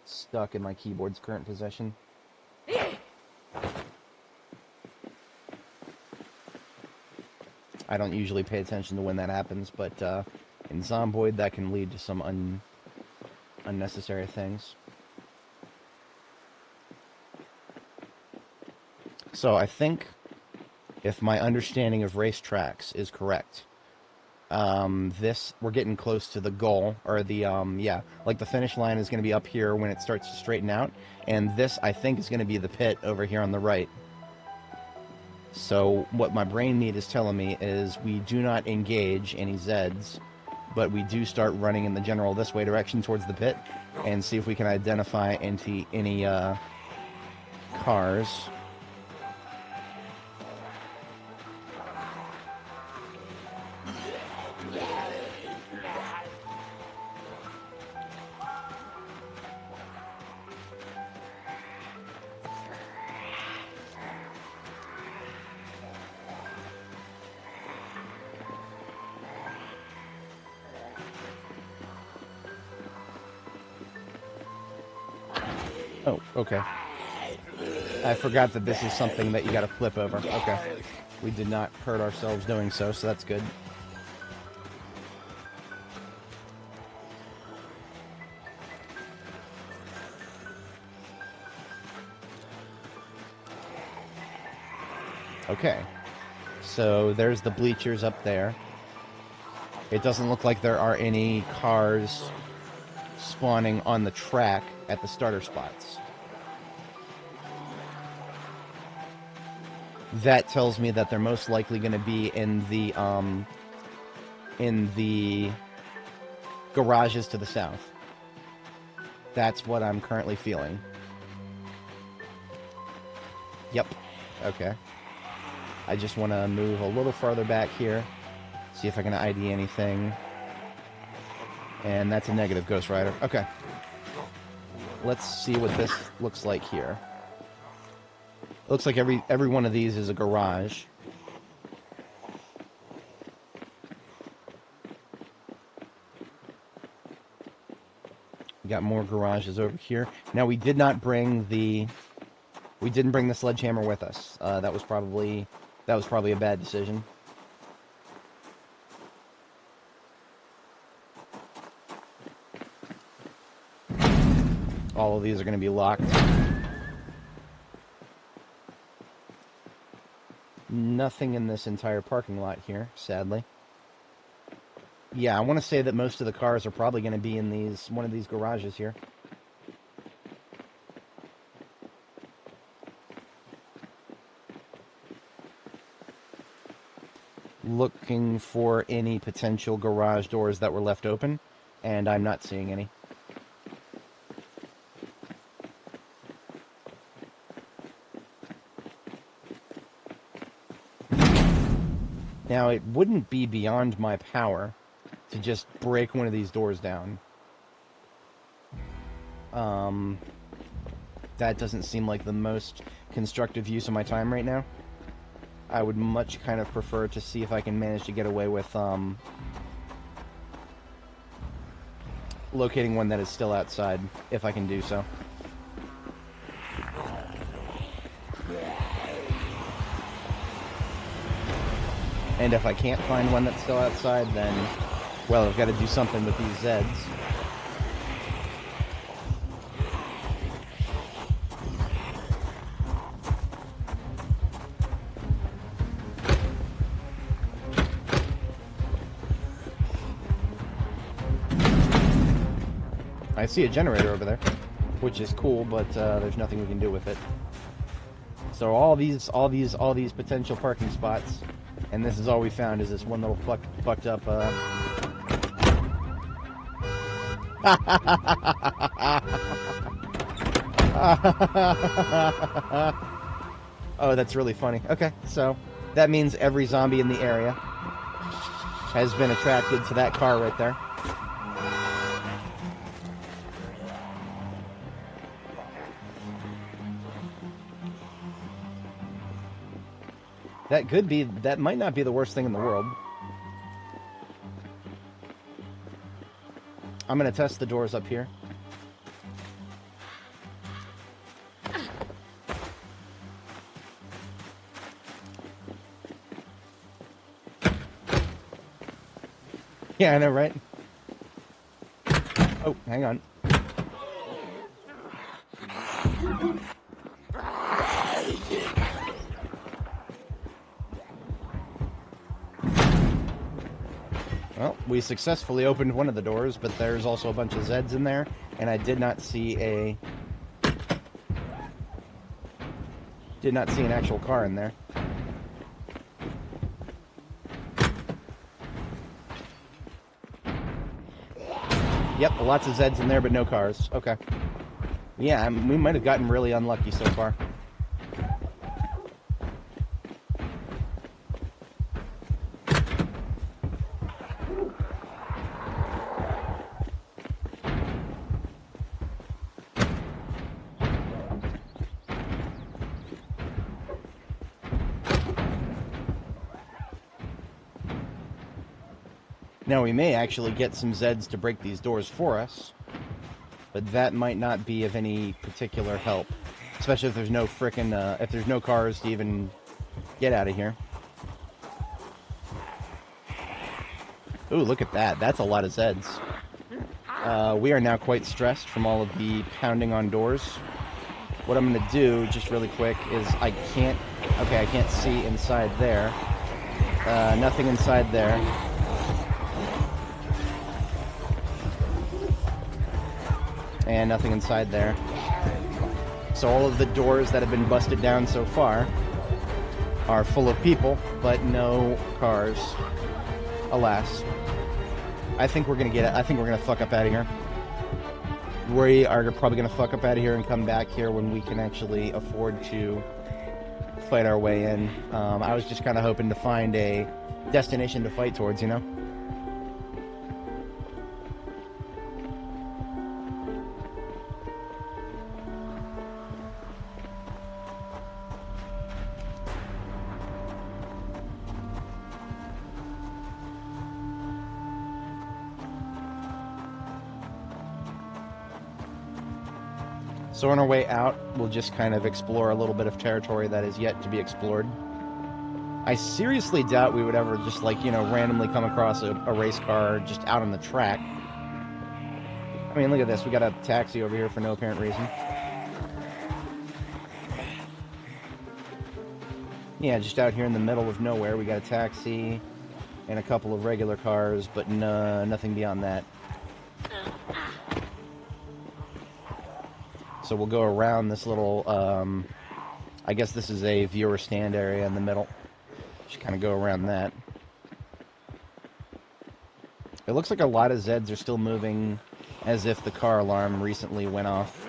stuck in my keyboard's current position. I don't usually pay attention to when that happens, but in Zomboid that can lead to some unnecessary things. So I think, if my understanding of racetracks is correct, we're getting close to the goal, or the, yeah, like the finish line is going to be up here when it starts to straighten out, and this, I think, is going to be the pit over here on the right. So what my brain meat is telling me is we do not engage any Zeds, but we do start running in the general this way direction towards the pit, and see if we can identify any cars. Oh, okay. I forgot that this is something that you gotta flip over. Okay. We did not hurt ourselves doing so, so that's good. Okay. So there's the bleachers up there. It doesn't look like there are any cars spawning on the track at the starter spots. That tells me that they're most likely going to be in the garages to the south. That's what I'm currently feeling. Yep. Okay. I just want to move a little farther back here. See if I can ID anything. And that's a negative, Ghost Rider. Okay. Let's see what this looks like here. Looks like every one of these is a garage. We got more garages over here. Now we did not bring the sledgehammer with us. That was probably a bad decision. All of these are going to be locked. Nothing in this entire parking lot here, sadly. Yeah, I want to say that most of the cars are probably going to be in one of these garages here. Looking for any potential garage doors that were left open, and I'm not seeing any. Now, it wouldn't be beyond my power to just break one of these doors down. That doesn't seem like the most constructive use of my time right now. I would much kind of prefer to see if I can manage to get away with locating one that is still outside, if I can do so. And if I can't find one that's still outside, then, well, I've got to do something with these Zeds. I see a generator over there, which is cool, but there's nothing we can do with it. So all these potential parking spots, and this is all we found, is this one little fucked up. Oh, that's really funny. Okay, so that means every zombie in the area has been attracted to that car right there. That might not be the worst thing in the world. I'm going to test the doors up here. Yeah, I know, right? Oh, hang on. Well, we successfully opened one of the doors, but there's also a bunch of Zeds in there, and I did not see an actual car in there. Yep, lots of Zeds in there, but no cars. Okay. Yeah, we might have gotten really unlucky so far. Now, we may actually get some Zeds to break these doors for us. but that might not be of any particular help, especially if there's no frickin' if there's no cars to even get out of here. Ooh, look at that. That's a lot of Zeds. We are now quite stressed from all of the pounding on doors. What I'm going to do, just really quick, is I can't see inside there. Nothing inside there. And nothing inside there. So all of the doors that have been busted down so far are full of people, but no cars. Alas. I think we're gonna fuck up out of here. We are probably gonna fuck up out of here and come back here when we can actually afford to fight our way in. I was just kind of hoping to find a destination to fight towards, you know? So on our way out, we'll just kind of explore a little bit of territory that is yet to be explored. I seriously doubt we would ever just, like, you know, randomly come across a race car just out on the track. I mean, look at this. We got a taxi over here for no apparent reason. Yeah, just out here in the middle of nowhere, we got a taxi and a couple of regular cars, but nothing beyond that. So we'll go around this little, I guess this is a viewer stand area in the middle. Just kind of go around that. It looks like a lot of Zeds are still moving as if the car alarm recently went off.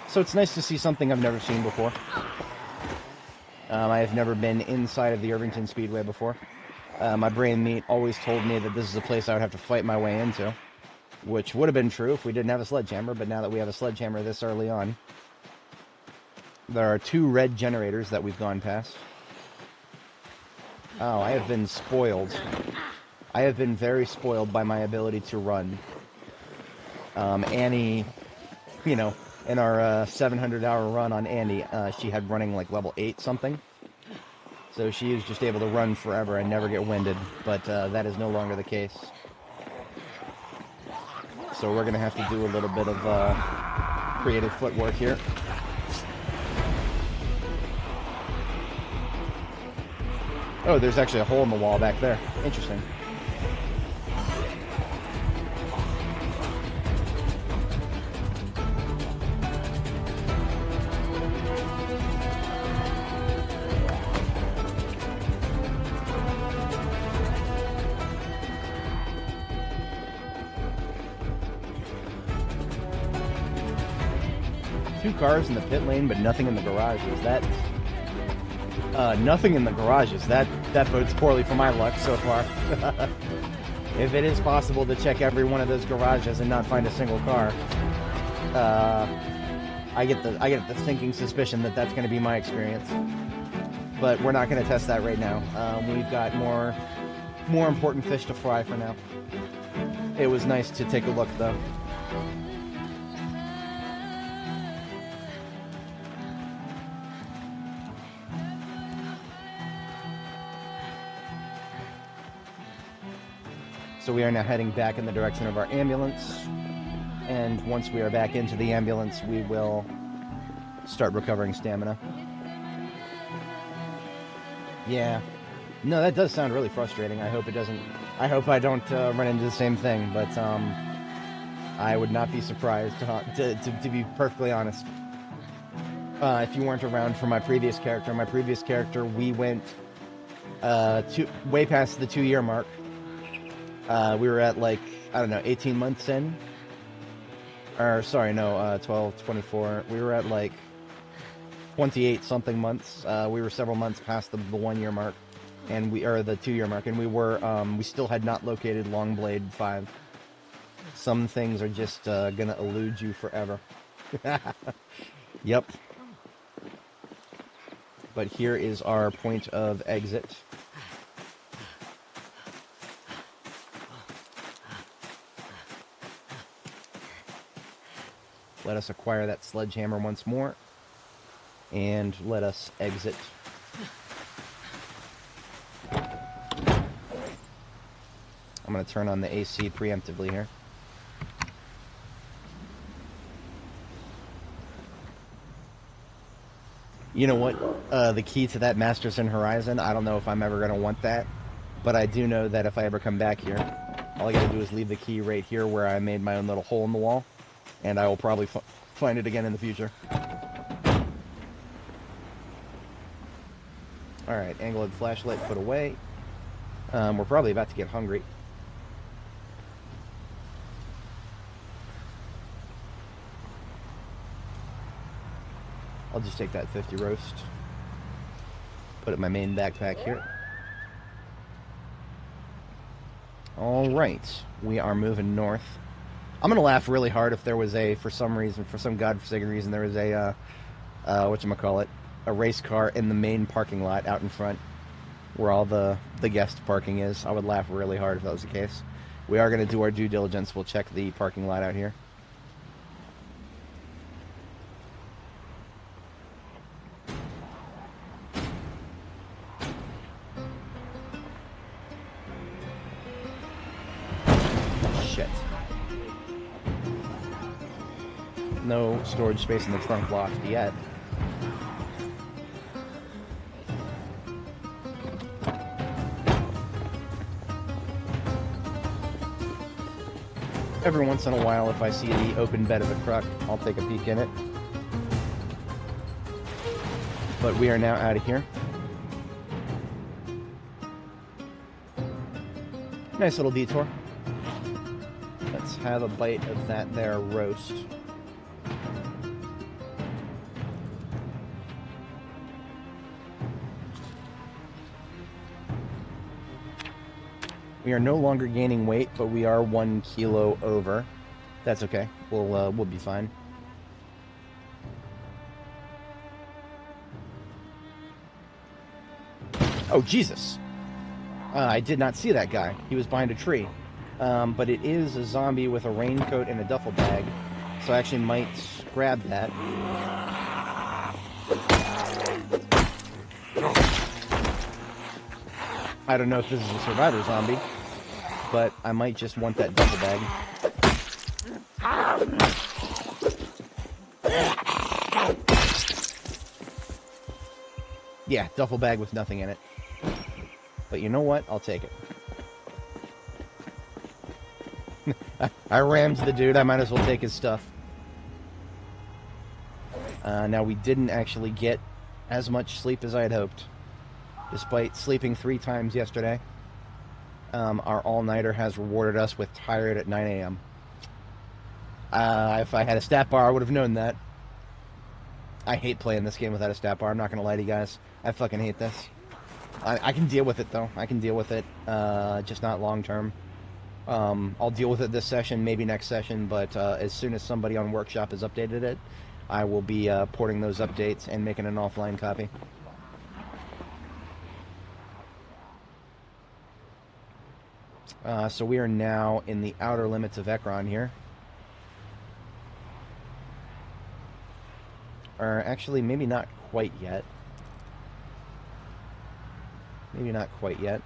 So it's nice to see something I've never seen before. I have never been inside of the Irvington Speedway before. My brain meat always told me that this is a place I would have to fight my way into, which would have been true if we didn't have a sledgehammer, but now that we have a sledgehammer this early on, there are 2 red generators that we've gone past. Oh, I have been spoiled. I have been very spoiled by my ability to run. Annie, you know, in our 700-hour run on Annie, she had running like level 8 something. So she is just able to run forever and never get winded, but that is no longer the case. So we're going to have to do a little bit of creative footwork here. Oh, there's actually a hole in the wall back there. Interesting. Cars in the pit lane, but nothing in the garages. Nothing in the garages. That bodes poorly for my luck so far. If it is possible to check every one of those garages and not find a single car, I get the thinking suspicion that that's going to be my experience. But we're not going to test that right now. We've got more important fish to fry for now. It was nice to take a look, though. So we are now heading back in the direction of our ambulance, and once we are back into the ambulance, we will start recovering stamina. Yeah. No, that does sound really frustrating. I hope it doesn't... I hope I don't run into the same thing, but I would not be surprised, to be perfectly honest. If you weren't around for my previous character, we went way past the 2-year mark. We were at, like, I don't know, 18 months in. Or, sorry, no, 12, 24. We were at, like, 28-something months. We were several months past the 1-year mark. And or the 2-year mark. And we still had not located Longplay 5. Some things are just gonna elude you forever. Yep. But here is our point of exit. Let us acquire that sledgehammer once more. And let us exit. I'm going to turn on the AC preemptively here. You know what? The key to that Masterson Horizon, I don't know if I'm ever going to want that. But I do know that if I ever come back here, all I got to do is leave the key right here where I made my own little hole in the wall. And I will probably find it again in the future. Alright, angled flashlight put away. We're probably about to get hungry. I'll just take that 50 roast. Put it in my main backpack here. Alright, we are moving north. I'm gonna laugh really hard if there was for some godforsaken reason, there was a, whatchamacallit, a race car in the main parking lot out in front, where all the guest parking is. I would laugh really hard if that was the case. We are gonna do our due diligence. We'll check the parking lot out here. No storage space in the trunk loft yet. Every once in a while, if I see the open bed of a truck, I'll take a peek in it. But we are now out of here. Nice little detour. Let's have a bite of that there roast. We are no longer gaining weight, but we are 1 kilo over. That's okay. We'll be fine. Oh, Jesus. I did not see that guy. He was behind a tree. But it is a zombie with a raincoat and a duffel bag. So I actually might grab that. I don't know if this is a survivor zombie, but I might just want that duffel bag. Yeah, duffel bag with nothing in it. But you know what? I'll take it. I rammed the dude. I might as well take his stuff. Now, we didn't actually get as much sleep as I had hoped. Despite sleeping 3 times yesterday, our all-nighter has rewarded us with tired at 9 a.m. If I had a stat bar, I would have known that. I hate playing this game without a stat bar. I'm not going to lie to you guys. I fucking hate this. I can deal with it, though. I can deal with it, just not long-term. I'll deal with it this session, maybe next session, but as soon as somebody on Workshop has updated it, I will be porting those updates and making an offline copy. So we are now in the outer limits of Ekron here. Or actually, maybe not quite yet. Maybe not quite yet.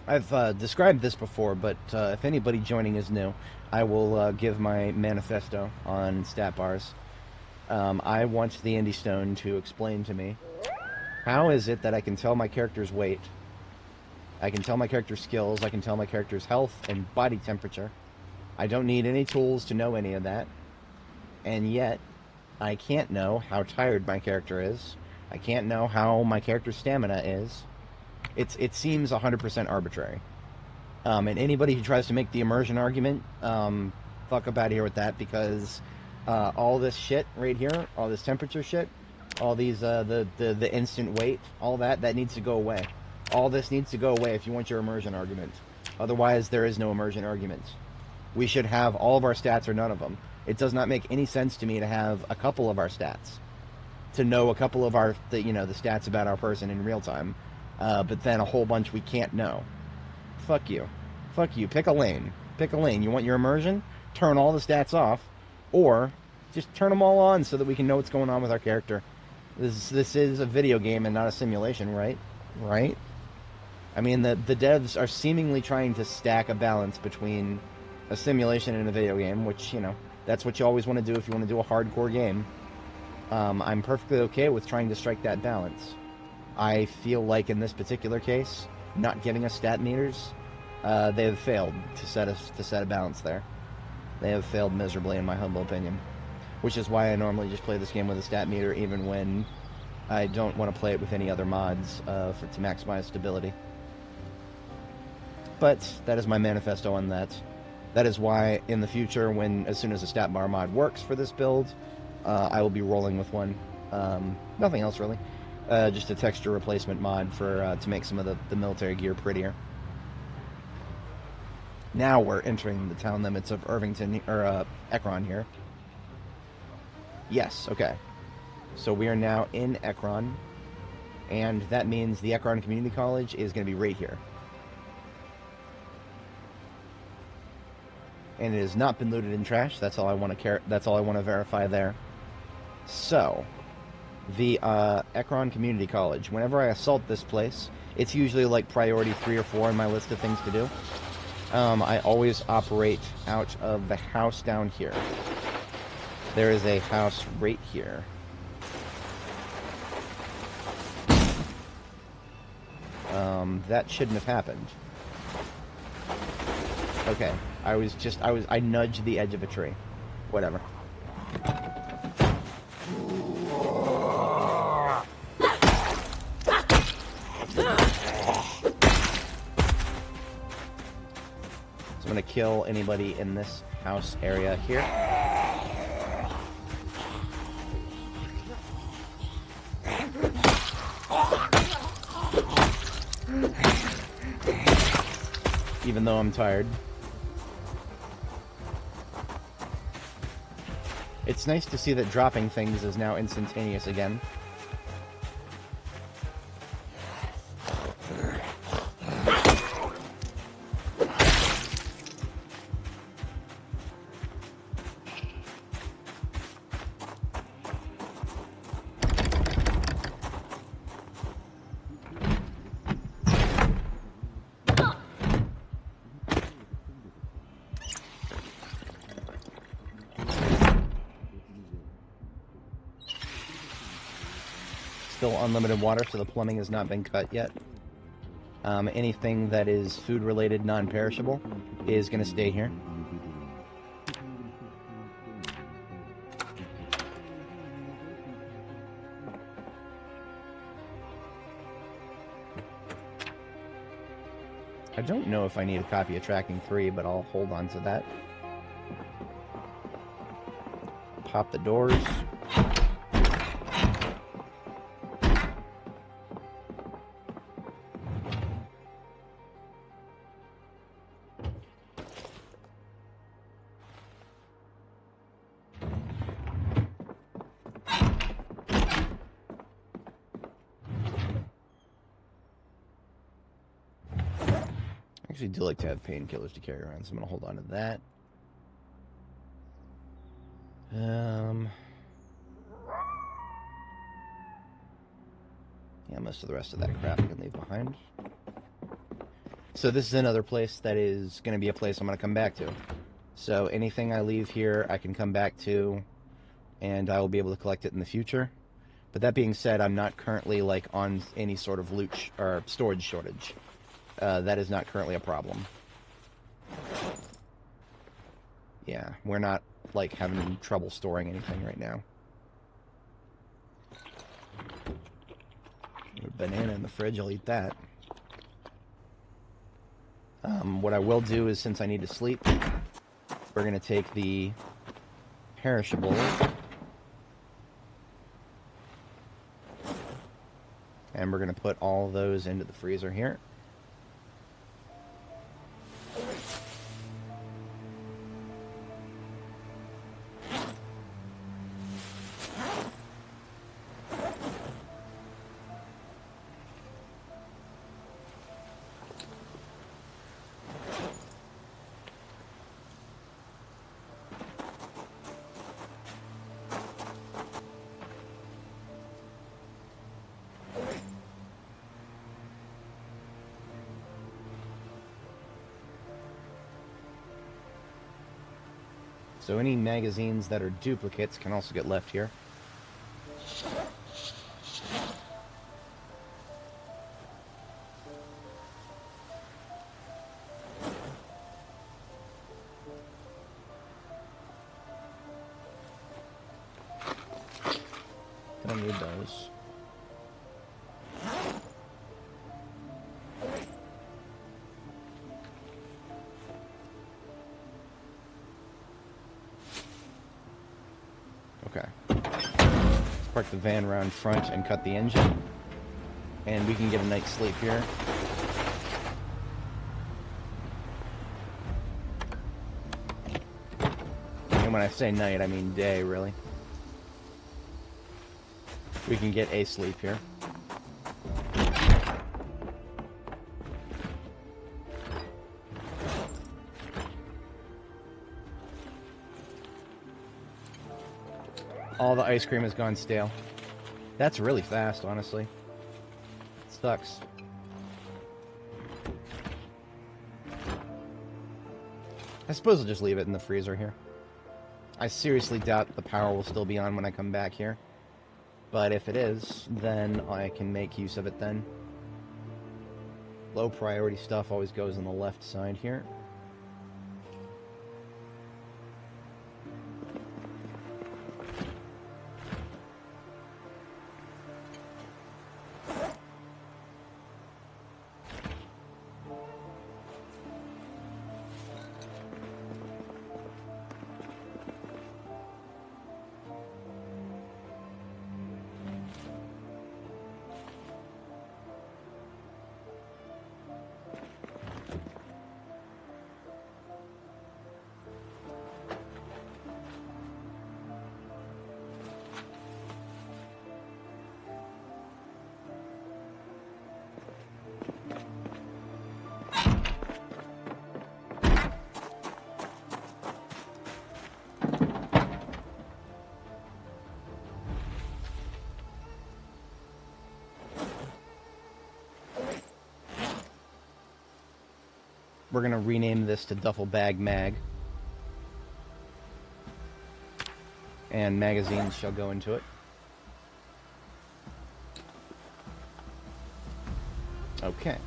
I've described this before, but if anybody joining is new, I will give my manifesto on stat bars. I want the Indie Stone to explain to me, how is it that I can tell my character's weight, I can tell my character's skills, I can tell my character's health and body temperature. I don't need any tools to know any of that. And yet, I can't know how tired my character is. I can't know how my character's stamina is. It seems 100% arbitrary. And anybody who tries to make the immersion argument, fuck up out of here with that, because all this shit right here, all this temperature shit, all these, the instant weight, all that needs to go away. All this needs to go away if you want your immersion argument. Otherwise, there is no immersion argument. We should have all of our stats or none of them. It does not make any sense to me to have a couple of our stats, to know a couple of our, the stats about our person in real time, but then a whole bunch we can't know. Fuck you. Fuck you. Pick a lane. Pick a lane. You want your immersion? Turn all the stats off, or just turn them all on so that we can know what's going on with our character. This is a video game and not a simulation, right? Right? I mean, the devs are seemingly trying to stack a balance between a simulation and a video game, which, that's what you always want to do if you want to do a hardcore game. I'm perfectly okay with trying to strike that balance. I feel like in this particular case, not giving us stat meters, they have failed to set a balance there. They have failed miserably, in my humble opinion. Which is why I normally just play this game with a stat meter, even when I don't want to play it with any other mods to maximize stability. But that is my manifesto on that. That is why in the future, as soon as a stat bar mod works for this build, I will be rolling with one. Nothing else really. Just a texture replacement mod to make some of the military gear prettier. Now we're entering the town limits of Ekron here. Yes, okay. So we are now in Ekron, and that means the Ekron Community College is going to be right here. And it has not been looted and trashed. That's all I want to verify there. So, the Ekron Community College. Whenever I assault this place, it's usually like priority 3 or 4 on my list of things to do. I always operate out of the house down here. There is a house right here. That shouldn't have happened. Okay, I nudged the edge of a tree. Whatever. So I'm gonna kill anybody in this house area here. Even though I'm tired. It's nice to see that dropping things is now instantaneous again. Still unlimited water, so the plumbing has not been cut yet. Anything that is food-related, non-perishable, is going to stay here. I don't know if I need a copy of Tracking 3, but I'll hold on to that. Pop the doors. I actually do like to have painkillers to carry around, so I'm going to hold on to that. Yeah, most of the rest of that crap I can leave behind. So this is another place that is going to be a place I'm going to come back to. So anything I leave here, I can come back to, and I will be able to collect it in the future. But that being said, I'm not currently like on any sort of loot or storage shortage. That is not currently a problem. Yeah, we're not like having trouble storing anything right now. A banana in the fridge, I'll eat that. What I will do is, since I need to sleep, we're going to take the perishable and we're going to put all those into the freezer here. So any magazines that are duplicates can also get left here. Don't need those. Okay. Let's park the van around front and cut the engine. And we can get a night's sleep here. And when I say night, I mean day, really. We can get a sleep here. All the ice cream has gone stale. That's really fast, honestly. It sucks. I suppose I'll just leave it in the freezer here. I seriously doubt the power will still be on when I come back here. But if it is, then I can make use of it then. Low priority stuff always goes on the left side here. We're going to rename this to Duffel Bag Mag. And magazines shall go into it. Okay.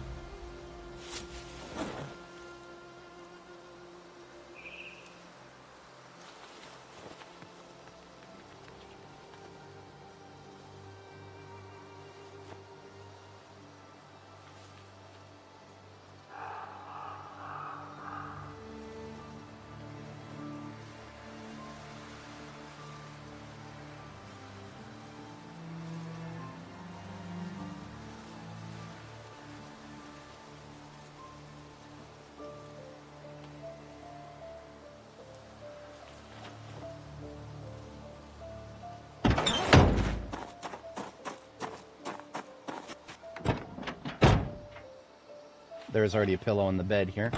There's already a pillow on the bed here.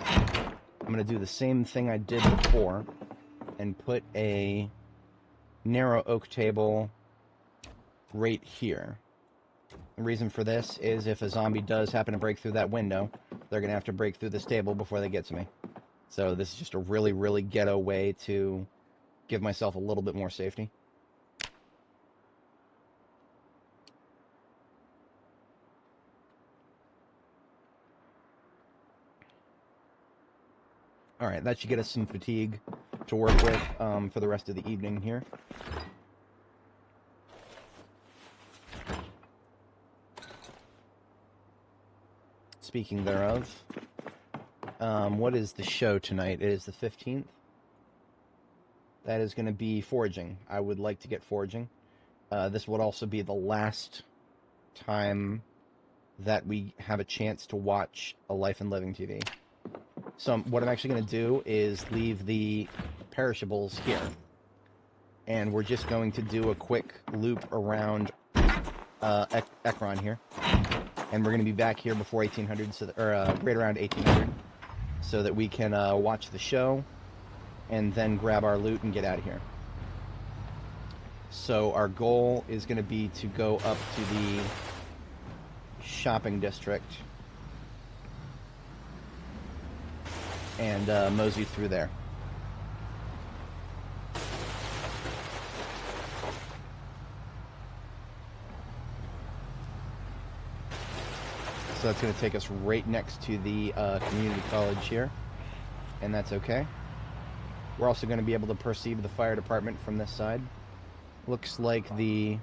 I'm going to do the same thing I did before and put a narrow oak table right here. The reason for this is if a zombie does happen to break through that window, they're going to have to break through this table before they get to me. So this is just a really, really ghetto way to give myself a little bit more safety. Alright, that should get us some fatigue to work with for the rest of the evening here. Speaking thereof, what is the show tonight? It is the 15th. That is going to be foraging. I would like to get foraging. This would also be the last time that we have a chance to watch a Life and Living TV. So what I'm actually going to do is leave the perishables here. And we're just going to do a quick loop around Ekron here. And we're going to be back here before 1800, so that, or right around 1800, so that we can watch the show and then grab our loot and get out of here. So our goal is going to be to go up to the shopping district. and mosey through there. So that's going to take us right next to the community college here, and that's okay. We're also going to be able to perceive the fire department from this side. Looks like the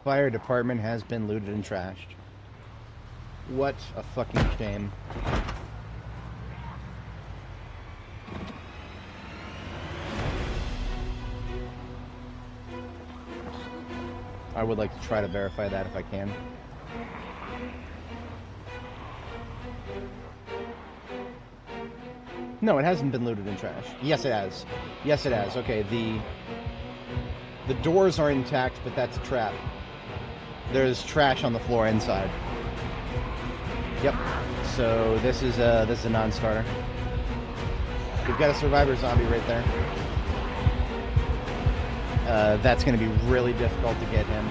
fire department has been looted and trashed. What a fucking shame. I would like to try to verify that if I can. No, it hasn't been looted and trashed. Yes, it has. Yes, it has. Okay, the doors are intact, but that's a trap. There's trash on the floor inside. Yep. So this is a non-starter. We've got a survivor zombie right there. That's going to be really difficult to get him.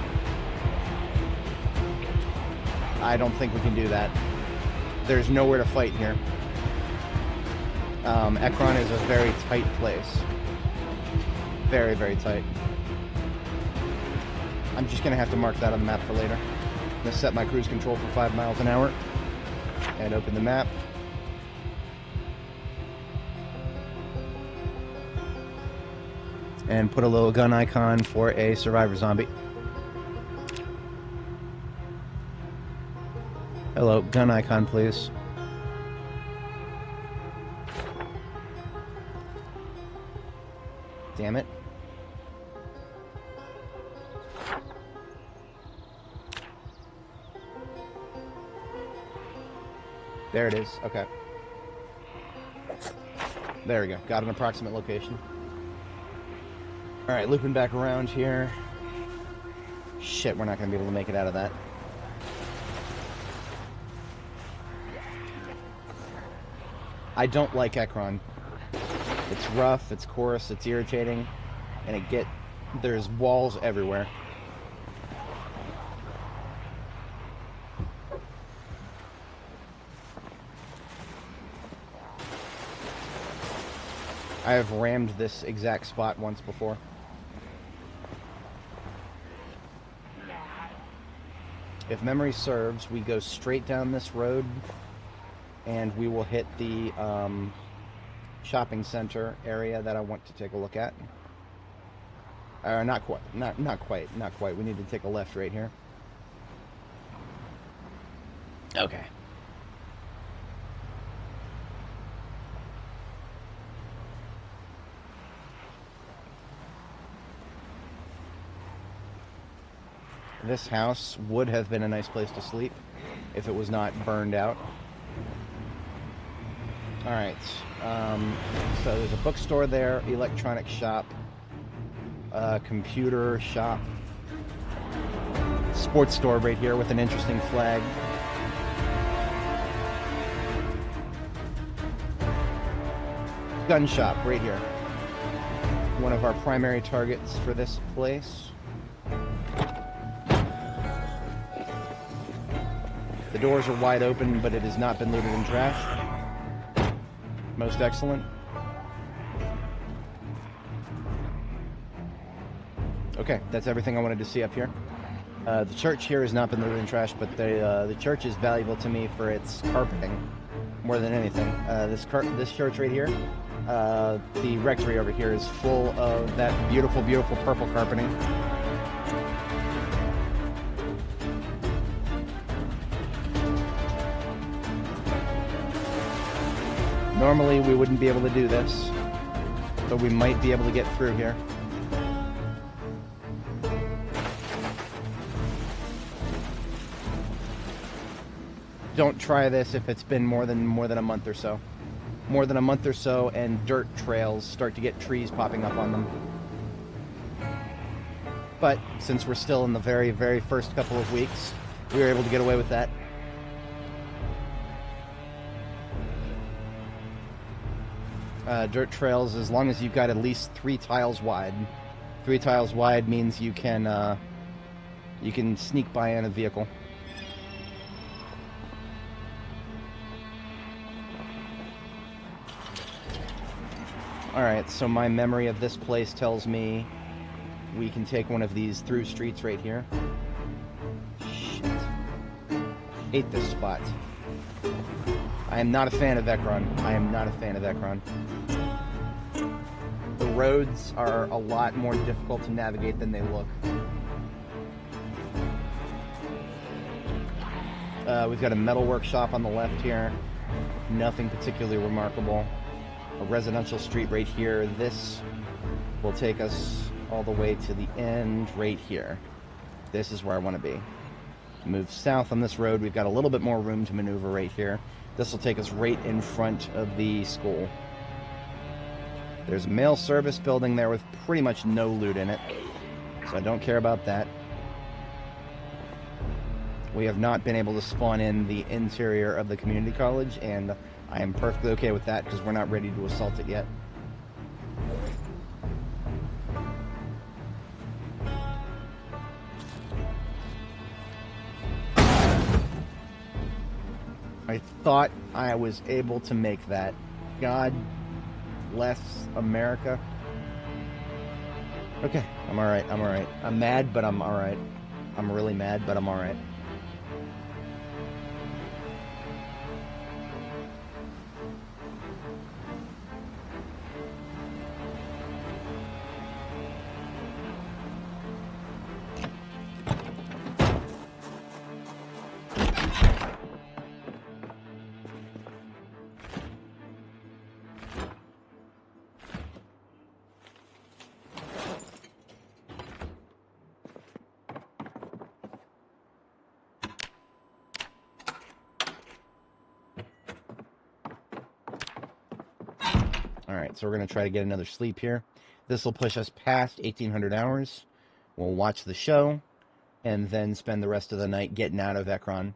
I don't think we can do that. There's nowhere to fight here. Ekron is a very tight place. Very, very tight. I'm just going to have to mark that on the map for later. I'm going to set my cruise control for 5 miles an hour. And open the map. And put a little gun icon for a survivor zombie. Hello, gun icon, please. Damn it. There it is. Okay. There we go. Got an approximate location. Alright, looping back around here. Shit, we're not going to be able to make it out of that. I don't like Ekron. It's rough, it's coarse, it's irritating, and there's walls everywhere. I have rammed this exact spot once before. If memory serves, we go straight down this road, and we will hit the shopping center area that I want to take a look at. Not quite. We need to take a left right here. Okay. This house would have been a nice place to sleep if it was not burned out. Alright, so there's a bookstore there, electronic shop, computer shop, sports store right here with an interesting flag. Gun shop right here. One of our primary targets for this place. The doors are wide open, but it has not been looted and trashed. Most excellent. Okay, that's everything I wanted to see up here. The church here has not been looted and trashed, but the church is valuable to me for its carpeting more than anything. This church right here, the rectory over here is full of that beautiful, beautiful purple carpeting. Normally we wouldn't be able to do this, but we might be able to get through here. Don't try this if it's been more than a month or so. More than a month or so, and dirt trails start to get trees popping up on them. But since we're still in the very, very first couple of weeks, we were able to get away with that. Dirt trails, as long as you've got at least 3 tiles wide. 3 tiles wide means you can sneak by in a vehicle. Alright, so my memory of this place tells me we can take one of these through streets right here. Shit. Hate this spot. I am not a fan of Ekron. I am not a fan of Ekron. The roads are a lot more difficult to navigate than they look. We've got a metal workshop on the left here. Nothing particularly remarkable. A residential street right here. This will take us all the way to the end right here. This is where I want to be. Move south on this road. We've got a little bit more room to maneuver right here. This will take us right in front of the school. There's a mail service building there with pretty much no loot in it, so I don't care about that. We have not been able to spawn in the interior of the community college, and I am perfectly okay with that because we're not ready to assault it yet. I thought I was able to make that. God bless America. Okay, I'm alright, I'm alright. I'm mad, but I'm alright. I'm really mad, but I'm alright. Alright, so we're going to try to get another sleep here. This will push us past 1800 hours. We'll watch the show, and then spend the rest of the night getting out of Ekron.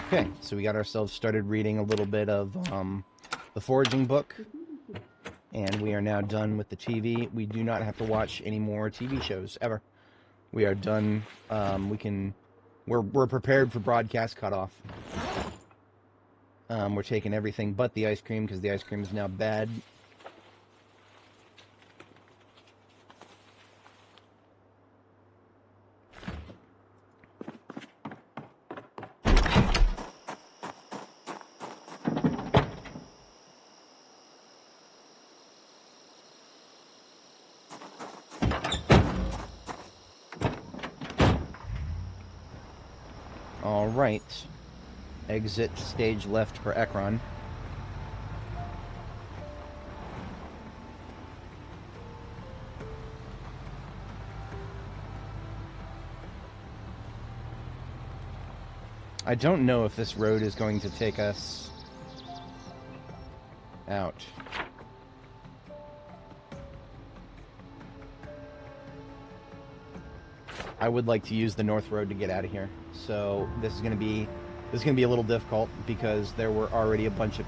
Okay, so we got ourselves started reading a little bit of the foraging book, and we are now done with the TV. We do not have to watch any more TV shows ever. We are done. We're prepared for broadcast cutoff. We're taking everything but the ice cream because the ice cream is now bad. Alright, exit stage left for Ekron. I don't know if this road is going to take us out. I would like to use the north road to get out of here. So this is going to be a little difficult because there were already a bunch of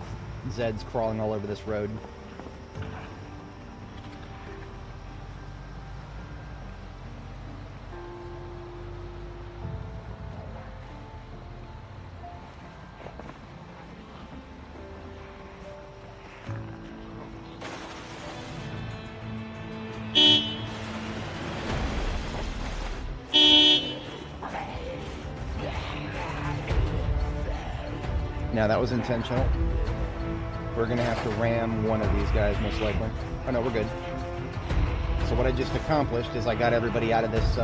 Zeds crawling all over this road. Now that was intentional. We're gonna have to ram one of these guys most likely. Oh no, we're good. So what I just accomplished is I got everybody out of this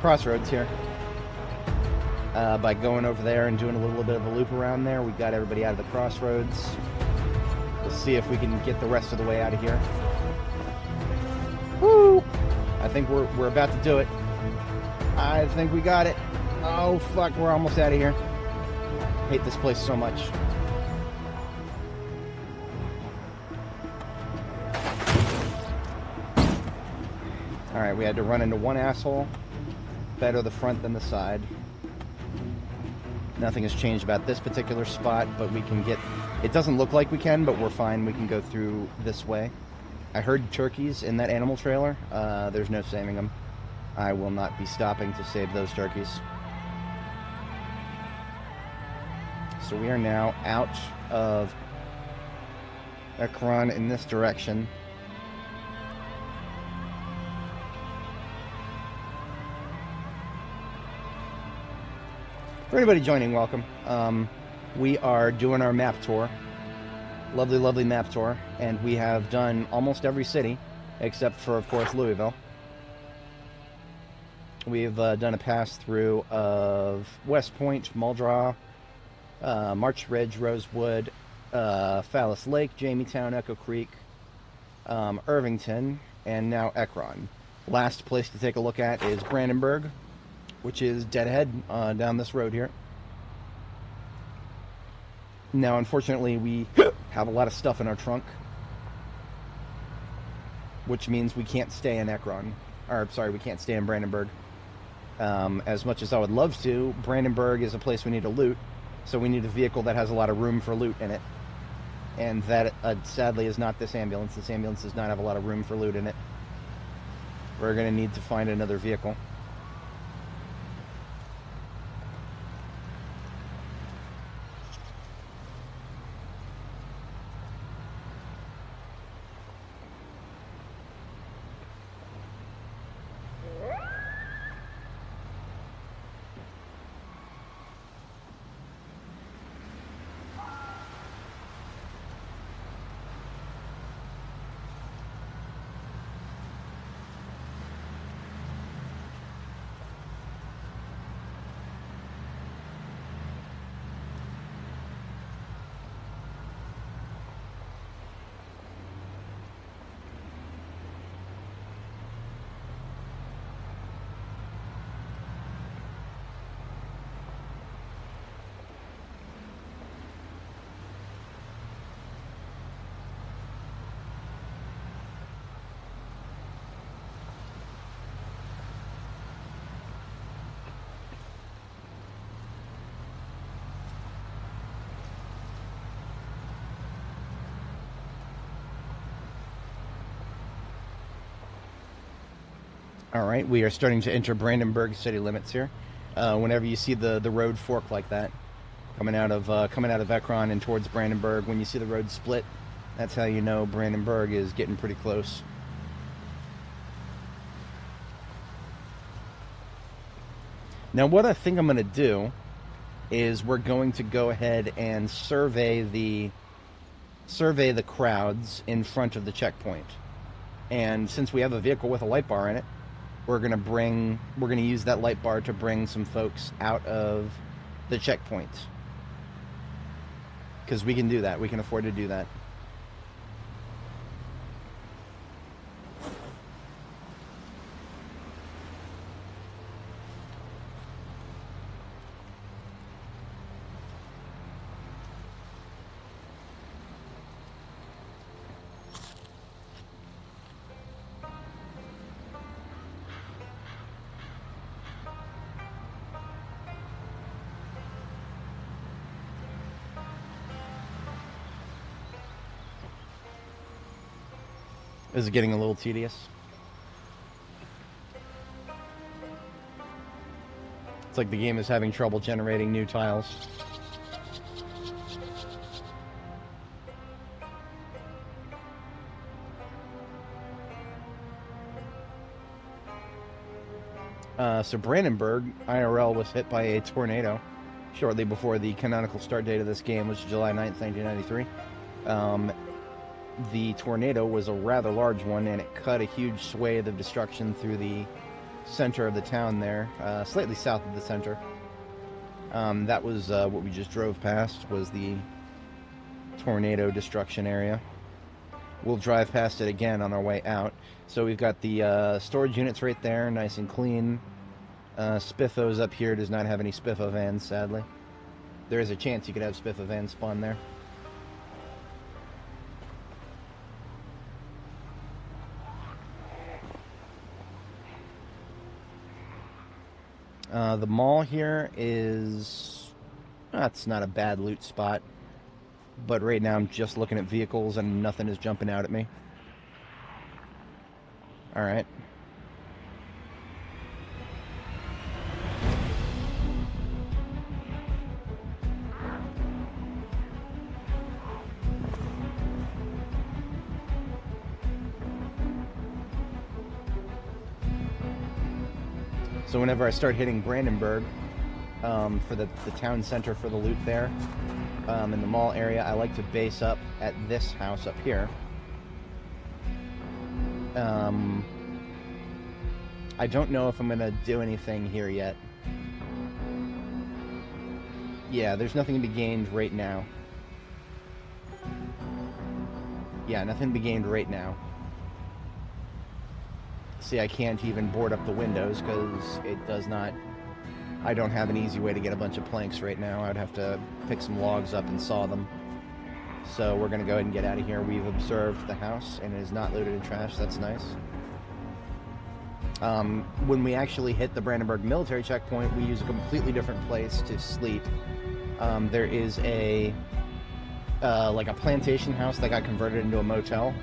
crossroads here. By going over there and doing a little bit of a loop around there, we got everybody out of the crossroads. We'll see if we can get the rest of the way out of here. Woo! I think we're about to do it. I think we got it. Oh, fuck, we're almost out of here. Hate this place so much. Alright, we had to run into one asshole. Better the front than the side. Nothing has changed about this particular spot, but we can get... It doesn't look like we can, but we're fine. We can go through this way. I heard turkeys in that animal trailer. There's no saving them. I will not be stopping to save those turkeys. So we are now out of Ekron in this direction. For anybody joining, welcome. We are doing our map tour. Lovely, lovely map tour. And we have done almost every city, except for, of course, Louisville. We've done a pass-through of West Point, Muldraugh, March Ridge, Rosewood, Fallis Lake, Jamiestown, Echo Creek, Irvington, and now Ekron. Last place to take a look at is Brandenburg, which is dead ahead down this road here. Now, unfortunately, we have a lot of stuff in our trunk, which means we can't stay in Ekron. Or, sorry, we can't stay in Brandenburg. As much as I would love to, Brandenburg is a place we need to loot, so we need a vehicle that has a lot of room for loot in it. And that, sadly, is not this ambulance. This ambulance does not have a lot of room for loot in it. We're going to need to find another vehicle. Alright, we are starting to enter Brandenburg city limits here. Whenever you see the road fork like that, coming out of Ekron and towards Brandenburg, when you see the road split, that's how you know Brandenburg is getting pretty close. Now, what I think I'm going to do is we're going to go ahead and survey the crowds in front of the checkpoint. And since we have a vehicle with a light bar in it, we're going to use that light bar to bring some folks out of the checkpoint. Because we can do that. We can afford to do that. This is getting a little tedious. It's like the game is having trouble generating new tiles. So Brandenburg, IRL, was hit by a tornado shortly before the canonical start date of this game, which is July 9th, 1993. The tornado was a rather large one, and it cut a huge swathe of destruction through the center of the town there, slightly south of the center. That was what we just drove past, was the tornado destruction area. We'll drive past it again on our way out. So we've got the storage units right there, nice and clean. Spiffos up here does not have any Spiffo vans, sadly. There is a chance you could have Spiffo vans spawn there. The mall here is... That's not a bad loot spot. But right now I'm just looking at vehicles and nothing is jumping out at me. Alright. So whenever I start hitting Brandenburg, for the town center for the loot there, in the mall area, I like to base up at this house up here. I don't know if I'm going to do anything here yet. Yeah, there's nothing to be gained right now. Yeah, nothing to be gained right now. See, I can't even board up the windows because it does not... I don't have an easy way to get a bunch of planks right now. I would have to pick some logs up and saw them. So we're going to go ahead and get out of here. We've observed the house and it is not loaded in trash. That's nice. When we actually hit the Brandenburg military checkpoint, we use a completely different place to sleep. There is a like a plantation house that got converted into a motel,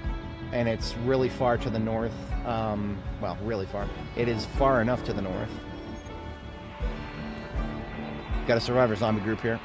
and it's really far to the north. Well, really far. It is far enough to the north. Got a survivor zombie group here.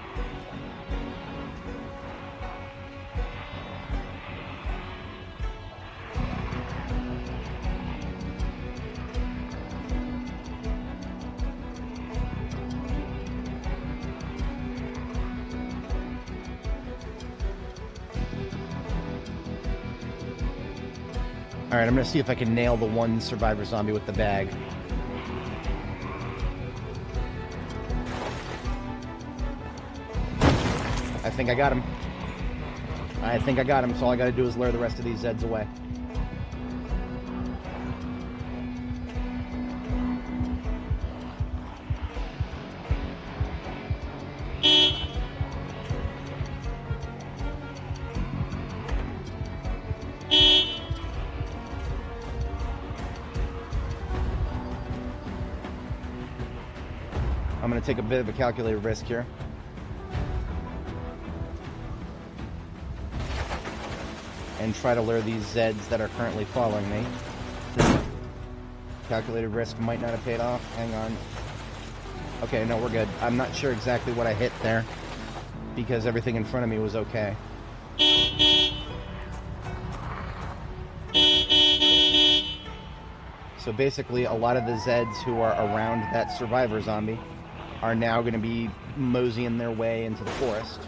Alright, I'm going to see if I can nail the one survivor zombie with the bag. I think I got him. I think I got him, so all I got to do is lure the rest of these Zeds away. I'm going to take a bit of a calculated risk here. And try to lure these Zeds that are currently following me. Calculated risk might not have paid off. Hang on. Okay, no, we're good. I'm not sure exactly what I hit there, because everything in front of me was okay. So basically, a lot of the Zeds who are around that survivor zombie are now going to be moseying their way into the forest.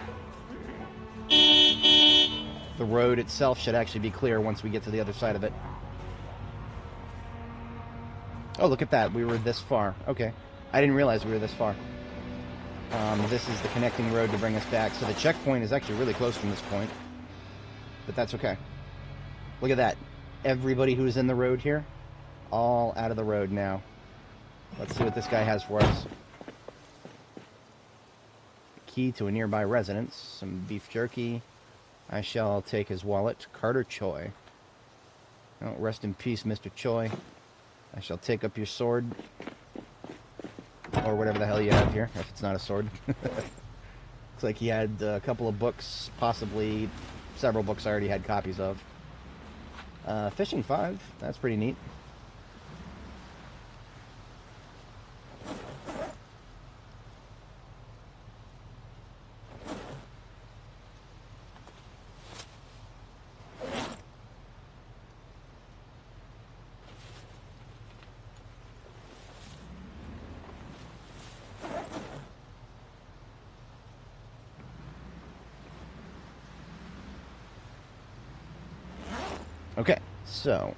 The road itself should actually be clear once we get to the other side of it. Oh, look at that. We were this far. Okay. I didn't realize we were this far. This is the connecting road to bring us back. So the checkpoint is actually really close from this point. But that's okay. Look at that. Everybody who's in the road here, all out of the road now. Let's see what this guy has for us. Key to a nearby residence. Some beef jerky. I shall take his wallet. Carter Choi. Oh, rest in peace, Mr. Choi. I shall take up your sword. Or whatever the hell you have here, if it's not a sword. Looks like he had a couple of books, possibly several books I already had copies of. Fishing 5. That's pretty neat. Okay, so,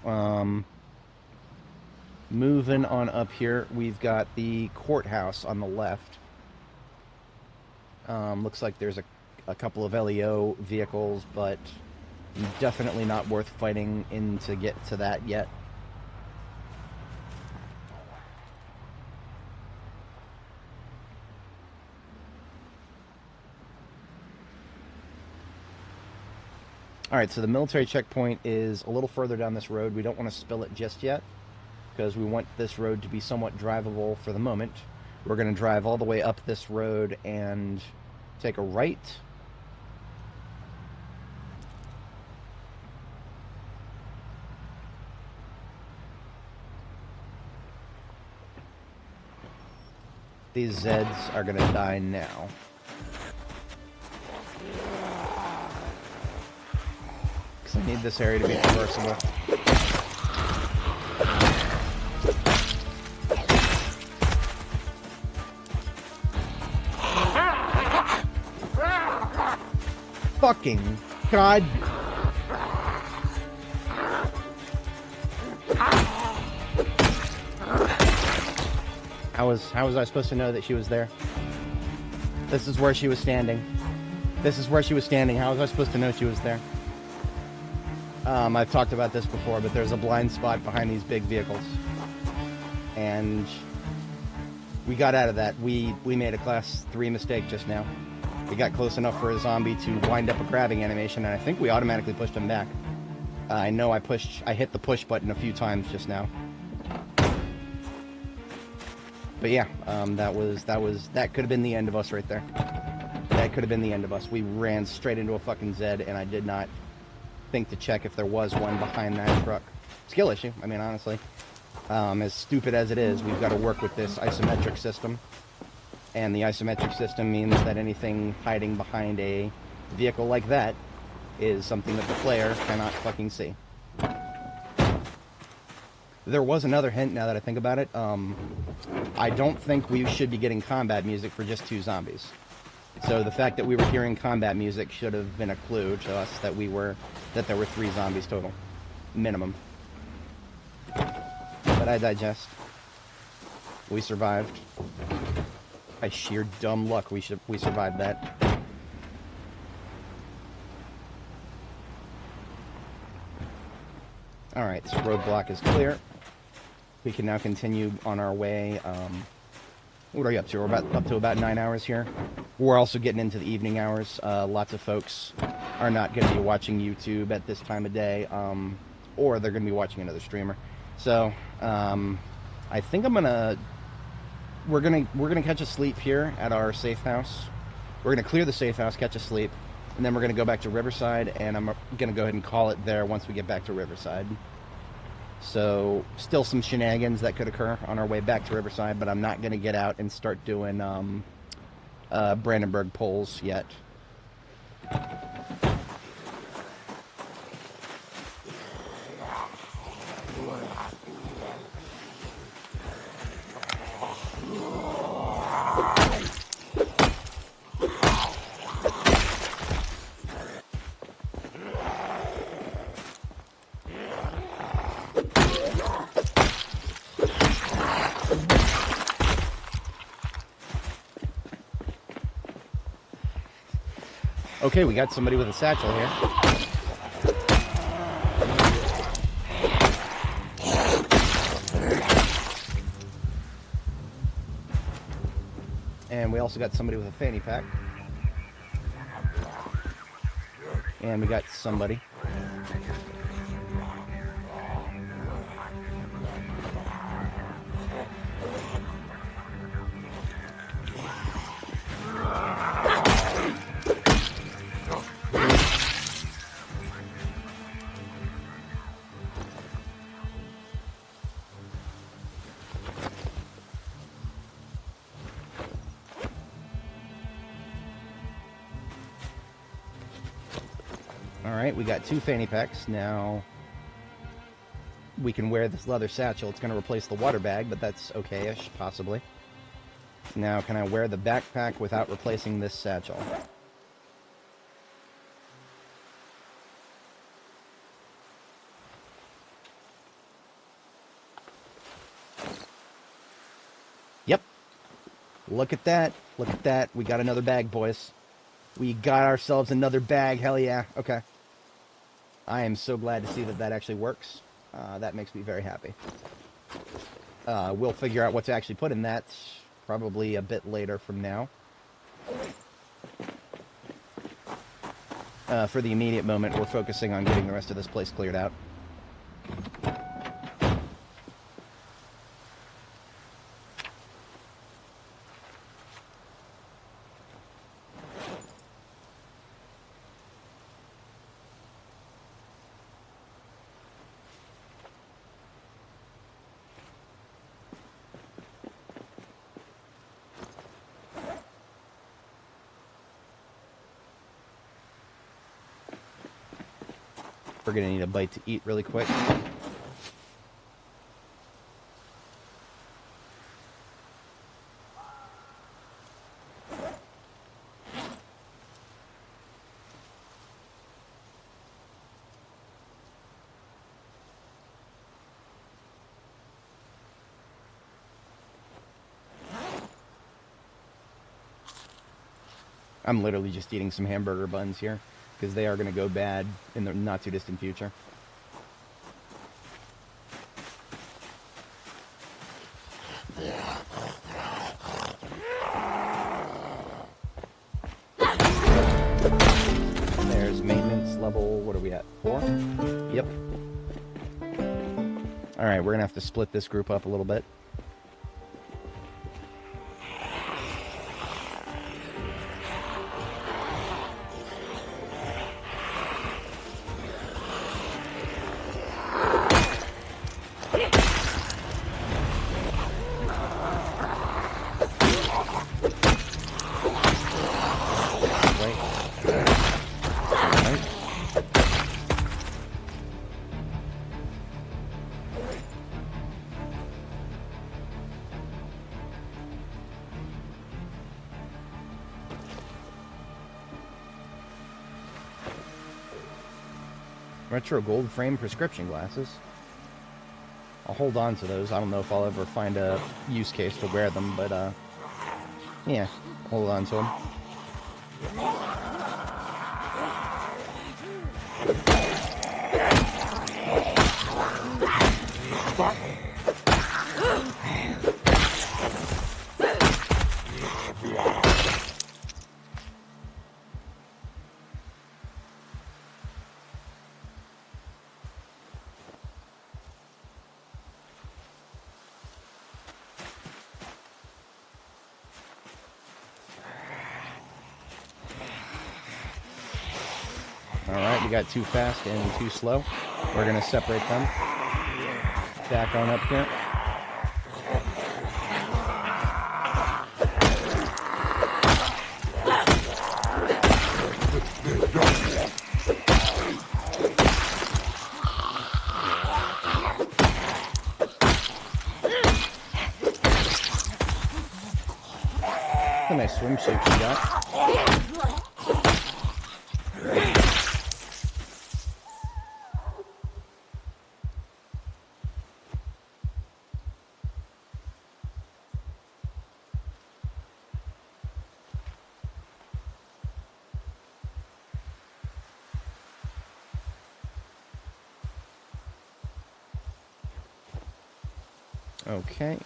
moving on up here, we've got the courthouse on the left. Looks like there's a couple of LEO vehicles, but definitely not worth fighting in to get to that yet. Alright, so the military checkpoint is a little further down this road. We don't want to spill it just yet, because we want this road to be somewhat drivable for the moment. We're going to drive all the way up this road and take a right. These Zeds are going to die now. Because I need this area to be traversable. Fucking God. How was I supposed to know that she was there? This is where she was standing. This is where she was standing. How was I supposed to know she was there? I've talked about this before, but there's a blind spot behind these big vehicles. And we got out of that. We made a class 3 mistake just now. We got close enough for a zombie to wind up a grabbing animation, and I think we automatically pushed him back. I know I hit the push button a few times just now. But yeah, that could have been the end of us right there. That could have been the end of us. We ran straight into a fucking Zed, and I did not think to check if there was one behind that truck. Skill issue, I mean, honestly. As stupid as it is, we've got to work with this isometric system. And the isometric system means that anything hiding behind a vehicle like that is something that the player cannot fucking see. There was another hint, now that I think about it. I don't think we should be getting combat music for just 2 zombies. So the fact that we were hearing combat music should have been a clue to us that there were 3 zombies total. Minimum. But I digest. We survived. By sheer dumb luck, we survived that. Alright, so roadblock is clear. We can now continue on our way. What are you up to? We're up to about 9 hours here. We're also getting into the evening hours. Lots of folks are not going to be watching YouTube at this time of day, or they're going to be watching another streamer. So, I think we're gonna catch a sleep here at our safe house. We're gonna clear the safe house, catch a sleep, and then we're gonna go back to Riverside, and I'm gonna go ahead and call it there once we get back to Riverside. So, still some shenanigans that could occur on our way back to Riverside, but I'm not gonna get out and start doing Brandenburg polls yet. Okay, we got somebody with a satchel here. And we also got somebody with a fanny pack. And we got somebody. Alright, we got 2 fanny packs. Now, we can wear this leather satchel. It's going to replace the water bag, but that's okay-ish, possibly. Now, can I wear the backpack without replacing this satchel? Yep. Look at that. Look at that. We got another bag, boys. We got ourselves another bag. Hell yeah. Okay. I am so glad to see that that actually works. That makes me very happy. We'll figure out what to actually put in that probably a bit later from now. for the immediate moment, we're focusing on getting the rest of this place cleared out. We're gonna need a bite to eat really quick. I'm literally just eating some hamburger buns here, because they are going to go bad in the not-too-distant future. There's maintenance level, what are we at, 4? Yep. Alright, we're going to have to split this group up a little bit. Retro gold frame prescription glasses. I'll hold on to those. I don't know if I'll ever find a use case to wear them, but yeah, hold on to them. Alright, we got too fast and too slow. We're going to separate them. Back on up here. That's a nice swimsuit you got. Okay.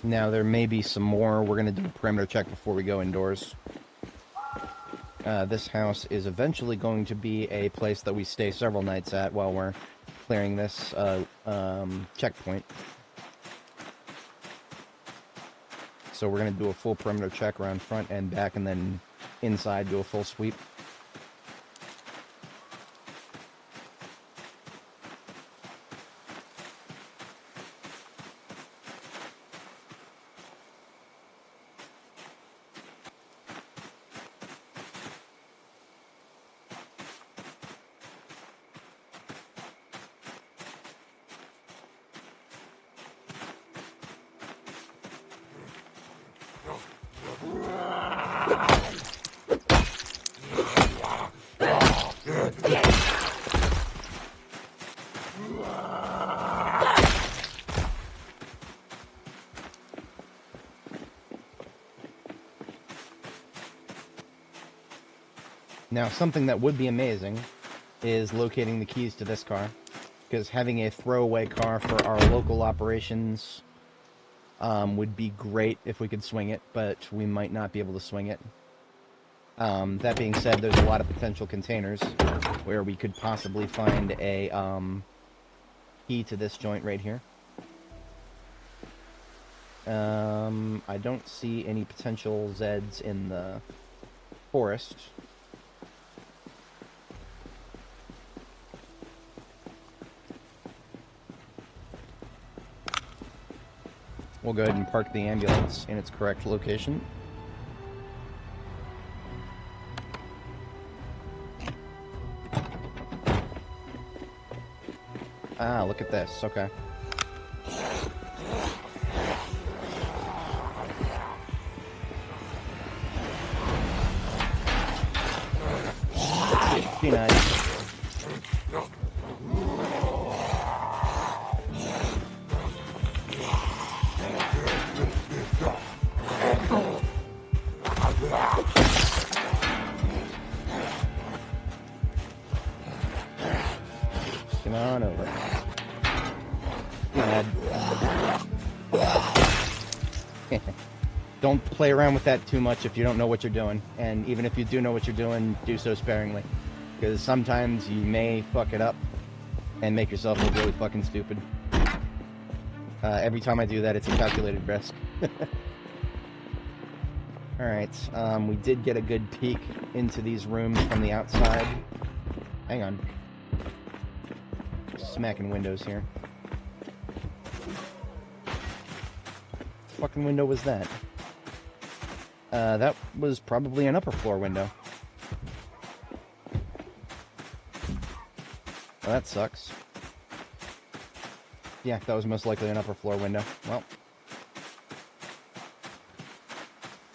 Now there may be some more. We're going to do a perimeter check before we go indoors. This house is eventually going to be a place that we stay several nights at while we're clearing this checkpoint. So we're going to do a full perimeter check around front and back, and then inside do a full sweep. Now, something that would be amazing is locating the keys to this car, because having a throwaway car for our local operations would be great if we could swing it, but we might not be able to swing it. That being said, there's a lot of potential containers where we could possibly find a key to this joint right here. I don't see any potential Zeds in the forest. We'll go ahead and park the ambulance in its correct location. Ah, look at this. Okay. Be nice. Come on over. Don't play around with that too much if you don't know what you're doing. And even if you do know what you're doing, do so sparingly. Because sometimes you may fuck it up and make yourself look really fucking stupid. Every time I do that, it's a calculated risk. Alright, we did get a good peek into these rooms from the outside. Hang on. Smacking windows here. What fucking window was that? That was probably an upper floor window. Well, that sucks. Yeah, that was most likely an upper floor window. Well,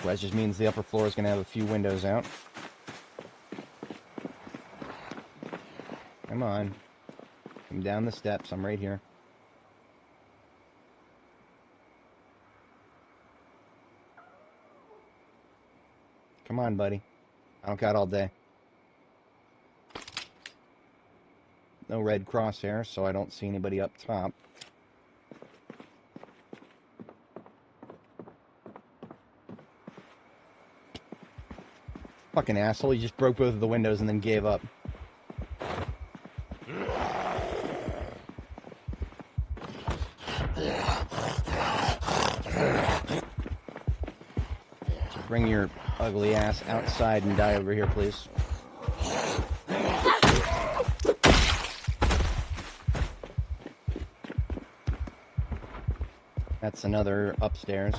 that just means the upper floor is going to have a few windows out. Come on. Come down the steps. I'm right here. Come on, buddy. I don't got all day. No red crosshair, so I don't see anybody up top. Fucking asshole, he just broke both of the windows and then gave up. So bring your ugly ass outside and die over here, please. That's another upstairs.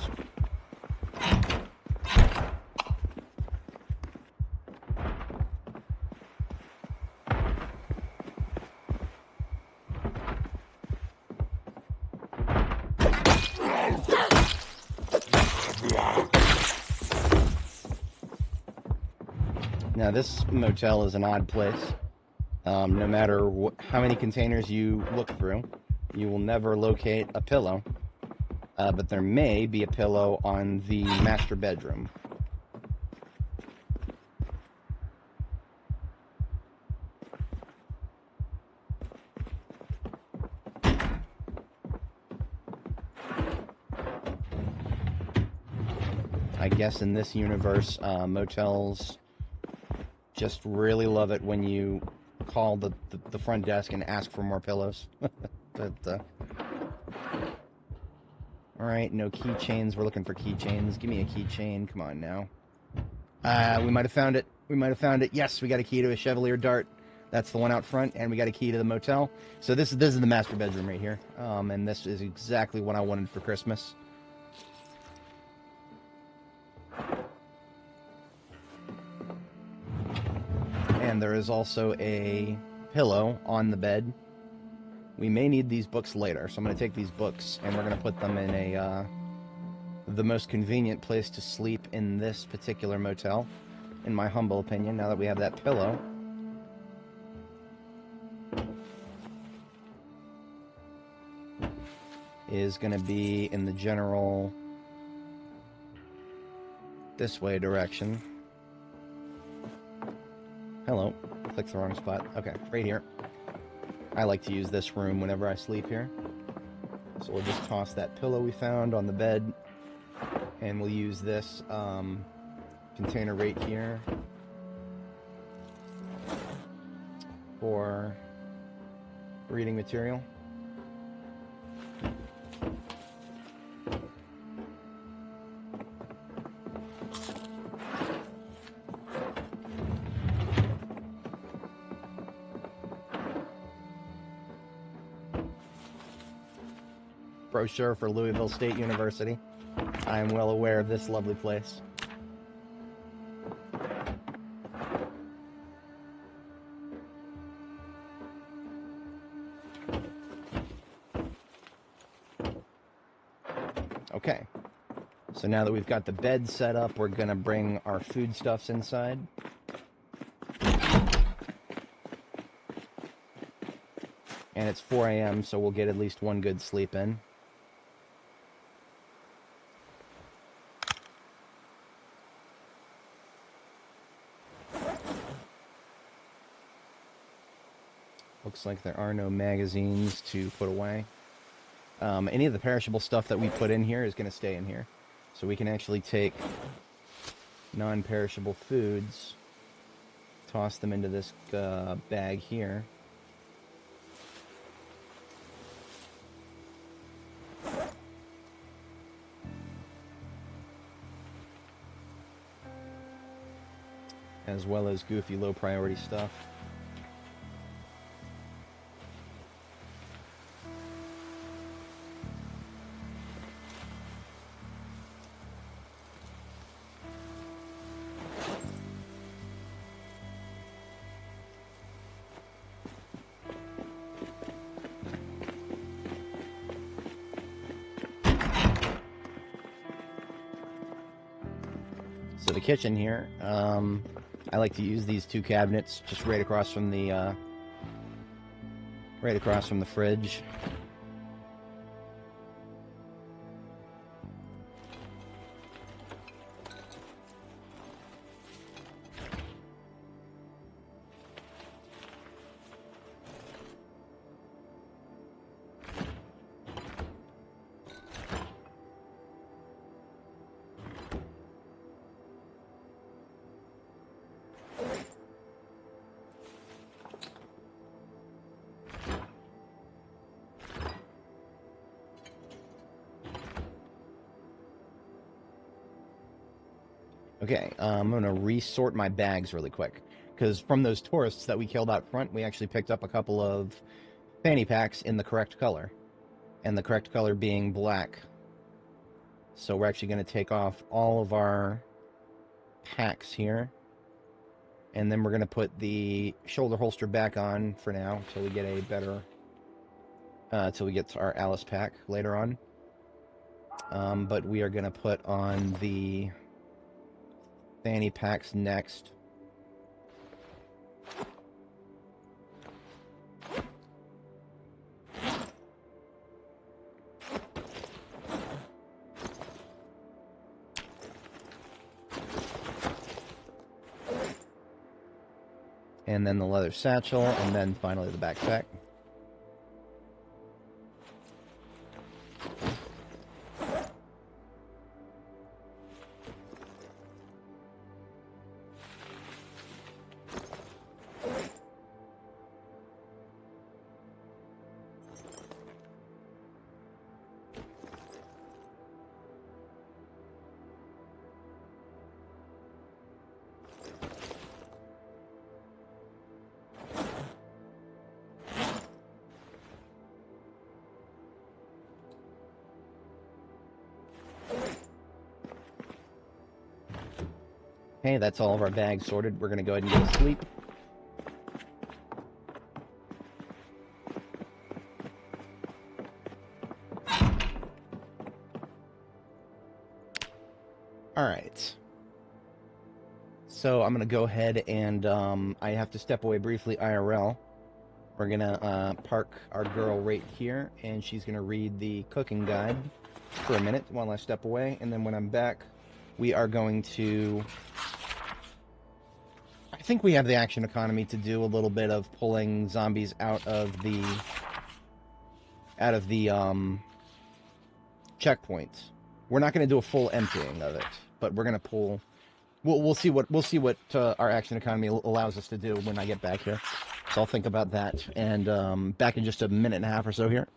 Now this motel is an odd place. No matter how many containers you look through, you will never locate a pillow. But there may be a pillow on the master bedroom. I guess in this universe, motels just really love it when you call the front desk and ask for more pillows. But, alright, no keychains. We're looking for keychains. Give me a keychain. Come on now. We might have found it. We might have found it. Yes, we got a key to a Chevalier Dart. That's the one out front, and we got a key to the motel. So this is the master bedroom right here. And this is exactly what I wanted for Christmas. And there is also a pillow on the bed. We may need these books later, so I'm going to take these books and we're going to put them in a the most convenient place to sleep in this particular motel, in my humble opinion, now that we have that pillow. Is going to be in the general this way direction. Hello. Clicked the wrong spot. Okay, right here. I like to use this room whenever I sleep here. So we'll just toss that pillow we found on the bed. And we'll use this container right here for reading material. Brochure for Louisville State University. I am well aware of this lovely place. Okay, so now that we've got the bed set up, we're gonna bring our foodstuffs inside. And it's 4 a.m., so we'll get at least one good sleep in. Looks like there are no magazines to put away. Any of the perishable stuff that we put in here is going to stay in here. So we can actually take non-perishable foods, toss them into this bag here. As well as goofy low priority stuff. So the kitchen here, I like to use these two cabinets just right across from the fridge. Okay, I'm going to resort my bags really quick, because from those tourists that we killed out front, we actually picked up a couple of fanny packs in the correct color, and the correct color being black. So we're actually going to take off all of our packs here, and then we're going to put the shoulder holster back on for now, until we get a better, until we get to our Alice pack later on. But we are going to put on the fanny packs next. And then the leather satchel, and then finally the backpack. Okay, that's all of our bags sorted. We're going to go ahead and go to sleep. Alright. So I'm going to go ahead and I have to step away briefly IRL. We're going to park our girl right here, and she's going to read the cooking guide for a minute while I step away, and then when I'm back, we are going to... I think we have the action economy to do a little bit of pulling zombies out of the checkpoints. We're not going to do a full emptying of it, but we're going to pull. We'll see what our action economy allows us to do when I get back here. So I'll think about that. And back in just a minute and a half or so here.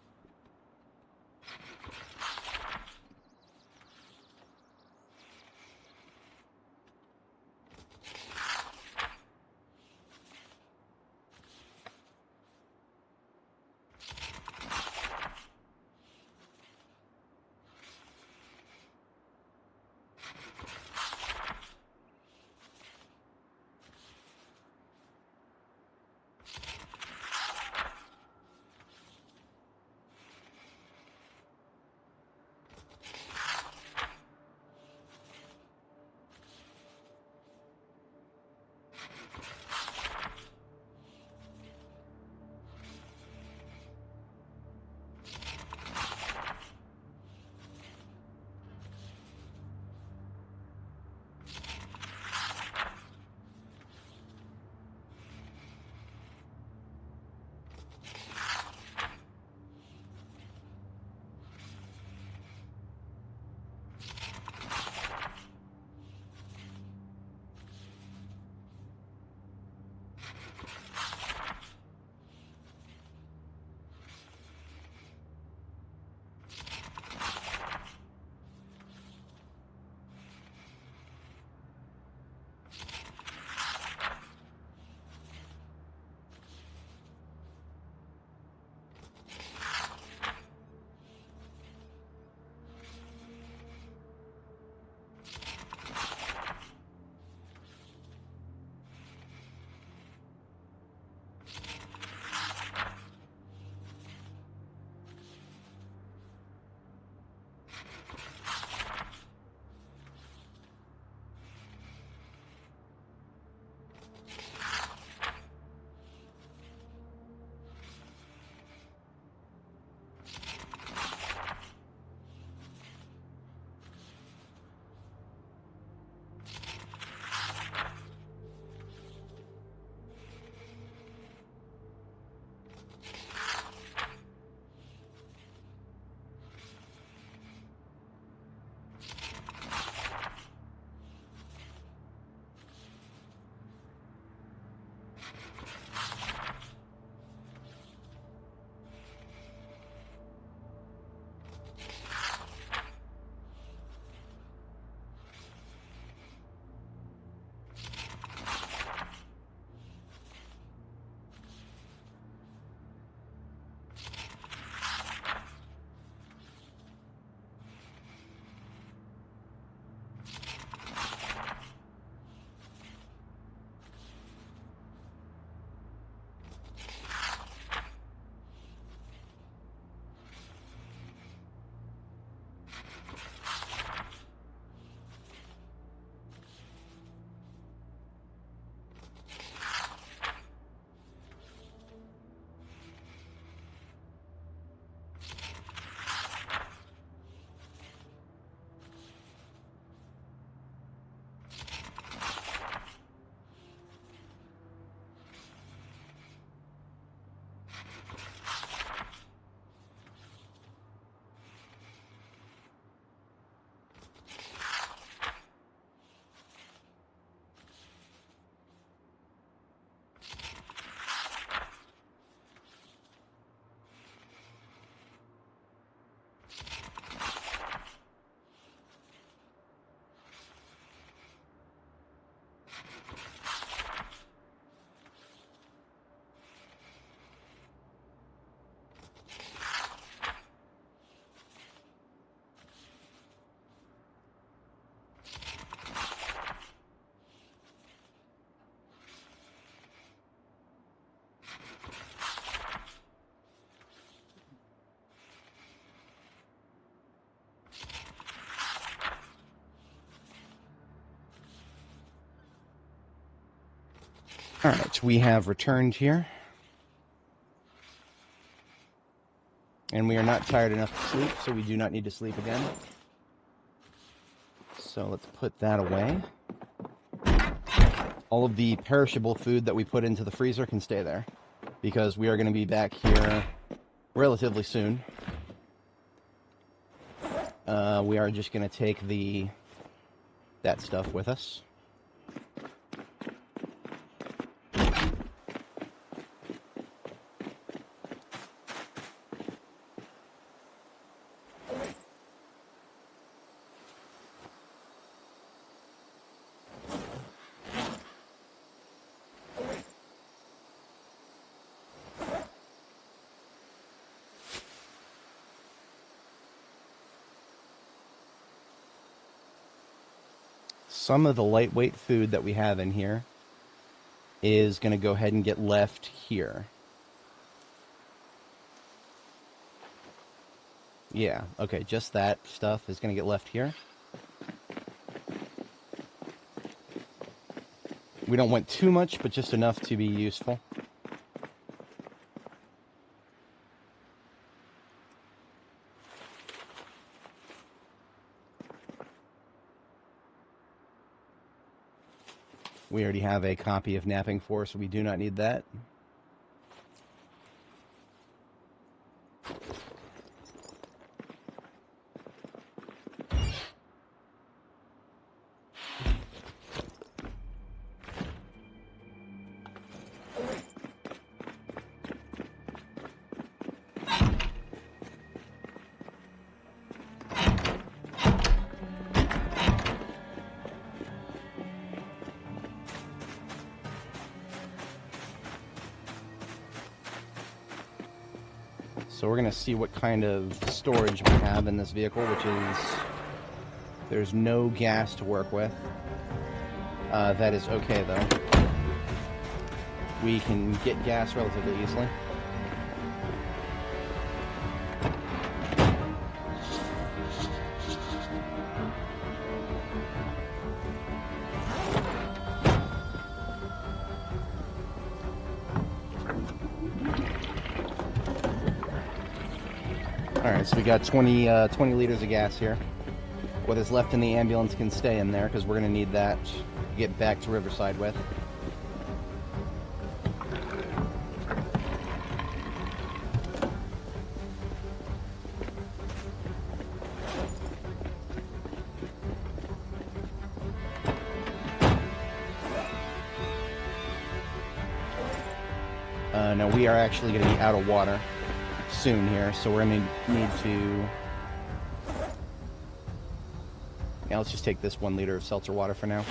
All right, we have returned here. And we are not tired enough to sleep, so we do not need to sleep again. So let's put that away. All of the perishable food that we put into the freezer can stay there, because we are going to be back here relatively soon. We are just going to take that stuff with us. some of the lightweight food that we have in here is going to go ahead and get left here. Yeah, okay, just that stuff is going to get left here. We don't want too much, but just enough to be useful. We already have a copy of Napping 4, so we do not need that. So we're going to see what kind of storage we have in this vehicle, which is, there's no gas to work with. That is okay, though. We can get gas relatively easily. Alright, so we got 20 liters of gas here. What is left in the ambulance can stay in there, because we're going to need that to get back to Riverside with. Now we are actually going to be out of water soon here, so we're going to need to... Yeah, let's just take this 1 liter of seltzer water for now.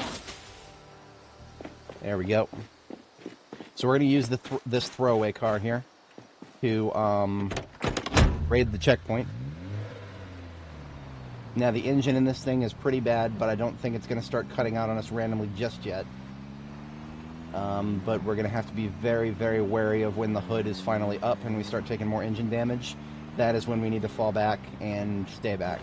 There we go. So we're going to use this throwaway car here to raid the checkpoint. Now the engine in this thing is pretty bad, but I don't think it's going to start cutting out on us randomly just yet. But we're going to have to be very, very wary of when the hood is finally up and we start taking more engine damage. That is when we need to fall back and stay back.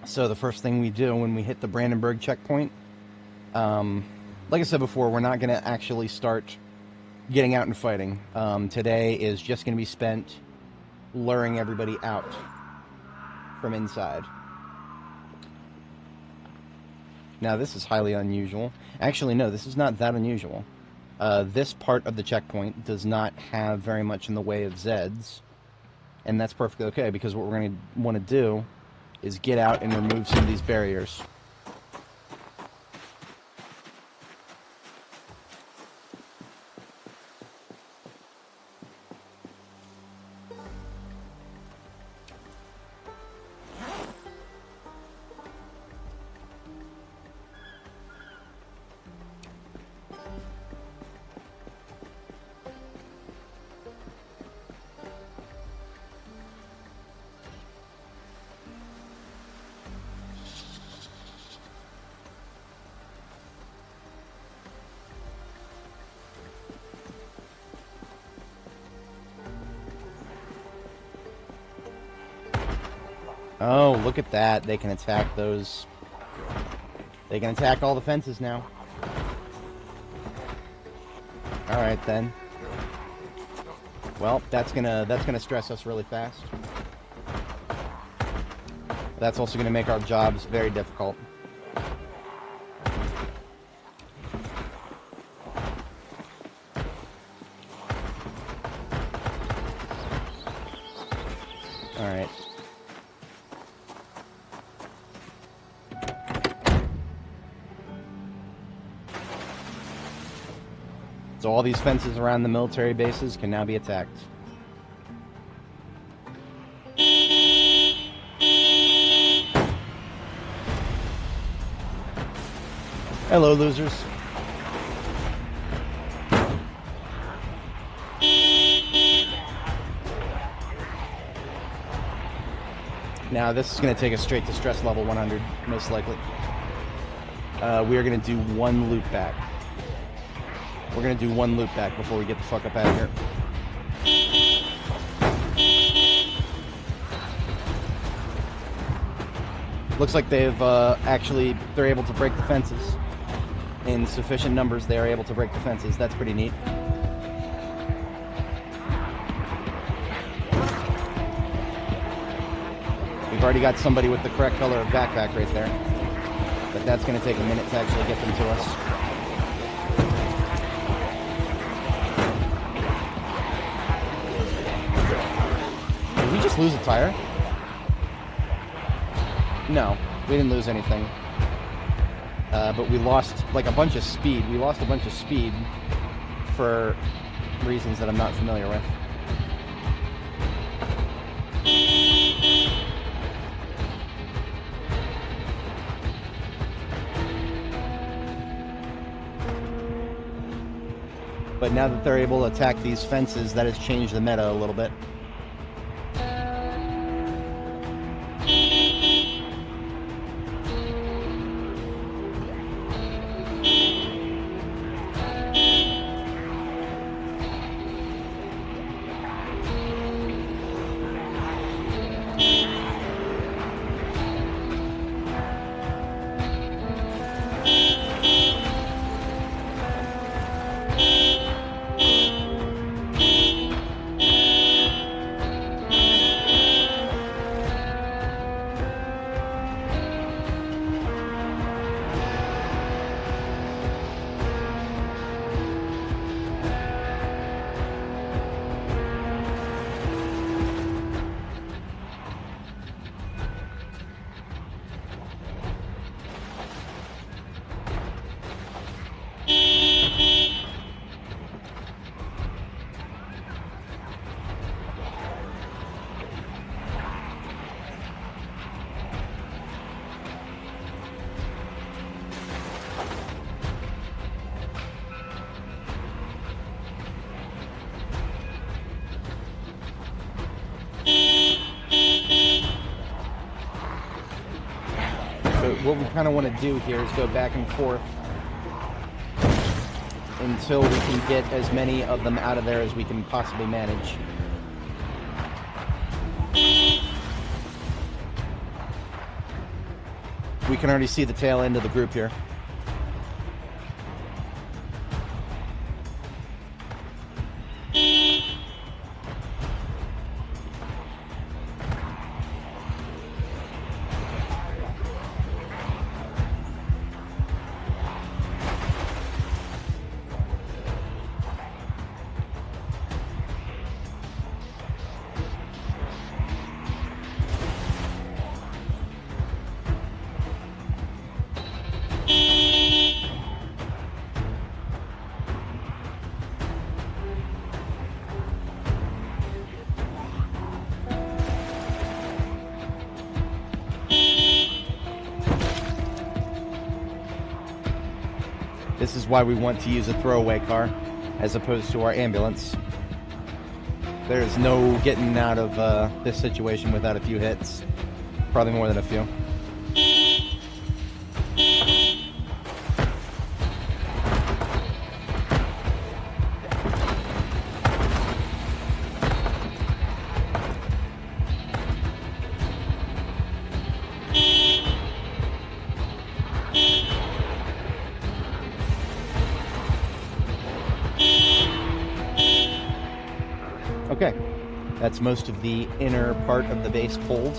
So the first thing we do when we hit the Brandenburg checkpoint, like I said before, we're not going to actually start getting out and fighting. Today is just going to be spent luring everybody out from inside. Now this is highly unusual. Actually, no, this is not that unusual. This part of the checkpoint does not have very much in the way of Zeds, and that's perfectly okay, because what we're going to want to do is get out and remove some of these barriers. Oh, look at that. They can attack those. They can attack all the fences now. Alright then. Well, that's gonna stress us really fast. That's also gonna make our jobs very difficult. Alright. So all these fences around the military bases can now be attacked. Hello, losers. Now, this is going to take us straight to stress level 100, most likely. We are going to do one loop back. We're going to do one loop back before we get the fuck up out of here. Looks like they're able to break the fences. In sufficient numbers, they are able to break the fences. That's pretty neat. We've already got somebody with the correct color of backpack right there. But that's going to take a minute to actually get them to us. Did we just lose a tire? No, we didn't lose anything. But we lost like a bunch of speed. We lost a bunch of speed for reasons that I'm not familiar with. But now that they're able to attack these fences, that has changed the meta a little bit. What we kind of want to do here is go back and forth until we can get as many of them out of there as we can possibly manage. We can already see the tail end of the group here. This is why we want to use a throwaway car as opposed to our ambulance. There's no getting out of this situation without a few hits. Probably more than a few. Okay, that's most of the inner part of the base pulled.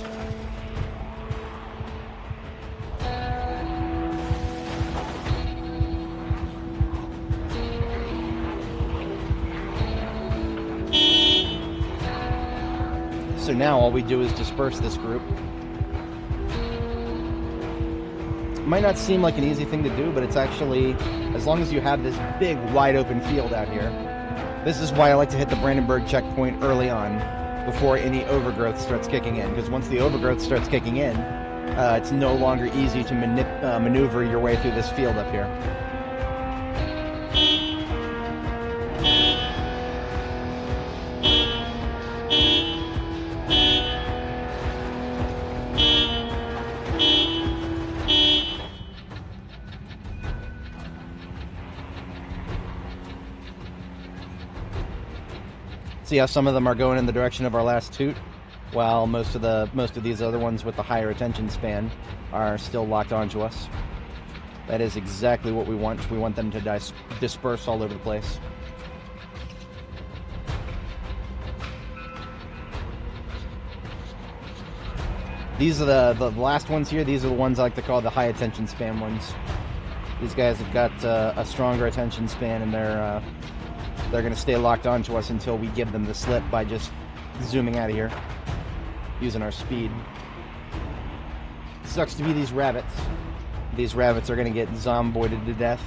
So now all we do is disperse this group. It might not seem like an easy thing to do, but it's actually, as long as you have this big wide open field out here. This is why I like to hit the Brandenburg checkpoint early on, before any overgrowth starts kicking in. Because once the overgrowth starts kicking in, It's no longer easy to maneuver your way through this field up here. See how some of them are going in the direction of our last toot, while most of these other ones with the higher attention span are still locked onto us. That is exactly what we want. We want them to disperse all over the place. These are the last ones here. These are the ones I like to call the high attention span ones. These guys have got a stronger attention span, and they're going to stay locked onto us until we give them the slip by just zooming out of here, using our speed. Sucks to be these rabbits. These rabbits are going to get zomboided to death.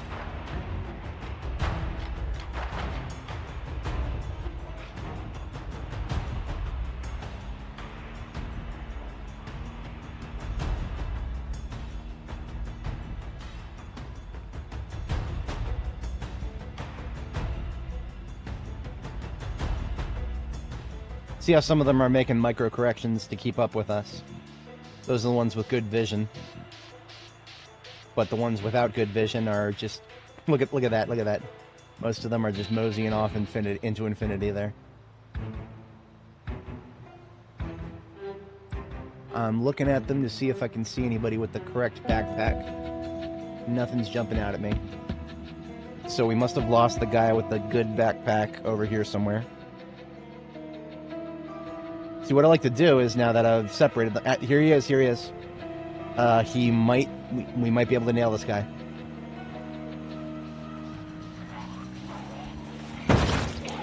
See how some of them are making micro corrections to keep up with us. Those are the ones with good vision. But the ones without good vision are just... Look at that, look at that. Most of them are just moseying off into infinity there. I'm looking at them to see if I can see anybody with the correct backpack. Nothing's jumping out at me. So we must have lost the guy with the good backpack over here somewhere. See, what I like to do is, now that I've separated the... here he is, here he is. We might be able to nail this guy.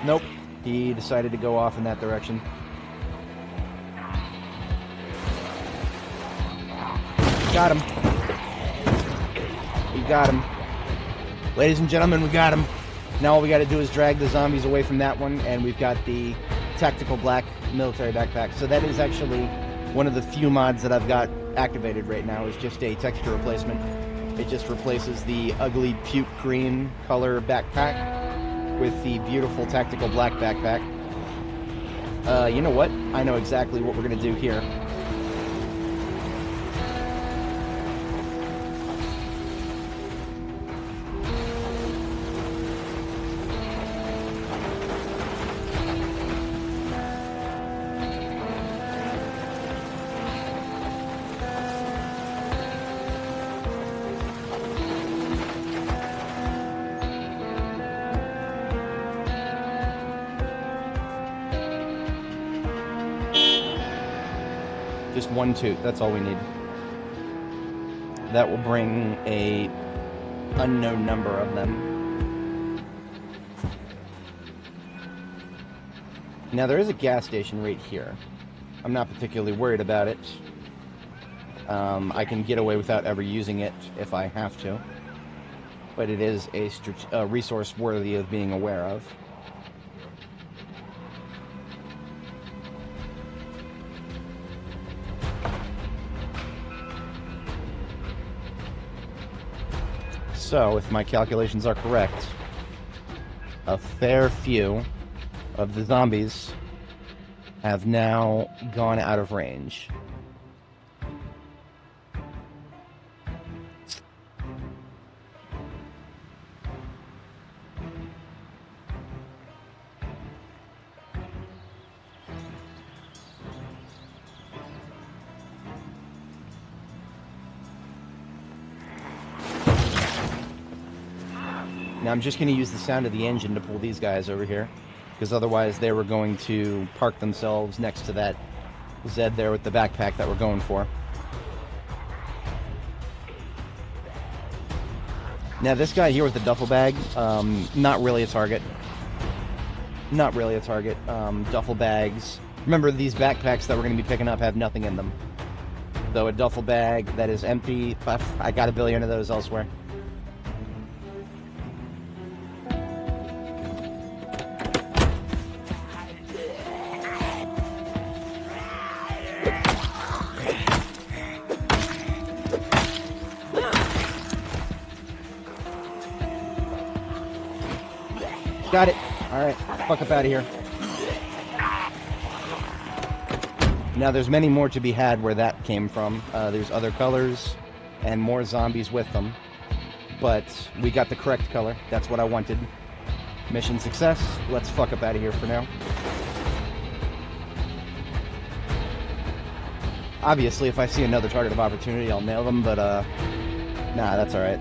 Nope. He decided to go off in that direction. Got him. We got him. Ladies and gentlemen, we got him. Now all we got to do is drag the zombies away from that one, and we've got the tactical black military backpack. So that is actually one of the few mods that I've got activated right now, is just a texture replacement. It just replaces the ugly puke green color backpack with the beautiful tactical black backpack. You know what? I know exactly what we're going to do here. Just one toot, that's all we need. That will bring a unknown number of them. Now there is a gas station right here. I'm not particularly worried about it. I can get away without ever using it if I have to. But it is a resource worthy of being aware of. So, if my calculations are correct, a fair few of the zombies have now gone out of range. Now I'm just going to use the sound of the engine to pull these guys over here, because otherwise they were going to park themselves next to that Zed there with the backpack that we're going for. Now this guy here with the duffel bag, not really a target. Not really a target. Duffel bags. Remember, these backpacks that we're going to be picking up have nothing in them. Though a duffel bag that is empty, I got a billion of those elsewhere. Got it. Alright, fuck up out of here. Now, there's many more to be had where that came from. There's other colors and more zombies with them. But we got the correct color. That's what I wanted. Mission success. Let's fuck up out of here for now. Obviously, if I see another target of opportunity, I'll nail them, but, nah, that's alright.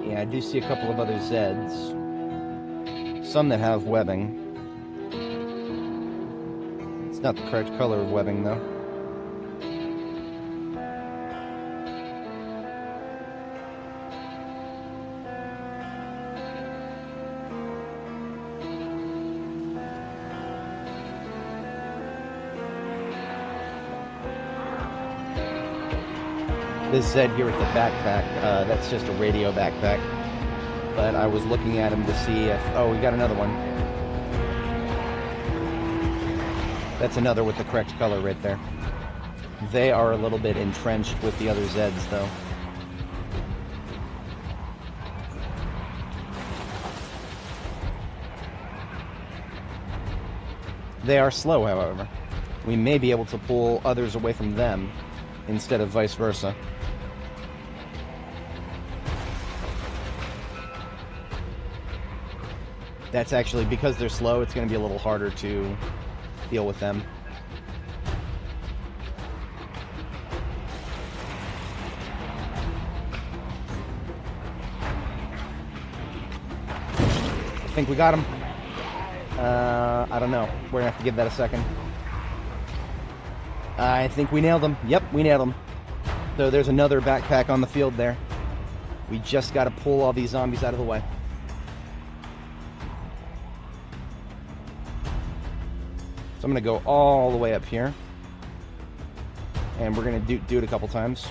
Yeah, I do see a couple of other Zeds. Some that have webbing. It's not the correct color of webbing, though. This Zed here with the backpack, that's just a radio backpack. But I was looking at him to see if... Oh, we got another one. That's another with the correct color right there. They are a little bit entrenched with the other Zeds, though. They are slow, however. We may be able to pull others away from them instead of vice versa. That's actually, because they're slow, it's going to be a little harder to deal with them. I think we got him. I don't know. We're going to have to give that a second. I think we nailed him. Yep, we nailed him. So there's another backpack on the field there. We just got to pull all these zombies out of the way. So I'm going to go all the way up here. And we're going to do it a couple times.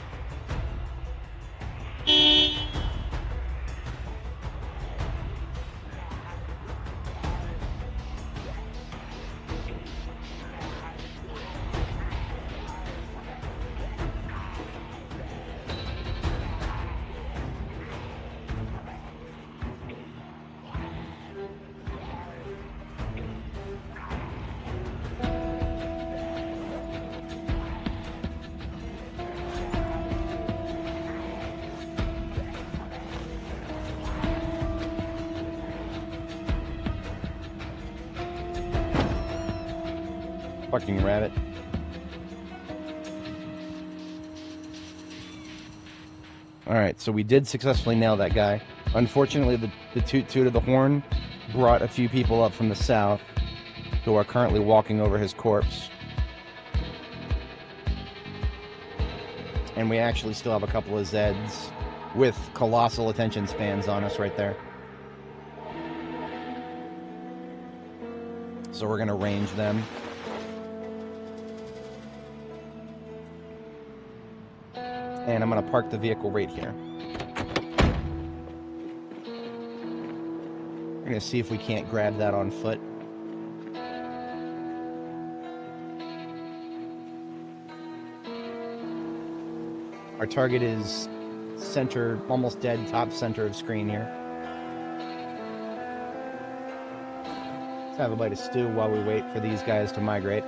Fucking rabbit. Alright, so we did successfully nail that guy. Unfortunately, the toot-toot of the horn brought a few people up from the south who are currently walking over his corpse. And we actually still have a couple of Zeds with colossal attention spans on us right there. So we're going to range them. And I'm going to park the vehicle right here. We're going to see if we can't grab that on foot. Our target is center, almost dead, top center of screen here. Let's have a bite of stew while we wait for these guys to migrate.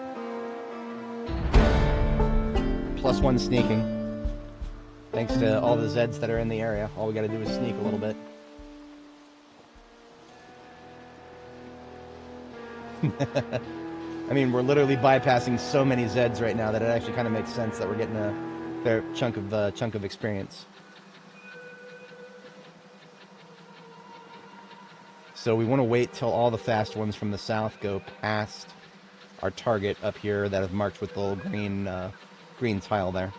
+1 sneaking. Thanks to all the Zeds that are in the area. All we gotta do is sneak a little bit. I mean, we're literally bypassing so many Zeds right now that it actually kind of makes sense that we're getting a fair chunk of experience. So we want to wait till all the fast ones from the south go past our target up here that is marked with the little green tile there.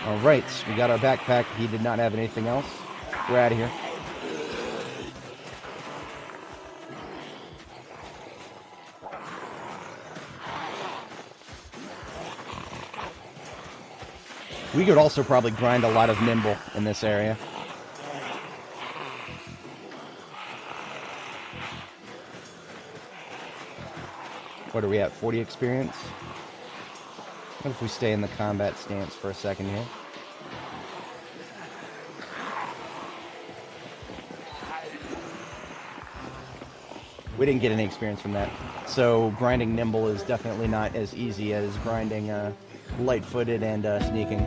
Alright, we got our backpack. He did not have anything else. We're out of here. We could also probably grind a lot of nimble in this area. What are we at? 40 experience? What if we stay in the combat stance for a second here? We didn't get any experience from that. So grinding nimble is definitely not as easy as grinding light-footed and sneaking.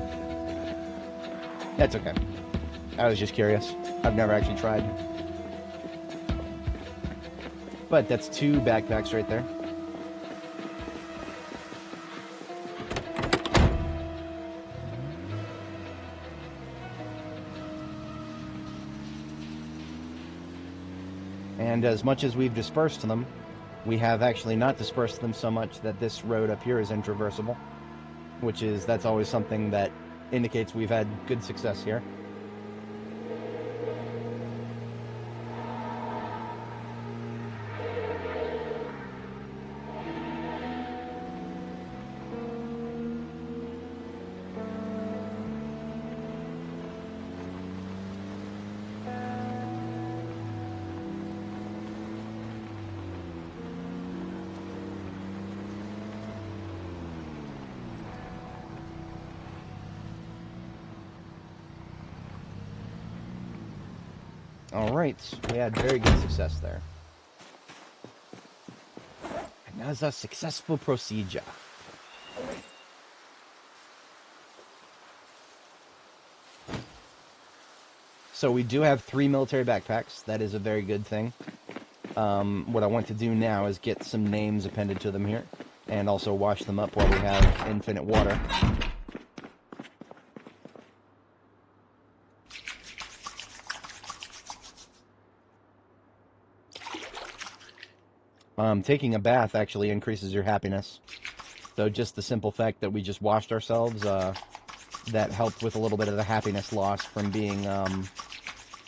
That's okay. I was just curious. I've never actually tried. But that's 2 backpacks right there. And as much as we've dispersed them, we have actually not dispersed them so much that this road up here is intraversable, that's always something that indicates we've had good success here. Alright, we had very good success there. Another successful procedure. So we do have 3 military backpacks. That is a very good thing. What I want to do now is get some names appended to them here, and also wash them up while we have infinite water. Taking a bath actually increases your happiness. So just the simple fact that we just washed ourselves, that helped with a little bit of the happiness loss from being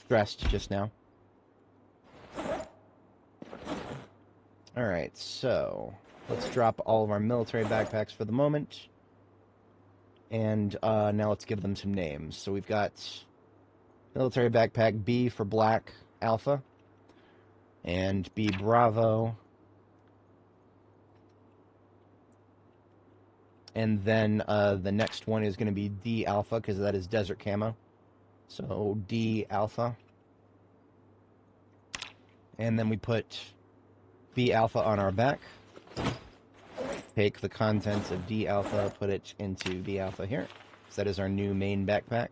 stressed just now. Alright, so let's drop all of our military backpacks for the moment. And now let's give them some names. So we've got military backpack B for Black Alpha, and B Bravo. And then the next one is going to be D Alpha, because that is desert camo. So D Alpha. And then we put B Alpha on our back. Take the contents of D Alpha, put it into B Alpha here. So that is our new main backpack.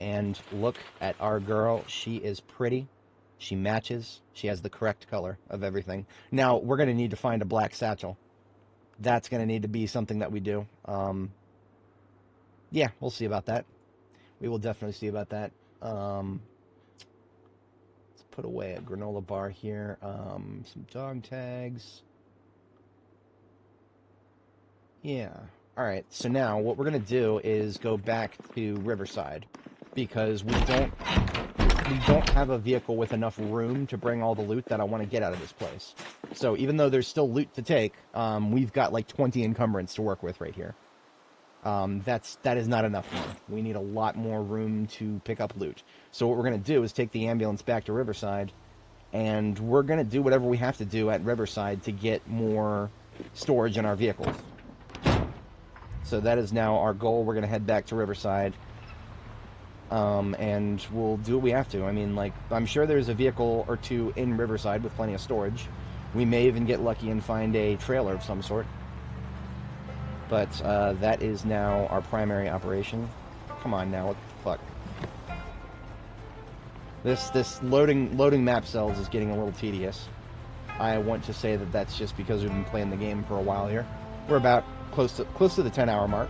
And look at our girl. She is pretty. She matches. She has the correct color of everything. Now, we're going to need to find a black satchel. That's going to need to be something that we do. Yeah, we'll see about that. We will definitely see about that. Let's put away a granola bar here. Some dog tags. Yeah. Alright, so now what we're going to do is go back to Riverside, because we don't have a vehicle with enough room to bring all the loot that I want to get out of this place. So even though there's still loot to take, we've got like 20 encumbrance to work with right here. That is not enough room. We need a lot more room to pick up loot. So what we're going to do is take the ambulance back to Riverside, and we're going to do whatever we have to do at Riverside to get more storage in our vehicles. So that is now our goal. We're going to head back to Riverside. And we'll do what we have to. I mean, like, I'm sure there's a vehicle or two in Riverside with plenty of storage. We may even get lucky and find a trailer of some sort. But that is now our primary operation. Come on now, what the fuck? This loading map cells is getting a little tedious. I want to say that that's just because we've been playing the game for a while here. We're about close to the 10-hour mark.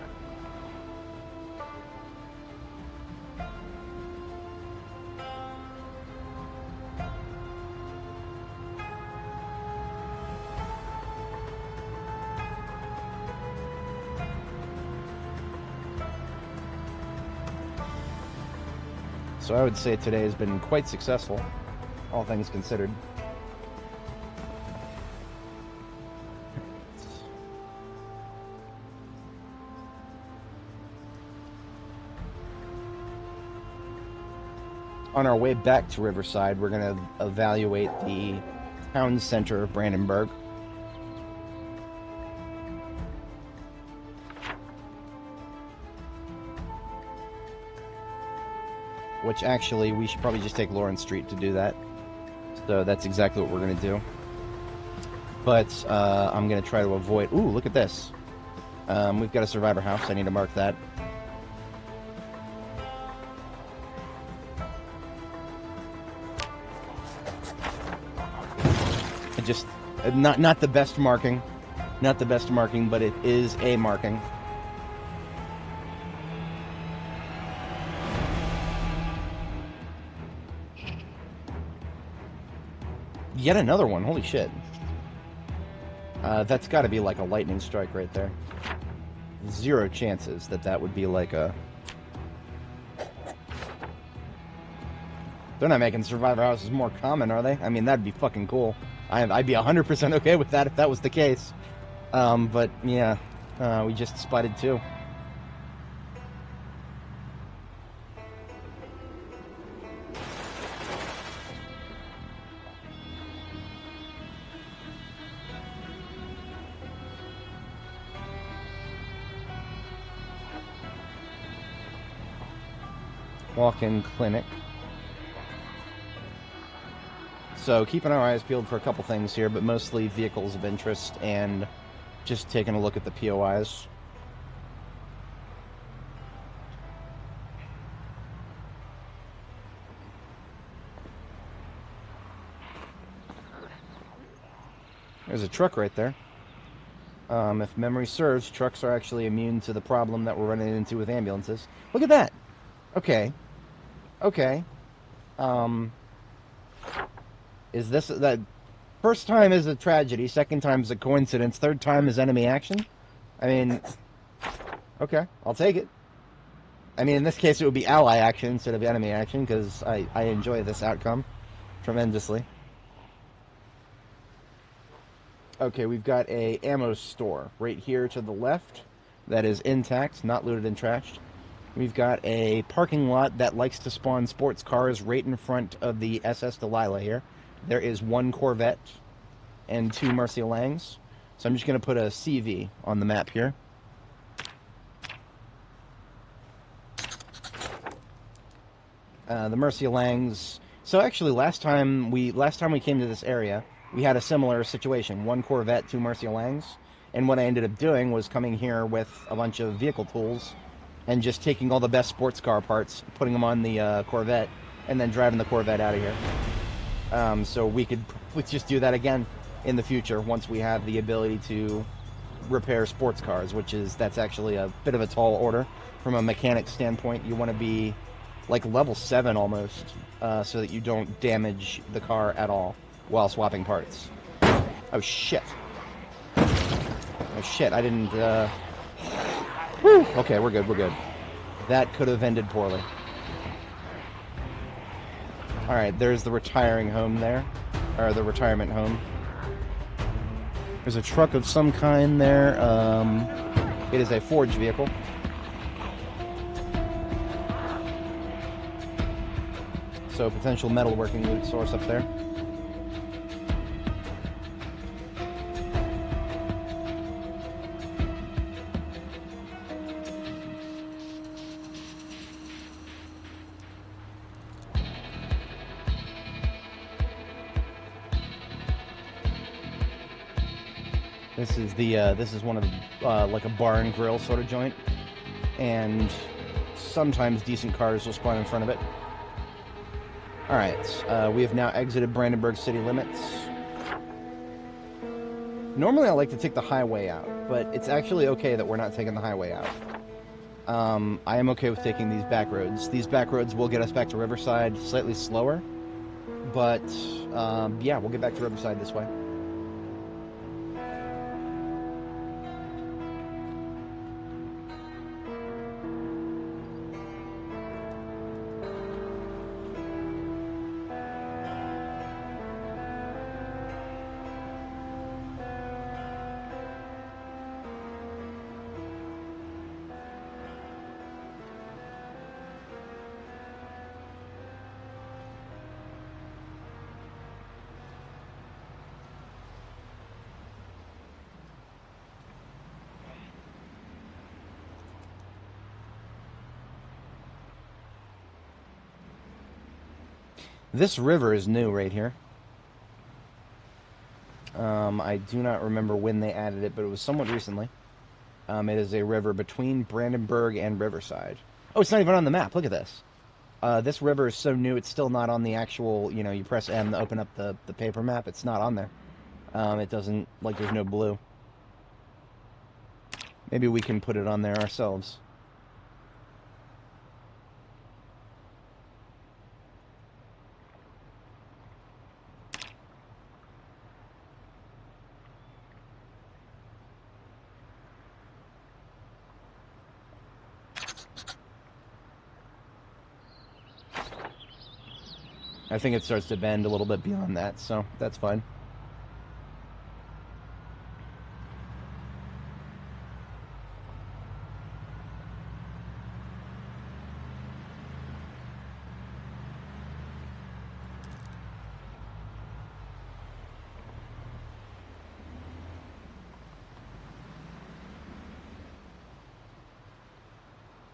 So I would say today has been quite successful, all things considered. On our way back to Riverside, we're going to evaluate the town center of Brandenburg. Which actually, we should probably just take Lawrence Street to do that. So that's exactly what we're going to do. But I'm going to try to avoid... Ooh, look at this. We've got a survivor house. I need to mark that. Just not the best marking. Not the best marking, but it is a marking. Yet another one. Holy shit. That's got to be like a lightning strike right there. Zero chances that that would be like a... They're not making survivor houses more common, are they? I mean, that'd be fucking cool. I'd be 100% okay with that if that was the case. But, yeah. We just spotted two. Walk-in clinic. So keeping our eyes peeled for a couple things here, but mostly vehicles of interest and just taking a look at the POIs. There's a truck right there. If memory serves, trucks are actually immune to the problem that we're running into with ambulances. Look at that! Okay. Okay. Is this... that first time is a tragedy, second time is a coincidence, third time is enemy action? I mean... Okay, I'll take it. I mean, in this case it would be ally action instead of enemy action, because I enjoy this outcome tremendously. Okay, we've got a ammo store right here to the left that is intact, not looted and trashed. We've got a parking lot that likes to spawn sports cars right in front of the SS Delilah here. There is one Corvette and two Murciélangs. So I'm just going to put a CV on the map here. The Murciélangs... So actually, last time we came to this area, we had a similar situation. One Corvette, two Murciélangs. And what I ended up doing was coming here with a bunch of vehicle tools and just taking all the best sports car parts, putting them on the Corvette, and then driving the Corvette out of here. So we could just do that again in the future once we have the ability to repair sports cars, that's actually a bit of a tall order from a mechanic standpoint. You want to be like level 7 almost, so that you don't damage the car at all while swapping parts. Oh shit. Oh shit, I didn't... Whew. Okay, we're good, we're good. That could have ended poorly. Alright, there's the retiring home there. Or the retirement home. There's a truck of some kind there. It is a forged vehicle. So potential metalworking loot source up there. This is one of the, like a bar and grill sort of joint, and sometimes decent cars will spawn in front of it. Alright, we have now exited Brandenburg city limits. Normally I like to take the highway out, but it's actually okay that we're not taking the highway out. I am okay with taking these back roads. These back roads will get us back to Riverside slightly slower, but yeah, we'll get back to Riverside this way. This river is new right here. I do not remember when they added it, but it was somewhat recently. It is a river between Brandenburg and Riverside. Oh, it's not even on the map. Look at this. This river is so new, it's still not on the actual, you know, you press M to open up the paper map. It's not on there. It doesn't, like, there's no blue. Maybe we can put it on there ourselves. I think it starts to bend a little bit beyond that, so that's fine.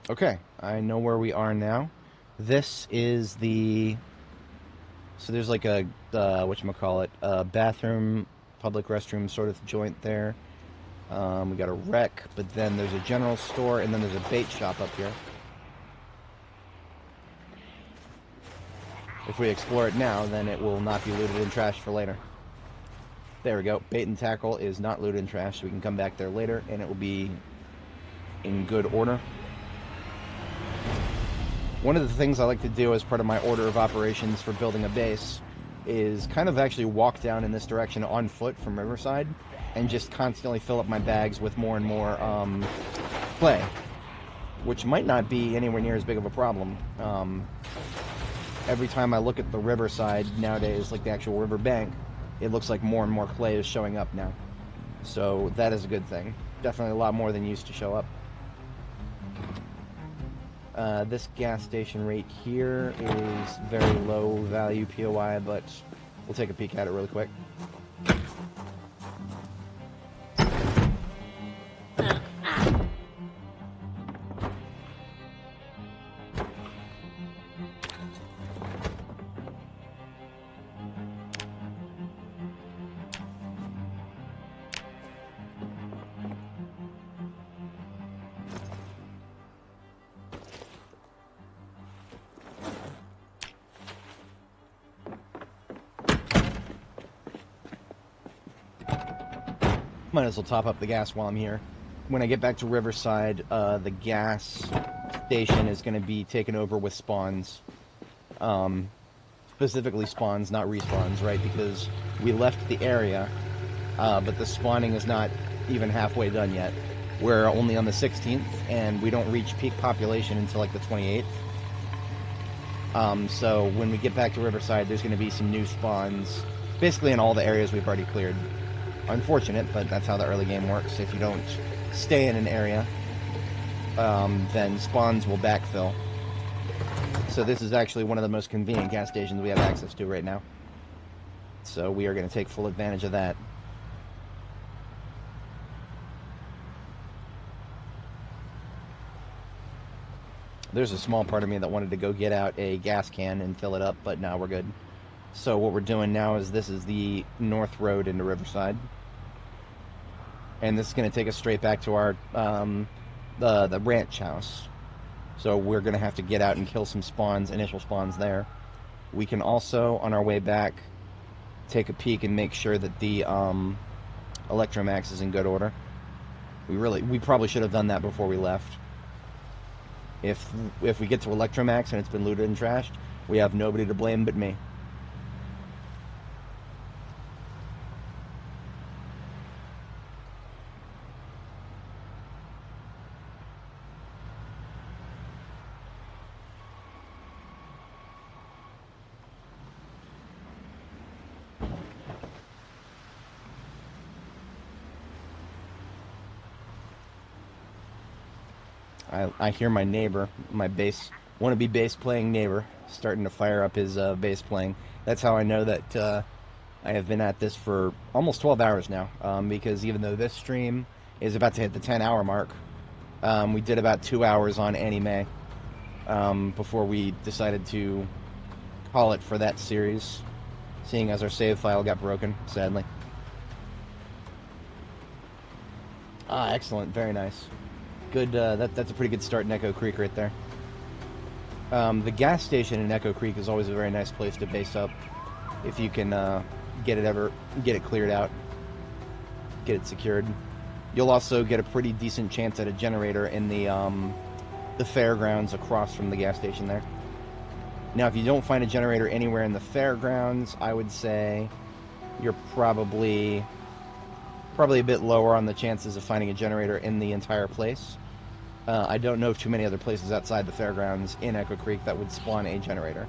Okay, I know where we are now. This is the... So there's like a, whatchamacallit, a bathroom, public restroom sort of joint there. We got a wreck, but then there's a general store, and then there's a bait shop up here. If we explore it now, then it will not be looted and trashed for later. There we go. Bait and tackle is not looted and trashed, so we can come back there later, and it will be in good order. One of the things I like to do as part of my order of operations for building a base is kind of actually walk down in this direction on foot from Riverside and just constantly fill up my bags with more and more clay, which might not be anywhere near as big of a problem. Every time I look at the riverside nowadays, like the actual river bank, it looks like more and more clay is showing up now. So that is a good thing. Definitely a lot more than used to show up. This gas station right here is very low value POI, but we'll take a peek at it really quick. Might as well top up the gas while I'm here. When I get back to Riverside, the gas station is going to be taken over with spawns. Specifically spawns, not respawns, right? Because we left the area, but the spawning is not even halfway done yet. We're only on the 16th, and we don't reach peak population until like the 28th. So when we get back to Riverside, there's going to be some new spawns, basically in all the areas we've already cleared. Unfortunate, but that's how the early game works. If you don't stay in an area, then spawns will backfill. So this is actually one of the most convenient gas stations we have access to right now. So we are going to take full advantage of that. There's a small part of me that wanted to go get out a gas can and fill it up, but now we're good. So what we're doing now is this is the north road into Riverside. And this is going to take us straight back to our the ranch house. So we're going to have to get out and kill some spawns, initial spawns there. We can also, on our way back, take a peek and make sure that the Electromax is in good order. We probably should have done that before we left. If we get to Electromax and it's been looted and trashed, we have nobody to blame but me. I hear my neighbor, my wannabe bass playing neighbor, starting to fire up his bass playing. That's how I know that I have been at this for almost 12 hours now, because even though this stream is about to hit the 10-hour mark, we did about 2 hours on Annie Mae before we decided to call it for that series, seeing as our save file got broken, sadly. Ah, excellent. Very nice. Good. That's a pretty good start in Echo Creek right there. The gas station in Echo Creek is always a very nice place to base up if you can get it cleared out, get it secured. You'll also get a pretty decent chance at a generator in the fairgrounds across from the gas station there. Now, if you don't find a generator anywhere in the fairgrounds, I would say you're probably a bit lower on the chances of finding a generator in the entire place. I don't know of too many other places outside the fairgrounds in Echo Creek that would spawn a generator.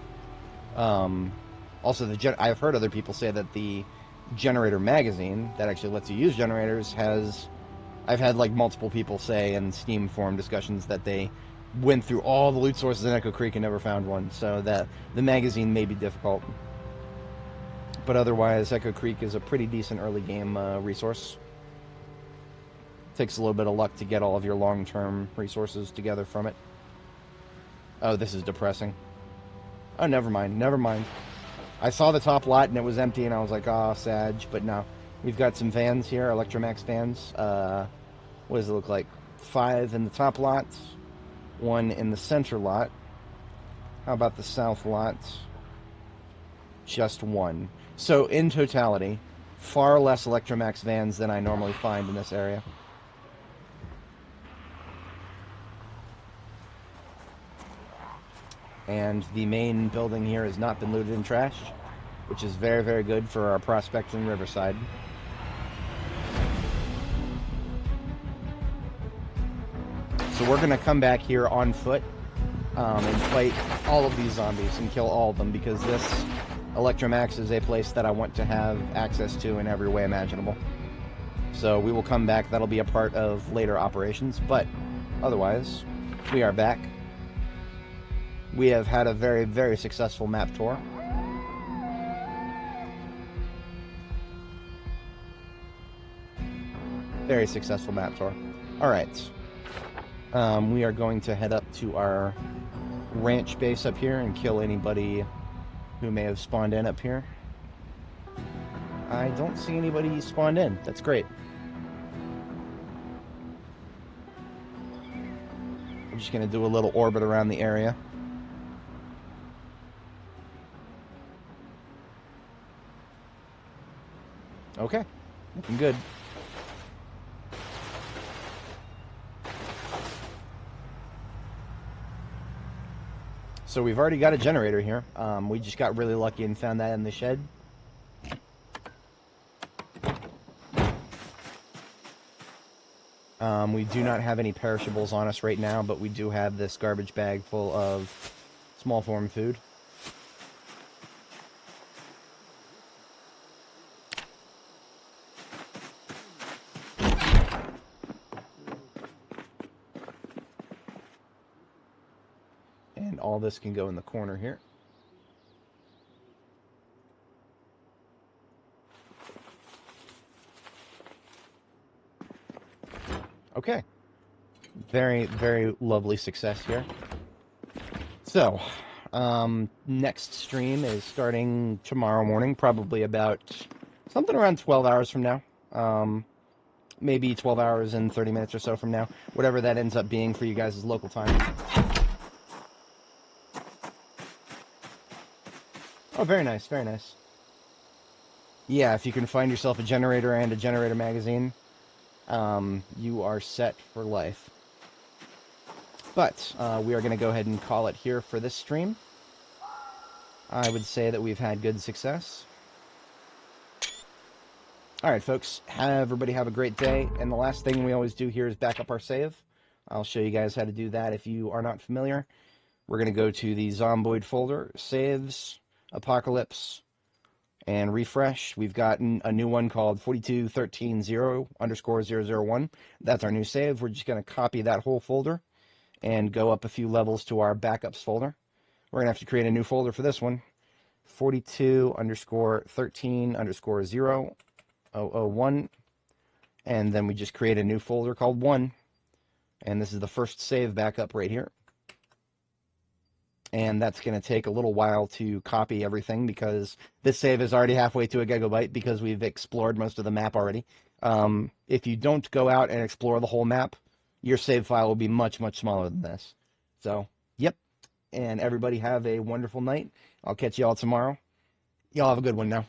Also, I've heard other people say that the generator magazine that actually lets you use generators I've had like multiple people say in Steam forum discussions that they went through all the loot sources in Echo Creek and never found one, so that the magazine may be difficult. But otherwise, Echo Creek is a pretty decent early game resource. Takes a little bit of luck to get all of your long-term resources together from it. Oh, this is depressing. Oh, never mind. I saw the top lot and it was empty and I was like, oh, Sag. But no, we've got some vans here, Electromax vans. What does it look like? 5 in the top lot, 1 in the center lot. How about the south lot? Just 1. So in totality, far less Electromax vans than I normally find in this area. And the main building here has not been looted and trashed, which is very, very good for our prospecting Riverside. So we're going to come back here on foot and fight all of these zombies and kill all of them, because this Electromax is a place that I want to have access to in every way imaginable. So we will come back. That'll be a part of later operations, but otherwise, we are back. We have had a very, very successful map tour. Very successful map tour. Alright. We are going to head up to our ranch base up here and kill anybody who may have spawned in up here. I don't see anybody spawned in. That's great. I'm just going to do a little orbit around the area. Okay, looking good. So we've already got a generator here. We just got really lucky and found that in the shed. We do not have any perishables on us right now, but we do have this garbage bag full of small form food. And all this can go in the corner here. Okay. Very, very lovely success here. So, next stream is starting tomorrow morning, probably about something around 12 hours from now. Maybe 12 hours and 30 minutes or so from now. Whatever that ends up being for you guys' local time. Oh, very nice, very nice. Yeah, if you can find yourself a generator and a generator magazine, you are set for life. But we are going to go ahead and call it here for this stream. I would say that we've had good success. Alright, folks, everybody have a great day. And the last thing we always do here is back up our save. I'll show you guys how to do that if you are not familiar. We're going to go to the Zomboid folder, Saves, Apocalypse, and Refresh. We've gotten a new one called 42130_001. That's our new save. We're just going to copy that whole folder and go up a few levels to our backups folder. We're going to have to create a new folder for this one. 42_13_001. And then we just create a new folder called 1. And this is the first save backup right here. and that's going to take a little while to copy everything because this save is already halfway to a gigabyte because we've explored most of the map already. If you don't go out and explore the whole map, your save file will be much, much smaller than this. So, yep. And everybody have a wonderful night. I'll catch you all tomorrow. Y'all have a good one now.